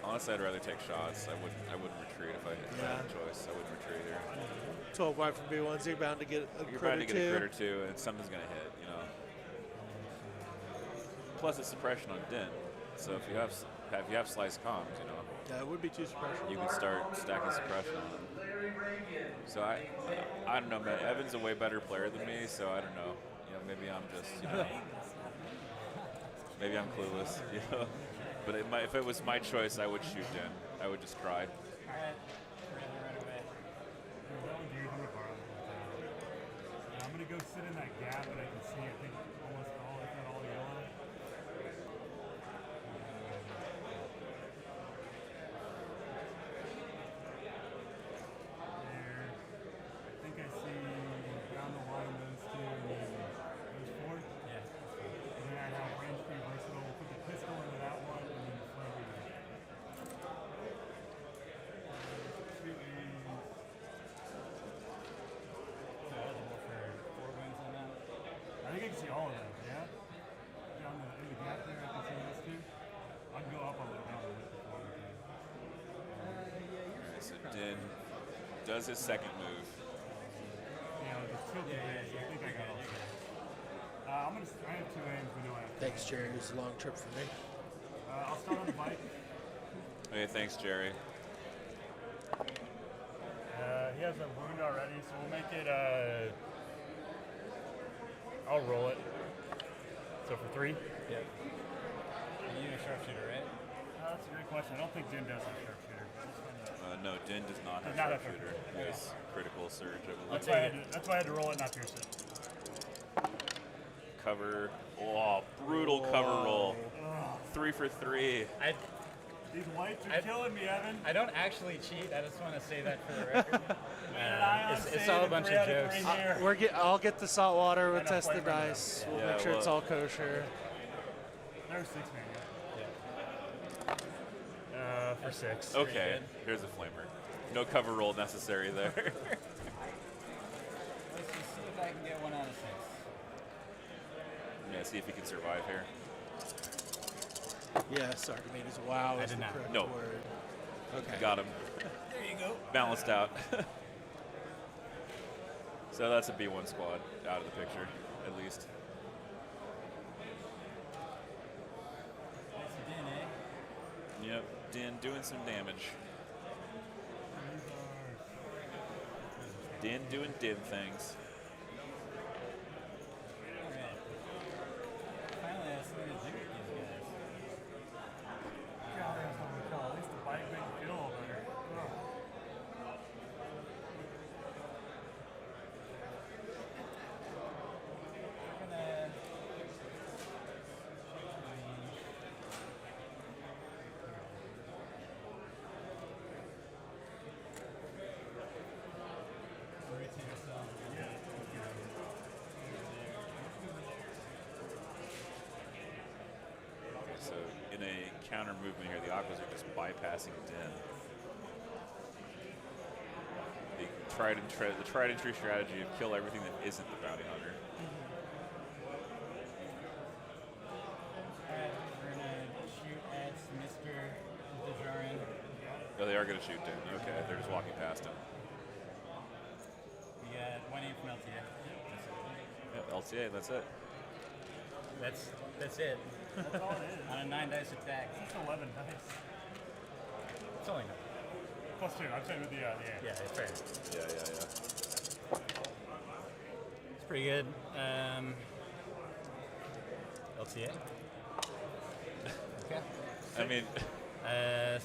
S1: Honestly, I'd rather take shots. I wouldn't retreat if I had a choice. I wouldn't retreat here.
S6: 12 wide from B1s, you're bound to get a
S1: You're
S6: crit
S1: bound
S6: or
S1: to get a crit or two, and something's gonna hit. You know. Plus, it's suppression on Din. So if you have slice comms, you know.
S6: Yeah, it would be too suppression.
S1: You can start stacking suppression on him. So I don't know, man. Evan's a way better player than me, so I don't know. You know, maybe I'm just, you know, maybe I'm clueless, you know. But if it was my choice, I would shoot Din. I would just cry.
S7: I'm gonna go sit in that gap, and I can see I think almost all, if not all, yellow. There. I think I see down the line those two, and then those four.
S4: Yeah.
S7: And then I have range 3 versatile. We'll put the pistol into that one, and then the flavor. Two A's.
S4: So eligible for 4 wins on that.
S7: I think I can see all of them, yeah? Down in the gap there, I can see those two. I can go up on the down the width before we can.
S1: Alright, so Din does his second move.
S7: Yeah, with the tilted base, I think I got all three. I have 2 aims, we know I have 2.
S6: Thanks, Jerry. It was a long trip for me.
S7: I'll start on the bike.
S1: Okay, thanks, Jerry.
S7: He has a wound already, so we'll make it, I'll roll it. So for 3?
S4: Yep. You a sharpshooter, right?
S7: That's a great question. I don't think Din does have sharpshooter. Let's find out.
S1: No, Din does not have
S7: Does not have
S1: sharpshooter. He has critical surge, I believe.
S7: That's why I had to roll it, not pierce it.
S1: Cover. Oh, brutal cover roll. 3 for 3.
S7: These whites are killing me, Evan.
S4: I don't actually cheat. I just want to say that for the record.
S7: Man,
S4: it's all a bunch of jokes.
S6: I'll get the salt water. We'll
S7: And a
S6: test the
S7: flavor in
S6: dice.
S7: there.
S6: We'll
S1: Yeah,
S6: make sure it's
S1: well-
S6: all kosher.
S7: There's 6 man. For 6.
S1: Okay, here's a flamer. No cover roll necessary there.
S4: Let's just see if I can get 1 out of 6.
S1: Yeah, see if he can survive here.
S6: Yes, Archimedes. Wow
S4: I
S6: is
S4: did
S6: the
S4: not.
S6: correct
S1: No.
S6: word. Okay.
S1: Got him.
S4: There you go.
S1: Balanced out. So that's a B1 squad out of the picture, at least.
S4: Nice Din, eh?
S1: Yep, Din doing some damage. Din doing Din things.
S4: Alright. Finally, I have something to do with these guys.
S7: God, that's what we call. At least the bike makes you feel a little better.
S4: I'm gonna... Rotate ourselves a little bit.
S1: Okay, so in a counter movement here, the Aquas are just bypassing Din. The tried and true strategy of kill everything that isn't the bounty hunter.
S4: Alright, we're gonna shoot at Mr. Dejarin.
S1: Oh, they are going to shoot Din. Okay, they're just walking past him.
S4: We got 1 aim from LTA.
S1: Yep, LTA, that's it.
S4: That's it.
S7: That's all it is.
S4: On a 9 dice attack.
S7: It's 11 dice.
S4: It's only 9.
S7: Plus 2. I'm saying with the aim.
S4: Yeah, it's fair.
S1: Yeah.
S4: It's pretty good. LTA. Okay.
S1: I mean,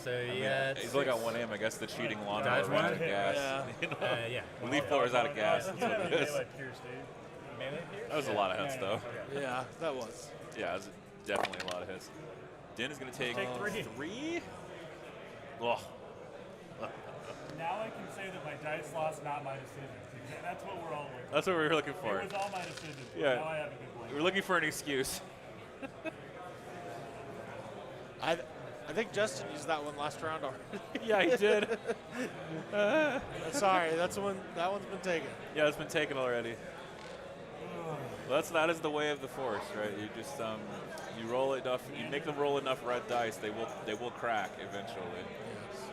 S4: So you got
S1: he's only got 1 aim. I guess the cheating lawnmower
S4: Dodge
S1: ran out
S4: one?
S1: of gas.
S6: Yeah.
S1: You know?
S4: yeah.
S1: Leaf blower's out of gas. That's what it is.
S7: Melee pierce, dude.
S4: Melee pierce?
S1: That was a lot of hits, though.
S6: Yeah, that was.
S1: Yeah, it was definitely a lot of hits. Din is going to take
S7: Take 3.
S1: 3? Ugh.
S7: Now I can say that my dice loss, not my decision. That's what we're all looking for.
S1: That's what we were looking for.
S7: It was all my decision.
S1: Yeah.
S7: Now I have a good
S1: We
S7: blame.
S1: were looking for an excuse.
S2: I think Justin used that one last round already.
S1: Yeah, he did.
S2: Sorry, that's one. That one's been taken.
S1: Yeah, it's been taken already. Well, that is the way of the force, right? You just you roll enough, you make them roll enough red dice, they will crack eventually.
S2: Yes.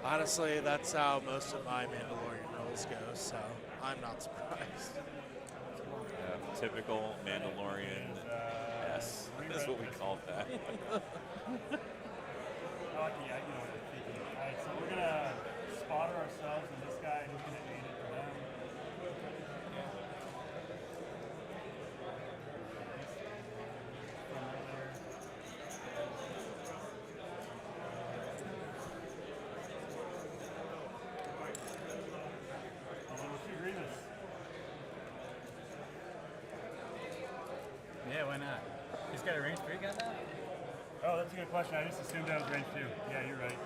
S2: Honestly, that's how most of my Mandalorian rolls go, so I'm not surprised.
S1: Yeah, typical Mandalorian S. That's what we call that.
S7: I like the, you know what you're thinking. All right, so we're gonna spotter ourselves and this guy, and he's gonna aid it for them. From right there. And then we'll shoot Grievous.
S4: Yeah, why not? He's got a range 3 gun now?
S7: Oh, that's a good question. I just assumed that was range 2. Yeah, you're right.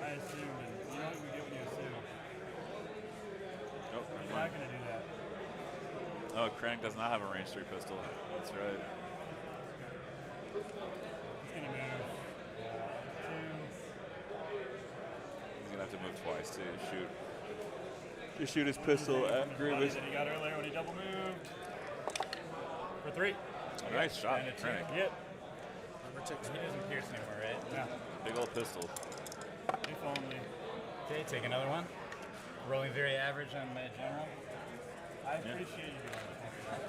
S7: I assumed, and you know what you get when you assume.
S1: Nope,
S7: You're not gonna do that.
S1: Oh, Krennic does not have a range 3 pistol. That's right.
S7: He's gonna move. 2.
S1: He's gonna have to move twice to shoot. To shoot his pistol at Grievous.
S7: That he got earlier when he double moved. For 3.
S1: Nice shot,
S4: And a two.
S1: Krennic.
S7: Yep.
S2: Number 6.
S4: He doesn't pierce anymore, right?
S7: Yeah.
S1: Big old pistol.
S7: If only.
S4: Okay, take another one. Rolling very average on my general.
S7: I appreciate you doing that.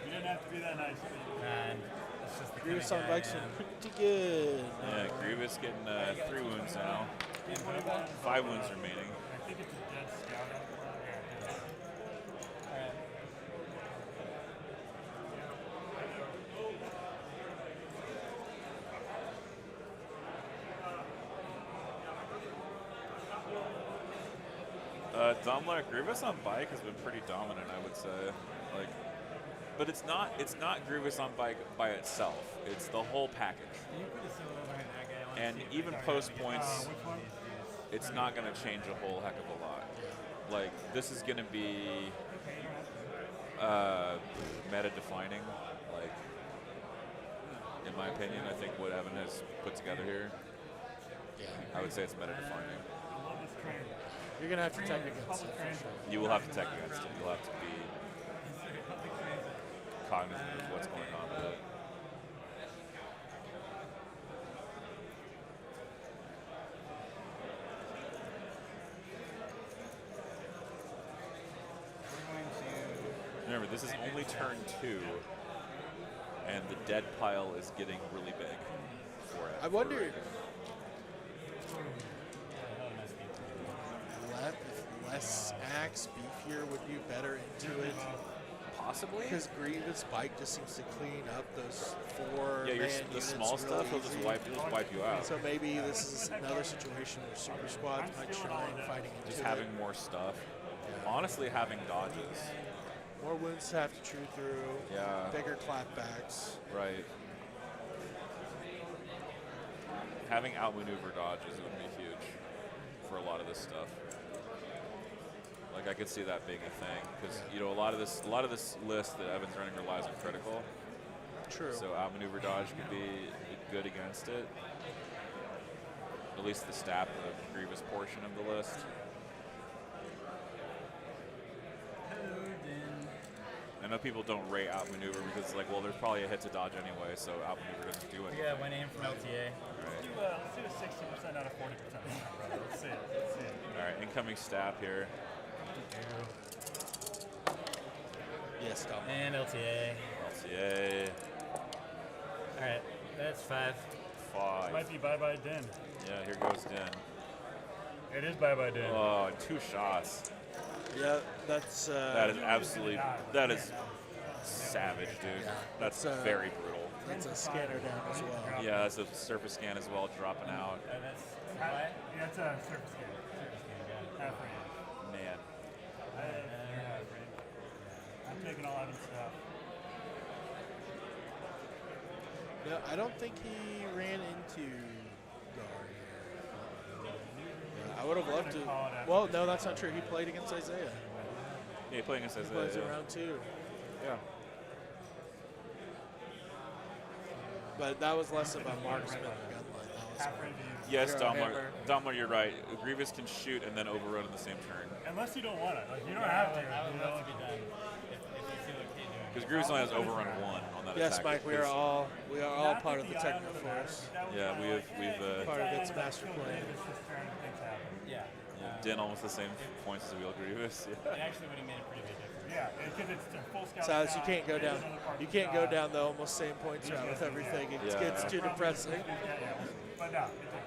S7: You didn't have to be that nice, but
S4: And it's just the
S2: Grievous
S4: kind
S2: on
S4: of guy
S2: bikes
S4: I
S2: are
S4: am.
S2: pretty good.
S1: Yeah, Grievous getting 3 wounds now.
S7: it's one of those,
S1: 5 wounds remaining.
S7: I think it's a dead scout out front. Yeah.
S4: Alright.
S1: Domler Grievous on bike has been pretty dominant, I would say. Like, but it's not Grievous on bike by itself. It's the whole package.
S4: Can you put a solo behind that guy? I wanna
S1: And
S4: see if
S1: even
S4: I can
S1: post
S4: get
S1: points,
S7: Which one?
S1: it's not going to change a whole heck of a lot. Like, this is going to be meta defining. Like, in my opinion, I think what Evan has put together here, I would say it's meta defining.
S7: I love this train.
S2: You're going to have to tech against
S7: Public
S2: it.
S7: transit.
S1: You will have to tech against it. You'll have to be cognizant of what's going on with it. Remember, this is only turn 2, and the dead pile is getting really big for it.
S2: I wonder
S1: Reagan.
S2: if less axe, beefier would do better into it.
S1: Possibly.
S2: Because Grievous bike just seems to clean up those 4
S1: Yeah,
S2: man
S1: the
S2: units
S1: small
S2: real
S1: stuff will just
S2: easy.
S1: wipe you out.
S2: So maybe this is another situation where super squads might shine fighting into
S1: Just
S2: it.
S1: having more stuff. Honestly, having dodges.
S2: More wounds to have to chew through.
S1: Yeah.
S2: Bigger clapbacks.
S1: Right. Having outmaneuver dodges would be huge for a lot of this stuff. Like, I could see that being a thing because you know a lot of this list that Evan's running relies on critical.
S2: True.
S1: So outmaneuver dodge could be good against it. At least the stat, the Grievous portion of the list. I know people don't rate outmaneuver because, like, well, there's probably a hit to dodge anyway, so outmaneuver doesn't do anything.
S4: Yeah, one aim from LTA.
S1: Right.
S7: Let's do a 60% out of 40%. Brother. Let's see it. Let's see it.
S1: All right, incoming stab here.
S2: Yes, Dom.
S4: And LTA.
S1: LCA.
S4: Alright, that's 5.
S1: 5.
S7: Might be bye-bye Den.
S1: Yeah, here goes Den.
S7: It is bye-bye Den.
S1: Oh, 2 shots.
S2: Yeah, that's
S1: That is absolutely, that is savage, dude.
S2: Yeah,
S1: That's
S2: it's,
S1: very brutal.
S2: that's a scanner down as well.
S1: Yeah, that's a surface scan as well, dropping out.
S4: That's
S7: Yeah,
S4: what?
S7: it's a surface game. Half range.
S1: Man.
S7: You're half range. I'm taking all Evan's stuff.
S2: No, I don't think he ran into guard here. Yeah, I would have loved to. Well, no, that's not true. He played against Isaiah.
S1: Yeah, playing against
S2: He
S1: Isaiah.
S2: plays in
S1: Yeah.
S2: round 2.
S1: Yeah.
S2: But that was less of a marksman gunline. That was
S5: Half range.
S1: Yes,
S2: Hero
S1: Domlar.
S2: hammer.
S1: Domlar, you're right. Grievous can shoot and then overrun in the same turn.
S7: Unless you don't want it. Like, you don't have to.
S4: I would
S7: you
S4: love
S7: know?
S4: to be done if you feel okay doing it.
S1: Because Grievous only has overrun 1 on that
S2: Yes,
S1: attack.
S2: Mike, we are all part of the technical force.
S1: Yeah, we've
S2: Part of its master plan.
S4: Yeah.
S1: Din almost the same points as Wheel Grievous. Yeah.
S4: It actually would have made a pretty big difference.
S7: Yeah, because it's a full scout.
S2: So you can't go down.
S7: another part
S2: You
S7: of
S2: can't
S7: the
S2: go
S7: shot.
S2: down the almost same points route with everything. It
S1: Yeah.
S2: gets too depressing.
S7: Yeah. But no, it's okay.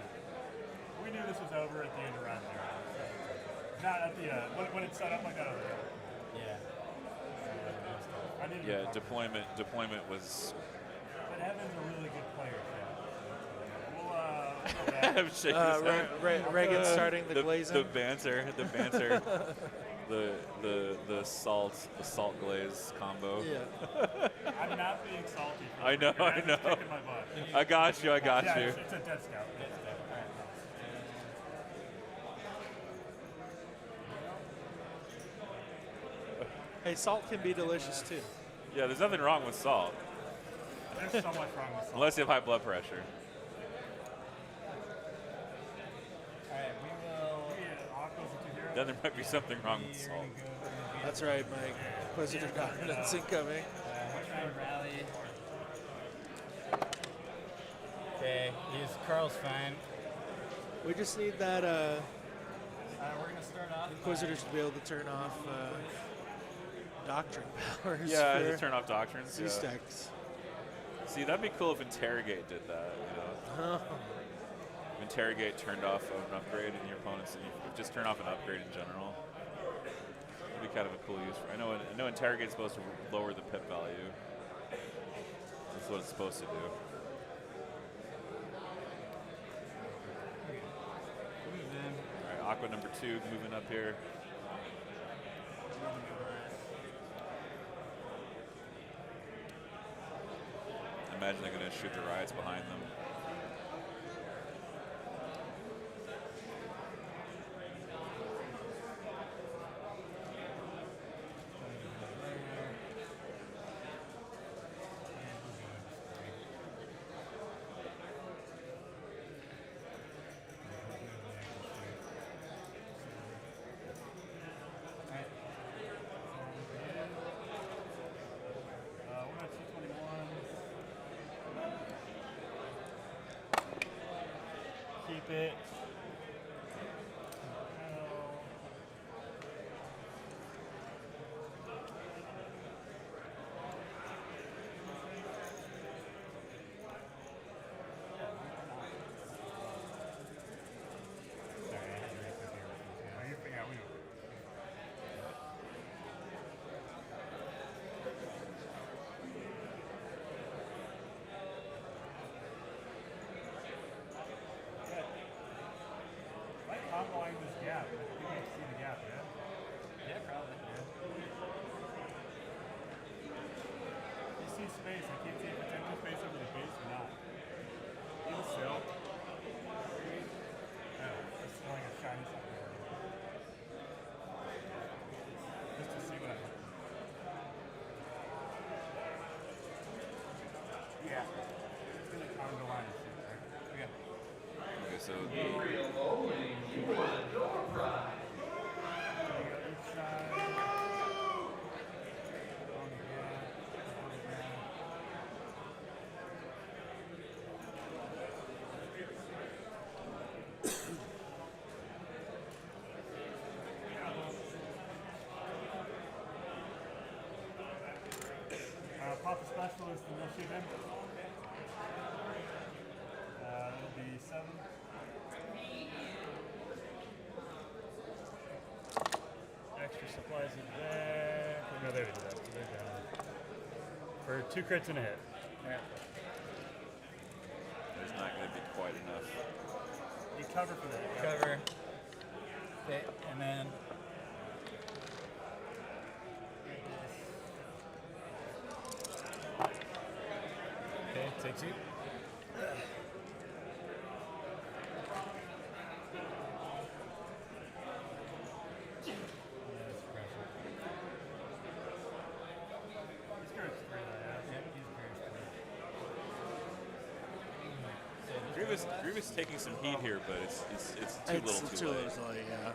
S7: We knew this was over at the end of round 0. So. Not at the when it's set up like that.
S4: Yeah.
S7: I needed to
S1: Yeah,
S7: talk.
S1: deployment was.
S7: But Evan's a really good player. So. We'll go back.
S1: I'm shaking his head.
S2: Reagan starting the glazing.
S1: The banter, the salt glaze combo.
S2: Yeah.
S7: I'm not being salty. For
S1: I know,
S7: you.
S1: I
S7: I'm just
S1: know.
S7: kicking my butt.
S1: I got you.
S7: Yeah, it's a dead scout.
S2: Hey, salt can be delicious too.
S1: Yeah, there's nothing wrong with salt,
S7: There's so much wrong with salt.
S1: unless you have high blood pressure.
S4: All right, we will.
S7: Yeah, Aqua's a two-hero.
S1: Then there might be something wrong with
S4: We're
S1: salt.
S4: gonna go.
S2: That's right, Mike. Inquisitor dominance incoming.
S4: Try and rally. Okay, Carl's fine.
S2: We just need that
S4: We're gonna start off.
S2: Inquisitors to be able to turn off doctrine powers
S1: Yeah,
S2: for
S1: just turn off doctrines. Yeah.
S2: Z-stacks.
S1: See, that'd be cool if Interrogate did that. You know, if Interrogate turned off an upgrade in your opponent's, and you just turn off an upgrade in general. That'd be kind of a cool use. I know Interrogate's supposed to lower the pip value. That's what it's supposed to do. All right, Aqua number 2 moving up here. I imagine they're going to shoot the riots behind them.
S7: We're at 221. Keep it. Comboing this gap. You can't see the gap, yeah?
S4: Yeah, probably.
S7: You see space. I can't see if it's empty space over the base or not. Even still. Oh, it's throwing a shiny something. Just to see what I Yeah. It's gonna combo line and shit, right? Okay.
S1: Okay, so
S7: Pop the specialist and they'll shoot him. It'll be 7. Extra supplies in there. Oh, no, they did that. They're down. For 2 crits and a hit.
S1: there's not going to be quite enough.
S7: You cover for that. yeah.
S4: Cover. Okay, and then. Okay, take 2.
S1: Grievous taking some heat here, but it's too little too late.
S2: Little, yeah.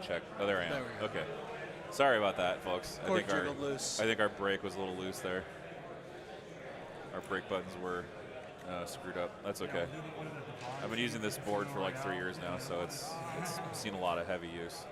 S1: Check. Oh, there I am.
S2: There we go.
S1: Okay. Sorry about that, folks.
S2: Cord jiggled loose.
S1: I think our brake was a little loose there. Our brake buttons were screwed up. That's okay. I've been using this board for like 3 years now, so it's seen a lot of heavy use.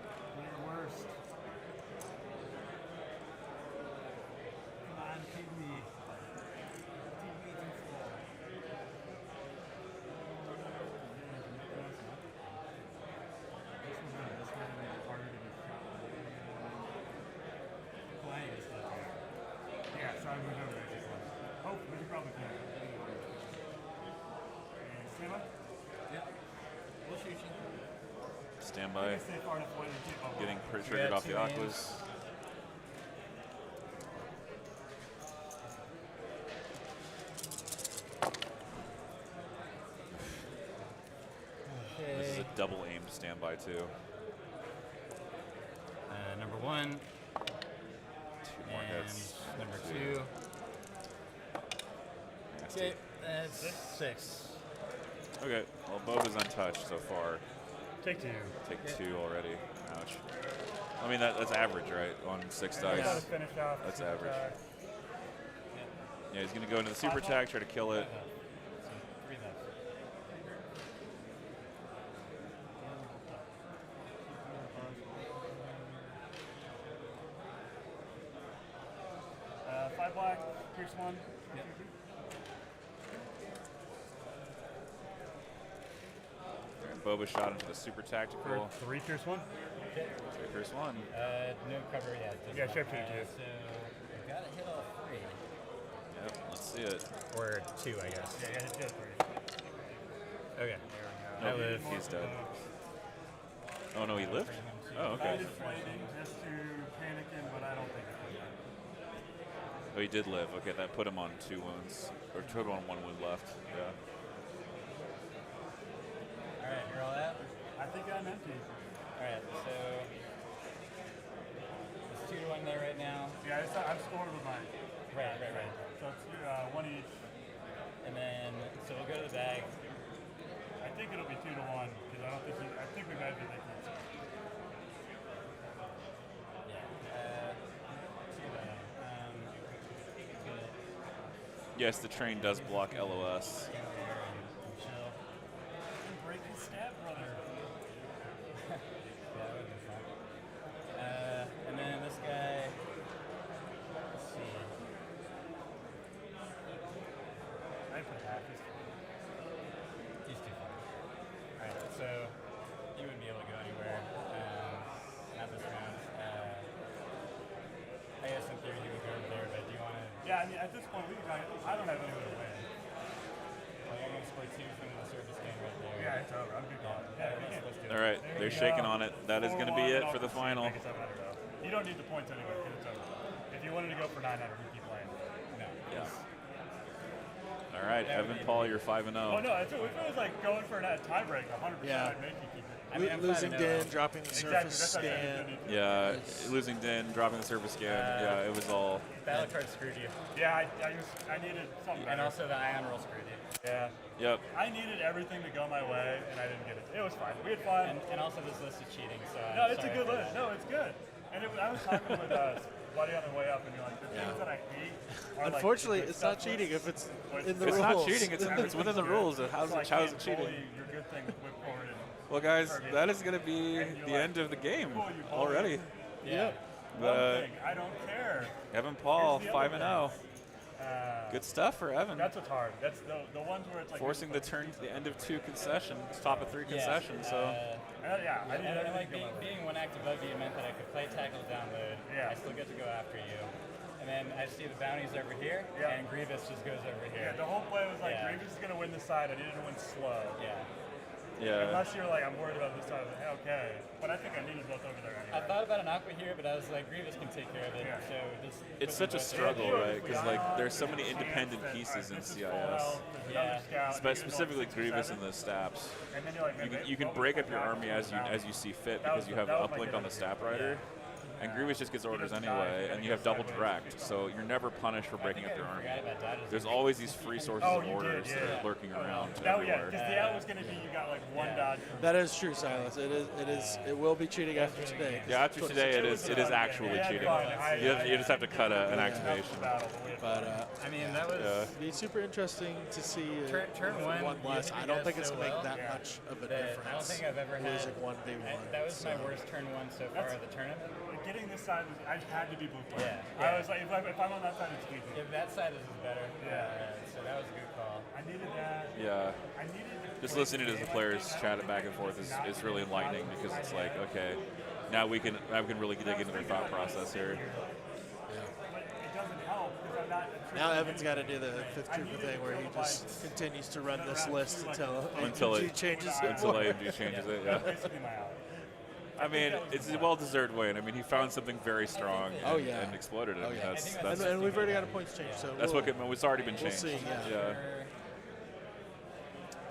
S1: Stand by. Getting triggered off the aquas. This is a double aimed standby too.
S4: Number 1.
S1: 2 more
S4: And
S1: hits.
S4: number
S1: 2.
S4: 2.
S1: Nasty.
S4: Okay, that's 6.
S1: Okay, well, Boba's untouched so far.
S7: Take 2.
S1: Take 2 already. Ouch. I mean, that's average, right? On 6 dice.
S7: Gotta finish off.
S1: That's
S7: super
S1: average.
S7: tag.
S1: Yeah, he's going to go into the super attack, try to kill it.
S4: 3 dice.
S7: Five black, pierce 1.
S4: Yep.
S1: Boba shot into the super tactical.
S7: For 3 pierce 1.
S1: First one.
S4: No cover yet.
S7: Yeah, sharpshooter 2.
S4: So we got to hit all 3.
S1: Yep, let's see it.
S4: Or 2, I guess.
S7: Yeah, it's just 3.
S4: Okay.
S1: No,
S4: I live.
S1: he's dead. Oh, no, he lived? Oh, okay.
S7: Just waiting, just to panic him, but I don't think it
S1: Oh, he did live. Okay, that put him on 2 wounds. Or put him on 1 wound left. Yeah.
S4: Alright, you're all out?
S7: I think I'm empty.
S4: Alright, so it's 2 to 1 there right now.
S7: Yeah, I'm scored with mine.
S4: Right.
S7: So it's 1 each.
S4: And then, so we'll go to the bag.
S7: I think it'll be 2 to 1 because I don't think I think we might be thinking it's
S1: Yes, the train does block LOS.
S7: break his stab, brother.
S4: And then this guy, let's see.
S7: I put half his.
S4: He's too far. Alright, so you wouldn't be able to go anywhere. Not this round. I guess in theory he would go over there, but do you want to?
S7: Yeah, I mean, at this point, I don't have any way to win.
S4: Like, I'm going to split 2 from the surface game right there.
S7: Yeah, it's over. I'm good going. Yeah, we can't.
S4: Let's do it.
S1: All right, they're shaking on it. That is going to be it for the final.
S7: You don't need the points anyway, because it's over. If you wanted to go for 900, we keep playing.
S4: No.
S1: Yeah. All right, Evan Paul, you're 5-0.
S7: Oh, no, if it was like going for a tiebreak, 100%,
S2: Yeah.
S7: I'd make you keep it.
S4: I mean, I'm
S2: Losing
S4: 5-0.
S2: Din, dropping the
S7: Exactly,
S2: surface
S7: that's what I said,
S2: scan.
S7: you need to-
S1: Yeah, losing Din, dropping the surface scan. Yeah, it was all.
S4: Battle card screwed you.
S7: Yeah, I needed something
S4: And
S7: better.
S4: also the ion roll screwed you.
S7: Yeah.
S1: Yep.
S7: I needed everything to go my way, and I didn't get it. It was fine. We had fun.
S4: And also this list is cheating, so
S7: No,
S4: I'm
S7: it's a
S4: sorry
S7: good
S4: for
S7: list.
S4: that.
S7: No, it's good. And I was talking with Buddy on the way up, and you're like, the things that I hate are
S2: Unfortunately,
S7: like, the
S2: it's not
S7: stuff
S2: cheating
S7: lists.
S2: if it's
S7: But
S2: in the
S1: It's
S2: rules.
S1: not cheating. It's within the rules. How's
S7: So I
S1: it
S7: can't
S1: cheating?
S7: bully your good things whip forward and
S1: Well, guys, that is going to be the end of the game
S7: Cool, you bully.
S1: already.
S4: Yeah.
S7: one thing. I don't care.
S1: Evan Paul,
S7: Here's the other
S1: 5-0.
S7: thing.
S1: Good stuff for Evan.
S7: That's what's hard. That's the ones where it's like
S1: Forcing the turn to the end of 2 concessions, top of 3 concessions. So
S7: yeah, I need
S4: And
S7: everything
S4: like
S7: to go my way.
S4: being 1 act above you meant that I could play tackle download.
S7: Yeah.
S4: I still get to go after you. and then I see the bounties over here,
S7: Yeah.
S4: and Grievous just goes over here.
S7: Yeah, the whole play was like,
S4: Yeah.
S7: Grievous is going to win this side. I needed to win slow.
S4: Yeah.
S1: Yeah.
S7: Unless you're like, I'm worried about this side. I was like, okay. But I think I needed both over there
S4: I
S7: anyway.
S4: thought about an aqua here, but I was like, Grievous can take care of it.
S7: Yeah.
S4: So just
S1: It's
S4: put
S1: such a
S4: them both
S1: struggle,
S4: together.
S1: right? Because like there's so many independent pieces in CIS,
S4: Yeah.
S1: specifically Grievous and the Staps.
S7: And then you're like, man,
S1: You can break up your army as you see fit because you have uplink on the Stab Rider, and Grievous just gets orders anyway, and you have double direct, so you're never punished for breaking up your army. There's always these free sources of orders that are lurking around
S7: Oh, yeah,
S1: everywhere.
S7: because the out was going to be you got like one dodge.
S2: That is true, Silas. It will be cheating after today.
S1: Yeah, after today it is actually cheating. You just have to cut an activation.
S2: But
S4: I mean, that was
S2: it'd be super interesting to see
S4: turn one.
S2: one less. I don't think it's
S4: so
S2: going to make
S4: well
S2: that much of a
S4: that
S2: difference.
S4: I don't think I've ever had.
S2: losing 1v1.
S4: That was my worst turn one so far of the tournament.
S7: Getting this side, I had to be blue play.
S4: Yeah,
S7: I
S4: yeah.
S7: was like, if I'm on that side, it's easy.
S4: If that side is better,
S7: Yeah.
S4: so that was a good call.
S7: I needed that.
S1: Yeah.
S7: I needed to
S1: Just listening to the players chat it back and forth is really enlightening because it's like, okay, now we can really dig into their thought process here.
S7: But it doesn't help because I'm not.
S2: Now Evan's got to do the fifth trooper thing where he just continues to run this list until
S1: Until
S2: AMG changes it.
S1: Until AMG changes it, yeah.
S7: Basically my out.
S1: I mean, it's a well-deserved win. I mean, he found something very strong and,
S2: Oh, yeah.
S1: and exploded it.
S2: Oh,
S1: I mean,
S2: yeah.
S1: that's
S2: And we've already got a points change, so
S1: that's what it's already been
S2: we'll
S1: changed.
S2: see,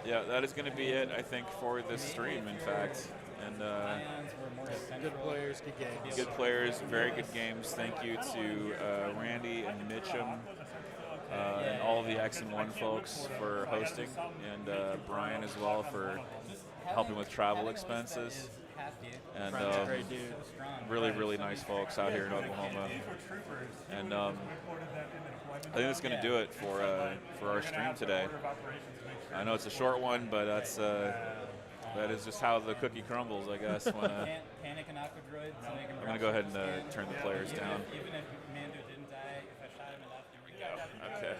S1: Yeah, that is going to be it, I think, for this stream, in fact. And
S4: Lions were more central.
S2: good players, good games.
S1: good players, very good games. Thank you to Randy and Mitchum and all the X and One folks for hosting, and Brian as well for helping with travel expenses. And
S2: Brian's a great dude.
S1: really, really nice folks out here in Oklahoma. And I think that's going to do it for our stream today. I know it's a short one, but that is just how the cookie crumbles, I guess. When,
S4: Panic and Aqua Droid. So they can
S1: I'm going to go ahead and turn the players down.
S4: Even if Mando didn't die, if I shot him enough, then we go.
S1: Okay.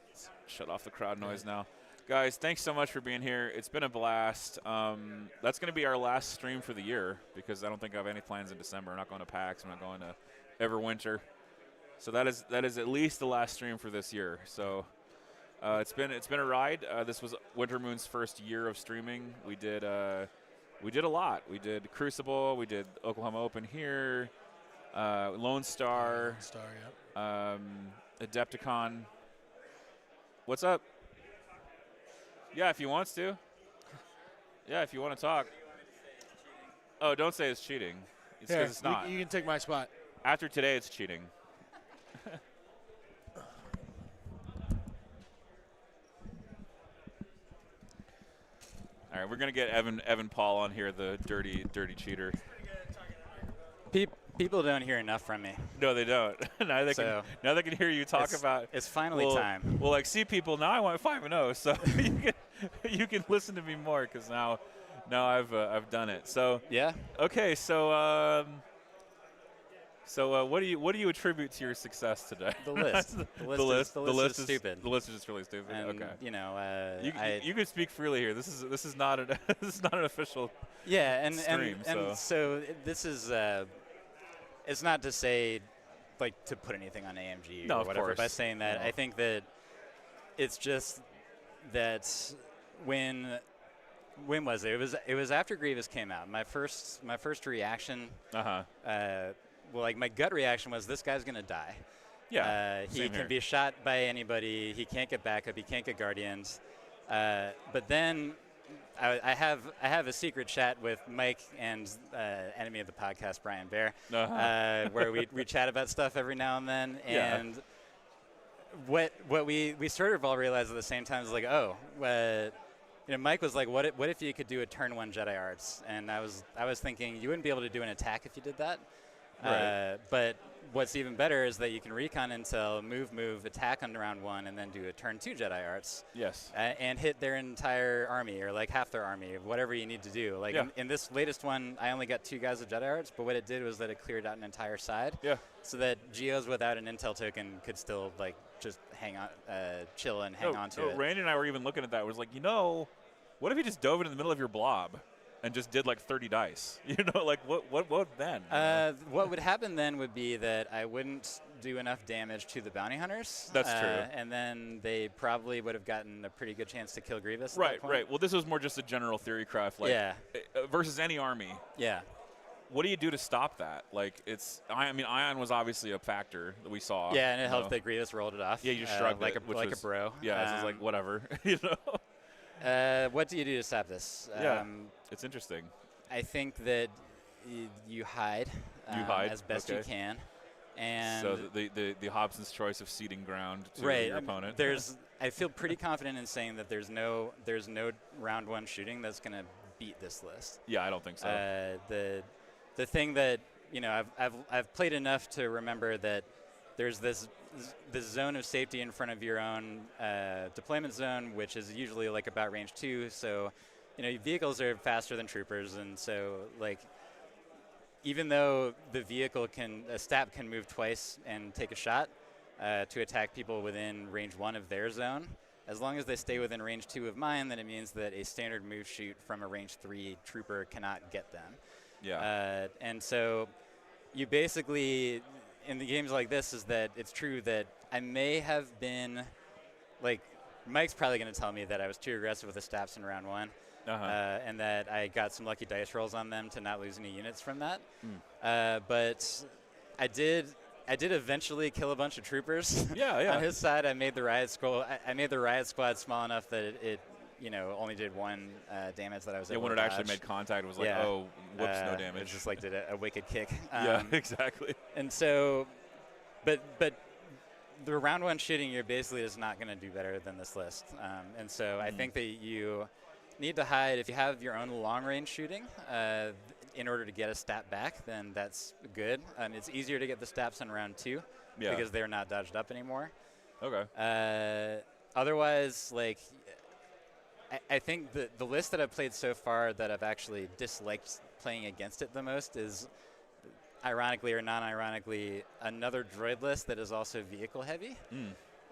S1: Let's shut off the crowd noise now. Guys, thanks so much for being here. It's been a blast. That's going to be our last stream for the year because I don't think I have any plans in December. I'm not going to PAX. I'm not going to Everwinter. So that is at least the last stream for this year. So it's been a ride. This was Winter Moon's first year of streaming. We did a lot. We did Crucible. We did Oklahoma Open here. Lone Star. Adepticon. What's up? Yeah, if he wants to. Yeah, if you want to talk. Oh, don't say it's cheating. It's because it's not.
S2: You can take my spot.
S1: After today, it's cheating. All right, we're gonna get Evan Paul on here, the dirty cheater.
S4: People don't hear enough from me.
S1: No, they don't. now they can hear you talk about.
S4: It's finally time.
S1: Well, like, see, people, now I want 5-0, so you can listen to me more because now I've done it. So
S4: yeah.
S1: Okay, so what do you attribute to your success today?
S4: The list. The list is stupid.
S1: The list is just really stupid.
S4: And,
S1: okay.
S4: You know,
S1: you can speak freely here. This is not an this is not an official.
S4: Yeah,
S1: stream,
S4: and so this is. It's not to say, like, to put anything on AMG or whatever.
S1: Course.
S4: By saying that, I think that it's just that when was it? It was after Grievous came out. My first reaction.
S1: Well,
S4: like, my gut reaction was, this guy's gonna die.
S1: Yeah.
S4: He can be shot by anybody. He can't get backup. He can't get guardians. But then. I have a secret chat with Mike and enemy of the podcast, Brian Bear, where we chat about stuff every now and then. And what we sort of all realized at the same time is like, Mike was like, what if you could do a turn 1 Jedi Arts? And I was thinking you wouldn't be able to do an attack if you did that.
S1: Right.
S4: But what's even better is that you can recon intel, move, attack on round 1, and then do a turn 2 Jedi Arts.
S1: Yes.
S4: And hit their entire army, or like half their army, whatever you need to do. Like in this latest one, I only got 2 guys of Jedi Arts, but what it did was that it cleared out an entire side.
S1: Yeah.
S4: So that Geos without an intel token could still like just hang on, chill and hang on to it.
S1: Randy and I were even looking at that. It was like, what if you just dove it in the middle of your blob? and just did like 30 dice. Like what then?
S4: What would happen then would be that I wouldn't do enough damage to the bounty hunters.
S1: That's true.
S4: And then they probably would have gotten a pretty good chance to kill Grievous.
S1: Right,
S4: at that point.
S1: right. Well, this was more just a general theory craft, like versus any army.
S4: Yeah.
S1: What do you do to stop that? Like, Ion was obviously a factor that we saw.
S4: Yeah, and it helped that Grievous rolled it off.
S1: Yeah, you just shrugged
S4: like
S1: it,
S4: a bro.
S1: Yeah, it's just like whatever.
S4: What do you do to stop this?
S1: It's interesting.
S4: I think that you hide. As best you can. And
S1: so the Hobson's choice of ceding ground to your opponent.
S4: I feel pretty confident in saying that there's no round one shooting that's going to beat this list.
S1: Yeah, I don't think so.
S4: The thing that I've played enough to remember that there's this zone of safety in front of your own deployment zone, which is usually like about range 2. So, vehicles are faster than troopers, and so like even though the vehicle a stab can move twice and take a shot to attack people within range 1 of their zone, as long as they stay within range 2 of mine, then it means that a standard move shoot from a range 3 trooper cannot get them.
S1: Yeah.
S4: And so you basically, in the games like this, is that it's true that I may have been, like, Mike's probably going to tell me that I was too aggressive with the stabs in round 1. And that I got some lucky dice rolls on them to not lose any units from that. But I did eventually kill a bunch of troopers.
S1: Yeah.
S4: On his side, I made the riot squad small enough that it only did 1 damage that I was able to
S1: when it
S4: dodge.
S1: actually made contact, it was like, oh, whoops, no damage.
S4: It just like did a wicked kick.
S1: Yeah, exactly.
S4: And so, but the round 1 shooting, you're basically just not going to do better than this list. And so I think that you need to hide. If you have your own long-range shooting in order to get a stat back, then that's good. It's easier to get the stats in round 2 because they're not dodged up anymore.
S1: Okay.
S4: Otherwise, like, I think the list that I've played so far that I've actually disliked playing against it the most is, ironically or non-ironically, another droid list that is also vehicle-heavy.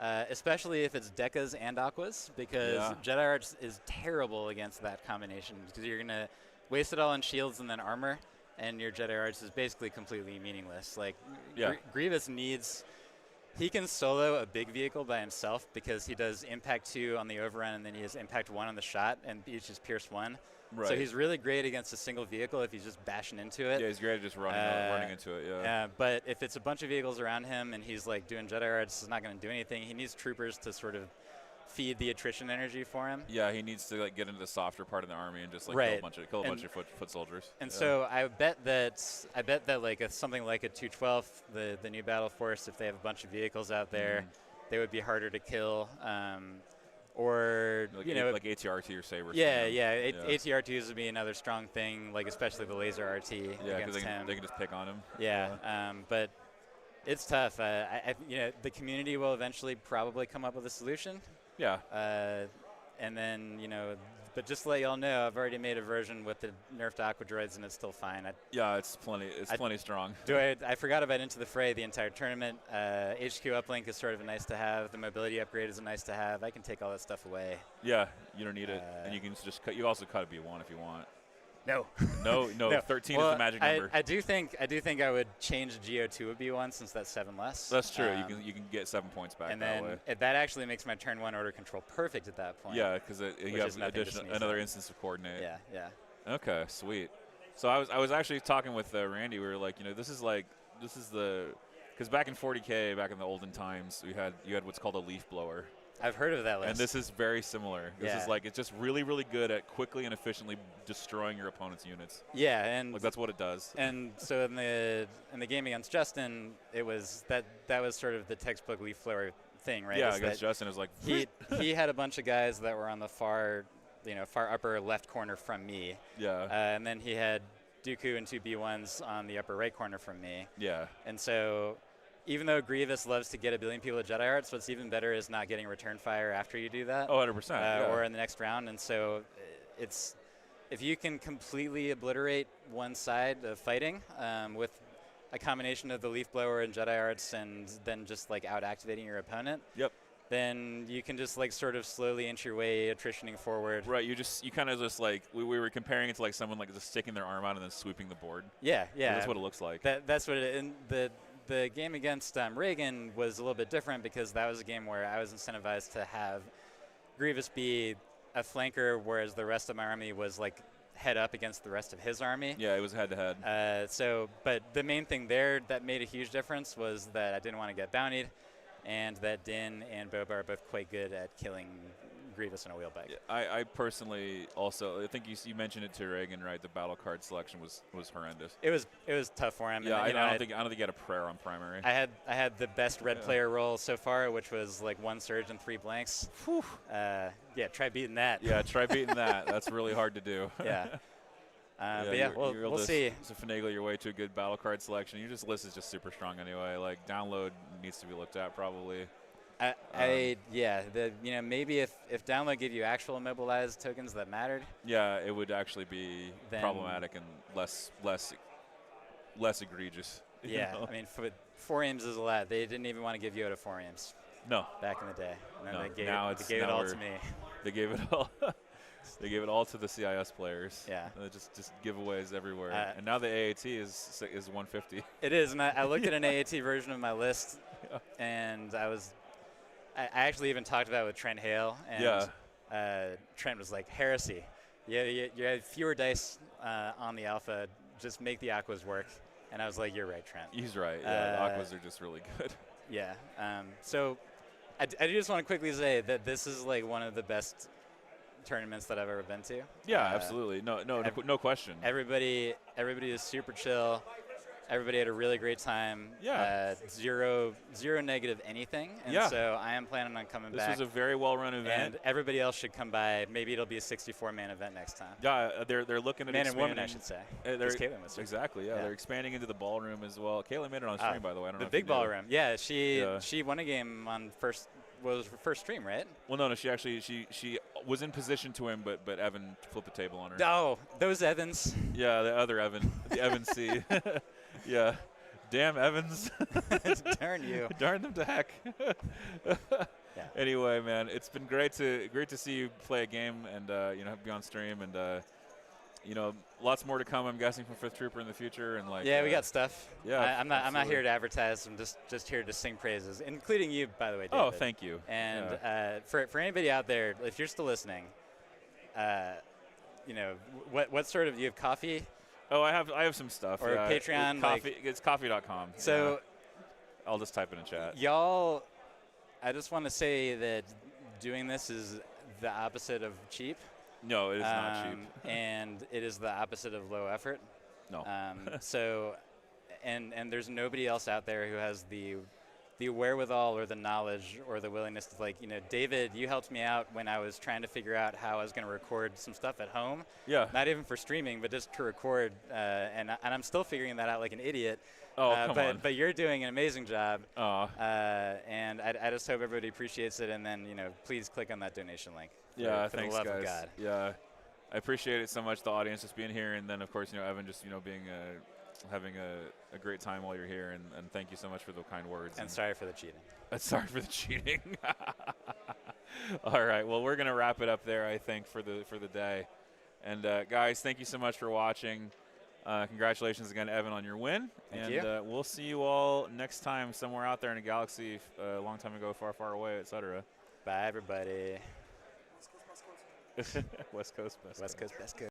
S4: Especially if it's Decas and Aquas, because Jedi Arts is terrible against that combination, because you're going to waste it all on shields and then armor, and your Jedi Arts is basically completely meaningless. Like, Grievous he can solo a big vehicle by himself because he does impact 2 on the overrun, and then he has impact 1 on the shot, and each is pierce 1.
S1: Right.
S4: So he's really great against a single vehicle if he's just bashing into it.
S1: Yeah, he's great at just running into it,
S4: but if it's a bunch of vehicles around him and he's like doing Jedi Arts, it's not going to do anything. He needs troopers to sort of feed the attrition energy for him.
S1: Yeah, he needs to like get into the softer part of the army and just like kill a bunch of foot soldiers.
S4: And so I bet that like something like a 212, the new battle force, if they have a bunch of vehicles out there, they would be harder to kill. Or
S1: like, like ATRT or Saber.
S4: ATRTs would be another strong thing, like especially the laser RT against him.
S1: They can just pick on him.
S4: But it's tough. The community will eventually probably come up with a solution.
S1: Yeah.
S4: And then but just to let y'all know, I've already made a version with the nerfed Aqua droids, and it's still fine.
S1: It's plenty strong.
S4: I forgot about Into the Fray the entire tournament. HQ uplink is sort of a nice to have. The mobility upgrade is a nice to have. I can take all that stuff away.
S1: Yeah, you don't need it, and you can just cut. You also cut a B1 if you want.
S4: No.
S1: No. 13 is the magic number.
S4: I do think I would change Geo to a B1 since that's 7 less.
S1: That's true. You can get 7 points back
S4: and
S1: that
S4: then
S1: way.
S4: That actually makes my turn 1 order control perfect at that point.
S1: Yeah, because you have another instance of coordinate.
S4: Yeah.
S1: Okay, sweet. So I was actually talking with Randy. We were like, this is the because back in 40K, back in the olden times, you had what's called a leaf blower.
S4: I've heard of that list.
S1: And this is very similar. This is like, it's just really, really good at quickly and efficiently destroying your opponent's units.
S4: Yeah, and
S1: like that's what it does.
S4: And so in the game against Justin, it was that was sort of the textbook leaf blower thing, right?
S1: Yeah, against Justin, it was like
S4: he had a bunch of guys that were on the far upper left corner from me.
S1: Yeah.
S4: And then he had Dooku and 2 B1s on the upper right corner from me.
S1: Yeah.
S4: And so, even though Grievous loves to get a billion people at Jedi Arts, what's even better is not getting return fire after you do that.
S1: Oh, 100%.
S4: Or in the next round. And so if you can completely obliterate one side of fighting with a combination of the leaf blower and Jedi Arts and then just like out activating your opponent, then you can just like sort of slowly inch your way attritioning forward.
S1: Right. You kind of just like we were comparing it to like someone like just sticking their arm out and then sweeping the board.
S4: Yeah, yeah.
S1: That's what it looks like.
S4: That's what it. And the game against Reagan was a little bit different because that was a game where I was incentivized to have Grievous be a flanker, whereas the rest of my army was like head up against the rest of his army.
S1: Yeah, it was head to head.
S4: But the main thing there that made a huge difference was that I didn't want to get bountied, and that Din and Boba are both quite good at killing Grievous on a wheel bike.
S1: Yeah, I personally also, I think you mentioned it to Reagan, right? The battle card selection was horrendous.
S4: It was tough for him.
S1: Yeah,
S4: and,
S1: I don't think he had a prayer on primary.
S4: I had the best red player roll so far, which was like 1 surge and 3 blanks.
S1: Whew.
S4: Yeah, try beating that.
S1: Yeah, try beating that. That's really hard to do.
S4: Yeah. But yeah, we'll see.
S1: To finagle your way to a good battle card selection. Your list is just super strong anyway. Like download needs to be looked at probably.
S4: Maybe if download gave you actual immobilized tokens that mattered.
S1: Yeah, it would actually be problematic and less egregious.
S4: Yeah, I mean, 4 aims is a lot. They didn't even want to give Yoda 4 aims.
S1: No.
S4: Back in the day. And then
S1: No.
S4: they gave it all to me.
S1: They gave it all. They gave it all to the CIS players.
S4: Yeah.
S1: Just giveaways everywhere. And now the AAT is 150.
S4: It is, and I looked at an AAT version of my list, and I actually even talked about it with Trent Hale, and Trent was like, heresy. Yeah, you had fewer dice on the alpha. Just make the aquas work. And I was like, you're right, Trent.
S1: He's right. Yeah, the aquas are just really good.
S4: Yeah. So I do just want to quickly say that this is like one of the best tournaments that I've ever been to.
S1: Yeah, absolutely. No question.
S4: Everybody is super chill. Everybody had a really great time.
S1: Yeah.
S4: Zero negative anything. And so I am planning on coming back.
S1: This was a very well-run event.
S4: And everybody else should come by. Maybe it'll be a 64-man event next time.
S1: Yeah, they're looking at
S4: man
S1: expanding.
S4: and woman, I should say. Caitlin was
S1: exactly. Yeah, they're expanding into the ballroom as well. Caitlin made it on stream, by the way. I don't know
S4: the
S1: if
S4: big
S1: you knew.
S4: ballroom. Yeah, she won a game on first. Was her first stream, right?
S1: Well, no. She actually she was in position to win, but Evan flipped the table on her.
S4: Oh, those Evans.
S1: Yeah, the other Evan, the Evan C. Yeah. Damn Evans.
S4: Darn you.
S1: Darn them to heck.
S4: Yeah.
S1: Anyway, man, it's been great to see you play a game and be on stream and lots more to come. I'm guessing from Fifth Trooper in the future and like.
S4: Yeah, we got stuff.
S1: Yeah,
S4: I'm not here to advertise. I'm just here to sing praises, including you, by the way, David.
S1: Oh, thank you.
S4: And for anybody out there, if you're still listening, what sort of, you have coffee?
S1: Oh, I have some stuff.
S4: Or Patreon.
S1: It's coffee.com.
S4: So
S1: I'll just type it in chat.
S4: Y'all, I just want to say that doing this is the opposite of cheap.
S1: No, it is not cheap.
S4: And it is the opposite of low effort.
S1: No.
S4: And there's nobody else out there who has the wherewithal or the knowledge or the willingness to David, you helped me out when I was trying to figure out how I was going to record some stuff at home.
S1: Yeah.
S4: Not even for streaming, but just to record. And I'm still figuring that out like an idiot.
S1: Oh, come on.
S4: But you're doing an amazing job.
S1: And
S4: I just hope everybody appreciates it. And then, please click on that donation link.
S1: For
S4: thanks,
S1: the love
S4: guys.
S1: of God. Yeah. I appreciate it so much, the audience just being here. And then, of course, Evan just, being having a great time while you're here. And thank you so much for the kind words.
S4: And sorry for the cheating.
S1: Sorry for the cheating. All right. Well, we're going to wrap it up there, I think, for the day. And, guys, thank you so much for watching. Congratulations again, Evan, on your win.
S4: Thank you.
S1: We'll see you all next time somewhere out there in a galaxy a long time ago, far, far away, etc.
S4: Bye, everybody.
S1: West Coast, best
S4: West Coast, best coast.